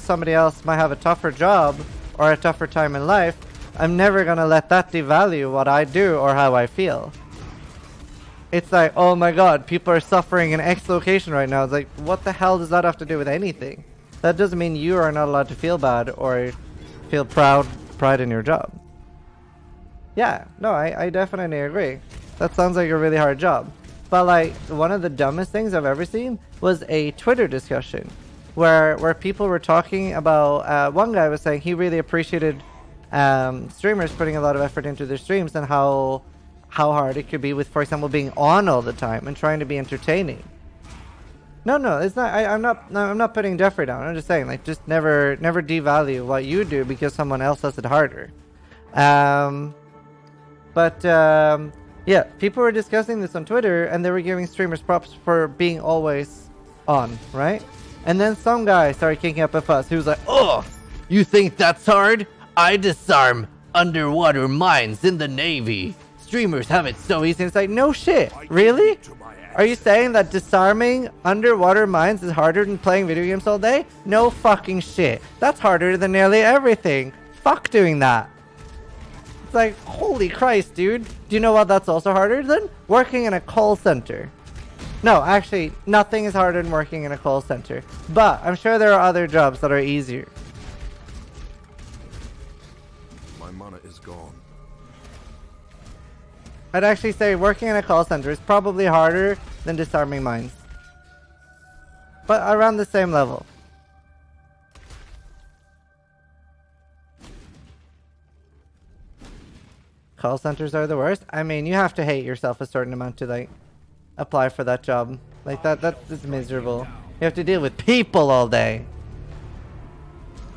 somebody else might have a tougher job or a tougher time in life, I'm never gonna let that devalue what I do or how I feel. it's like, oh my god, people are suffering in X location right now. It's like, what the hell does that have to do with anything? That doesn't mean you are not allowed to feel bad or feel pride in your job. Yeah, no, I definitely agree. That sounds like a really hard job. But like, one of the dumbest things I've ever seen was a Twitter discussion where people were talking about, one guy was saying he really appreciated streamers putting a lot of effort into their streams and how hard it could be with, for example, being on all the time and trying to be entertaining. No, it's not. I'm not putting Jeffrey down. I'm just saying, like, just never devalue what you do because someone else has it harder. Yeah, people were discussing this on Twitter and they were giving streamers props for being always on, right? And then some guy started kicking up a fuss. He was like, "Oh, you think that's hard? I disarm underwater mines in the Navy. Streamers have it so easy." It's like, no shit, really? Are you saying that disarming underwater mines is harder than playing video games all day? No fucking shit. That's harder than nearly everything. Fuck doing that. It's like, holy Christ, dude. Do you know what that's also harder than? Working in a call center. No, actually, nothing is harder than working in a call center. But I'm sure there are other jobs that are easier. My mana is gone. I'd actually say working in a call center is probably harder than disarming mines. But around the same level. Call centers are the worst. I mean, you have to hate yourself a certain amount to like apply for that job. Like that's miserable. You have to deal with people all day.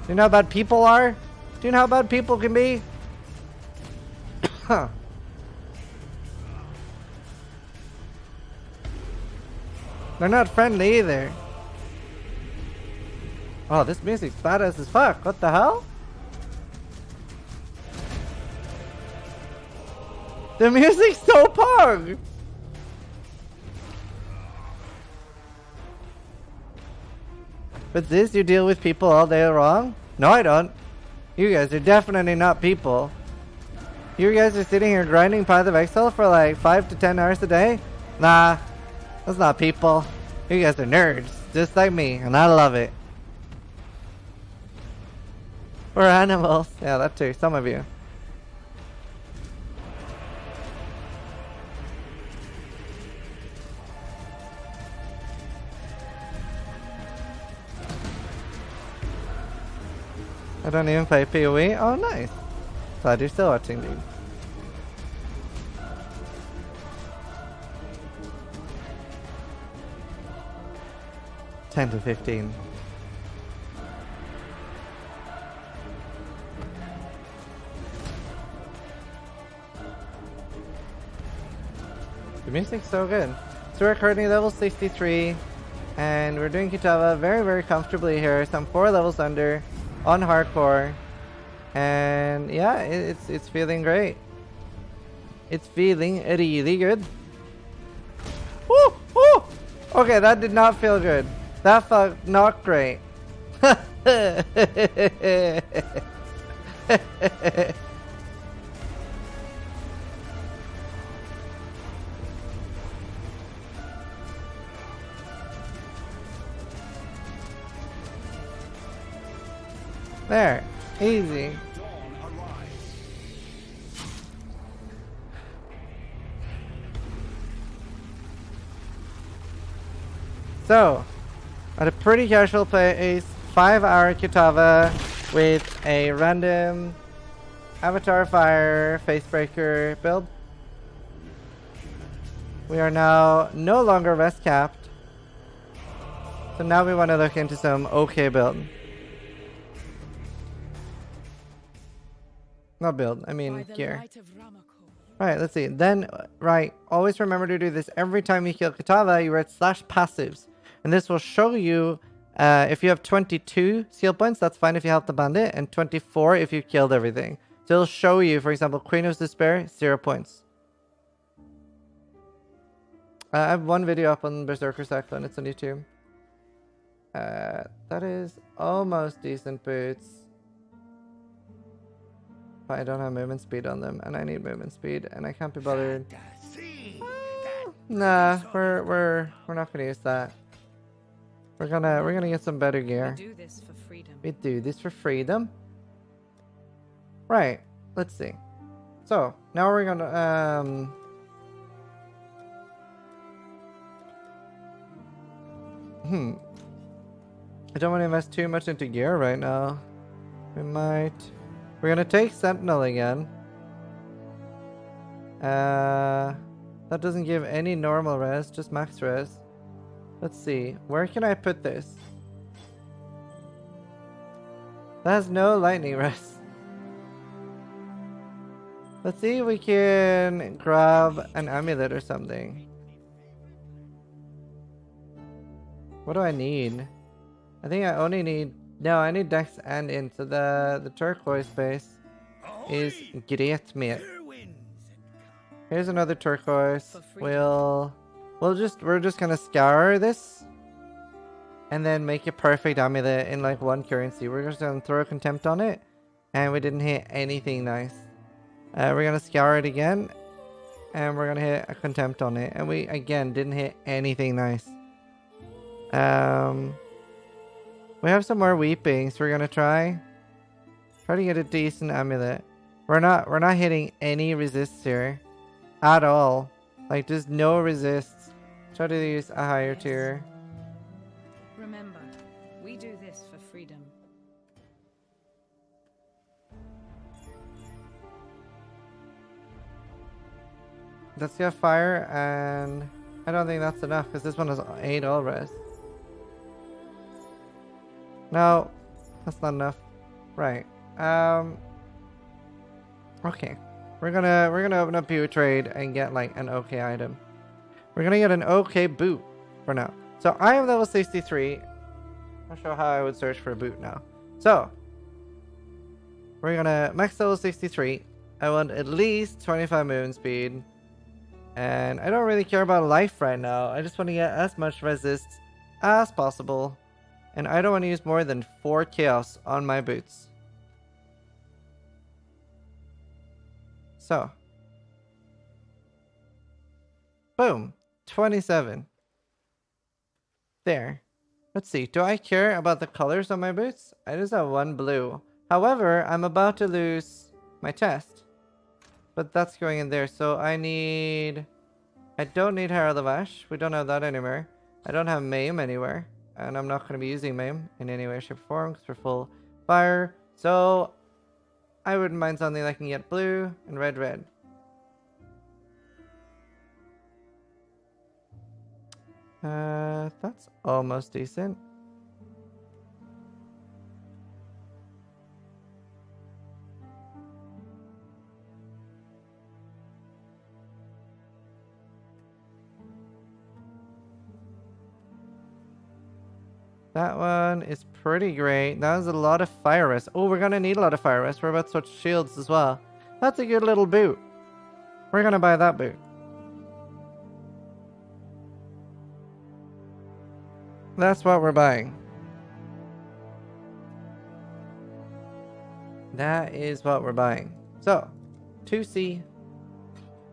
Do you know how bad people are? Do you know how bad people can be? Huh. They're not friendly either. Oh, this music's badass as fuck. What the hell? The music's so pog! But this, you deal with people all day long? No, I don't. You guys are definitely not people. You guys are sitting here grinding Path of Exile for like 5 to 10 hours a day? Nah. That's not people. You guys are nerds, just like me, and I love it. We're animals. Yeah, that too. Some of you. I don't even play PoE. Oh, nice. Glad you're still watching, dude. $10 to $15. The music's so good. So we're currently level 63, and we're doing Kitava very, very comfortably here. So I'm 4 levels under on hardcore, and yeah, it's feeling great. It's feeling really good. Woo! Woo! Okay, that did not feel good. That felt not great. There. Easy. So, at a pretty casual pace, 5-hour Kitava with a random Avatar Fire Facebreaker build. We are now no longer rest capped. So now we want to look into some okay build. Not build, I mean gear. Alright, let's see. Then, right, always remember to do this every time you kill Kitava, you write /passives. And this will show you if you have 22 skill points, that's fine if you help the bandit, and 24 if you killed everything. So it'll show you, for example, Queen of Despair, 0 points. I have one video up on Berserker Cyclone, it's on YouTube. That is almost decent boots. But I don't have movement speed on them, and I need movement speed, and I can't be bothered. Nah, we're not gonna use that. We're gonna get some better We gear. do this for freedom. We do this for freedom. Right. Let's see. So now we're gonna I don't want to invest too much into gear right now. We might. We're gonna take Sentinel again. That doesn't give any normal res, just max res. Let's see. Where can I put this? That has no lightning res. Let's see if we can grab an amulet or something. What do I need? I think I only need... No, I need Dex and Int. So the turquoise base is great, mate. Here's another turquoise. We're just gonna scour this and then make a perfect amulet in like one currency. We're just gonna throw a contempt on it, and we didn't hit anything nice. We're gonna scour it again, and we're gonna hit a contempt on it, and we again didn't hit anything nice. We have some more weeping, so we're gonna try to get a decent amulet. We're not hitting any resists here at all. Like, there's no resists. Try to use a higher tier. Remember, we do this for freedom. Let's get fire, and I don't think that's enough because this one has 8 all res. No, that's not enough. Right. Okay. We're gonna open up Boot Trade and get like an okay item. We're gonna get an okay boot for now. So I am level 63. I'll show how I would search for a boot now. So we're gonna max level 63. I want at least 25 movement speed. And I don't really care about life right now. I just want to get as much resist as possible. And I don't want to use more than 4 chaos on my boots. So. Boom. 27. There. Let's see. Do I care about the colors on my boots? I just have 1 blue. However, I'm about to lose my chest. But that's going in there. So I don't need Herald of Ash. We don't have that anymore. I don't have Maim anywhere. And I'm not going to be using Maim in any way, shape, or form because we're full fire. So I wouldn't mind something that can get blue and red. That's almost decent. That one is pretty great. That was a lot of fire rest. Oh, we're gonna need a lot of fire rest. We're about to switch shields as well. That's a good little boot. We're gonna buy that boot. That's what we're buying. That is what we're buying. So, 2C.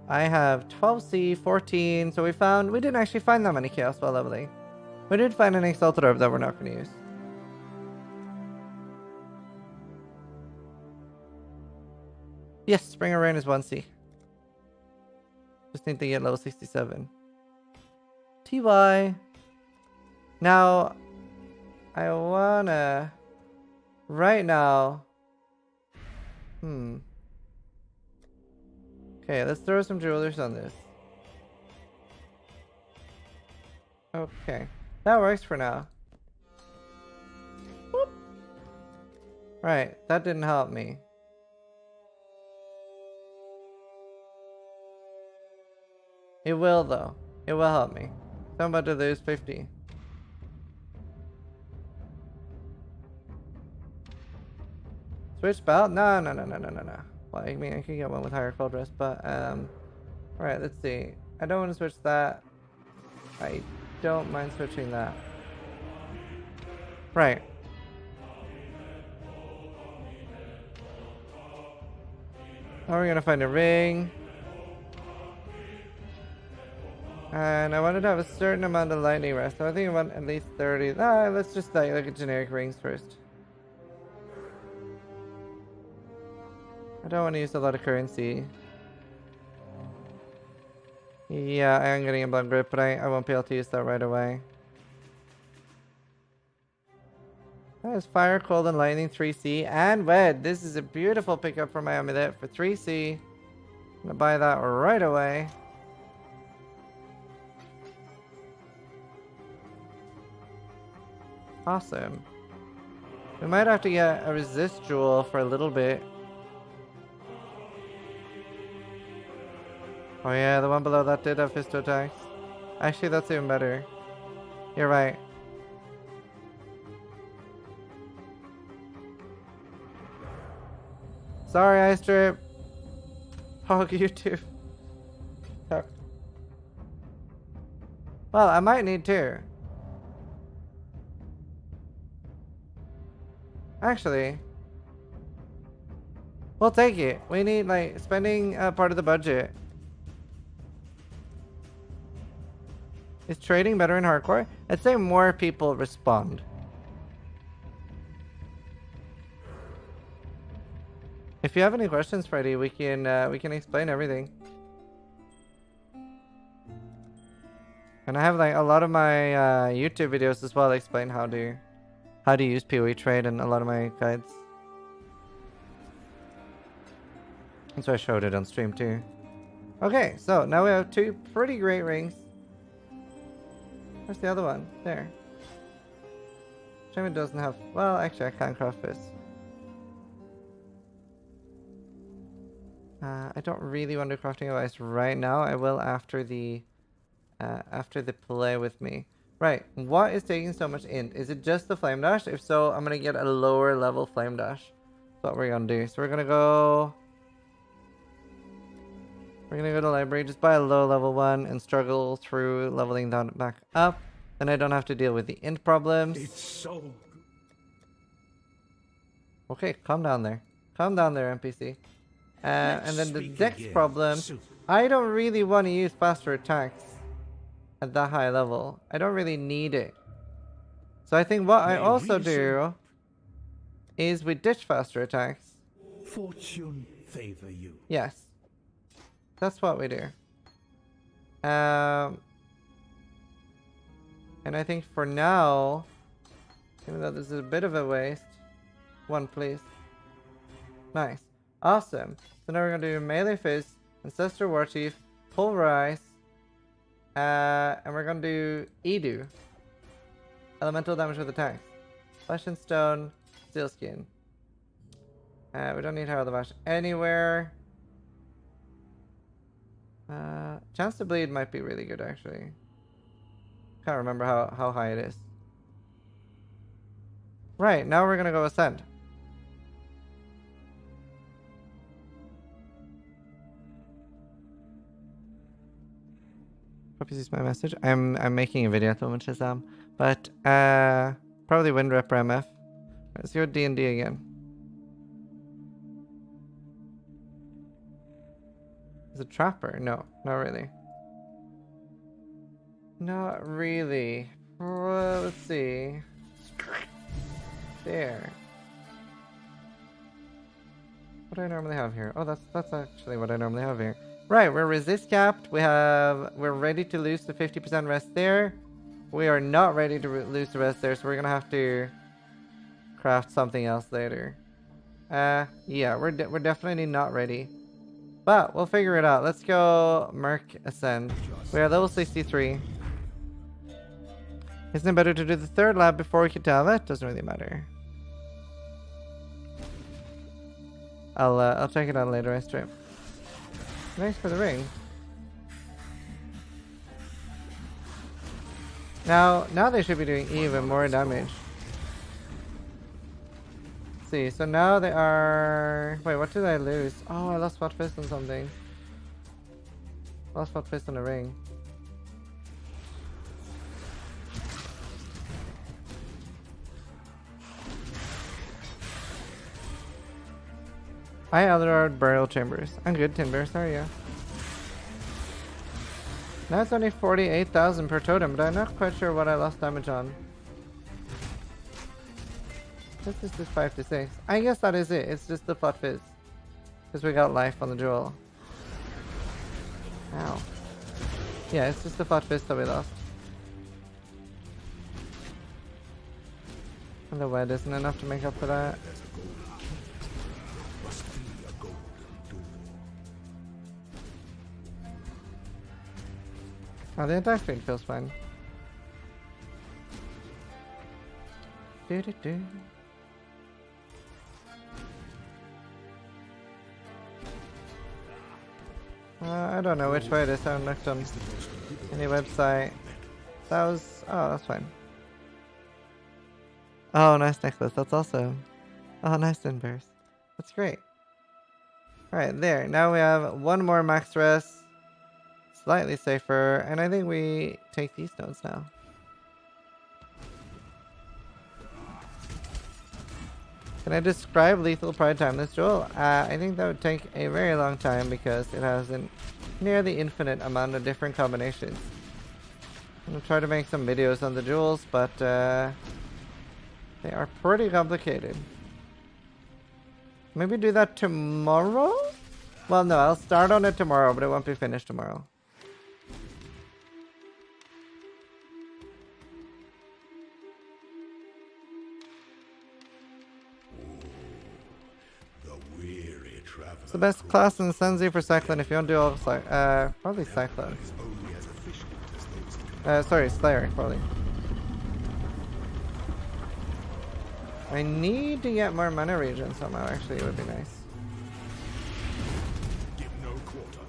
I have 12C, 14. So we didn't actually find that many chaos while leveling. We did find an Exalted Orb that we're not going to use. Yes, Spring of Rain is 1C. Just need to get level 67. TY. Now, I wanna... Right now... Okay, let's throw some jewelers on this. Okay. That works for now. Whoop. Right, that didn't help me. It will though. It will help me. So I'm about to lose 50. Switch belt? No. Well, I mean, I could get one with higher cold rest, but alright, let's see. I don't want to switch that. I don't mind switching that. Right. Now we're gonna find a ring. And I wanted to have a certain amount of lightning rest. So I think I want at least 30. Let's just like look at generic rings first. I don't want to use a lot of currency. Yeah, I am getting a blood grip, but I won't be able to use that right away. That is fire, cold, and lightning 3C and wed. This is a beautiful pickup for my amulet for 3C. I'm gonna buy that right away. Awesome. We might have to get a resist jewel for a little bit. Oh yeah, the one below that did have fisto attacks. Actually, that's even better. You're right. Sorry, I strip. Hog you too. Well, I might need two. Actually, we'll take it. We need like spending part of the budget. Is trading better in hardcore? I'd say more people respond. If you have any questions, Freddy, we can explain everything. And I have like a lot of my YouTube videos as well explain how to use PoE trade and a lot of my guides. And so I showed it on stream too. Okay, so now we have two pretty great rings. Where's the other one? There. Shame it doesn't have... Well, actually I can't craft this. I don't really want to do crafting device right now. I will after the play with me. Right, what is taking so much int? Is it just the flame dash? If so, I'm gonna get a lower level flame dash. That's what we're gonna do. So we're gonna go to the library, just buy a low level one and struggle through leveling down back up. Then I don't have to deal with the int problems. It's so good. Okay, calm down there. Calm down there, NPC. And then the dex problem, I don't really want to use faster attacks at that high level. I don't really need it. So I think what I also do is we ditch faster attacks. Fortune favor you. Yes. That's what we do. And I think for now, even though this is a bit of a waste, one please. Nice. Awesome. So now we're going to do Melee Fist, Ancestral Warchief, Pulverize, and we're going to do Edu. Elemental damage with attacks. Flesh and Stone, Steelskin. We don't need Herald of Ash anywhere. Chance to Bleed might be really good actually. Can't remember how high it is. Right, now we're going to go Ascend. Hope you see my message. I'm making a video at the moment, Shazam. But probably Windripper MF. Let's go D&D again. Is it Trapper? No, not really. Not really. Well, let's see. There. What do I normally have here? Oh, that's actually what I normally have here. Right, we're resist capped. We're ready to lose the 50% rest there. We are not ready to lose the rest there, so we're gonna have to craft something else later. Yeah, we're definitely not ready. But we'll figure it out. Let's go Merc Ascend. We are level 63. Isn't it better to do the third lab before we Kitava? It doesn't really matter. I'll check it out later, I stream. Thanks for the ring. Now they should be doing even more damage. Let's see, so now they are... Wait, what did I lose? Oh, I lost Spot Fist on something. Lost Spot Fist on a ring. I Eldorad Burial Chambers. I'm good, Timber. Sorry, yeah. Now it's only 48,000 per totem, but I'm not quite sure what I lost damage on. This is just 5 to 6. I guess that is it. It's just the flat fizz. Because we got life on the jewel. Ow. Yeah, it's just the flat fizz that we lost. And the wed isn't enough to make up for that. Oh, the attack speed feels fine. Do do do. I don't know which way it is. I haven't looked on any website. That was... Oh, that's fine. Oh, nice necklace. That's awesome. Oh, nice inverse. That's great. Alright, there. Now we have one more max rest. Slightly safer. And I think we take these nodes now. Can I describe lethal pride time this jewel? I think that would take a very long time because it has a nearly infinite amount of different combinations. I'm going to try to make some videos on the jewels, but they are pretty complicated. Maybe do that tomorrow? Well, no, I'll start on it tomorrow, but it won't be finished tomorrow. It's the best class in Ascendancy for Cyclone if you want to do all probably Cyclone. Sorry, Slayer, probably. I need to get more mana regen somehow, actually, it would be nice. Give no quarter.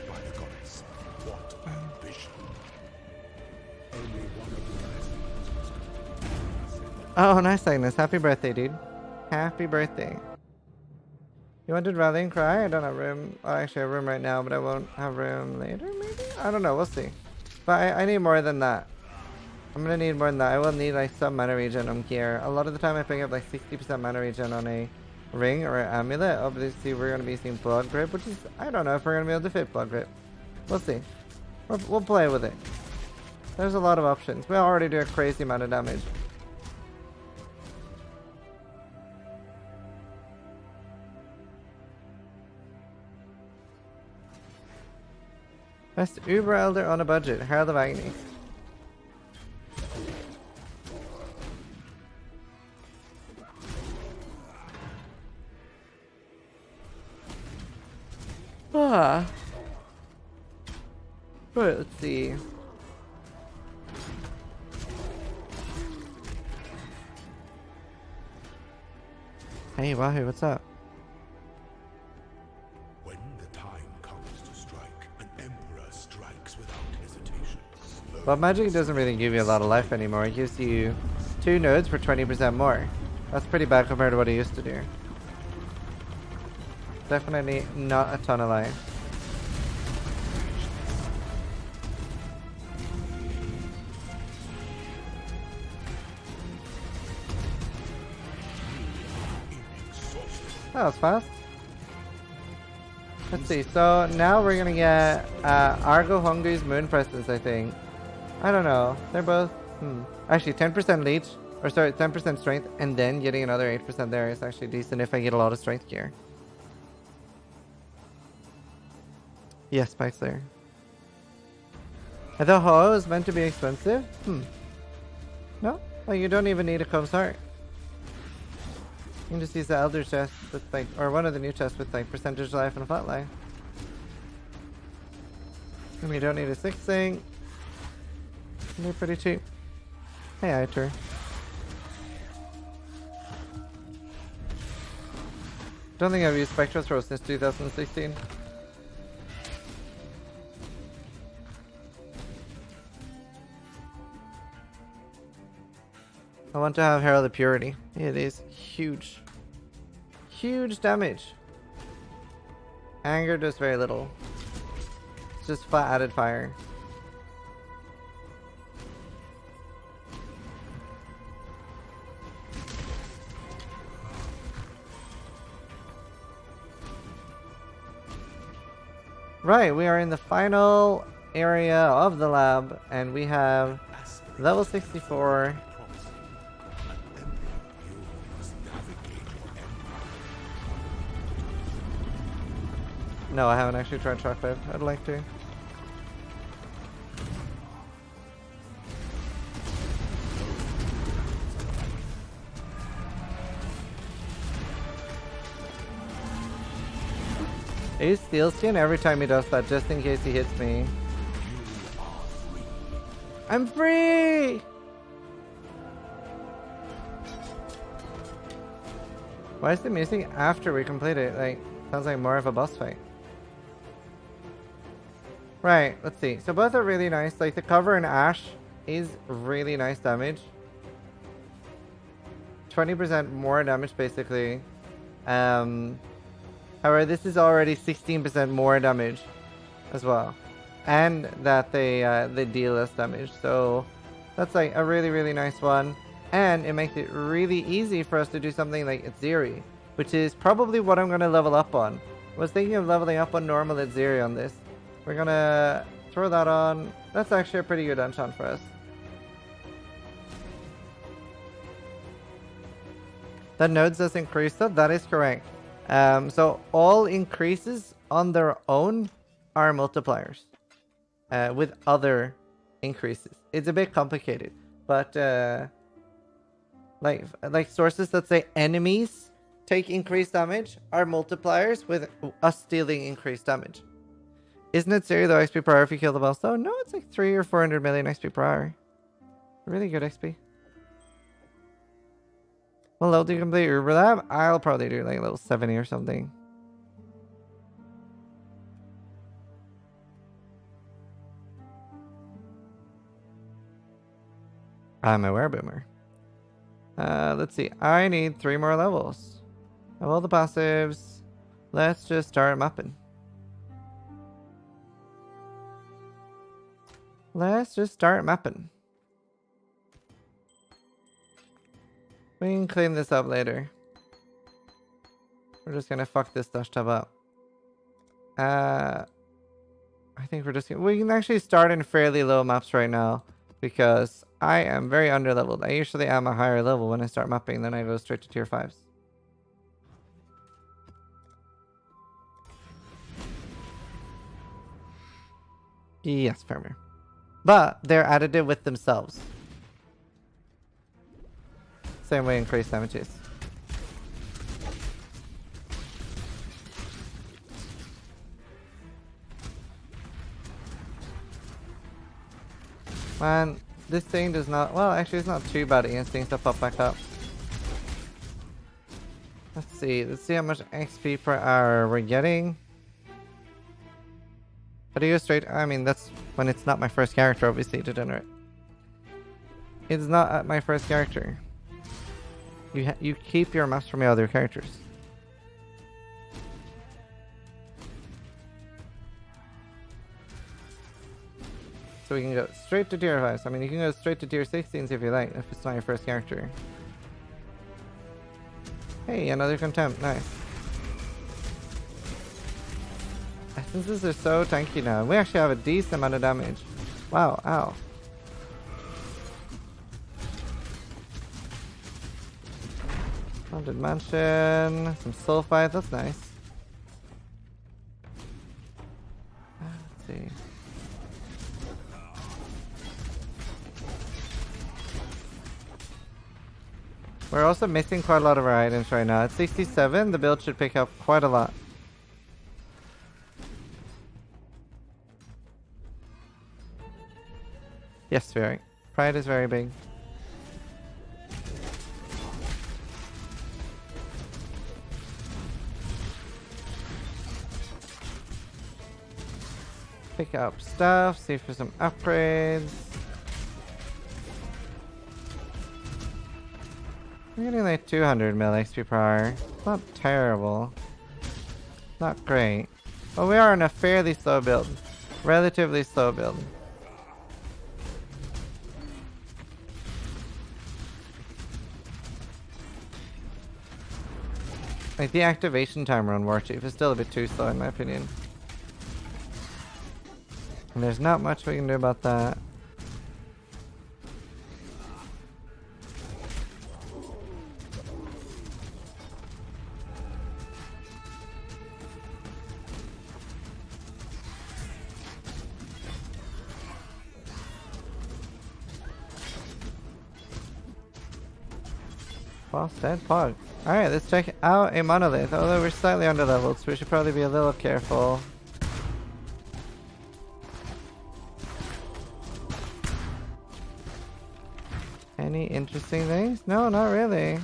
By the goddess, what ambition. Only one of the best. Oh, nice, Agnes. Happy birthday, dude. Happy birthday. You wanted Rallying Cry? I don't have room. Oh, actually, I have room right now, but I won't have room later, maybe? I don't know. We'll see. But I need more than that. I'm going to need more than that. I will need, like, some mana regen on gear. A lot of the time, I pick up, like, 60% mana regen on a ring or an amulet. Obviously, we're going to be seeing Blood Grip, which is... I don't know if we're going to be able to fit Blood Grip. We'll see. We'll play with it. There's a lot of options. We already do a crazy amount of damage. Best Uber Elder on a budget. Herald of Agony. Ah. Right, let's see. Hey, Wahoo, what's up? When the time comes to strike, an emperor strikes without hesitation. Well, magic doesn't really give you a lot of life anymore. It gives you 2 nodes for 20% more. That's pretty bad compared to what it used to do. Definitely not a ton of life. That was fast. Let's see. So now we're gonna get Argo Hungry's Moon Presence, I think. I don't know. They're both... Actually, 10% leech. Or sorry, 10% strength. And then getting another 8% there is actually decent if I get a lot of strength gear. Yes, spikes there. I thought Ho was meant to be expensive? No? Well, you don't even need a Comb's Heart. You can just use the Elder chest with like, or one of the new chests with like percentage life and flat life. And you don't need a 6 thing. They're pretty cheap. Hey, Iter. Don't think I've used Spectral Throw since 2016. I want to have Herald of Purity. It is huge. Huge damage. Anger does very little. It's just flat added fire. Right, we are in the final area of the lab, and we have level 64. No, I haven't actually tried Shockwave. I'd like to. I use Steel Skin every time he does that, just in case he hits me. I'm free! Why is the music after we complete it? Like, sounds like more of a boss fight. Right, let's see. So both are really nice. Like, the cover in Ash is really nice damage. 20% more damage, basically. However, this is already 16% more damage as well. And that they deal less damage. So that's like a really, really nice one. And it makes it really easy for us to do something like Itziri, which is probably what I'm going to level up on. I was thinking of leveling up on normal Itziri on this. We're going to throw that on. That's actually a pretty good enchant for us. The nodes does increase that? That is correct. So all increases on their own are multipliers with other increases. It's a bit complicated, but like sources that say enemies take increased damage are multipliers with us dealing increased damage. Isn't it zero though XP per hour if you kill the boss though? No, it's like 300 or 400 million XP per hour. Really good XP. Well, level 2 complete Uber Lab. I'll probably do like level 70 or something. I'm a wereboomer. Let's see. I need 3 more levels. Of all the passives, let's just start mapping. Let's just start mapping. We can clean this up later. We're just gonna fuck this dash tab up. I think we're just gonna... We can actually start in fairly low maps right now, because I am very underleveled. I usually am a higher level when I start mapping, then I go straight to tier 5s. Yes, farmer. But they're additive with themselves. Same way increased damages. Man, this thing does not... Well, actually, it's not too bad against things that pop back up. Let's see. Let's see how much XP per hour we're getting. But you go straight... I mean, that's when it's not my first character, obviously, Degenerate. It's not at my first character. You keep your maps from your other characters. So we can go straight to tier 5s. I mean, you can go straight to tier 16s if you like, if it's not your first character. Hey, another contempt. Nice. Essences are so tanky now. We actually have a decent amount of damage. Wow, ow. Haunted Mansion, some Sulfite, that's nice. Let's see. We're also missing quite a lot of our items right now. At 67, the build should pick up quite a lot. Yes, very. Pride is very big. Pick up stuff, see for some upgrades. We're getting like 200 mil XP per hour. Not terrible. Not great. But we are in a fairly slow build. Relatively slow build. Like the activation timer on Warchief is still a bit too slow in my opinion. And there's not much we can do about that. Boss dead pog. Alright, let's check out a monolith. Although we're slightly under leveled, so we should probably be a little careful. Any interesting things? No, not really.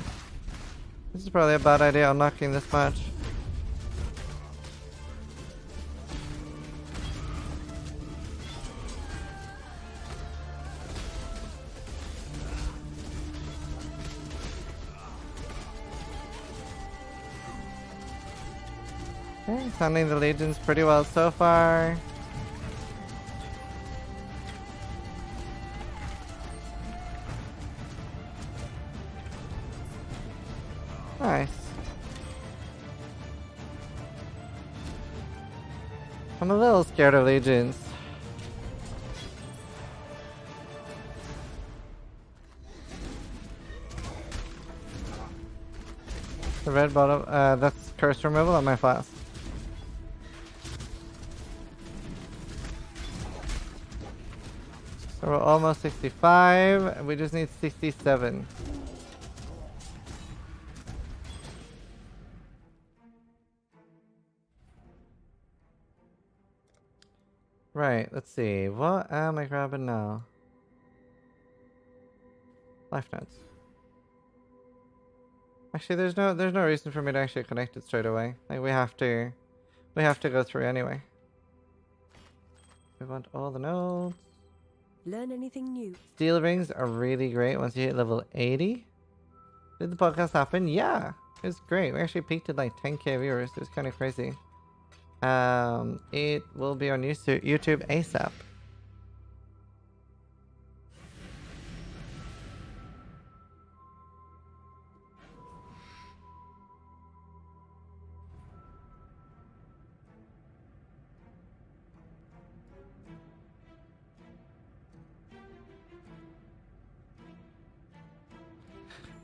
This is probably a bad idea unlocking this much. Okay, handling the legions pretty well so far. Nice. I'm a little scared of legions. The red bottom, that's curse removal on my flask. So we're almost 65, we just need 67. Right, let's see. What am I grabbing now? Life notes. Actually, there's no reason for me to actually connect it straight away. Like we have to go through anyway. We want all the nodes. Learn anything new? Steel rings are really great once you hit level 80. Did the podcast happen? Yeah, it was great. We actually peaked at like 10k viewers. It was kind of crazy. It will be on YouTube ASAP.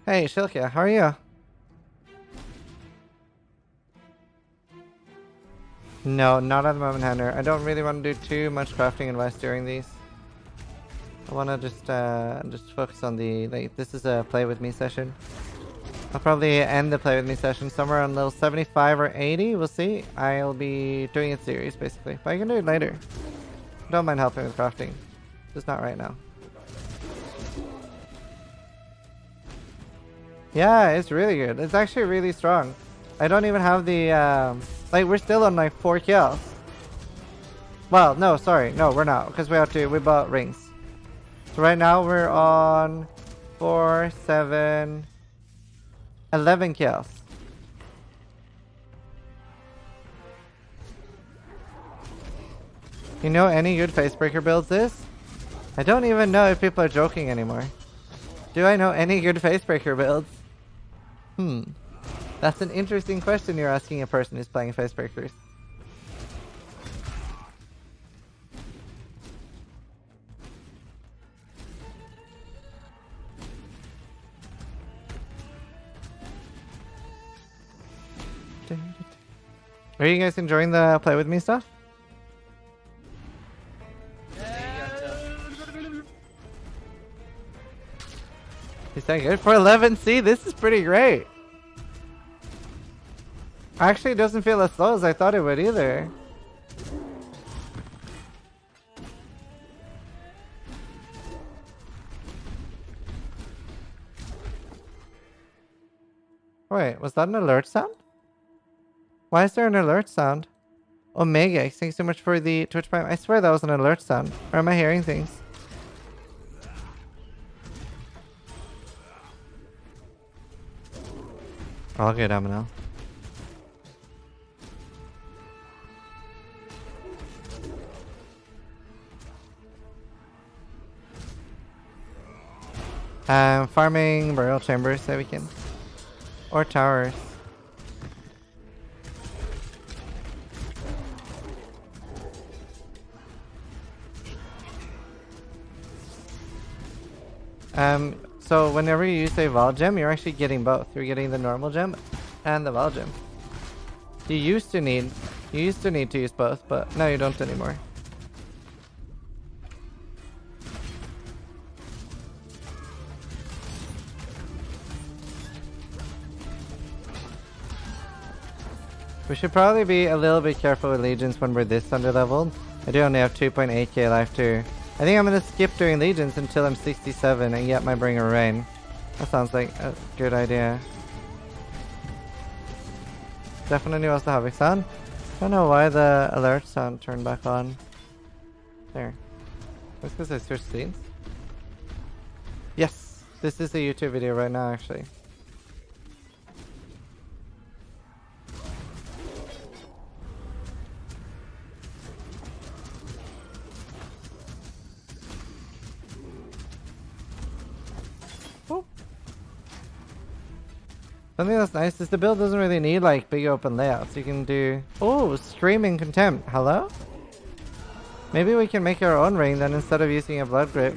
Hey, Shilka, how are you? No, not at the moment, Hunter. I don't really want to do too much crafting advice during these. I want to just focus on the, like, this is a play with me session. I'll probably end the play with me session somewhere on level 75 or 80. We'll see. I'll be doing it series, basically. But I can do it later. Don't mind helping with crafting. Just not right now. Yeah, it's really good. It's actually really strong. I don't even have the, like, we're still on like 4 kills. Well, no, sorry. No, we're not. Because we bought rings. So right now we're on 4, 7, 11 kills. You know any good Facebreaker builds this? I don't even know if people are joking anymore. Do I know any good Facebreaker builds? That's an interesting question you're asking a person who's playing Facebreakers. Are you guys enjoying the play with me stuff? Is that good? For 11C, this is pretty great. Actually, it doesn't feel as slow as I thought it would either. Wait, was that an alert sound? Why is there an alert sound? Omega, thanks so much for the Twitch Prime. I swear that was an alert sound. Or am I hearing things? All good, Aminel. Farming burial chambers so we can, or towers. So whenever you use a Vol Gem, you're actually getting both. You're getting the normal gem and the Vol Gem. You used to need to use both, but now you don't anymore. We should probably be a little bit careful with Legions when we're this under-leveled. I do only have 2.8k life too. I think I'm going to skip doing Legions until I'm 67 and get my Bringer Rain. That sounds like a good idea. Definitely was the Havoc sound. I don't know why the alert sound turned back on. There. That's because I switched scenes. Yes! This is a YouTube video right now actually. Something that's nice is the build doesn't really need like big open layouts. You can do... Oh, Screaming Contempt. Hello? Maybe we can make our own ring then instead of using a Blood Grip.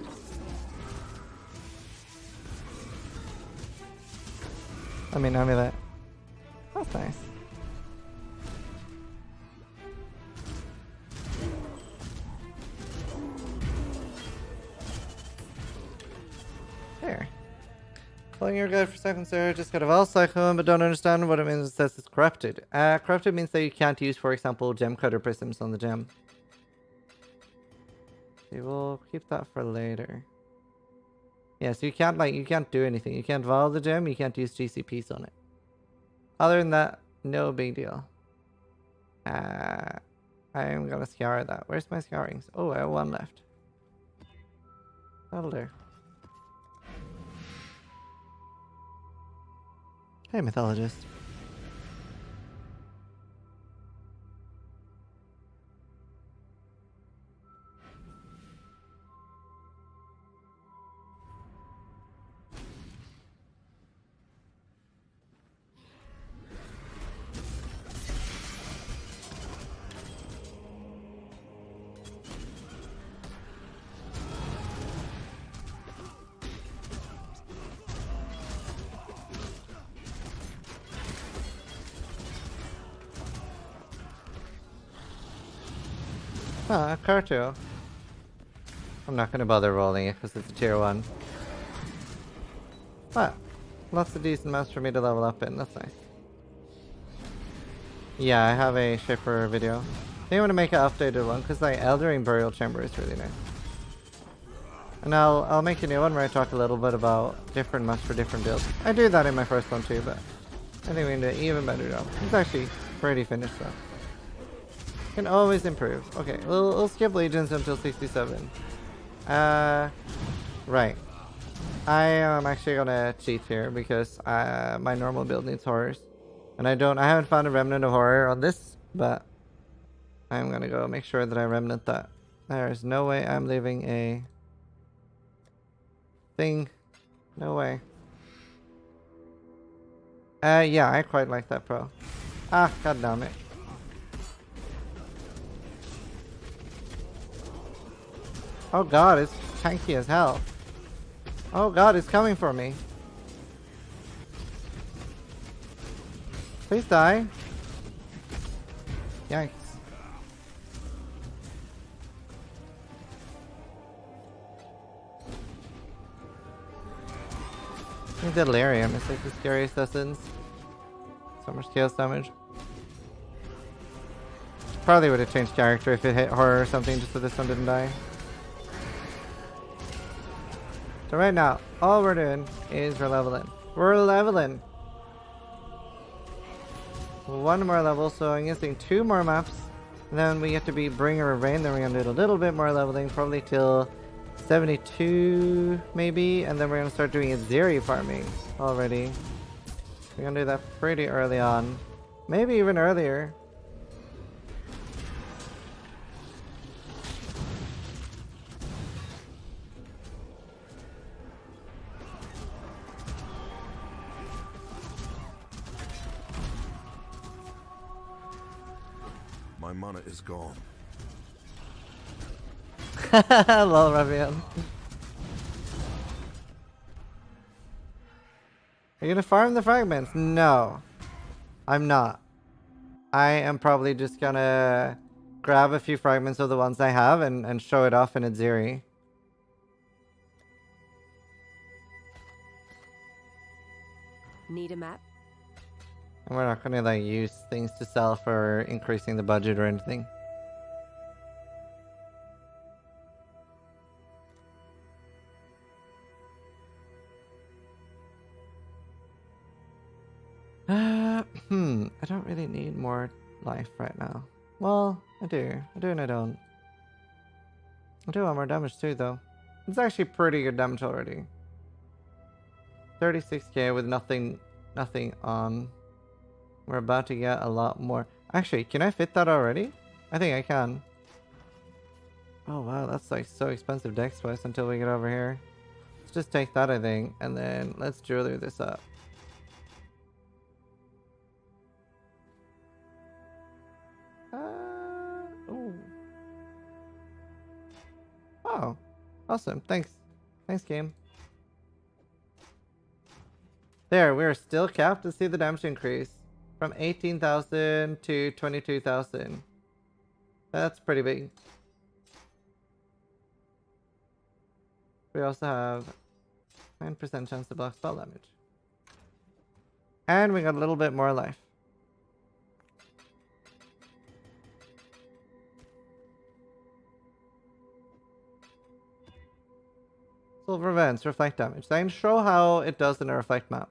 I mean, amulet. That's nice. There. Following your guide for seconds there, just got a Val Cyclone, but don't understand what it means. It says it's corrupted. Corrupted means that you can't use, for example, gem cutter prisms on the gem. Okay, we'll keep that for later. Yeah, so you can't do anything. You can't Val the gem, you can't use GCPs on it. Other than that, no big deal. I am gonna scour that. Where's my scourings? Oh, I have one left. That'll do. Hey, Mythologist. Ah, Carto. I'm not gonna bother rolling it because it's a tier 1. But, lots of decent maps for me to level up in, that's nice. Yeah, I have a shipper video. I think I'm gonna make an updated one because like Eldering Burial Chamber is really nice. And I'll make a new one where I talk a little bit about different maps for different builds. I do that in my first one too, but I think we can do an even better job. It's actually pretty finished though. Can always improve. Okay, we'll skip Legions until 67. Right. I am actually gonna cheat here because my normal build needs horrors. And I haven't found a remnant of horror on this, but I'm gonna go make sure that I remnant that. There's no way I'm leaving a thing. No way. Yeah, I quite like that pro. Ah, god damn it. Oh god, it's tanky as hell. Oh god, it's coming for me. Please die. Yikes. I think Delirium is like the scariest essence. So much chaos damage. Probably would have changed character if it hit horror or something just so this one didn't die. So right now, all we're doing is we're leveling. We're leveling! One more level, so I'm guessing 2 more maps. And then we get to be Bringer of Rain, then we're gonna do a little bit more leveling, probably till 72 maybe. And then we're gonna start doing a Zeri farming already. We're gonna do that pretty early on. Maybe even earlier. My mana is gone. Lol, Ravian. Are you gonna farm the fragments? No. I'm not. I am probably just gonna grab a few fragments of the ones I have and show it off in Aziri. Need a map? And we're not gonna like use things to sell for increasing the budget or anything. I don't really need more life right now. Well, I do. I do and I don't. I do want more damage too, though. It's actually pretty good damage already. 36k with nothing on. We're about to get a lot more. Actually, can I fit that already? I think I can. Oh wow, that's like so expensive dex wise until we get over here. Let's just take that, I think, and then let's jewelry this up. Ooh. Oh, awesome. Thanks. Thanks, game. There, we're still capped to see the damage increase from 18,000 to 22,000. That's pretty big. We also have 9% chance to block spell damage. And we got a little bit more life. Silver events, reflect damage. So I can show how it does in a reflect map.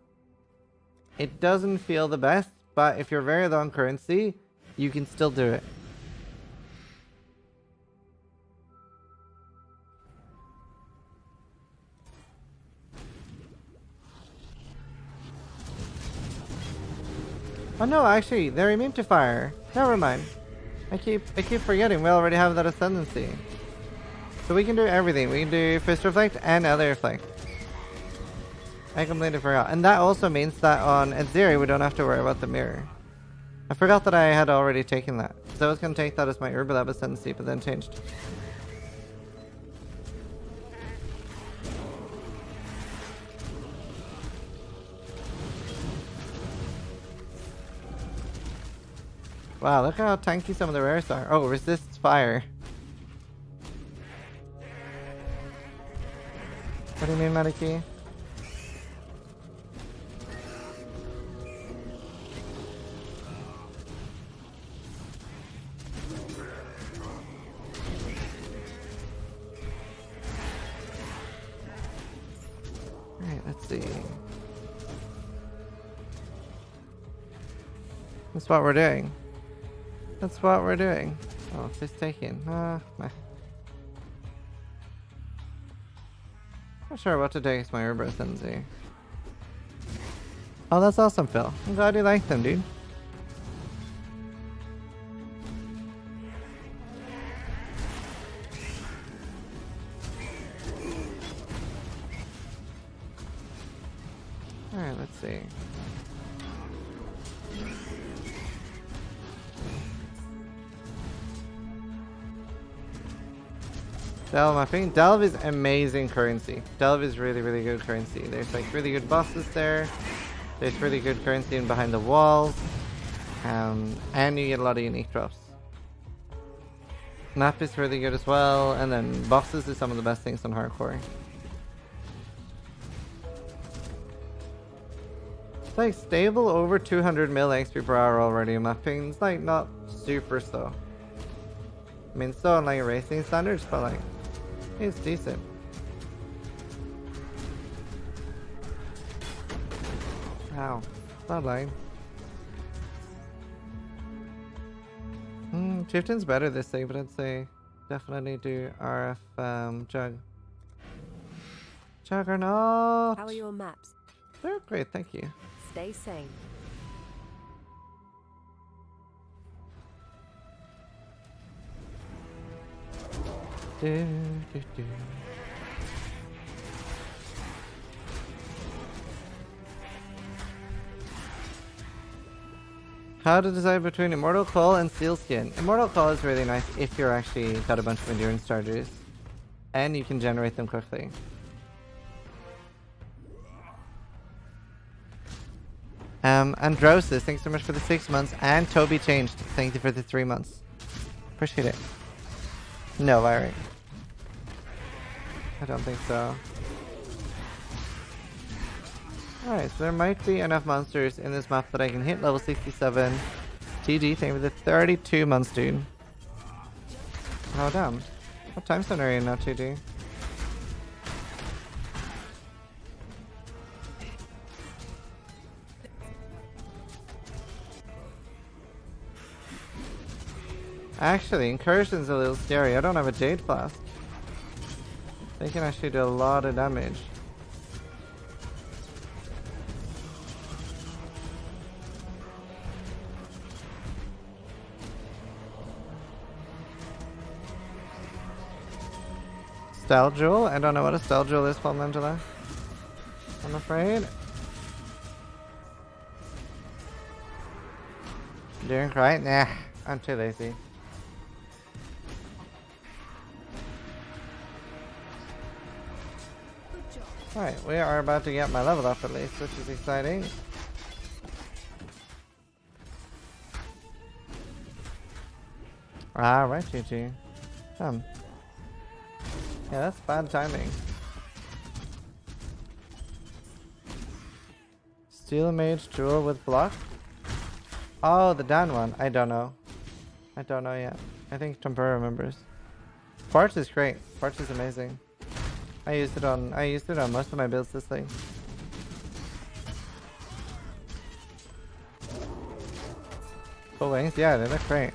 It doesn't feel the best, but if you're very low on currency, you can still do it. Oh no, actually, they're immune to fire. Never mind. I keep forgetting we already have that Ascendancy. So we can do everything. We can do Fist Reflect and Ally Reflect. I completely forgot. And that also means that on Aziri we don't have to worry about the mirror. I forgot that I had already taken that. So I was going to take that as my Urbalab Ascendancy, but then changed. Wow, look how tanky some of the rares are. Oh, resists fire. What do you mean, Maliki? Alright, let's see. That's what we're doing. That's what we're doing. Oh, it's just taking. Meh. Not sure what to take as my Urba Ascendancy. Oh, that's awesome, Phil. I'm glad you like them, dude. Alright, let's see. Delve mapping. Delve is amazing currency. Delve is really, really good currency. There's like really good bosses there. There's really good currency in behind the walls. And you get a lot of unique drops. Map is really good as well. And then bosses is some of the best things on hardcore. It's like stable over 200 mil XP per hour already in mapping. It's like not super slow. I mean, still on like racing standards, but like it's decent. Ow, not lying. Chieftain's better this day, but I'd say definitely do RF Jug. Juggernaut! How are your maps? They're great, thank you. Stay sane. How to decide between Immortal Claw and Sealskin. Immortal Claw is really nice if you're actually got a bunch of endurance charges. And you can generate them quickly. Androsis, thanks so much for the 6 months. And Toby Changed, thank you for the 3 months. Appreciate it. No, Larry. I don't think so. Alright, so there might be enough monsters in this map that I can hit level 67. TG, thank you for the 32 months, dude. Oh, damn. What time zone are you in now, TG? Actually, Incursion's a little scary. I don't have a Jade Flask. They can actually do a lot of damage. Style Jewel? I don't know what a Style Jewel is, Palm Angela. I'm afraid. Drink right? Nah, I'm too lazy. Alright, we are about to get my level up at least, which is exciting. Alright, GG. Yeah, that's bad timing. Steel Mage Jewel with block? Oh, the Dan one. I don't know. I don't know yet. I think Tempura remembers. Quartz is great. Quartz is amazing. I used it on most of my builds this thing. Full wings? Yeah, they look great.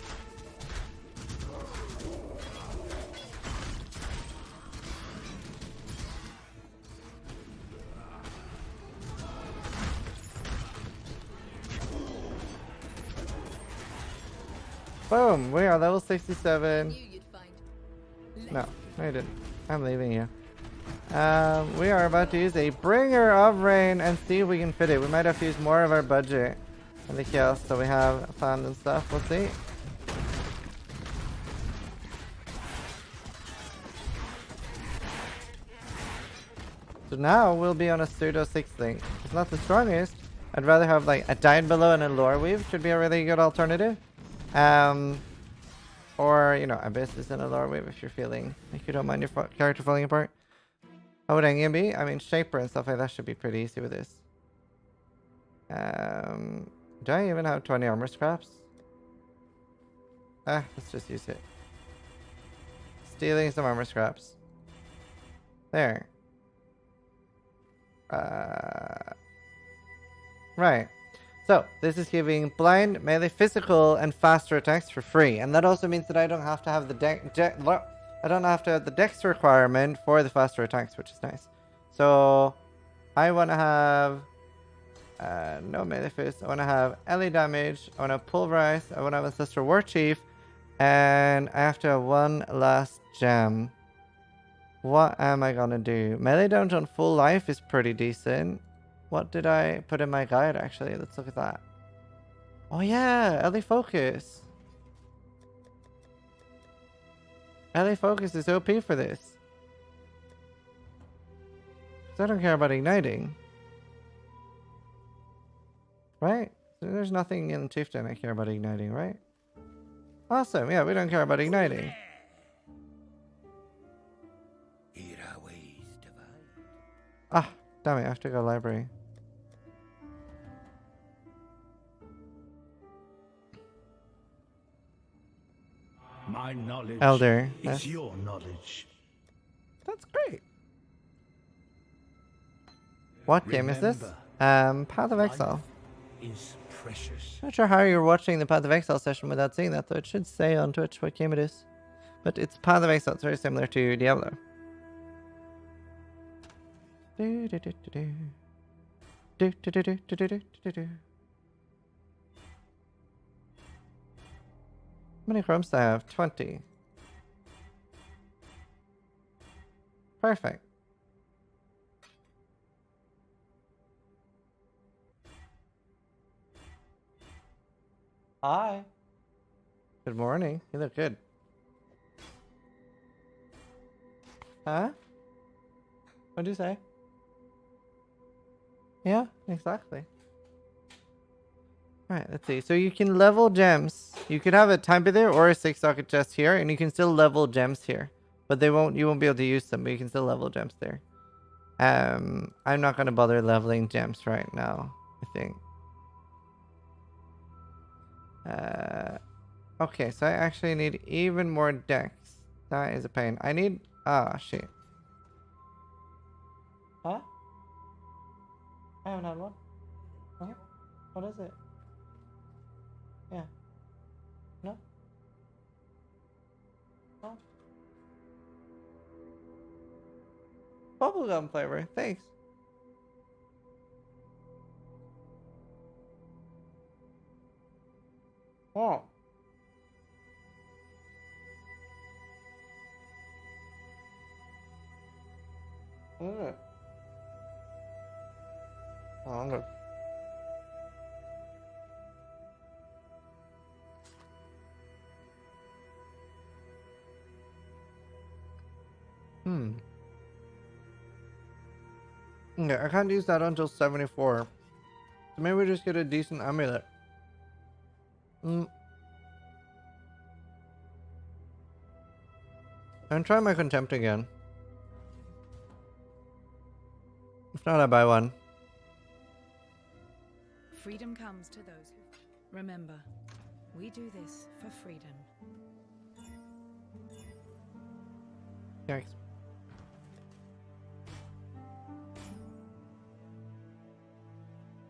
Boom! We are level 67. No, I didn't. I'm leaving you. We are about to use a Bringer of Rain and see if we can fit it. We might have to use more of our budget in the chaos that we have planned and stuff. We'll see. So now we'll be on a pseudo 6 link. It's not the strongest. I'd rather have like a Died Below and a Lore Weave. Should be a really good alternative. Or, you know, Abyss and a Lore Weave if you're feeling like you don't mind your character falling apart. How would Engian be? I mean, Shaper and stuff like that should be pretty easy with this. Do I even have 20 armor scraps? Let's just use it. Stealing some armor scraps. There. Right. So, this is giving blind, melee, physical, and faster attacks for free. And that also means that I don't have to have the dex requirement for the faster attacks, which is nice. So, I want to have no melee fist. I want to have LA damage. I want to pulverize. I want to have Ancestral Warchief. And I have to have one last gem. What am I going to do? Melee damage on full life is pretty decent. What did I put in my guide, actually? Let's look at that. Oh, yeah. LA Focus. LA Focus is OP for this. Because I don't care about igniting. Right? So there's nothing in Chieftain I care about igniting, right? Awesome. Yeah, we don't care about igniting. Ah, damn it. I have to go library. My knowledge Elder. is your knowledge. That's great. What game is this? Path of Exile. Is precious. Not sure how you're watching the Path of Exile session without seeing that, though. It should say on Twitch what game it is. But it's Path of Exile. It's very similar to Diablo. Do, do, do, do, do. Do, do, do, do, do, do, do, do, do. How many chromes do I have? 20. Perfect. Hi. Good morning. You look good. Huh? What'd you say? Yeah, exactly. Alright, let's see. So you can level gems. You could have a time there or a 6-socket chest here, and you can still level gems here. But you won't be able to use them, but you can still level gems there. I'm not gonna bother leveling gems right now, I think. Okay, so I actually need even more decks. That is a pain. I need shit. Huh? I haven't had one. Huh? What is it? Yeah. No? Oh. Bubblegum flavor. Thanks. Oh. What is it? Oh, I'm good. Okay, I can't use that until 74. So maybe we just get a decent amulet. I'm trying my contempt again. If not, I buy one. Freedom comes to those who... Remember, we do this for freedom. Thanks.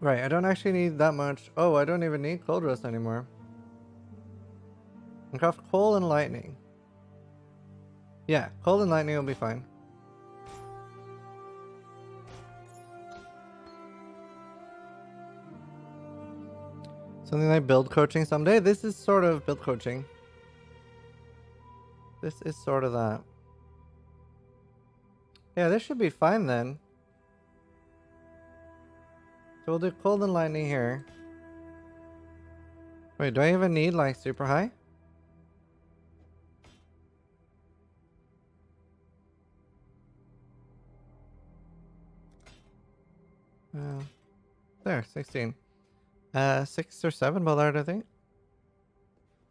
Right, I don't actually need that much. Oh, I don't even need cold rust anymore. I craft coal and lightning. Yeah, coal and lightning will be fine. Something like build coaching someday. This is sort of build coaching. This is sort of that. Yeah, this should be fine then. So we'll do cold and lightning here. Wait, do I even need like super high? There, 16. 6 or 7 Ballard, I think.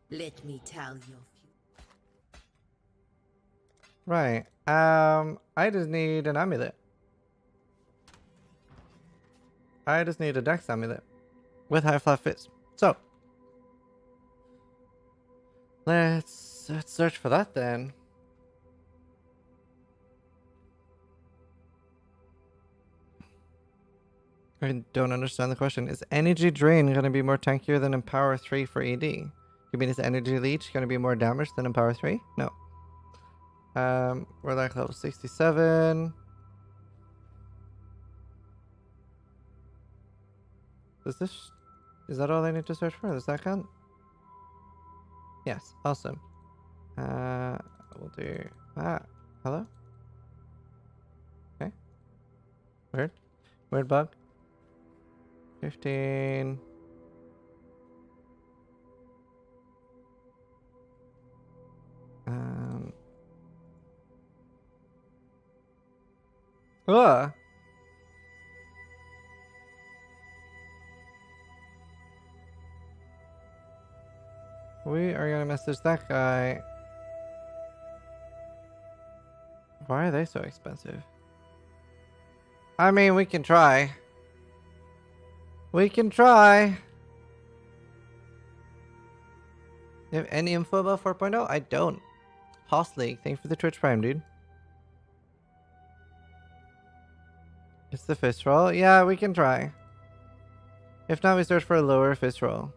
Let me tell you. Right. I just need an amulet. I just need a dex amulet with high flat fits. So let's search for that then. I don't understand the question. Is energy drain going to be more tankier than Empower 3 for AD? You mean is energy leech going to be more damage than Empower 3? No. We're like level 67. Is that all I need to search for? Does that count? Yes, awesome. We'll do hello? Okay. Weird bug. 15. Ugh. We are gonna message that guy. Why are they so expensive? I mean, we can try. We can try. You have any info about 4.0? I don't. Hoss League, thank you for the Twitch Prime, dude. It's the fist roll? Yeah, we can try. If not, we search for a lower fist roll.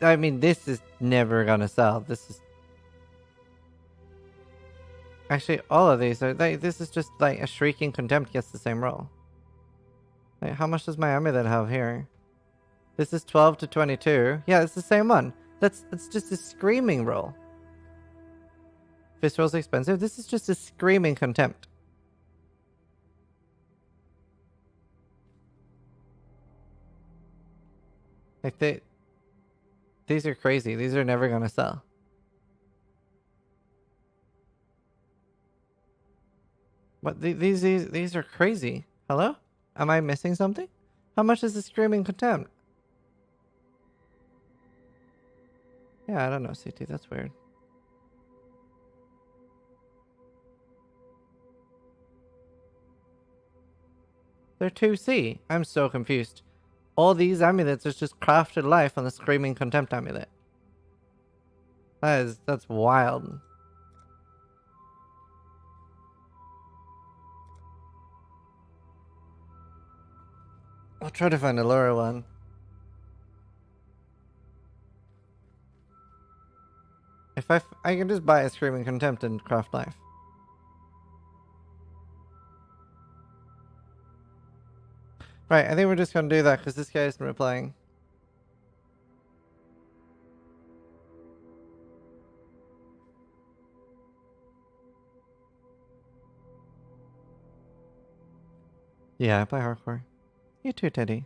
I mean, this is never gonna sell. This is... Actually, all of these are... this is just like a Shrieking Contempt gets the same roll. Like, how much does my amulet have here? This is 12 to 22. Yeah, it's the same one. That's just a Screaming roll. Fist roll's expensive. This is just a Screaming Contempt. Like these are crazy. These are never gonna sell. But these are crazy. Hello? Am I missing something? How much is the Screaming Contempt? Yeah, I don't know, CT. That's weird. They're 2C. I'm so confused. All these amulets is just crafted life on the Screaming Contempt amulet. That's wild. I'll try to find a lower one. If I can just buy a Screaming Contempt and craft life. Right, I think we're just gonna do that because this guy isn't replying. Yeah, by hardcore. You too, Teddy.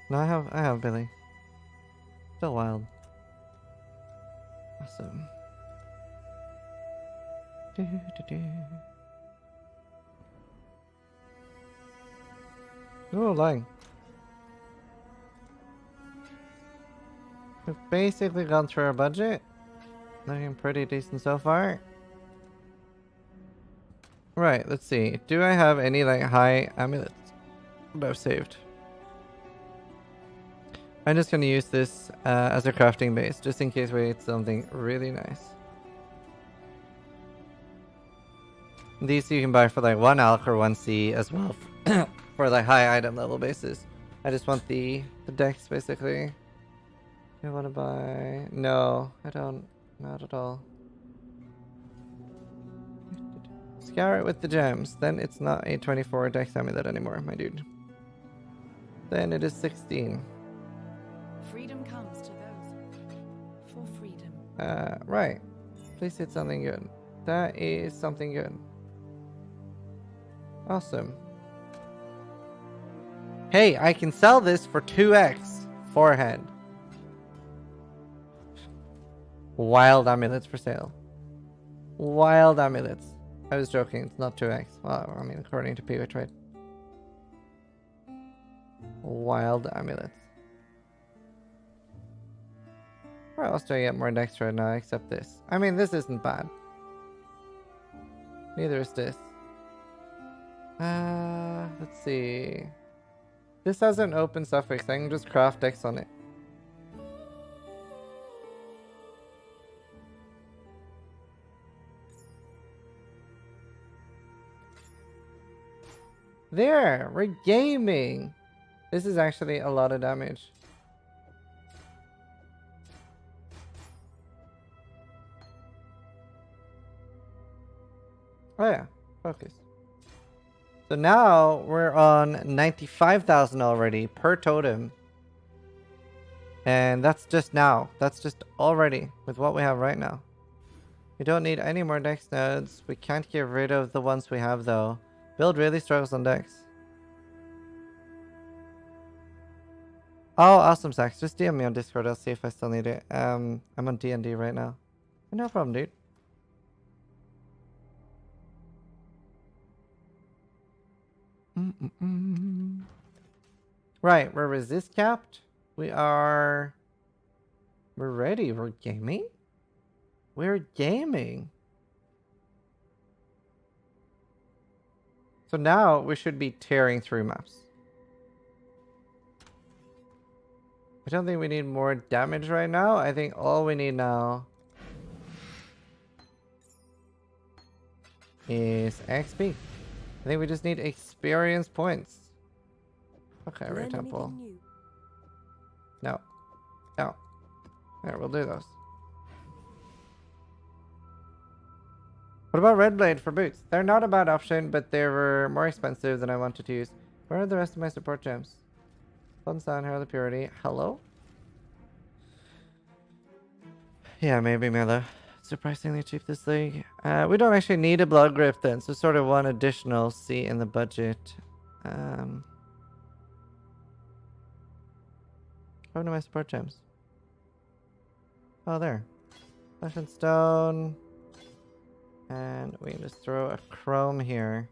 No, I have Billy. Still wild. Awesome. Do, do, do. Oh, lying. We've basically gone through our budget. Looking pretty decent so far. Right, let's see. Do I have any like high amulets that I've saved? I'm just gonna use this as a crafting base, just in case we get something really nice. These you can buy for like 1 alc or 1 C as well for like high item level bases. I just want the decks basically. Do I want to buy? No, I don't. Not at all. Scour it with the gems. Then it's not a 24 dex amulet anymore, my dude. Then it is 16. Freedom comes to those for freedom. Right. Please hit something good. That is something good. Awesome. Hey, I can sell this for 2x forehead. Wild amulets for sale. Wild amulets. I was joking, it's not 2x. Well, I mean, according to PO Trade. Wild amulets. Where else do I get more decks right now except this? I mean, this isn't bad. Neither is this. Let's see. This has an open suffix. I can just craft decks on it. There, we're gaming. This is actually a lot of damage. Oh yeah, focus. So now we're on 95,000 already per totem. And that's just now. That's just already with what we have right now. We don't need any more dex nodes. We can't get rid of the ones we have though. Build really struggles on decks. Oh, awesome, Sax. Just DM me on Discord. I'll see if I still need it. I'm on D&D right now. No problem, dude. Right, we're resist capped. We're ready. We're gaming? We're gaming. So now we should be tearing through maps. I don't think we need more damage right now. I think all we need now is XP. I think we just need experience points. Okay, Ray Temple. No. No. There, we'll do those. What about Red Blade for boots? They're not a bad option, but they were more expensive than I wanted to use. Where are the rest of my support gems? Sunstone, Herald of Purity. Hello? Yeah, maybe Mela. Surprisingly cheap this league. We don't actually need a Blood Grip then, so sort of one additional C in the budget. How do my support gems? Oh, there. Flesh and Stone. And we can just throw a Chrome here.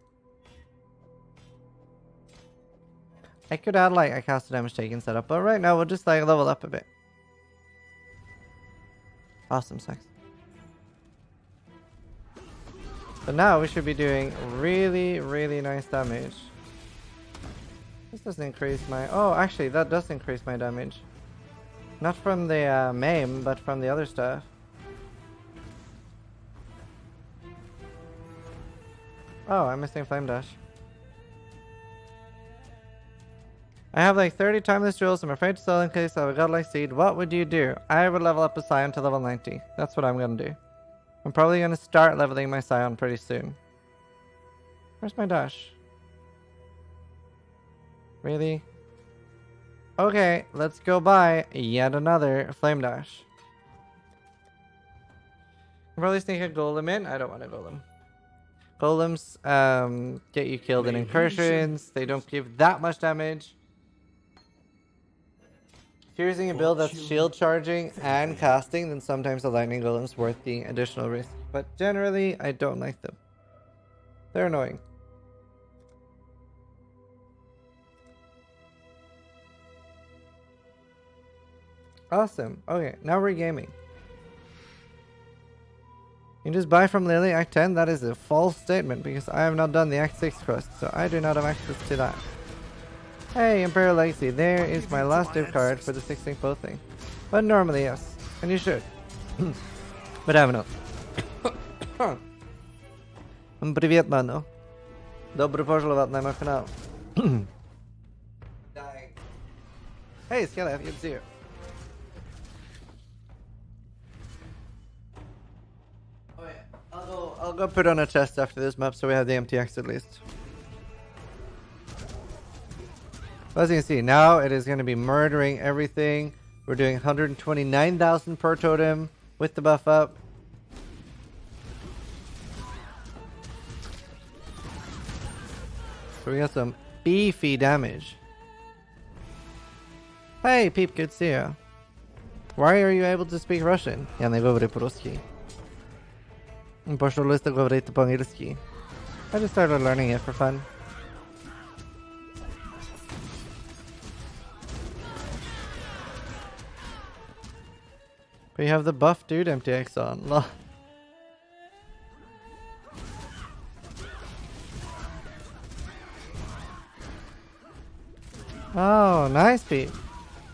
I could add like a cast damage taken setup, but right now we'll just like level up a bit. Awesome sex. So now we should be doing really, really nice damage. This doesn't increase my... Oh, actually, that does increase my damage. Not from the maim, but from the other stuff. Oh, I'm missing Flame Dash. I have like 30 timeless jewels. I'm afraid to sell in case of a godlike seed. What would you do? I would level up a Scion to level 90. That's what I'm going to do. I'm probably going to start leveling my Scion pretty soon. Where's my dash? Really? Okay, let's go buy yet another Flame Dash. I'll probably sneak a Golem in. I don't want a Golem. Golems get you killed in incursions. They don't give that much damage. If you're using a build that's shield charging and casting, then sometimes the lightning golem's worth the additional risk. But generally, I don't like them. They're annoying. Awesome. Okay, now we're gaming. You just buy from Lily Act 10? That is a false statement because I have not done the Act 6 quest, so I do not have access to that. Hey, Imperial Legacy, there is my last div card for the 6-link bow thing. But normally, yes. And you should. But I have not. Привет, mano. Добро пожаловать на мой канал. Hey, Skeleton, good to see you. Oh yeah, I'll go put on a chest after this map so we have the MTX at least. As you can see, now it is going to be murdering everything. We're doing 129,000 per totem with the buff up. So we got some beefy damage. Hey, Peep, good to see you. Why are you able to speak Russian? Я не говорю по-русски. Пожалуйста, говорите по-английски. I just started learning it for fun. But you have the buff dude MTX on. Lol. Oh, nice, Pete.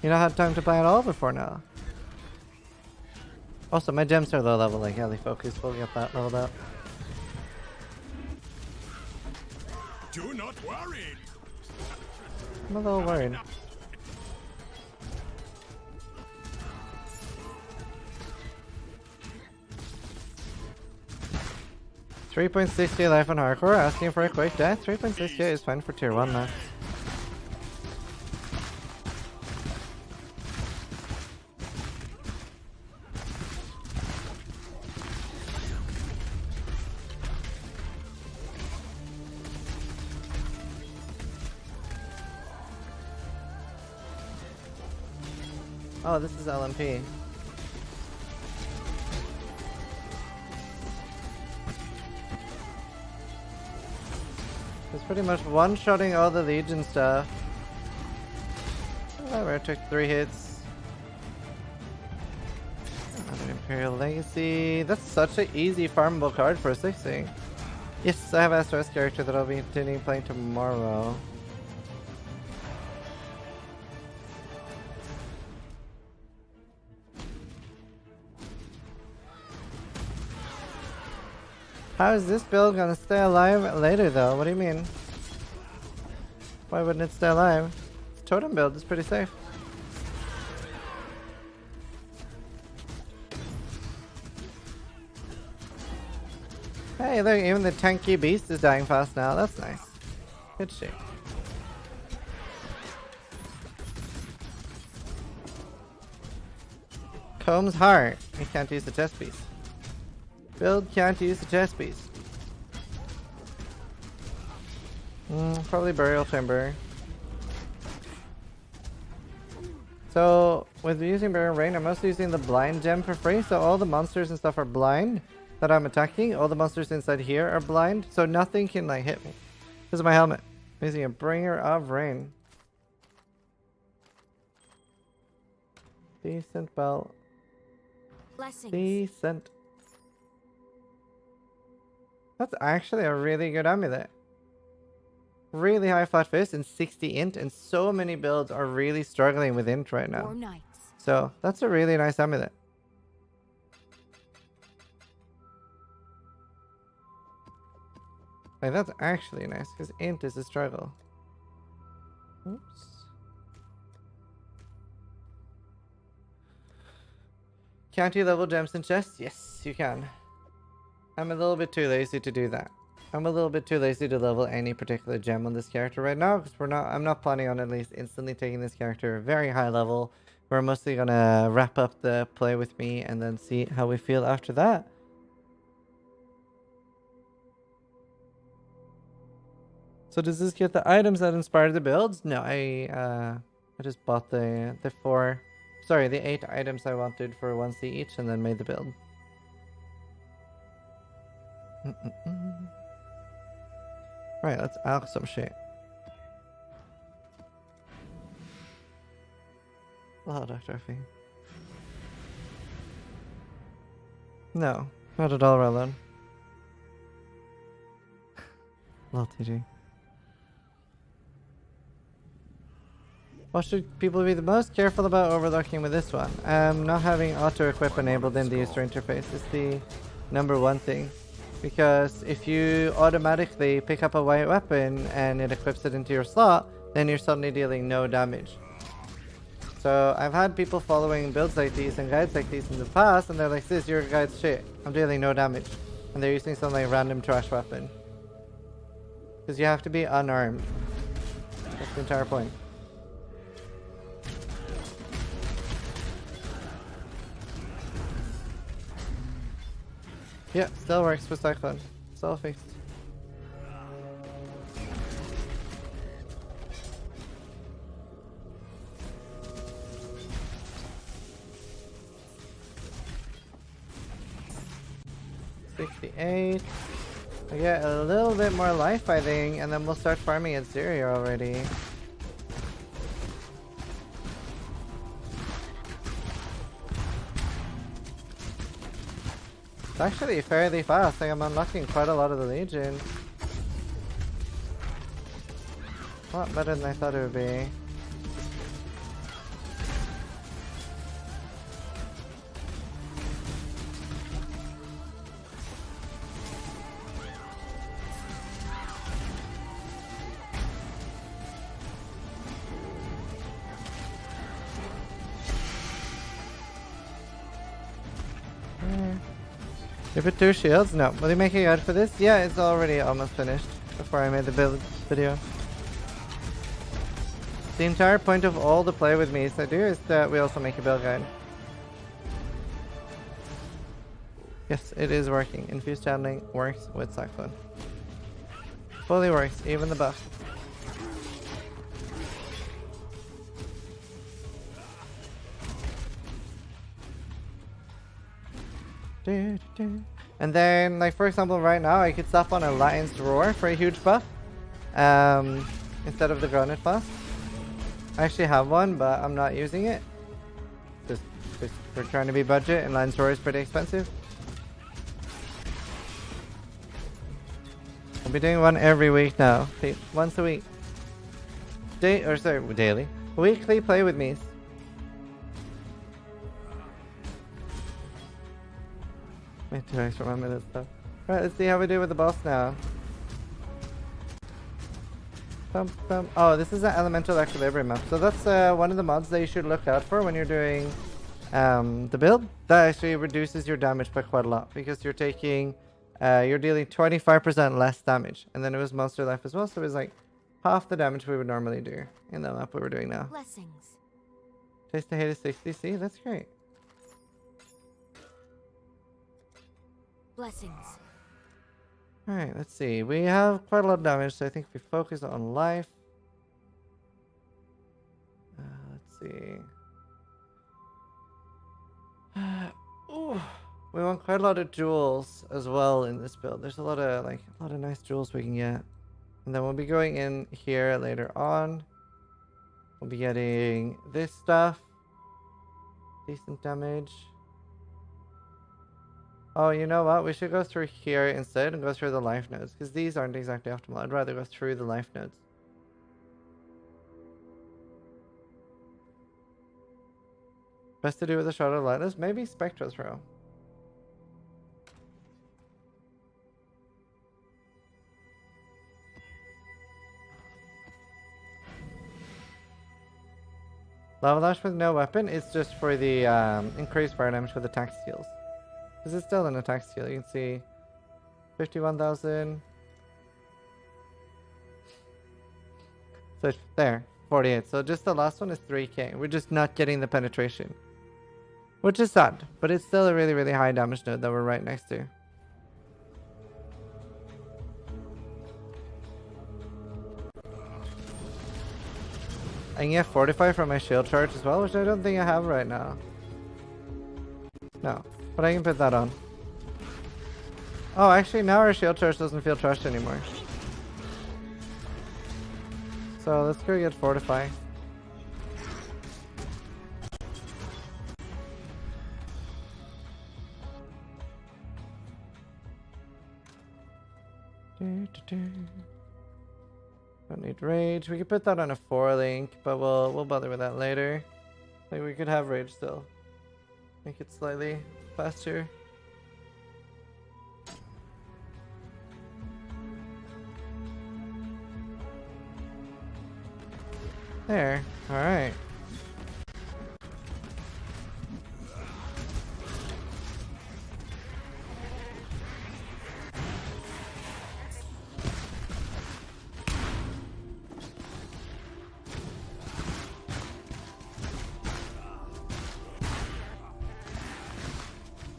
You not had time to buy it all before now. Also, my gems are low level, like Alley Focus. We'll get that leveled up. Do not worry. I'm a little worried. $3.60 life on hardcore, asking for a quick death. 3.60 is fine for tier 1 now. Oh, this is LMP. It's pretty much one-shotting all the Legion stuff. Whatever, took 3 hits. Another Imperial Legacy. That's such an easy farmable card for a 6-ing. Yes, I have a SRS character that I'll be continuing playing tomorrow. How is this build gonna stay alive later though? What do you mean? Why wouldn't it stay alive? It's totem build is pretty safe. Hey look, even the tanky beast is dying fast now. That's nice. Good shit. Combs heart. He can't use the chest piece. Build can't use the chest piece. Probably Burial Chamber. So, with using Burial Rain, I'm mostly using the blind gem for free. So all the monsters and stuff are blind that I'm attacking. All the monsters inside here are blind. So nothing can like hit me. This is my helmet. I'm using a Bringer of Rain. Decent belt. Blessings. Decent. That's actually a really good amulet. Really high flat fist and 60 int, and so many builds are really struggling with int right now. Warm nights. So that's a really nice amulet. Like, that's actually nice because int is a struggle. Oops. Can't you level gems and chests? Yes, you can. I'm a little bit too lazy to do that. I'm a little bit too lazy to level any particular gem on this character right now because I'm not planning on at least instantly taking this character very high level. We're mostly gonna wrap up the play with me and then see how we feel after that. So does this get the items that inspired the builds? No, I just bought the 8 items I wanted for 1C each and then made the build. Right, let's alch some shit. Hello, Dr. Effie. No, not at all, Rellon. Lol, TG. What should people be the most careful about overlooking with this one? Not having auto-equip enabled in the user interface is the #1 thing. Because if you automatically pick up a white weapon and it equips it into your slot, then you're suddenly dealing no damage. So I've had people following builds like these and guides like these in the past, and they're like, "Sis, your guide's shit. I'm dealing no damage." And they're using some like random trash weapon. Because you have to be unarmed. That's the entire point. Yeah, still works with Cyclone. Still fixed. $68. I get a little bit more life, I think, and then we'll start farming at Syria already. It's actually fairly fast. Like, I'm unlocking quite a lot of the Legion. A lot better than I thought it would be. Give it 2 shields? No. Will you make a guide for this? Yeah, it's already almost finished before I made the build video. The entire point of all the play with me I do is that we also make a build guide. Yes, it is working. Infused channeling works with Cyclone. Fully works, even the buff. And then, like, for example, right now I could stop on a Lion's Roar for a huge buff instead of the Granite Flask. I actually have one, but I'm not using it. Just we're trying to be budget, and Lion's Roar is pretty expensive. I'll be doing one every week now. Once a week. Daily. Weekly play with me. Wait, 2 extra 1 minute stuff. Alright, let's see how we do with the boss now. Oh, this is an elemental equilibrium map. So that's one of the mods that you should look out for when you're doing the build. That actually reduces your damage by quite a lot because you're taking, you're dealing 25% less damage. And then it was monster life as well, so it was like half the damage we would normally do in the map we were doing now. Blessings. Taste the hate is 60. See, that's great. Blessings. Alright, let's see. We have quite a lot of damage, so I think if we focus on life. Let's see. Ooh, we want quite a lot of jewels as well in this build. There's a lot of nice jewels we can get. And then we'll be going in here later on. We'll be getting this stuff. Decent damage. Oh, you know what? We should go through here instead and go through the life nodes, because these aren't exactly optimal. I'd rather go through the life nodes. Best to do with a shot of lightness? Maybe Spectral Throw. Lava Lash with no weapon, it's just for the increased fire damage with attack skills. Because it's still an attack skill. You can see 51,000. So there, 48. So just the last one is 3k. We're just not getting the penetration. Which is sad, but it's still a really, really high damage node that we're right next to. I can get Fortify from my shield charge as well, which I don't think I have right now. No, but I can put that on. Oh, actually now our shield charge doesn't feel trashed anymore. So let's go get Fortify. Don't need rage. We could put that on a 4-link, but we'll bother with that later. Like we could have rage still. Make it slightly faster. There. Alright.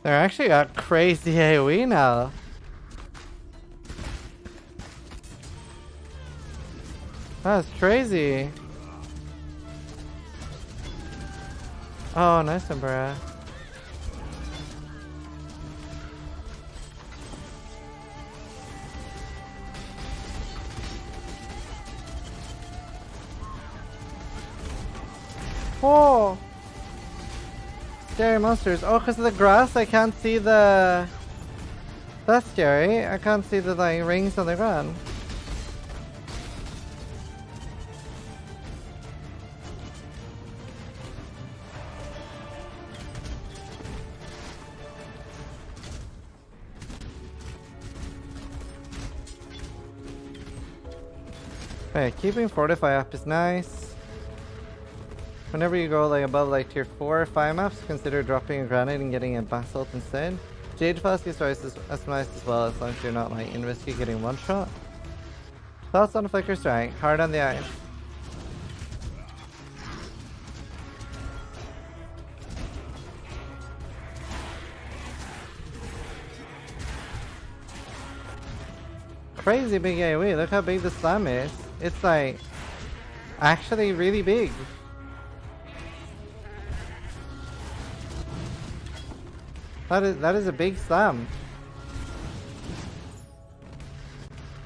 They're actually got crazy AoE now. That's crazy. Oh, nice one, bruh. Oh! Scary monsters. Oh, because of the grass, I can't see the... That's scary. I can't see the like rings on the ground. Okay, keeping Fortify up is nice. Whenever you go like above like tier 4 or 5 maps, consider dropping a granite and getting a basalt instead. Jade Flask is twice as nice as well, as long as you're not like in risky getting one shot. Thoughts on Flicker Strike? Hard on the eyes. Crazy big AoE, look how big the slam is. It's like actually really big. That is a big slam.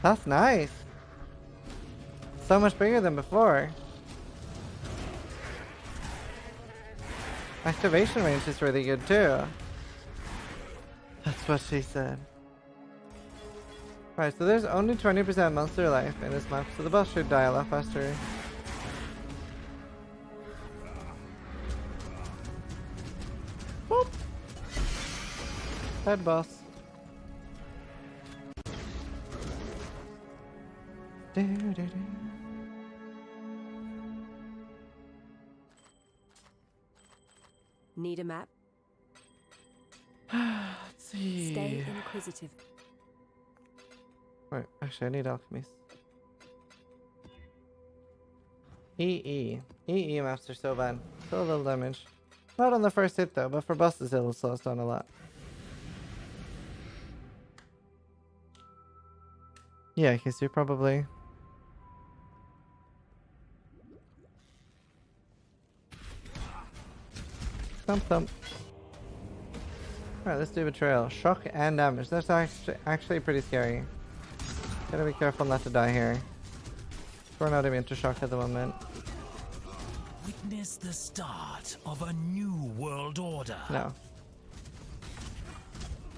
That's nice. So much bigger than before. Activation range is really good too. That's what she said. Right, so there's only 20% monster life in this map, so the boss should die a lot faster. Whoop. Head boss. Need a map? Let's see. Stay inquisitive. Wait, actually I need alchemies. EE maps are so bad. So little damage. Not on the first hit though, but for bosses it'll slow us down a lot. Yeah, because you're probably... Thump thump. Alright, let's do Betrayal. Shock and damage. That's actually pretty scary. Gotta be careful not to die here. We're not immune to shock at the moment. Witness the start of a new world order. No.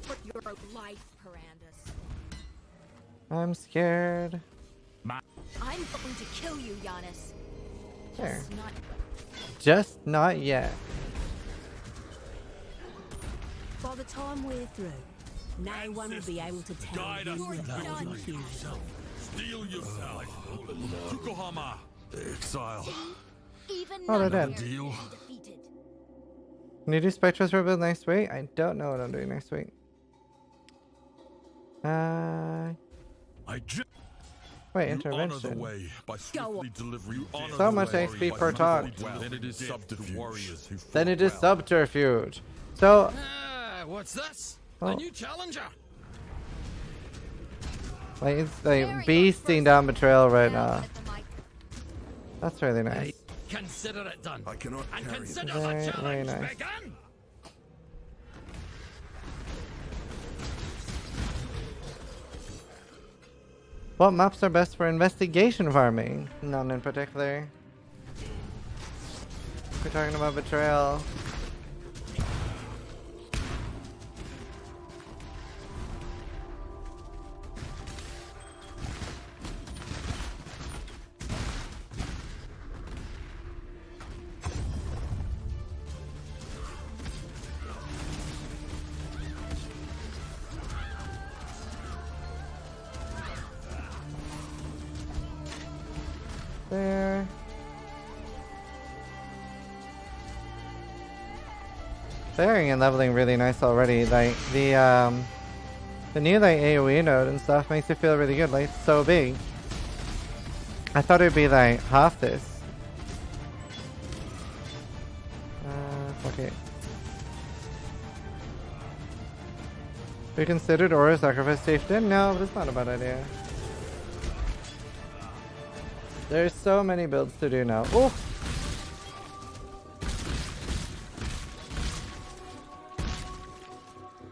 Put your life, Perandus. I'm scared. I'm going to kill you, Giannis. There. Just not Just not yet. By the time we're through, no one will be able to tell Guide us you with the that golden hue. Steel yourself. Yokohama. Exile. even Oh, they're nightmare dead. Deal. can be defeated. Can you do Spectre's rebuild next week? I don't know what I'm doing next week. I Wait, You honor the intervention. way by swiftly delivering So much XP per talk. Then it is subterfuge. Warriors who Then it is fought well. subterfuge. So, What's this? Oh. A new challenger? like, it's There like he goes, beasting first. down Betrayal right Now now. at the mic. That's really nice. Consider it done. I cannot And carry consider Very, the very challenge nice. begun. What maps are best for investigation farming? None in particular. We're talking about Betrayal. There. Clearing and leveling really nice already. Like the new like AoE node and stuff makes it feel really good. Like it's so big. I thought it'd be like half this. Okay. We considered Aura Sacrifice Chieftain? No, but it's not a bad idea. There's so many builds to do now. Oh!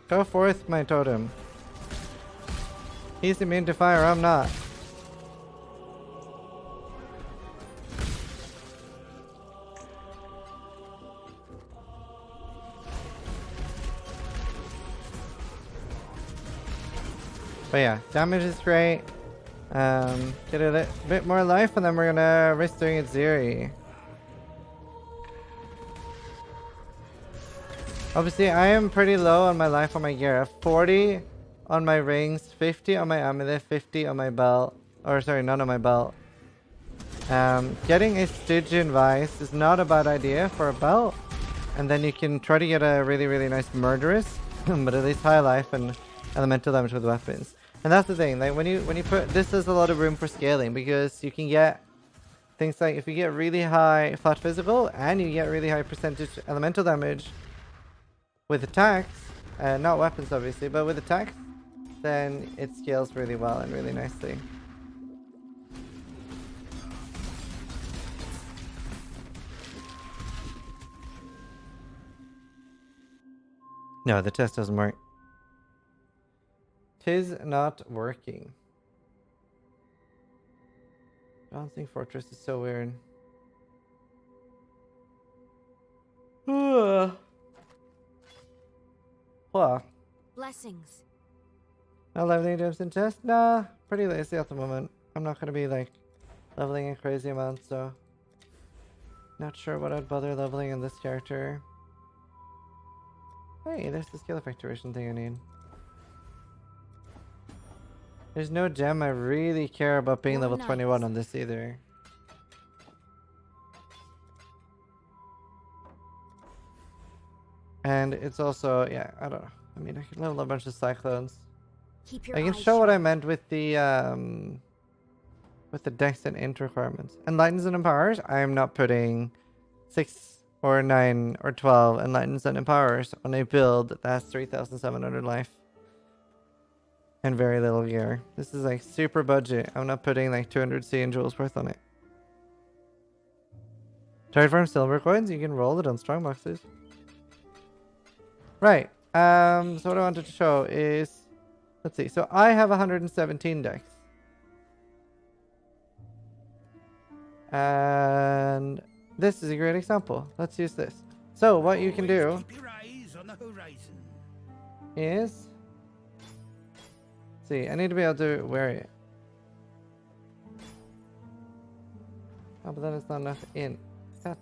Go forth, my totem. He's immune to fire, I'm not. But yeah, damage is great. Get a bit more life and then we're gonna risk doing it Zeri. Obviously, I am pretty low on my life on my gear. I have 40 on my rings, 50 on my amulet, 50 on my belt. Or sorry, none on my belt. Getting a Stygian Vice is not a bad idea for a belt. And then you can try to get a really, really nice Murderous, but at least high life and elemental damage with weapons. And that's the thing, like when you put this, there's a lot of room for scaling because you can get things like if you get really high flat physical and you get really high percentage elemental damage with attacks, not weapons obviously, but with attacks, then it scales really well and really nicely. No, the test doesn't work. 'Tis not working. Balancing Fortress is so weird. What? Blessings. Not leveling items in chest? Nah, pretty lazy at the moment. I'm not gonna be like leveling a crazy amount, so not sure what I'd bother leveling in this character. Hey, there's the skill effectuation thing I need. There's no gem I really care about being level 21 on this either. And it's also, yeah, I don't know. I mean, I can level a bunch of Cyclones. Keep your I can eyes show what I sharp. meant with the dex and int requirements. Enlightens and empowers, I am not putting 6 or 9 or 12 enlightens and empowers on a build that has 3,700 life. And very little gear. This is like super budget. I'm not putting like 200 C and jewels worth on it. Try farm silver coins, you can roll it on strong boxes. Right. So what I wanted to show is, let's see. So I have 117 decks. And this is a great example. Let's use this. So what you can do Keep your eyes on the horizon. is... see, I need to be able to wear it. Oh, but then it's not enough in. God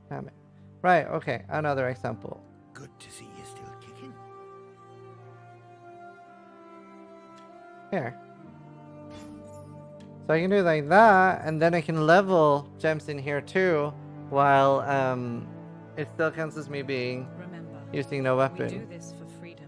damn it. Right, okay, another example. Good to see you still kicking. Here. So I can do it like that, and then I can level gems in here too, while it still counts as me being Remember, using no we do weapon. this for freedom.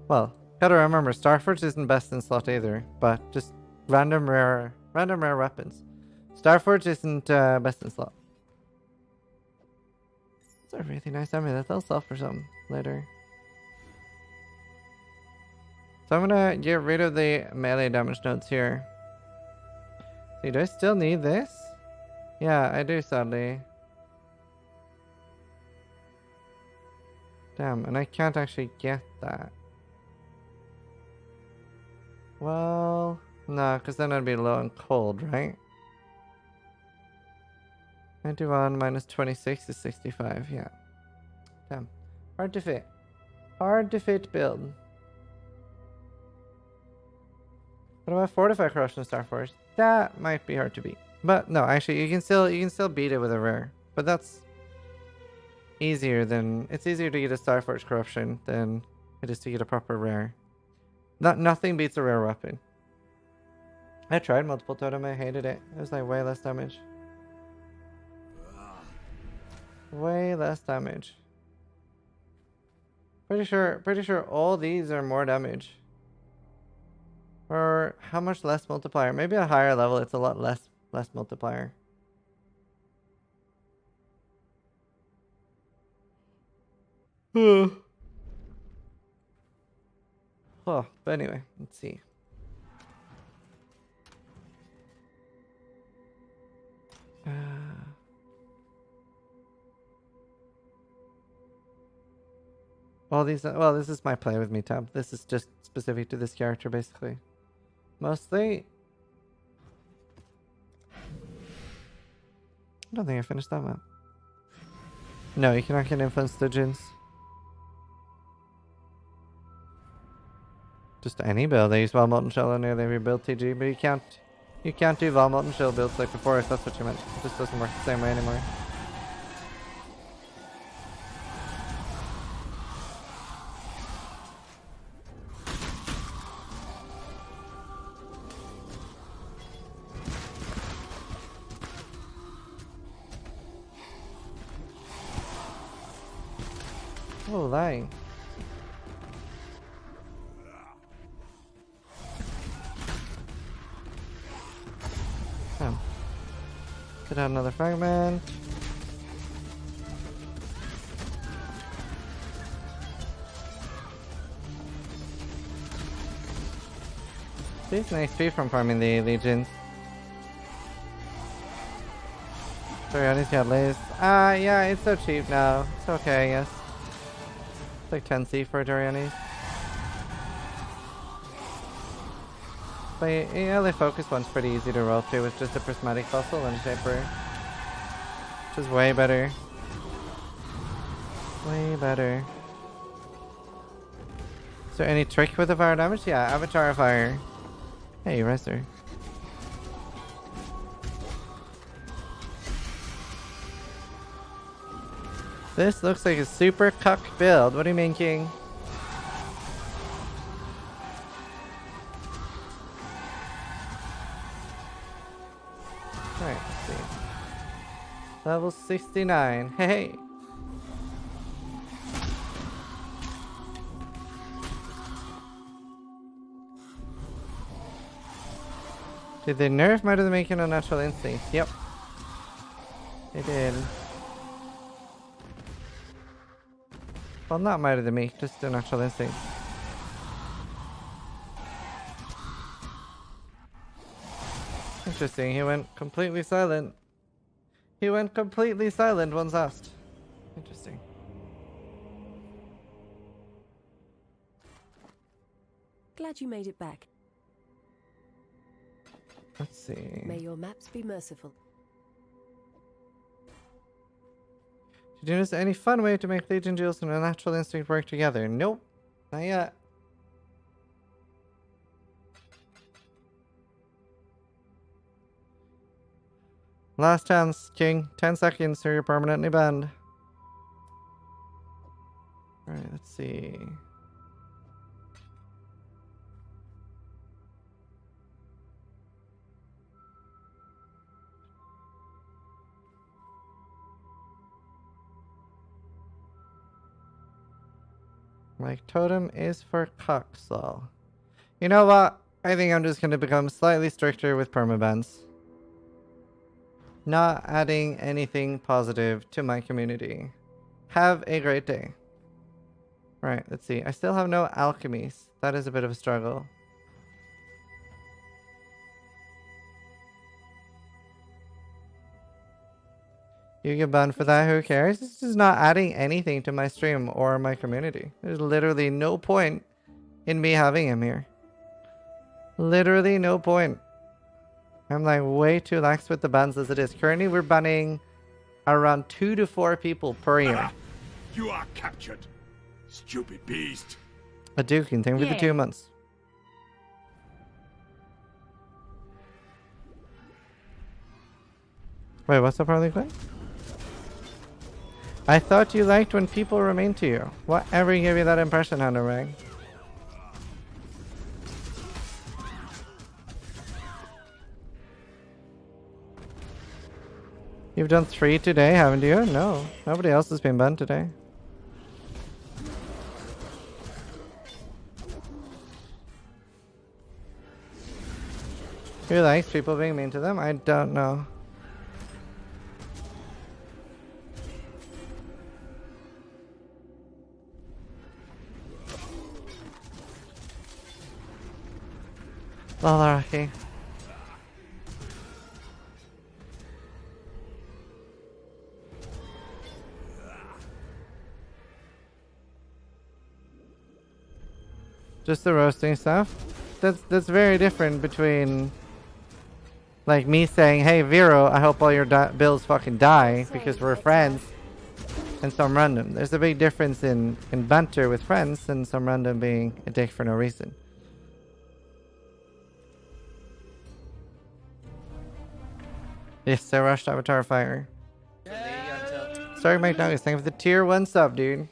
Well, gotta remember, Starforge isn't best in slot either, but just random rare weapons. Starforge isn't best in slot. It's a really nice amulet. They'll sell for some later. So I'm gonna get rid of the melee damage nodes here. See, do I still need this? Yeah, I do, sadly. Damn, and I can't actually get that. Well, no, because then I'd be low and cold, right? 91 minus 26 is 65, yeah. Damn. Hard to fit. Hard to fit build. What about Fortify Corruption Starforge? That might be hard to beat. But no, actually you can still beat it with a rare. But that's easier than... it's easier to get a Starforge Corruption than it is to get a proper rare. Nothing beats a rare weapon. I tried multiple totem, I hated it. It was like way less damage. Way less damage. Pretty sure all these are more damage. Or how much less multiplier? Maybe a higher level it's a lot less multiplier. Oh, but anyway, let's see. Well, this is my play with me tab. This is just specific to this character, basically. Mostly. I don't think I finished that map. No, you cannot get influence legends. Just any build. I use Val Molten Shell on every build TG, but you can't do Val Molten Shell builds like before if that's what you meant. It just doesn't work the same way anymore. Oh, lying. Oh. Could have another fragment. Decent XP from farming the legions. Sorry, I just got lays. Yeah, it's so cheap now. It's okay, I guess. It's like 10C for Dorianis. But yeah, the focus one's pretty easy to roll through with just a prismatic fossil and shaper. Which is way better. Way better. Is there any trick with the fire damage? Yeah, Avatar of Fire. Hey, Reser. This looks like a super cuck build. What do you mean, King? Alright, let's see. Level 69. Hey! Did they nerf Might of the Making a Natural Instinct? Yep. They did. Well, not Might of the Meek, just a Natural Instinct. Interesting, he went completely silent. He went completely silent once asked. Interesting. Glad you made it back. Let's see. May your maps be merciful. Did you notice any fun way to make Legion Duels and a Natural Instinct work together? Nope. Not yet. Last chance, King. 10 seconds or you're permanently banned. Alright, let's see. Like, totem is for Coxall. You know what? I think I'm just going to become slightly stricter with permabans. Not adding anything positive to my community. Have a great day. Right, let's see. I still have no alchemies. That is a bit of a struggle. You get banned for that, who cares? This is not adding anything to my stream or my community. There's literally no point in me having him here. Literally no point. I'm like way too lax with the bans as it is. Currently we're banning around 2 to 4 people per year. You are captured, stupid beast. A duking thing for the 2 months. Wait, what's up, Harley Quinn? I thought you liked when people remain to you. Whatever gave you that impression, Hunter Rag? You've done 3 today, haven't you? No. Nobody else has been banned today. Who likes people being mean to them? I don't know. Lalaraki. Just the roasting stuff. That's very different between like me saying, "Hey Vero, I hope all your bills fucking die because we're friends," and some random. There's a big difference in banter with friends and some random being a dick for no reason. Yes, I rushed Avatar Fire. Sorry, Mike Nuggets. Thank you for the tier 1 sub, dude.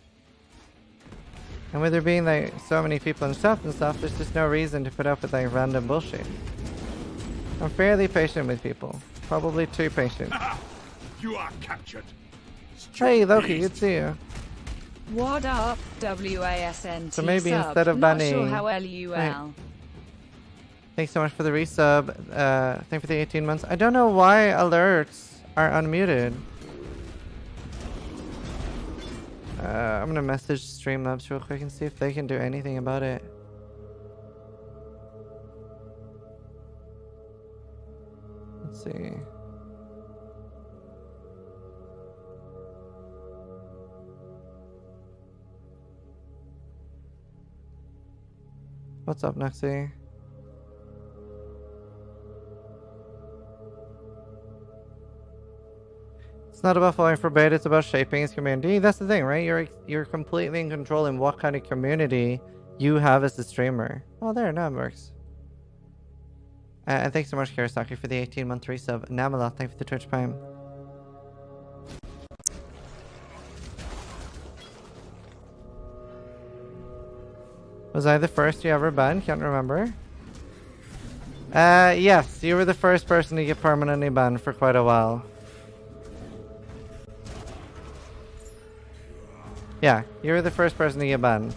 And with there being like so many people and stuff, there's just no reason to put up with like random bullshit. I'm fairly patient with people. Probably too patient. You are captured. Hey Loki, good to see you. What up, WASNT? So maybe sub. instead of Not banning... sure how LUL. Thanks so much for the resub. Thank you for the 18 months. I don't know why alerts are unmuted. I'm gonna message Streamlabs real quick and see if they can do anything about it. Let's see. What's up, Nuxie? It's not about falling for bait, it's about shaping his community. That's the thing, right? You're completely in control in what kind of community you have as a streamer. Oh, there, now it works. And thanks so much, Karasaki, for the 18-month resub. Namala, thanks for the Twitch Prime. Was I the first you ever banned? Can't remember. Yes, you were the first person to get permanently banned for quite a while. Yeah, you were the first person to get banned.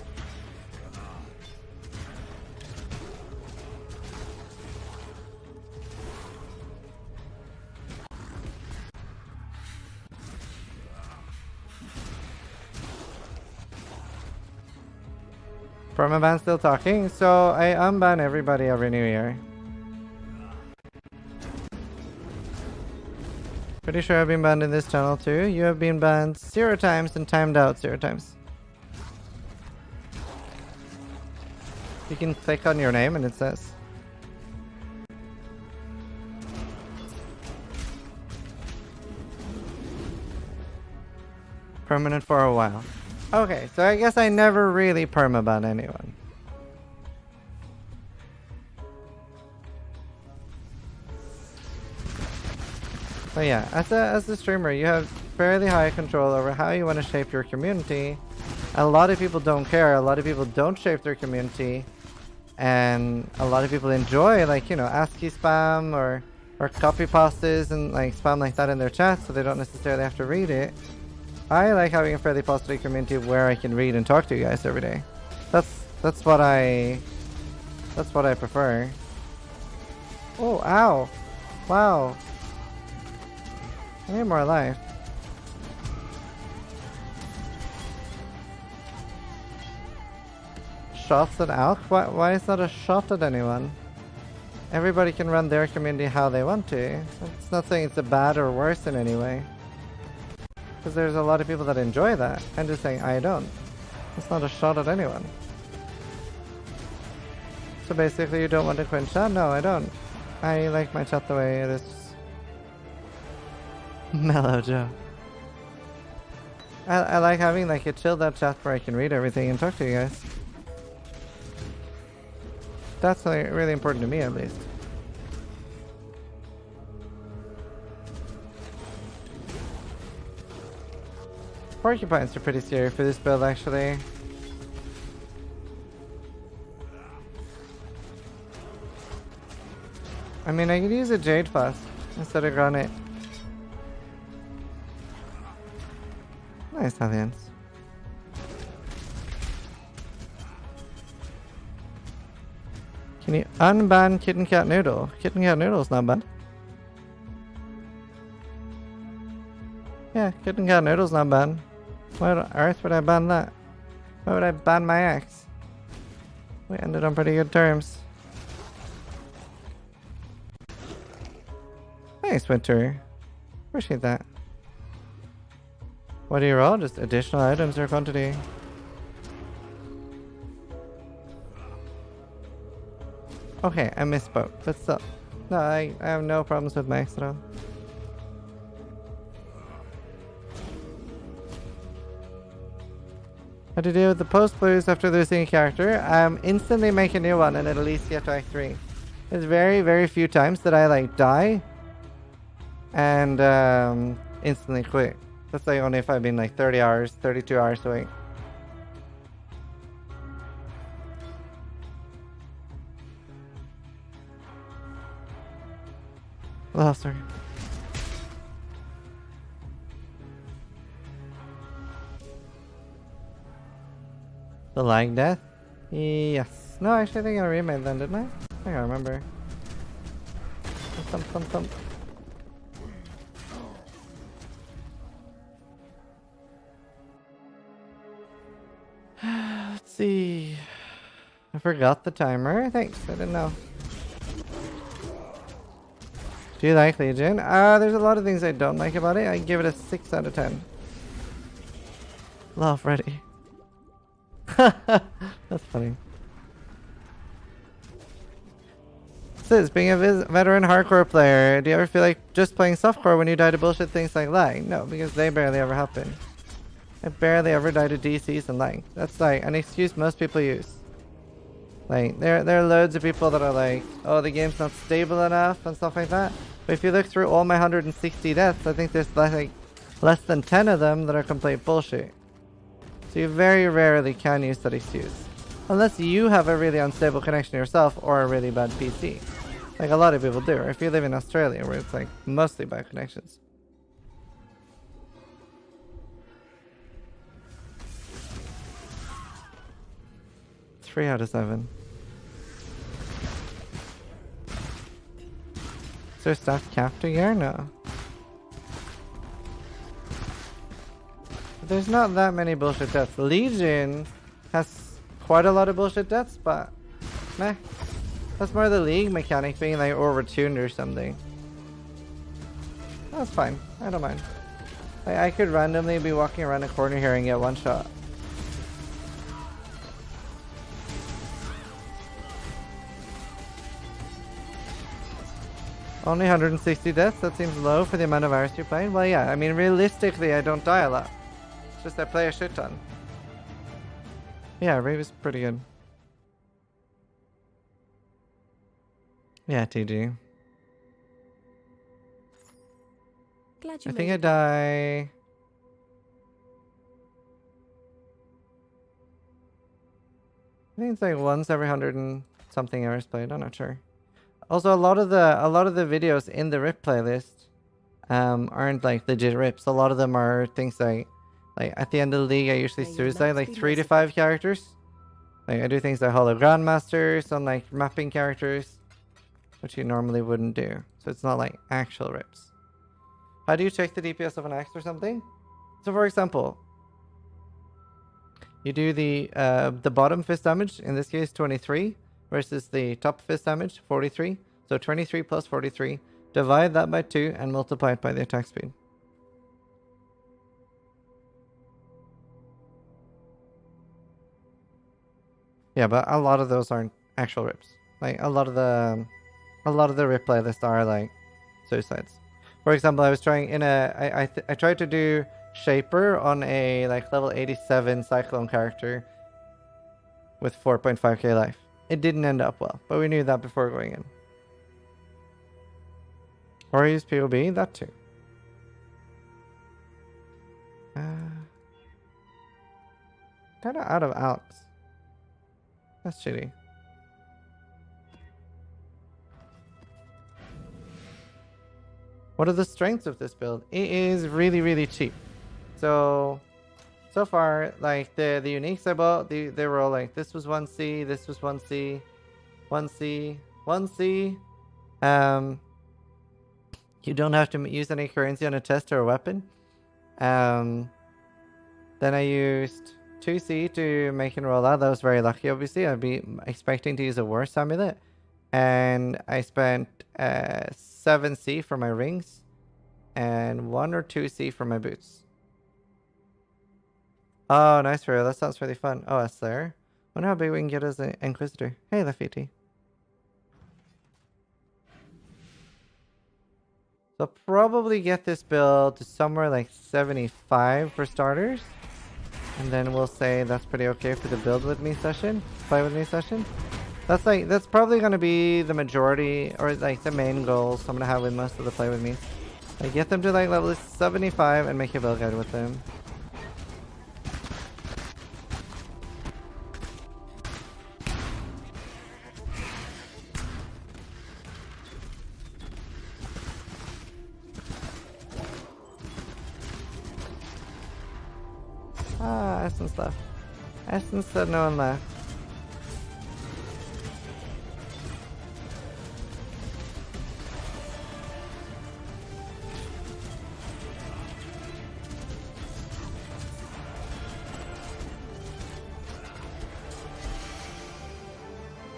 Permaban still talking, so I unban everybody every new year. For Pretty sure I've been banned in this channel too. You have been banned 0 times and timed out 0 times. You can click on your name and it says. Permanent for a while. Okay, so I guess I never really permaban anyone. But yeah, as a streamer, you have fairly high control over how you want to shape your community. A lot of people don't care. A lot of people don't shape their community. And a lot of people enjoy, like, you know, ASCII spam or copy pastes and like spam like that in their chat, so they don't necessarily have to read it. I like having a fairly positive community where I can read and talk to you guys every day. That's what I prefer. Oh, ow. Wow. I need more life. Shots at Alk? Why is that a shot at anyone? Everybody can run their community how they want to. It's not saying it's a bad or worse in any way. Because there's a lot of people that enjoy that. I'm just saying I don't. It's not a shot at anyone. So basically you don't want to quit chat? No, I don't. I like my chat the way it is. Mellow Joe. I like having like a chilled out chat where I can read everything and talk to you guys. That's like really important to me at least. Porcupines are pretty scary for this build actually. I mean, I could use a Jade Fast instead of Granite. Nice aliens. Can you unban Kitten Cat Noodle? Kitten Cat Noodle's not banned. Yeah, Kitten Cat Noodle's not banned. Why on earth would I ban that? Why would I ban my ex? We ended on pretty good terms. Thanks, Winter. Appreciate that. What do you roll? Just additional items or quantity? Okay, I misspoke, but still. No, I have no problems with max at all. How to deal with the post blues after losing a character? Instantly make a new one and at least get to Act 3. There's very, very few times that I like die and instantly quit. That's like only if I've been like 30 hours, 32 hours away. Oh, sorry. The lag death? Yes. No, actually I think I remade them, didn't I? I can't remember. Thump, thump, thump. Let's see. I forgot the timer. Thanks, I didn't know. Do you like Legion? There's a lot of things I don't like about it. I give it a 6 out of 10. Love Freddy. That's funny. Sis, being a veteran hardcore player, do you ever feel like just playing softcore when you die to bullshit things like lag? No, because they barely ever happen. I barely ever die to DCs and lag. That's like an excuse most people use. Like, there are loads of people that are like, oh, the game's not stable enough and stuff like that. But if you look through all my 160 deaths, I think there's like less than 10 of them that are complete bullshit. So you very rarely can use that excuse. Unless you have a really unstable connection yourself or a really bad PC. Like a lot of people do. Or if you live in Australia where it's like mostly bad connections. Three out of 7. Is there stuff capped here? No. There's not that many bullshit deaths. Legion has quite a lot of bullshit deaths, but meh. That's more the league mechanic being like overtuned or something. That's fine. I don't mind. Like, I could randomly be walking around a corner here and get one shot. Only 160 deaths? That seems low for the amount of hours you played. Well, yeah, I mean, realistically, I don't die a lot. It's just I play a shit ton. Yeah, Rave is pretty good. Yeah, TG. Glad you I think made I it. die... I think it's like once every 100 and something hours played. I'm not sure. Also, a lot of the videos in the RIP playlist aren't like legit RIPs. A lot of them are things like at the end of the league, I usually May your suicide maps like be 3 to merciful. 5 characters. Like I do things like Hollow Grandmaster, some like mapping characters, which you normally wouldn't do. So it's not like actual RIPs. How do you check the DPS of an axe or something? So for example, you do the bottom fist damage, in this case 23, versus the top fist damage, 43. So 23 plus 43. Divide that by 2 and multiply it by the attack speed. Yeah, but a lot of those aren't actual rips. Like a lot of the rip playlists are like suicides. For example, I was trying in I tried to do Shaper on a like level 87 Cyclone character with 4.5k life. It didn't end up well, but we knew that before going in. Or use POB, that too. Kind of out of Alex. That's shitty. What are the strengths of this build? It is really, really cheap. So far, like the uniques I bought, they were all like, this was 1C, this was 1C, 1C, 1C. You don't have to use any currency on a test or a weapon. Then I used 2C to make and roll out. That was very lucky, obviously. I'd be expecting to use a worse amulet. And I spent 7C for my rings and 1 or 2C for my boots. Oh, nice, Rio. That sounds really fun. Oh, that's there. Wonder how big we can get as an Inquisitor. Hey, Lafiti. So probably get this build to somewhere like 75 for starters. And then we'll say that's pretty okay for the build with me session. Play with me session. That's probably going to be the majority or like the main goals I'm going to have with most of the play with me. Like get them to like level 75 and make a build guide with them. Ah, Essence left. Essence said no one left.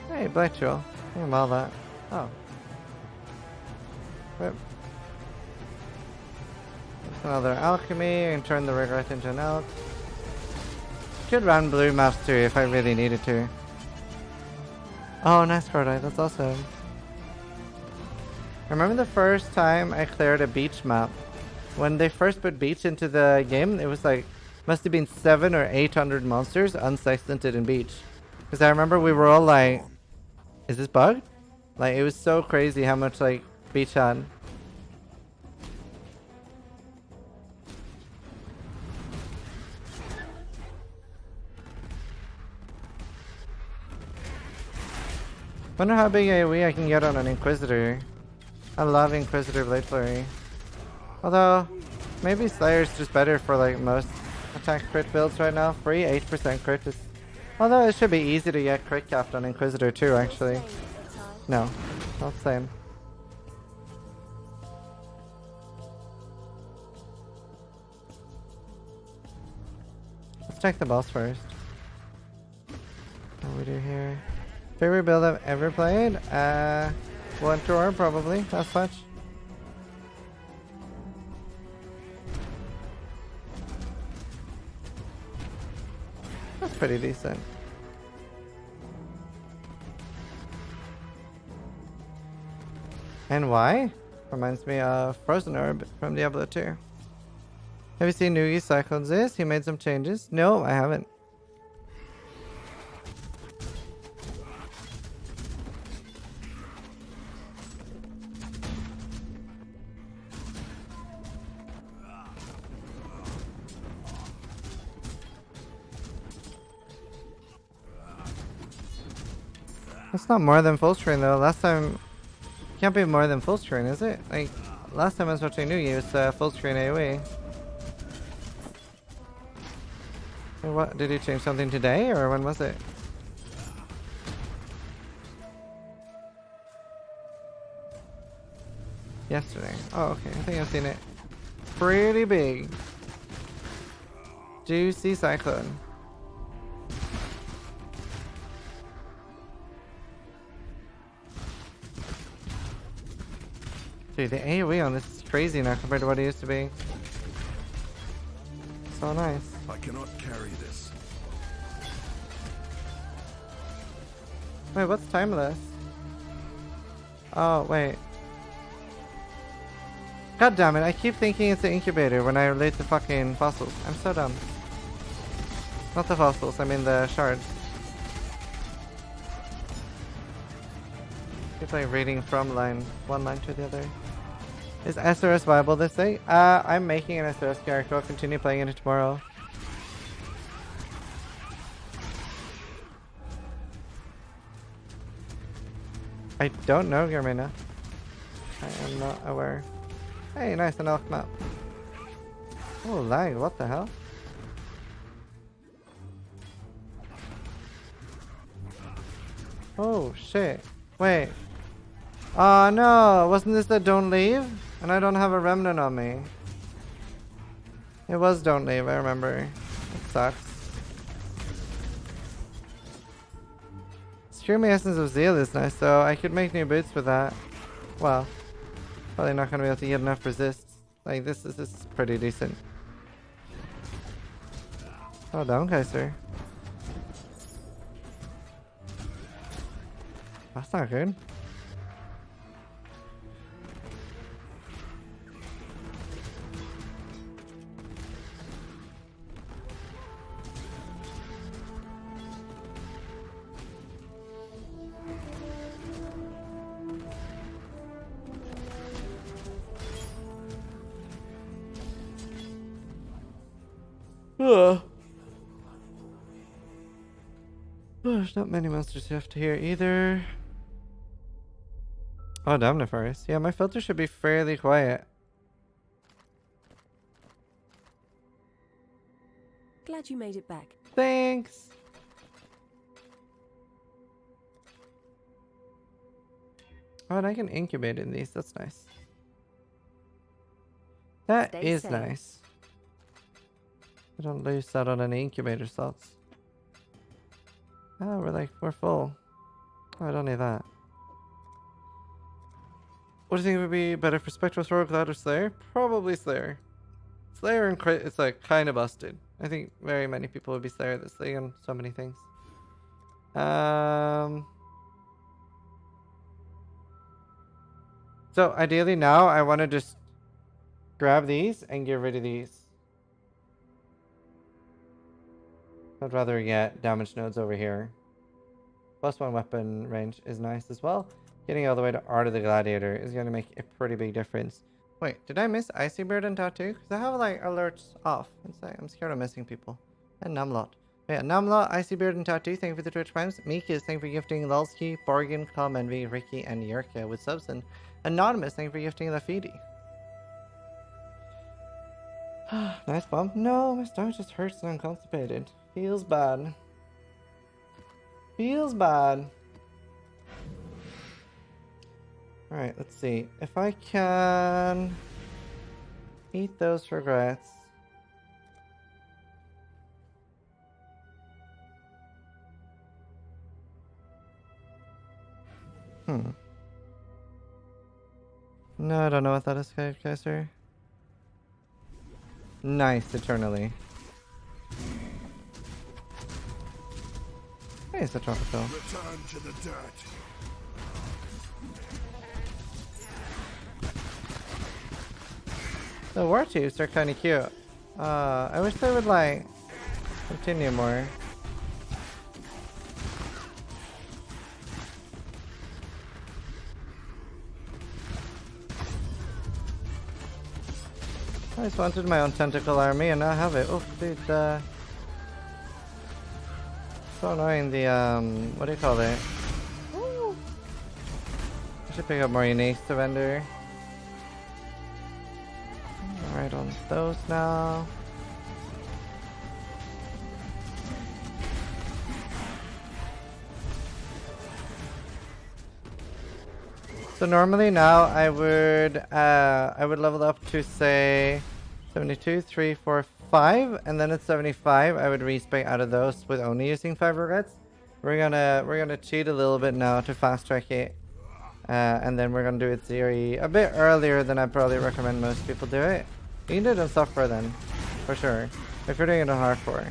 Hey, Black Jewel. I can maul that. Oh. Rip. Another alchemy and turn the regret into an elk. Could run blue maps too if I really needed to. Oh, nice card eye. That's awesome. I remember the first time I cleared a beach map. When they first put beach into the game, it was like, must have been 700 or 800 monsters unsextanted in beach. Because I remember we were all like, is this bugged? Like, it was so crazy how much like beach had. Wonder how big AoE I can get on an Inquisitor. I love Inquisitor Blade Flurry. Although, maybe Slayer's just better for like most attack crit builds right now. Free 8% crit is... Although it should be easy to get crit capped on Inquisitor too, actually. No, not the same. Let's check the boss first. What do we do here? Favorite build I've ever played? One tour probably, not much. That's pretty decent. And why? Reminds me of Frozen Orb from Diablo 2. Have you seen Nugi Cyclone's this? He made some changes. No, I haven't. It's not more than full screen though. Last time, can't be more than full screen, is it? Like, last time I was watching Nugi, it was full screen AoE. What, did he change something today, or when was it? Yesterday. Oh, okay. I think I've seen it. Pretty big. Juicy Cyclone. Dude, the AoE on this is crazy now compared to what it used to be. So nice. I cannot carry this. Wait, what's timeless? Oh, wait. God damn it, I keep thinking it's an incubator when I relate to fucking fossils. I'm so dumb. Not the fossils, I mean the shards. It's like reading from one line to the other. Is SRS viable this day? I'm making an SRS character. I'll continue playing it tomorrow. I don't know, Germina. I am not aware. Hey, nice, an elk map. Oh, lag, what the hell? Oh, shit. Wait. Oh, no. Wasn't this the don't leave? And I don't have a remnant on me. It was don't leave, I remember. It sucks. Streaming Essence of Zeal is nice, so I could make new boots with that. Well, probably not going to be able to get enough resists. Like, this is pretty decent. Oh, Downkaiser. That's not good. There's not many monsters left here either. Oh, damn, Nefarious. Yeah, my filter should be fairly quiet. Glad you made it back. Thanks. Oh, and I can incubate in these. That's nice. That Stay is safe. nice. I don't lose that on any incubator slots. Oh, we're full. Oh, I don't need that. What do you think would be better for Spectral Thrower, Cloud, or Slayer? Probably Slayer. Slayer and Crit, it's like kind of busted. I think very many people would be Slayer this thing on so many things. So ideally now I want to just grab these and get rid of these. I'd rather get damage nodes over here. +1 weapon range is nice as well. Getting all the way to Art of the Gladiator is going to make a pretty big difference. Wait, did I miss Icy Beard and Tattoo? Because I have like alerts off. It's like, I'm scared of missing people. And Numlot. Yeah, Numlot, Icy Beard and Tattoo, thank you for the Twitch Primes. Meekus, thank you for gifting Lulski, Borgin, Calm Envy, Ricky, and Yurka with subs. And Anonymous, thank you for gifting Lafidi. Nice bump. No, my stomach just hurts and I'm constipated. Feels bad. Feels bad. Alright, let's see. If I can eat those regrets. No, I don't know what that is, Kaiser. Nice, eternally. Hey, it's a tropical. Return to the dirt. The Warchiefs are kind of cute. I wish they would like continue more. I just wanted my own tentacle army and now I have it. Oh, dude, so annoying. The what do you call it? Ooh. I should pick up more uniques to vendor. Alright, on those now. So normally now I would level up to say 72, 3, 4, 5, and then at 75 I would respec out of those with only using 5 regrets. We're gonna cheat a little bit now to fast track it. And then we're gonna do it theory a bit earlier than I probably recommend most people do it. You can do it on software then, for sure. If you're doing it on hardcore.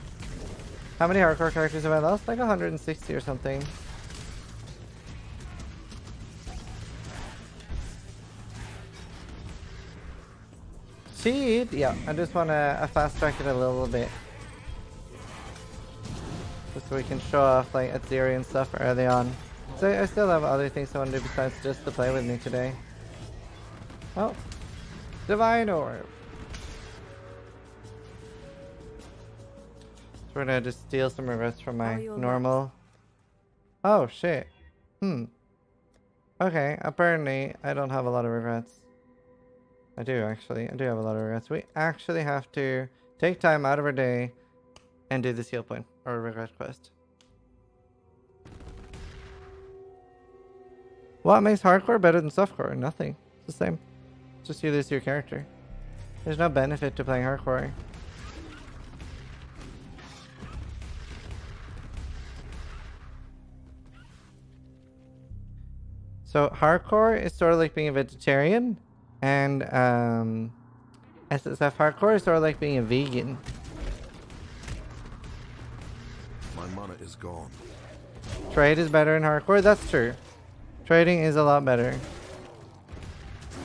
How many hardcore characters have I lost? Like 160 or something. Cheat? Yeah, I just wanna fast track it a little bit. Just so we can show off like at theory and stuff early on. So I still have other things I want to do besides just to play with me today. Oh, Divine Orb. So we're gonna just steal some regrets from my normal. Oh shit. Okay, apparently I don't have a lot of regrets. I do actually. I do have a lot of regrets. We actually have to take time out of our day and do the seal point or regret quest. What makes hardcore better than softcore? Nothing. It's the same. Just you lose your character. There's no benefit to playing hardcore. So hardcore is sort of like being a vegetarian, and SSF hardcore is sort of like being a vegan. My mana is gone. Trade is better in hardcore. That's true. Trading is a lot better.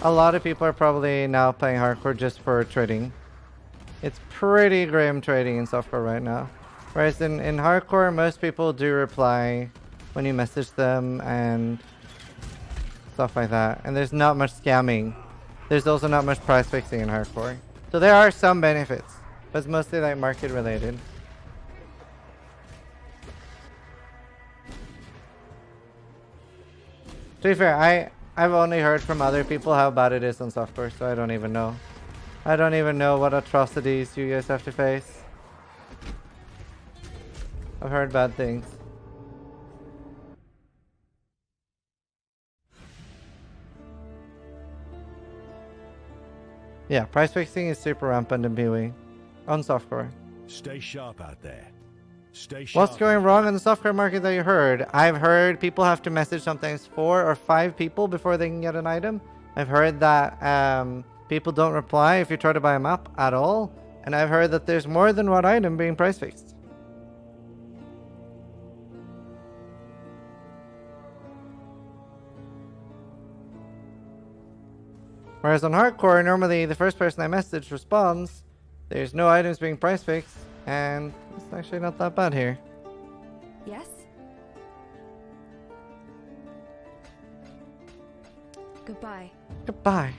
A lot of people are probably now playing hardcore just for trading. It's pretty grim trading in softcore right now. Whereas in hardcore, most people do reply when you message them and stuff like that. And there's not much scamming. There's also not much price fixing in hardcore. So there are some benefits, but it's mostly like market related. To be fair, I've only heard from other people how bad it is on software, so I don't even know. I don't even know what atrocities you guys have to face. I've heard bad things. Yeah, price fixing is super rampant in PoE. On software. Stay sharp out there. Stay sharp. What's going wrong in the software market that you heard? I've heard people have to message sometimes 4 or 5 people before they can get an item. I've heard that people don't reply if you try to buy a map at all. And I've heard that there's more than one item being price fixed. Whereas on hardcore, normally the first person I message responds. There's no items being price fixed. And it's actually not that bad here. Yes? Goodbye. Goodbye.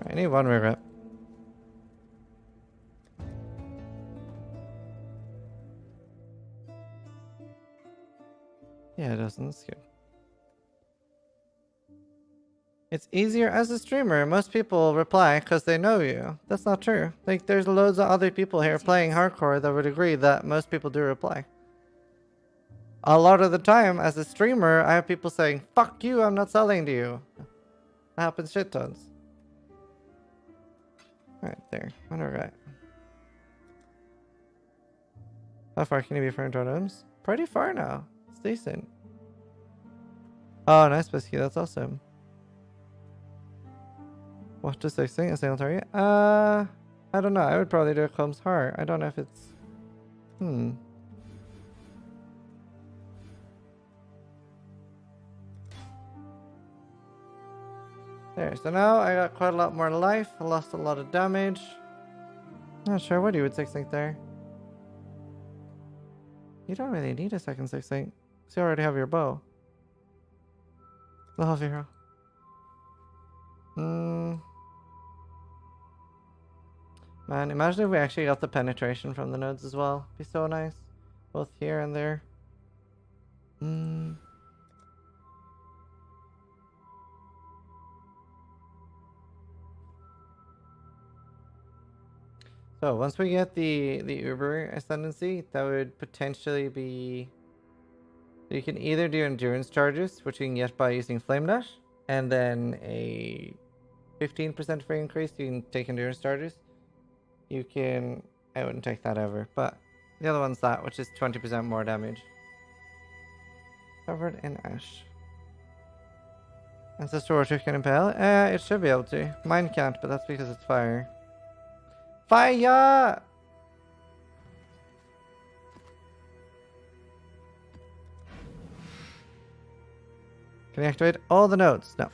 I need one regret. Yeah, it doesn't. That's good. It's easier as a streamer. Most people reply because they know you. That's not true. Like, there's loads of other people here playing hardcore that would agree that most people do reply. A lot of the time, as a streamer, I have people saying, "Fuck you, I'm not selling to you." That happens shit tons. Right there. Alright. How far can you be from totems? Pretty far now. It's decent. Oh, nice whiskey. That's awesome. What does this thing? A single target? I don't know. I would probably do a Combs Heart. I don't know if it's... There, so now I got quite a lot more life. I lost a lot of damage. Not sure what you would 6-link there. You don't really need a second 6-link. Because you already have your bow. Love hero. Man, imagine if we actually got the penetration from the nodes as well. Be so nice. Both here and there. So once we get the Uber Ascendancy, that would potentially be... You can either do endurance charges, which you can get by using Flame Dash, and then a 15% free increase, you can take endurance charges. You can... I wouldn't take that ever, but the other one's that, which is 20% more damage. Covered in ash. Ancestral Warchief can impale? It should be able to. Mine can't, but that's because it's fire. Fire! Can you activate all the nodes? No.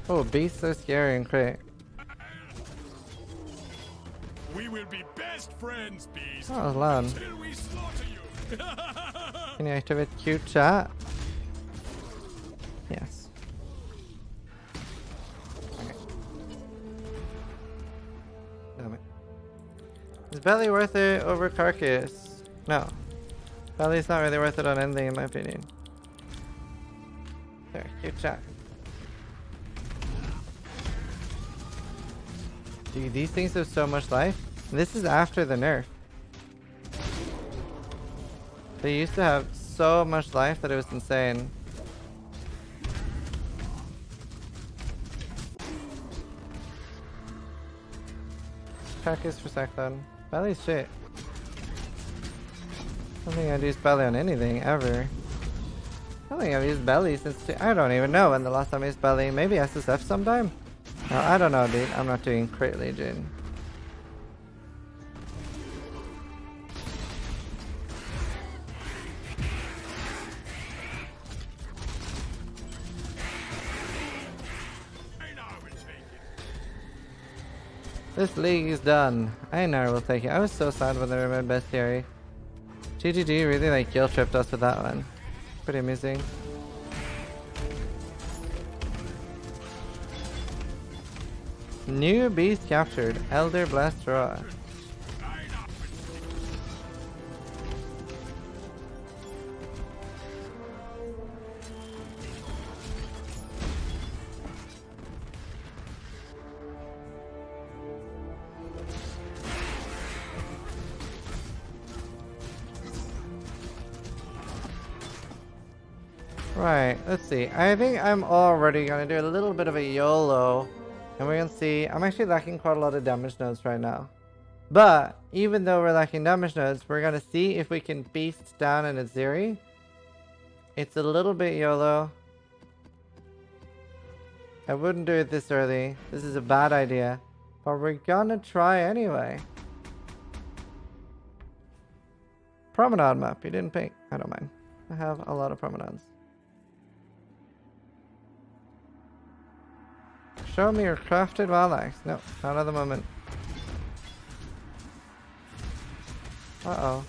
Oh, beasts so scary and crit. We will be best friends, Beast. Oh, that was loud. Until we slaughter you. Can you activate cute chat? Yes. Okay. Damn it. Is Belly worth it over Carcass? No. Belly's not really worth it on anything in my opinion. There, cute chat. Dude, these things have so much life. This is after the nerf. They used to have so much life that it was insane. Carcass for Cyclone. Belly's shit. I don't think I'd use Belly on anything, ever. I don't think I've used Belly since... I don't even know when the last time I used Belly. Maybe SSF sometime? No, I don't know, dude. I'm not doing Crit Legion. This league is done. I never will take it. I was so sad when they removed Bestiary. GGG really like guilt tripped us with that one. Pretty amusing. New beast captured. Elder Blast Raw. Right, let's see. I think I'm already gonna do a little bit of a YOLO. And we're gonna see, I'm actually lacking quite a lot of damage nodes right now. But, even though we're lacking damage nodes, we're gonna see if we can beast down an Aziri. It's a little bit YOLO. I wouldn't do it this early. This is a bad idea. But we're gonna try anyway. Promenade map, you didn't pick. I don't mind. I have a lot of promenades. Show me your crafted wild axe. No, not at the moment. Uh-oh.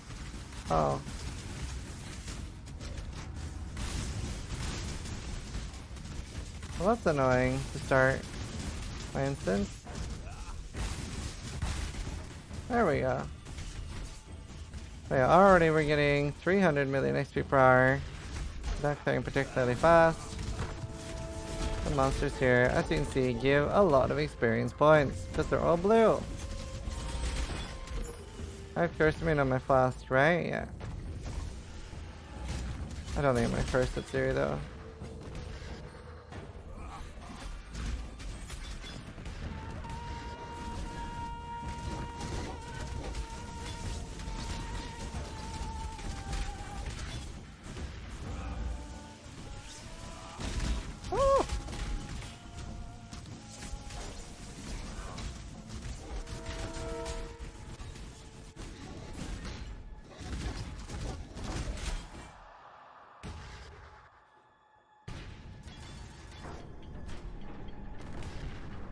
Uh-oh. Well, that's annoying to start my instance. There we go. So yeah, already we're getting 300 million XP per hour. That's going particularly fast. The monsters here, as you can see, give a lot of experience points because they're all blue. I have Curse Mean on my flask, right? Yeah. I don't think I'm my first at Siri though.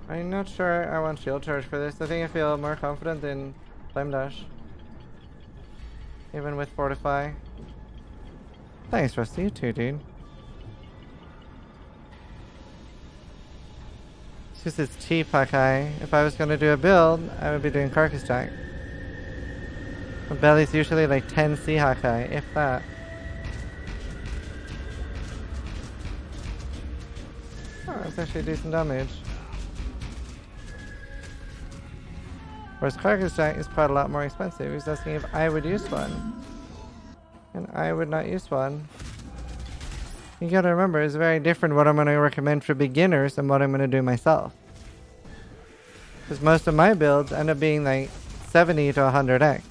I'm not sure I want shield charge for this. I think I feel more confident in flame dash. Even with fortify. Thanks, Rusty. You too, dude. It's just it's cheap, Hakai. If I was gonna do a build, I would be doing Carcass Jack. The belly's usually like 10 C Hakai, if that. Oh, that's actually decent damage. Whereas Carcass Jack is quite a lot more expensive. He's asking if I would use one. And I would not use one. You gotta remember, it's very different what I'm gonna recommend for beginners and what I'm gonna do myself. Because most of my builds end up being like 70 to 100x.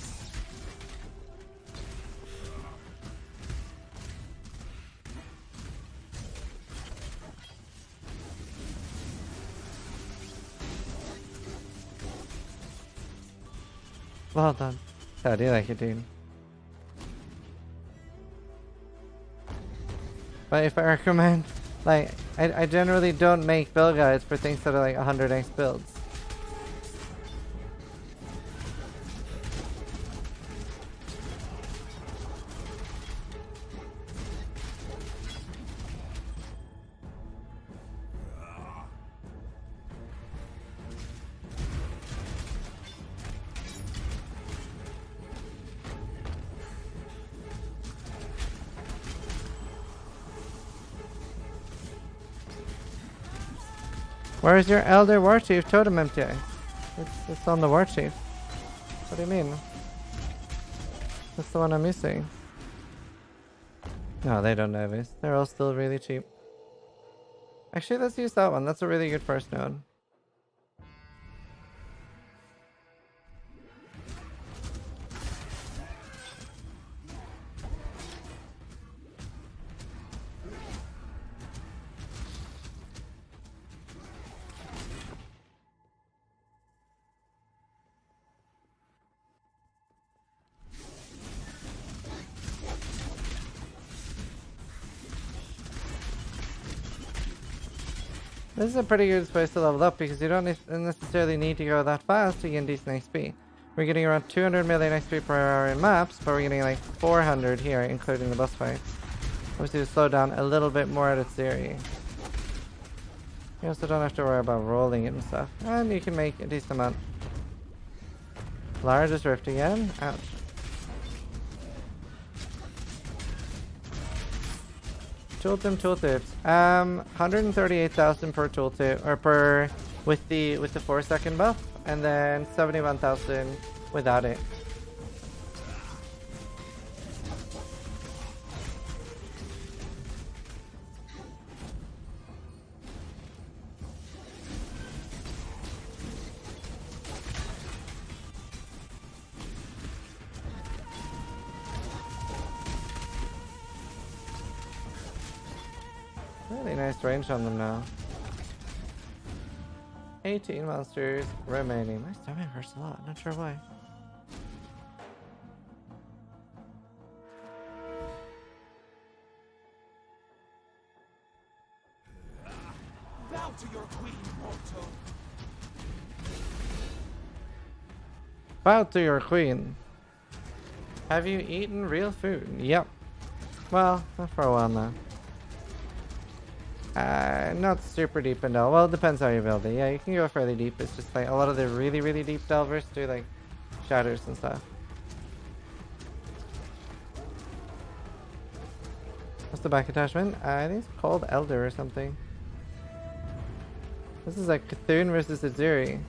Well done. How do you like it, dude? But if I recommend, like, I generally don't make build guides for things that are like 100x builds. Where's your Elder Warchief totem MTA? It's on the Warchief. What do you mean? That's the one I'm missing. No, they don't have this. They're all still really cheap. Actually, let's use that one. That's a really good first node. This is a pretty good space to level up because you don't necessarily need to go that fast to get decent XP. We're getting around 200 million XP per hour in maps, but we're getting like 400 here, including the boss fights. Obviously, to slow down a little bit more at Siri. You also don't have to worry about rolling it and stuff. And you can make a decent amount. Largest rift again. Ouch. Tooltips. 138,000 per tooltip, or per with the 4-second buff, and then 71,000 without it. Really nice range on them now. 18 monsters remaining. My stomach hurts a lot, not sure why. Bow to your queen, mortal. Bow to your queen. Have you eaten real food? Yep. Well, not for a while now. Not super deep in delve. Well, it depends how you build it. Yeah, you can go fairly deep. It's just like a lot of the really, really deep delvers do like shatters and stuff. What's the back attachment? I think it's called Elder or something. This is like Cthulhu versus Azuri.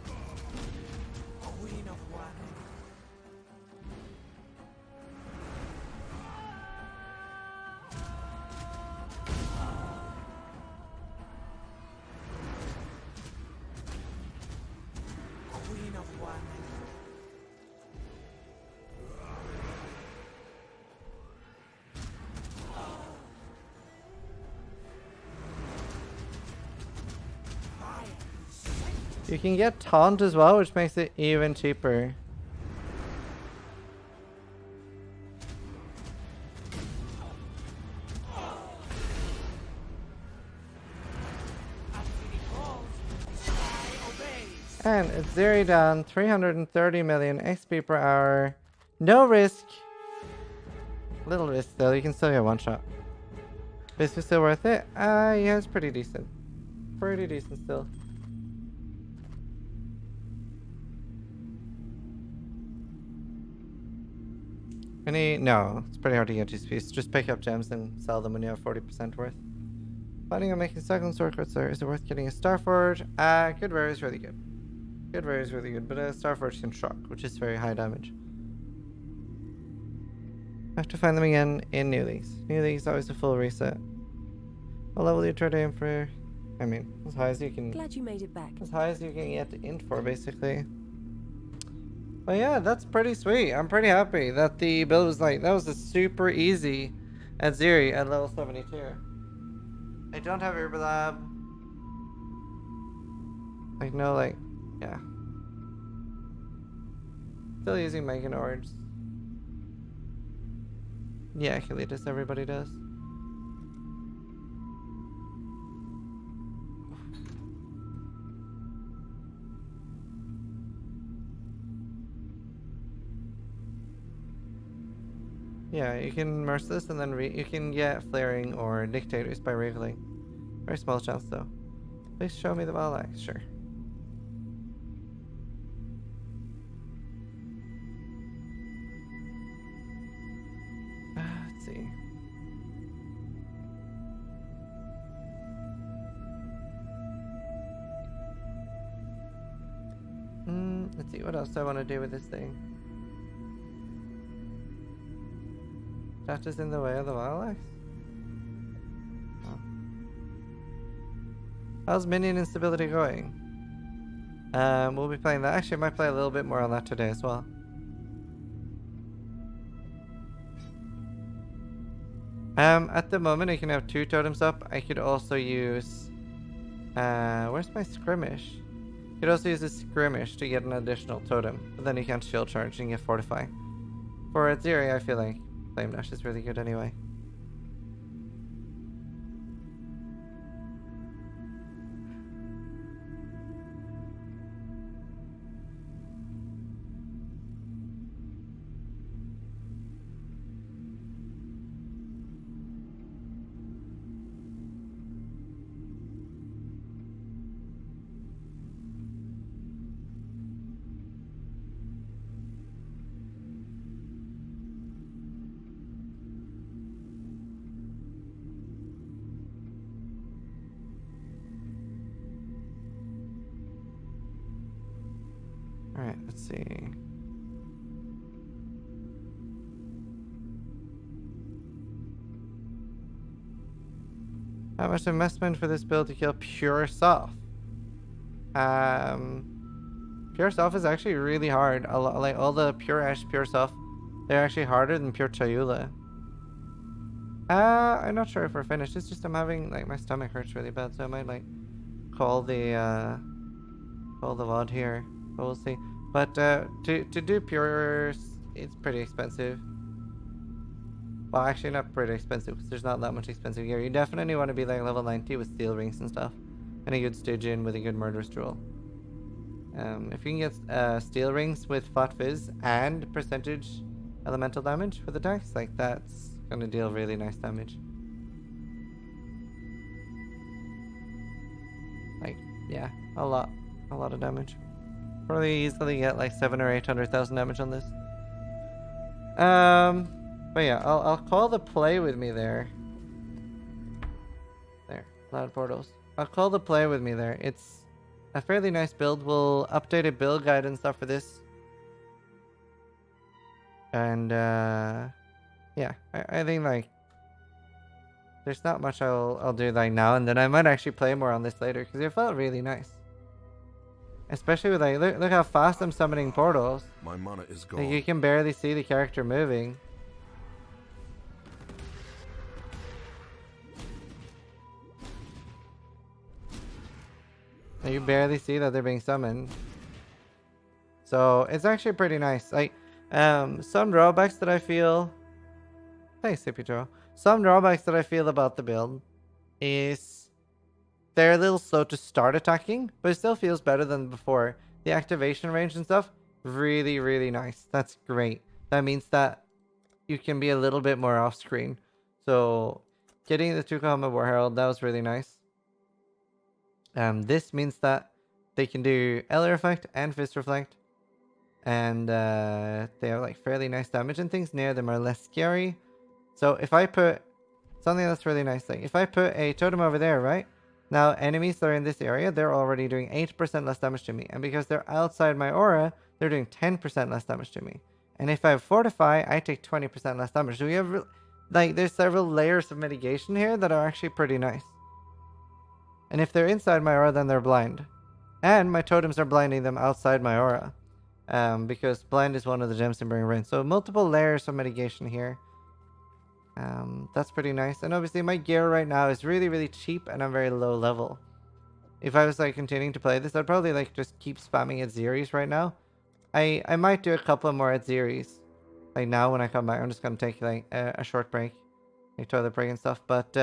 You can get taunt as well, which makes it even cheaper. And it's Zizaran, 330 million XP per hour. No risk. Little risk though, you can still get one shot. Is it still worth it? Yeah, it's pretty decent. Pretty decent still. No, it's pretty hard to get GPs. Just pick up gems and sell them when you have 40% worth. Planning on making Cyclone sword cards, sir. Is it worth getting a Starforge? Good rare is really good. Good rare is really good, but a Starforge can shock, which is very high damage. I have to find them again in New Leagues. New Leagues is always a full reset. I'll level you try to aim for, I mean, as high as you can. Glad you made it back. As high as you can get to int for, basically. But yeah, that's pretty sweet. I'm pretty happy that the build was like, that was a super easy at Ziri at level 72. I don't have Herbalab. Like, no, like, yeah. Still using Meganords. Yeah, Achilles, everybody does. Yeah, you can Merciless and then you can get Flaring or Dictators by Wriggling. Very small chance though. Please show me the ally. Sure. Let's see. Let's see what else I want to do with this thing. That is in the way of the wildlife. Oh. How's minion instability going? We'll be playing that. Actually, I might play a little bit more on that today as well. At the moment, I can have 2 totems up. I could also use... where's my skirmish? You could also use a skirmish to get an additional totem. But then you can't shield charge and get fortify. For Ziri, I feel like Flame Dash is really good anyway. Alright, let's see. How much investment for this build to kill Pure Self? Pure Self is actually really hard. Like all the Pure Ash, Pure Self, they're actually harder than Pure Chayula. I'm not sure if we're finished. It's just I'm having, like, my stomach hurts really bad, so I might, like, call the VOD here. But we'll see. But to do Pure, it's pretty expensive. Well, actually not pretty expensive, because there's not that much expensive gear. You definitely want to be like level 90 with steel rings and stuff. And a good Stygian with a good Murderous Jewel. If you can get steel rings with Flat Fizz and percentage elemental damage for the attacks, like that's gonna deal really nice damage. Like, yeah, a lot of damage. Probably easily get like 700,000 or 800,000 damage on this. But yeah, I'll call the play with me there. There, Cloud Portals. I'll call the play with me there. It's a fairly nice build. We'll update a build guide and stuff for this. And yeah, I think like there's not much I'll do like now and then. I might actually play more on this later because it felt really nice. Especially with like look how fast I'm summoning portals. My mana is gone. Like, you can barely see the character moving. You barely see that they're being summoned. So it's actually pretty nice. Like, some drawbacks that I feel. Thanks, CP Some drawbacks that I feel about the build is they're a little slow to start attacking, but it still feels better than before. The activation range and stuff, really, really nice. That's great. That means that you can be a little bit more off screen. So getting the Tukahama War Herald, that was really nice. This means that they can do Eller Effect and Fist Reflect. And they have like fairly nice damage, and things near them are less scary. So if I put something that's really nice, like if I put a totem over there, right? Now enemies that are in this area, they're already doing 8% less damage to me. And because they're outside my aura, they're doing 10% less damage to me. And if I Fortify, I take 20% less damage. So we have, like, there's several layers of mitigation here that are actually pretty nice. And if they're inside my aura, then they're blind. And my totems are blinding them outside my aura. Because blind is one of the gems in Bring Rain. So multiple layers of mitigation here. That's pretty nice. And obviously my gear right now is really, really cheap and I'm very low level. If I was like continuing to play this, I'd probably like just keep spamming at Zeries right now. I might do a couple more at Zeries. Like now when I come back, I'm just gonna take like a short break. Like toilet break and stuff. But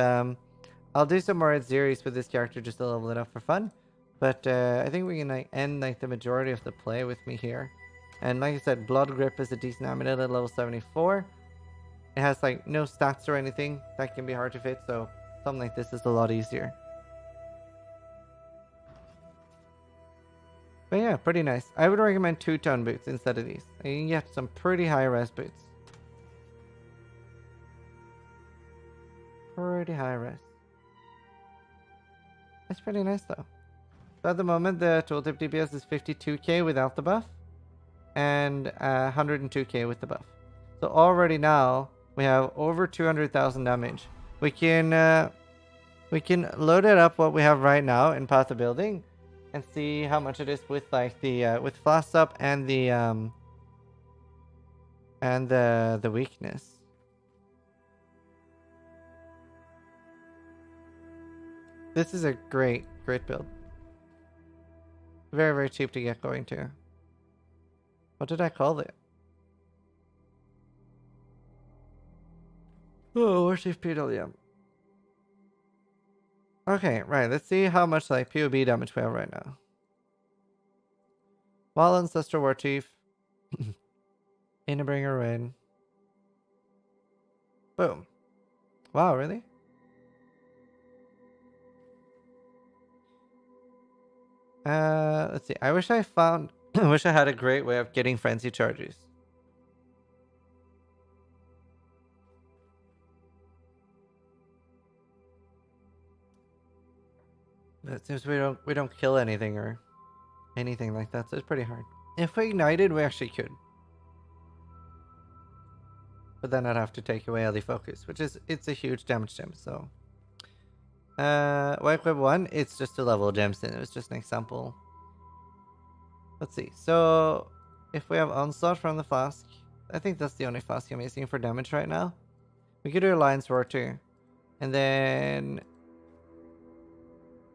I'll do some more at Zeries with this character just to level it up for fun. But I think we can like end like the majority of the play with me here. And like I said, Blood Grip is a decent amulet at level 74. It has like no stats or anything that can be hard to fit, so something like this is a lot easier. But yeah, pretty nice. I would recommend 2-tone boots instead of these. You can get some pretty high res boots. Pretty high res. That's pretty nice though. So at the moment the tooltip DPS is 52k without the buff. And 102k with the buff. So already now we have over 200,000 damage. We can load it up what we have right now in Path of Building and see how much it is with like the with Flask up and the weakness. This is a great build. Very, very cheap to get going to. What did I call it? Oh, Warchief PWM. Okay, right. Let's see how much like POB damage we have right now. While Ancestral Warchief. Innerbringer in. Boom. Wow, really? Let's see. I wish I found I wish I had a great way of getting frenzy charges. But it seems we don't kill anything or anything like that, so it's pretty hard. If we ignited, we actually could. But then I'd have to take away LD focus, which is it's a huge damage gem, so White Web 1, it's just a level gemstone. It was just an example. Let's see. So if we have Onslaught from the Flask, I think that's the only Flask I'm using for damage right now. We could do Alliance Roar too. And then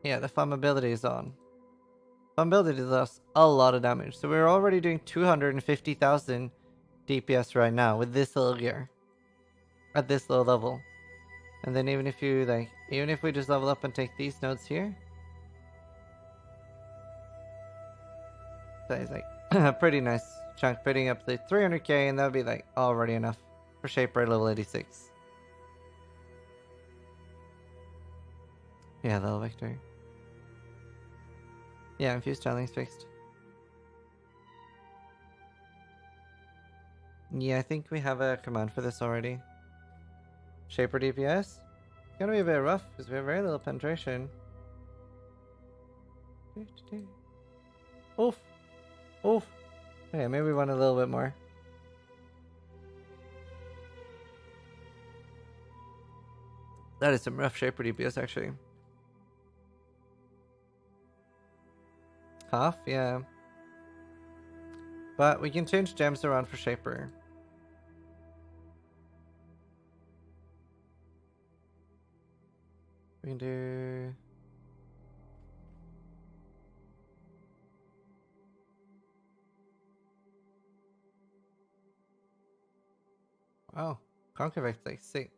yeah, the Flammability is on. Flammability does a lot of damage. So we're already doing 250,000 DPS right now with this little gear. At this low level. And then even if you like, even if we just level up and take these nodes here. That is like a pretty nice chunk, putting up the 300k, and that would be like already enough for Shaper at level 86. Yeah, level Victor. Yeah, Infused Channeling's fixed. Yeah, I think we have a command for this already. Shaper DPS. It's gonna be a bit rough because we have very little penetration. Oof. Oof. Okay, maybe we want a little bit more. That is some rough Shaper DPS actually. Half, yeah. But we can change gems around for Shaper. We can do Oh, Conquer like sick.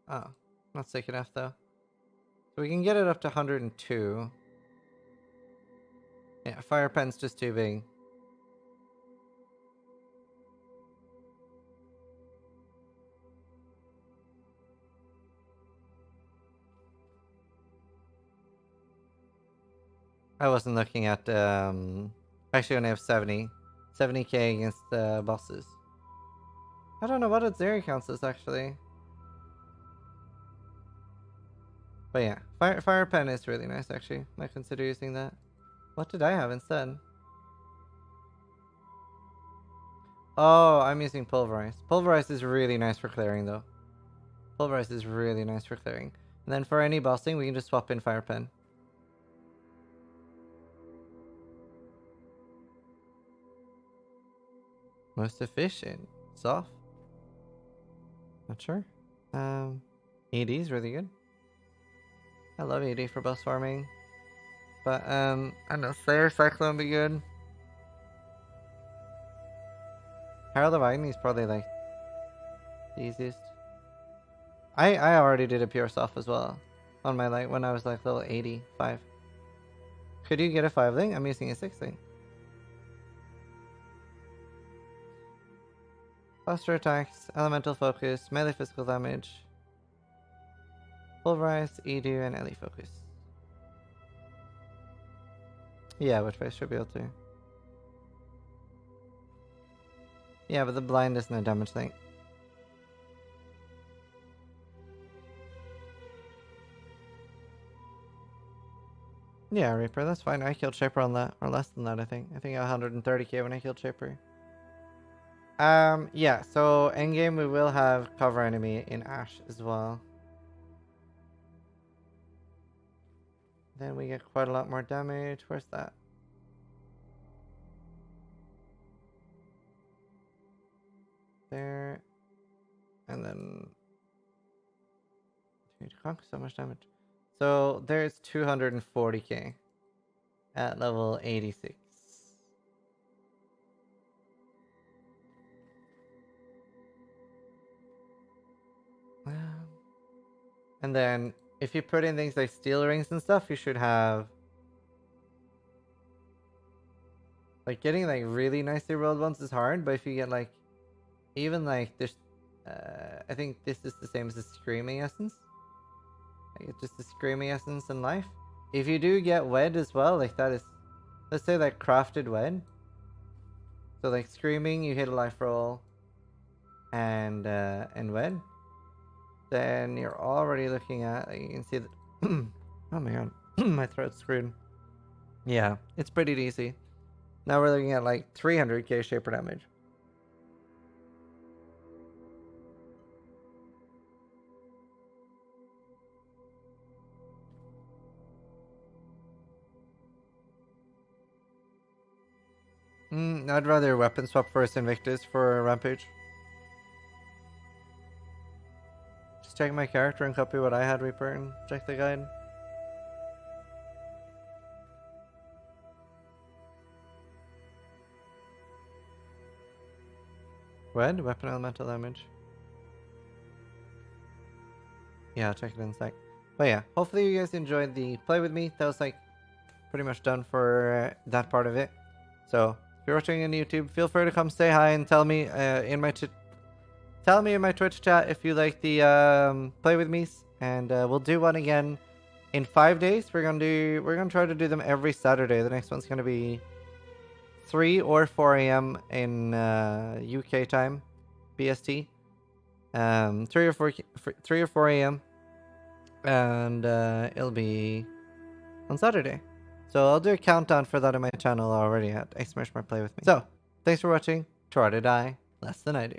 Oh, not sick enough though. So we can get it up to 102. Yeah, Fire Pen's just too big. I wasn't looking at, actually only have 70k against the bosses. I don't know what its area counts as actually. But yeah, Fire Pen is really nice actually. Might consider using that. What did I have instead? Oh, I'm using Pulverize. Pulverize is really nice for clearing though. Pulverize is really nice for clearing. And then for any bossing, we can just swap in Fire Pen. Most efficient. Soft. Not sure. AD is really good. I love AD for boss farming. But I don't know, Slayer Cyclone would be good. Herald of Agni is probably like the easiest. I already did a pure soft as well. On my like when I was like level 85. Could you get a 5 link? I'm using a 6 link. Faster attacks, elemental focus, melee physical damage, Pulverize, Edu, and Ellie focus. Yeah, which face should be able to. Yeah, but the blind isn't a damage thing. Yeah, Reaper, that's fine. I killed Shaper on that, or less than that, I think. I think 130k when I killed Shaper. Yeah, so endgame we will have cover enemy in Ash as well. Then we get quite a lot more damage. Where's that? There. And then... Dude, conquer so much damage. So there's 240k at level 86. And then if you put in things like steel rings and stuff, you should have like getting like really nicely rolled ones is hard, but if you get like even like this I think this is the same as the Screaming Essence. Like it's just the Screaming Essence in life. If you do get Wed as well, like that is, let's say like crafted Wed. So like Screaming, you hit a life roll and Wed. Then you're already looking at, like, you can see that, oh my god, my throat's screwed. Yeah, it's pretty easy. Now we're looking at like 300k Shaper damage. I'd rather weapon swap first Invictus for Rampage. Just check my character and copy what I had, Reaper, and check the guide. Wed? Weapon elemental damage. Yeah, I'll check it in a sec. But yeah, hopefully you guys enjoyed the play with me. That was like pretty much done for that part of it. So if you're watching on YouTube, feel free to come say hi and tell me in my Twitch chat if you like the play with me's, and we'll do one again in 5 days. We're gonna try to do them every Saturday. The next one's gonna be 3 or 4 a.m. in UK time, BST. 3 or 4 a.m. and it'll be on Saturday. So I'll do a countdown for that on my channel already at Play with me. So thanks for watching. Try to die less than I do.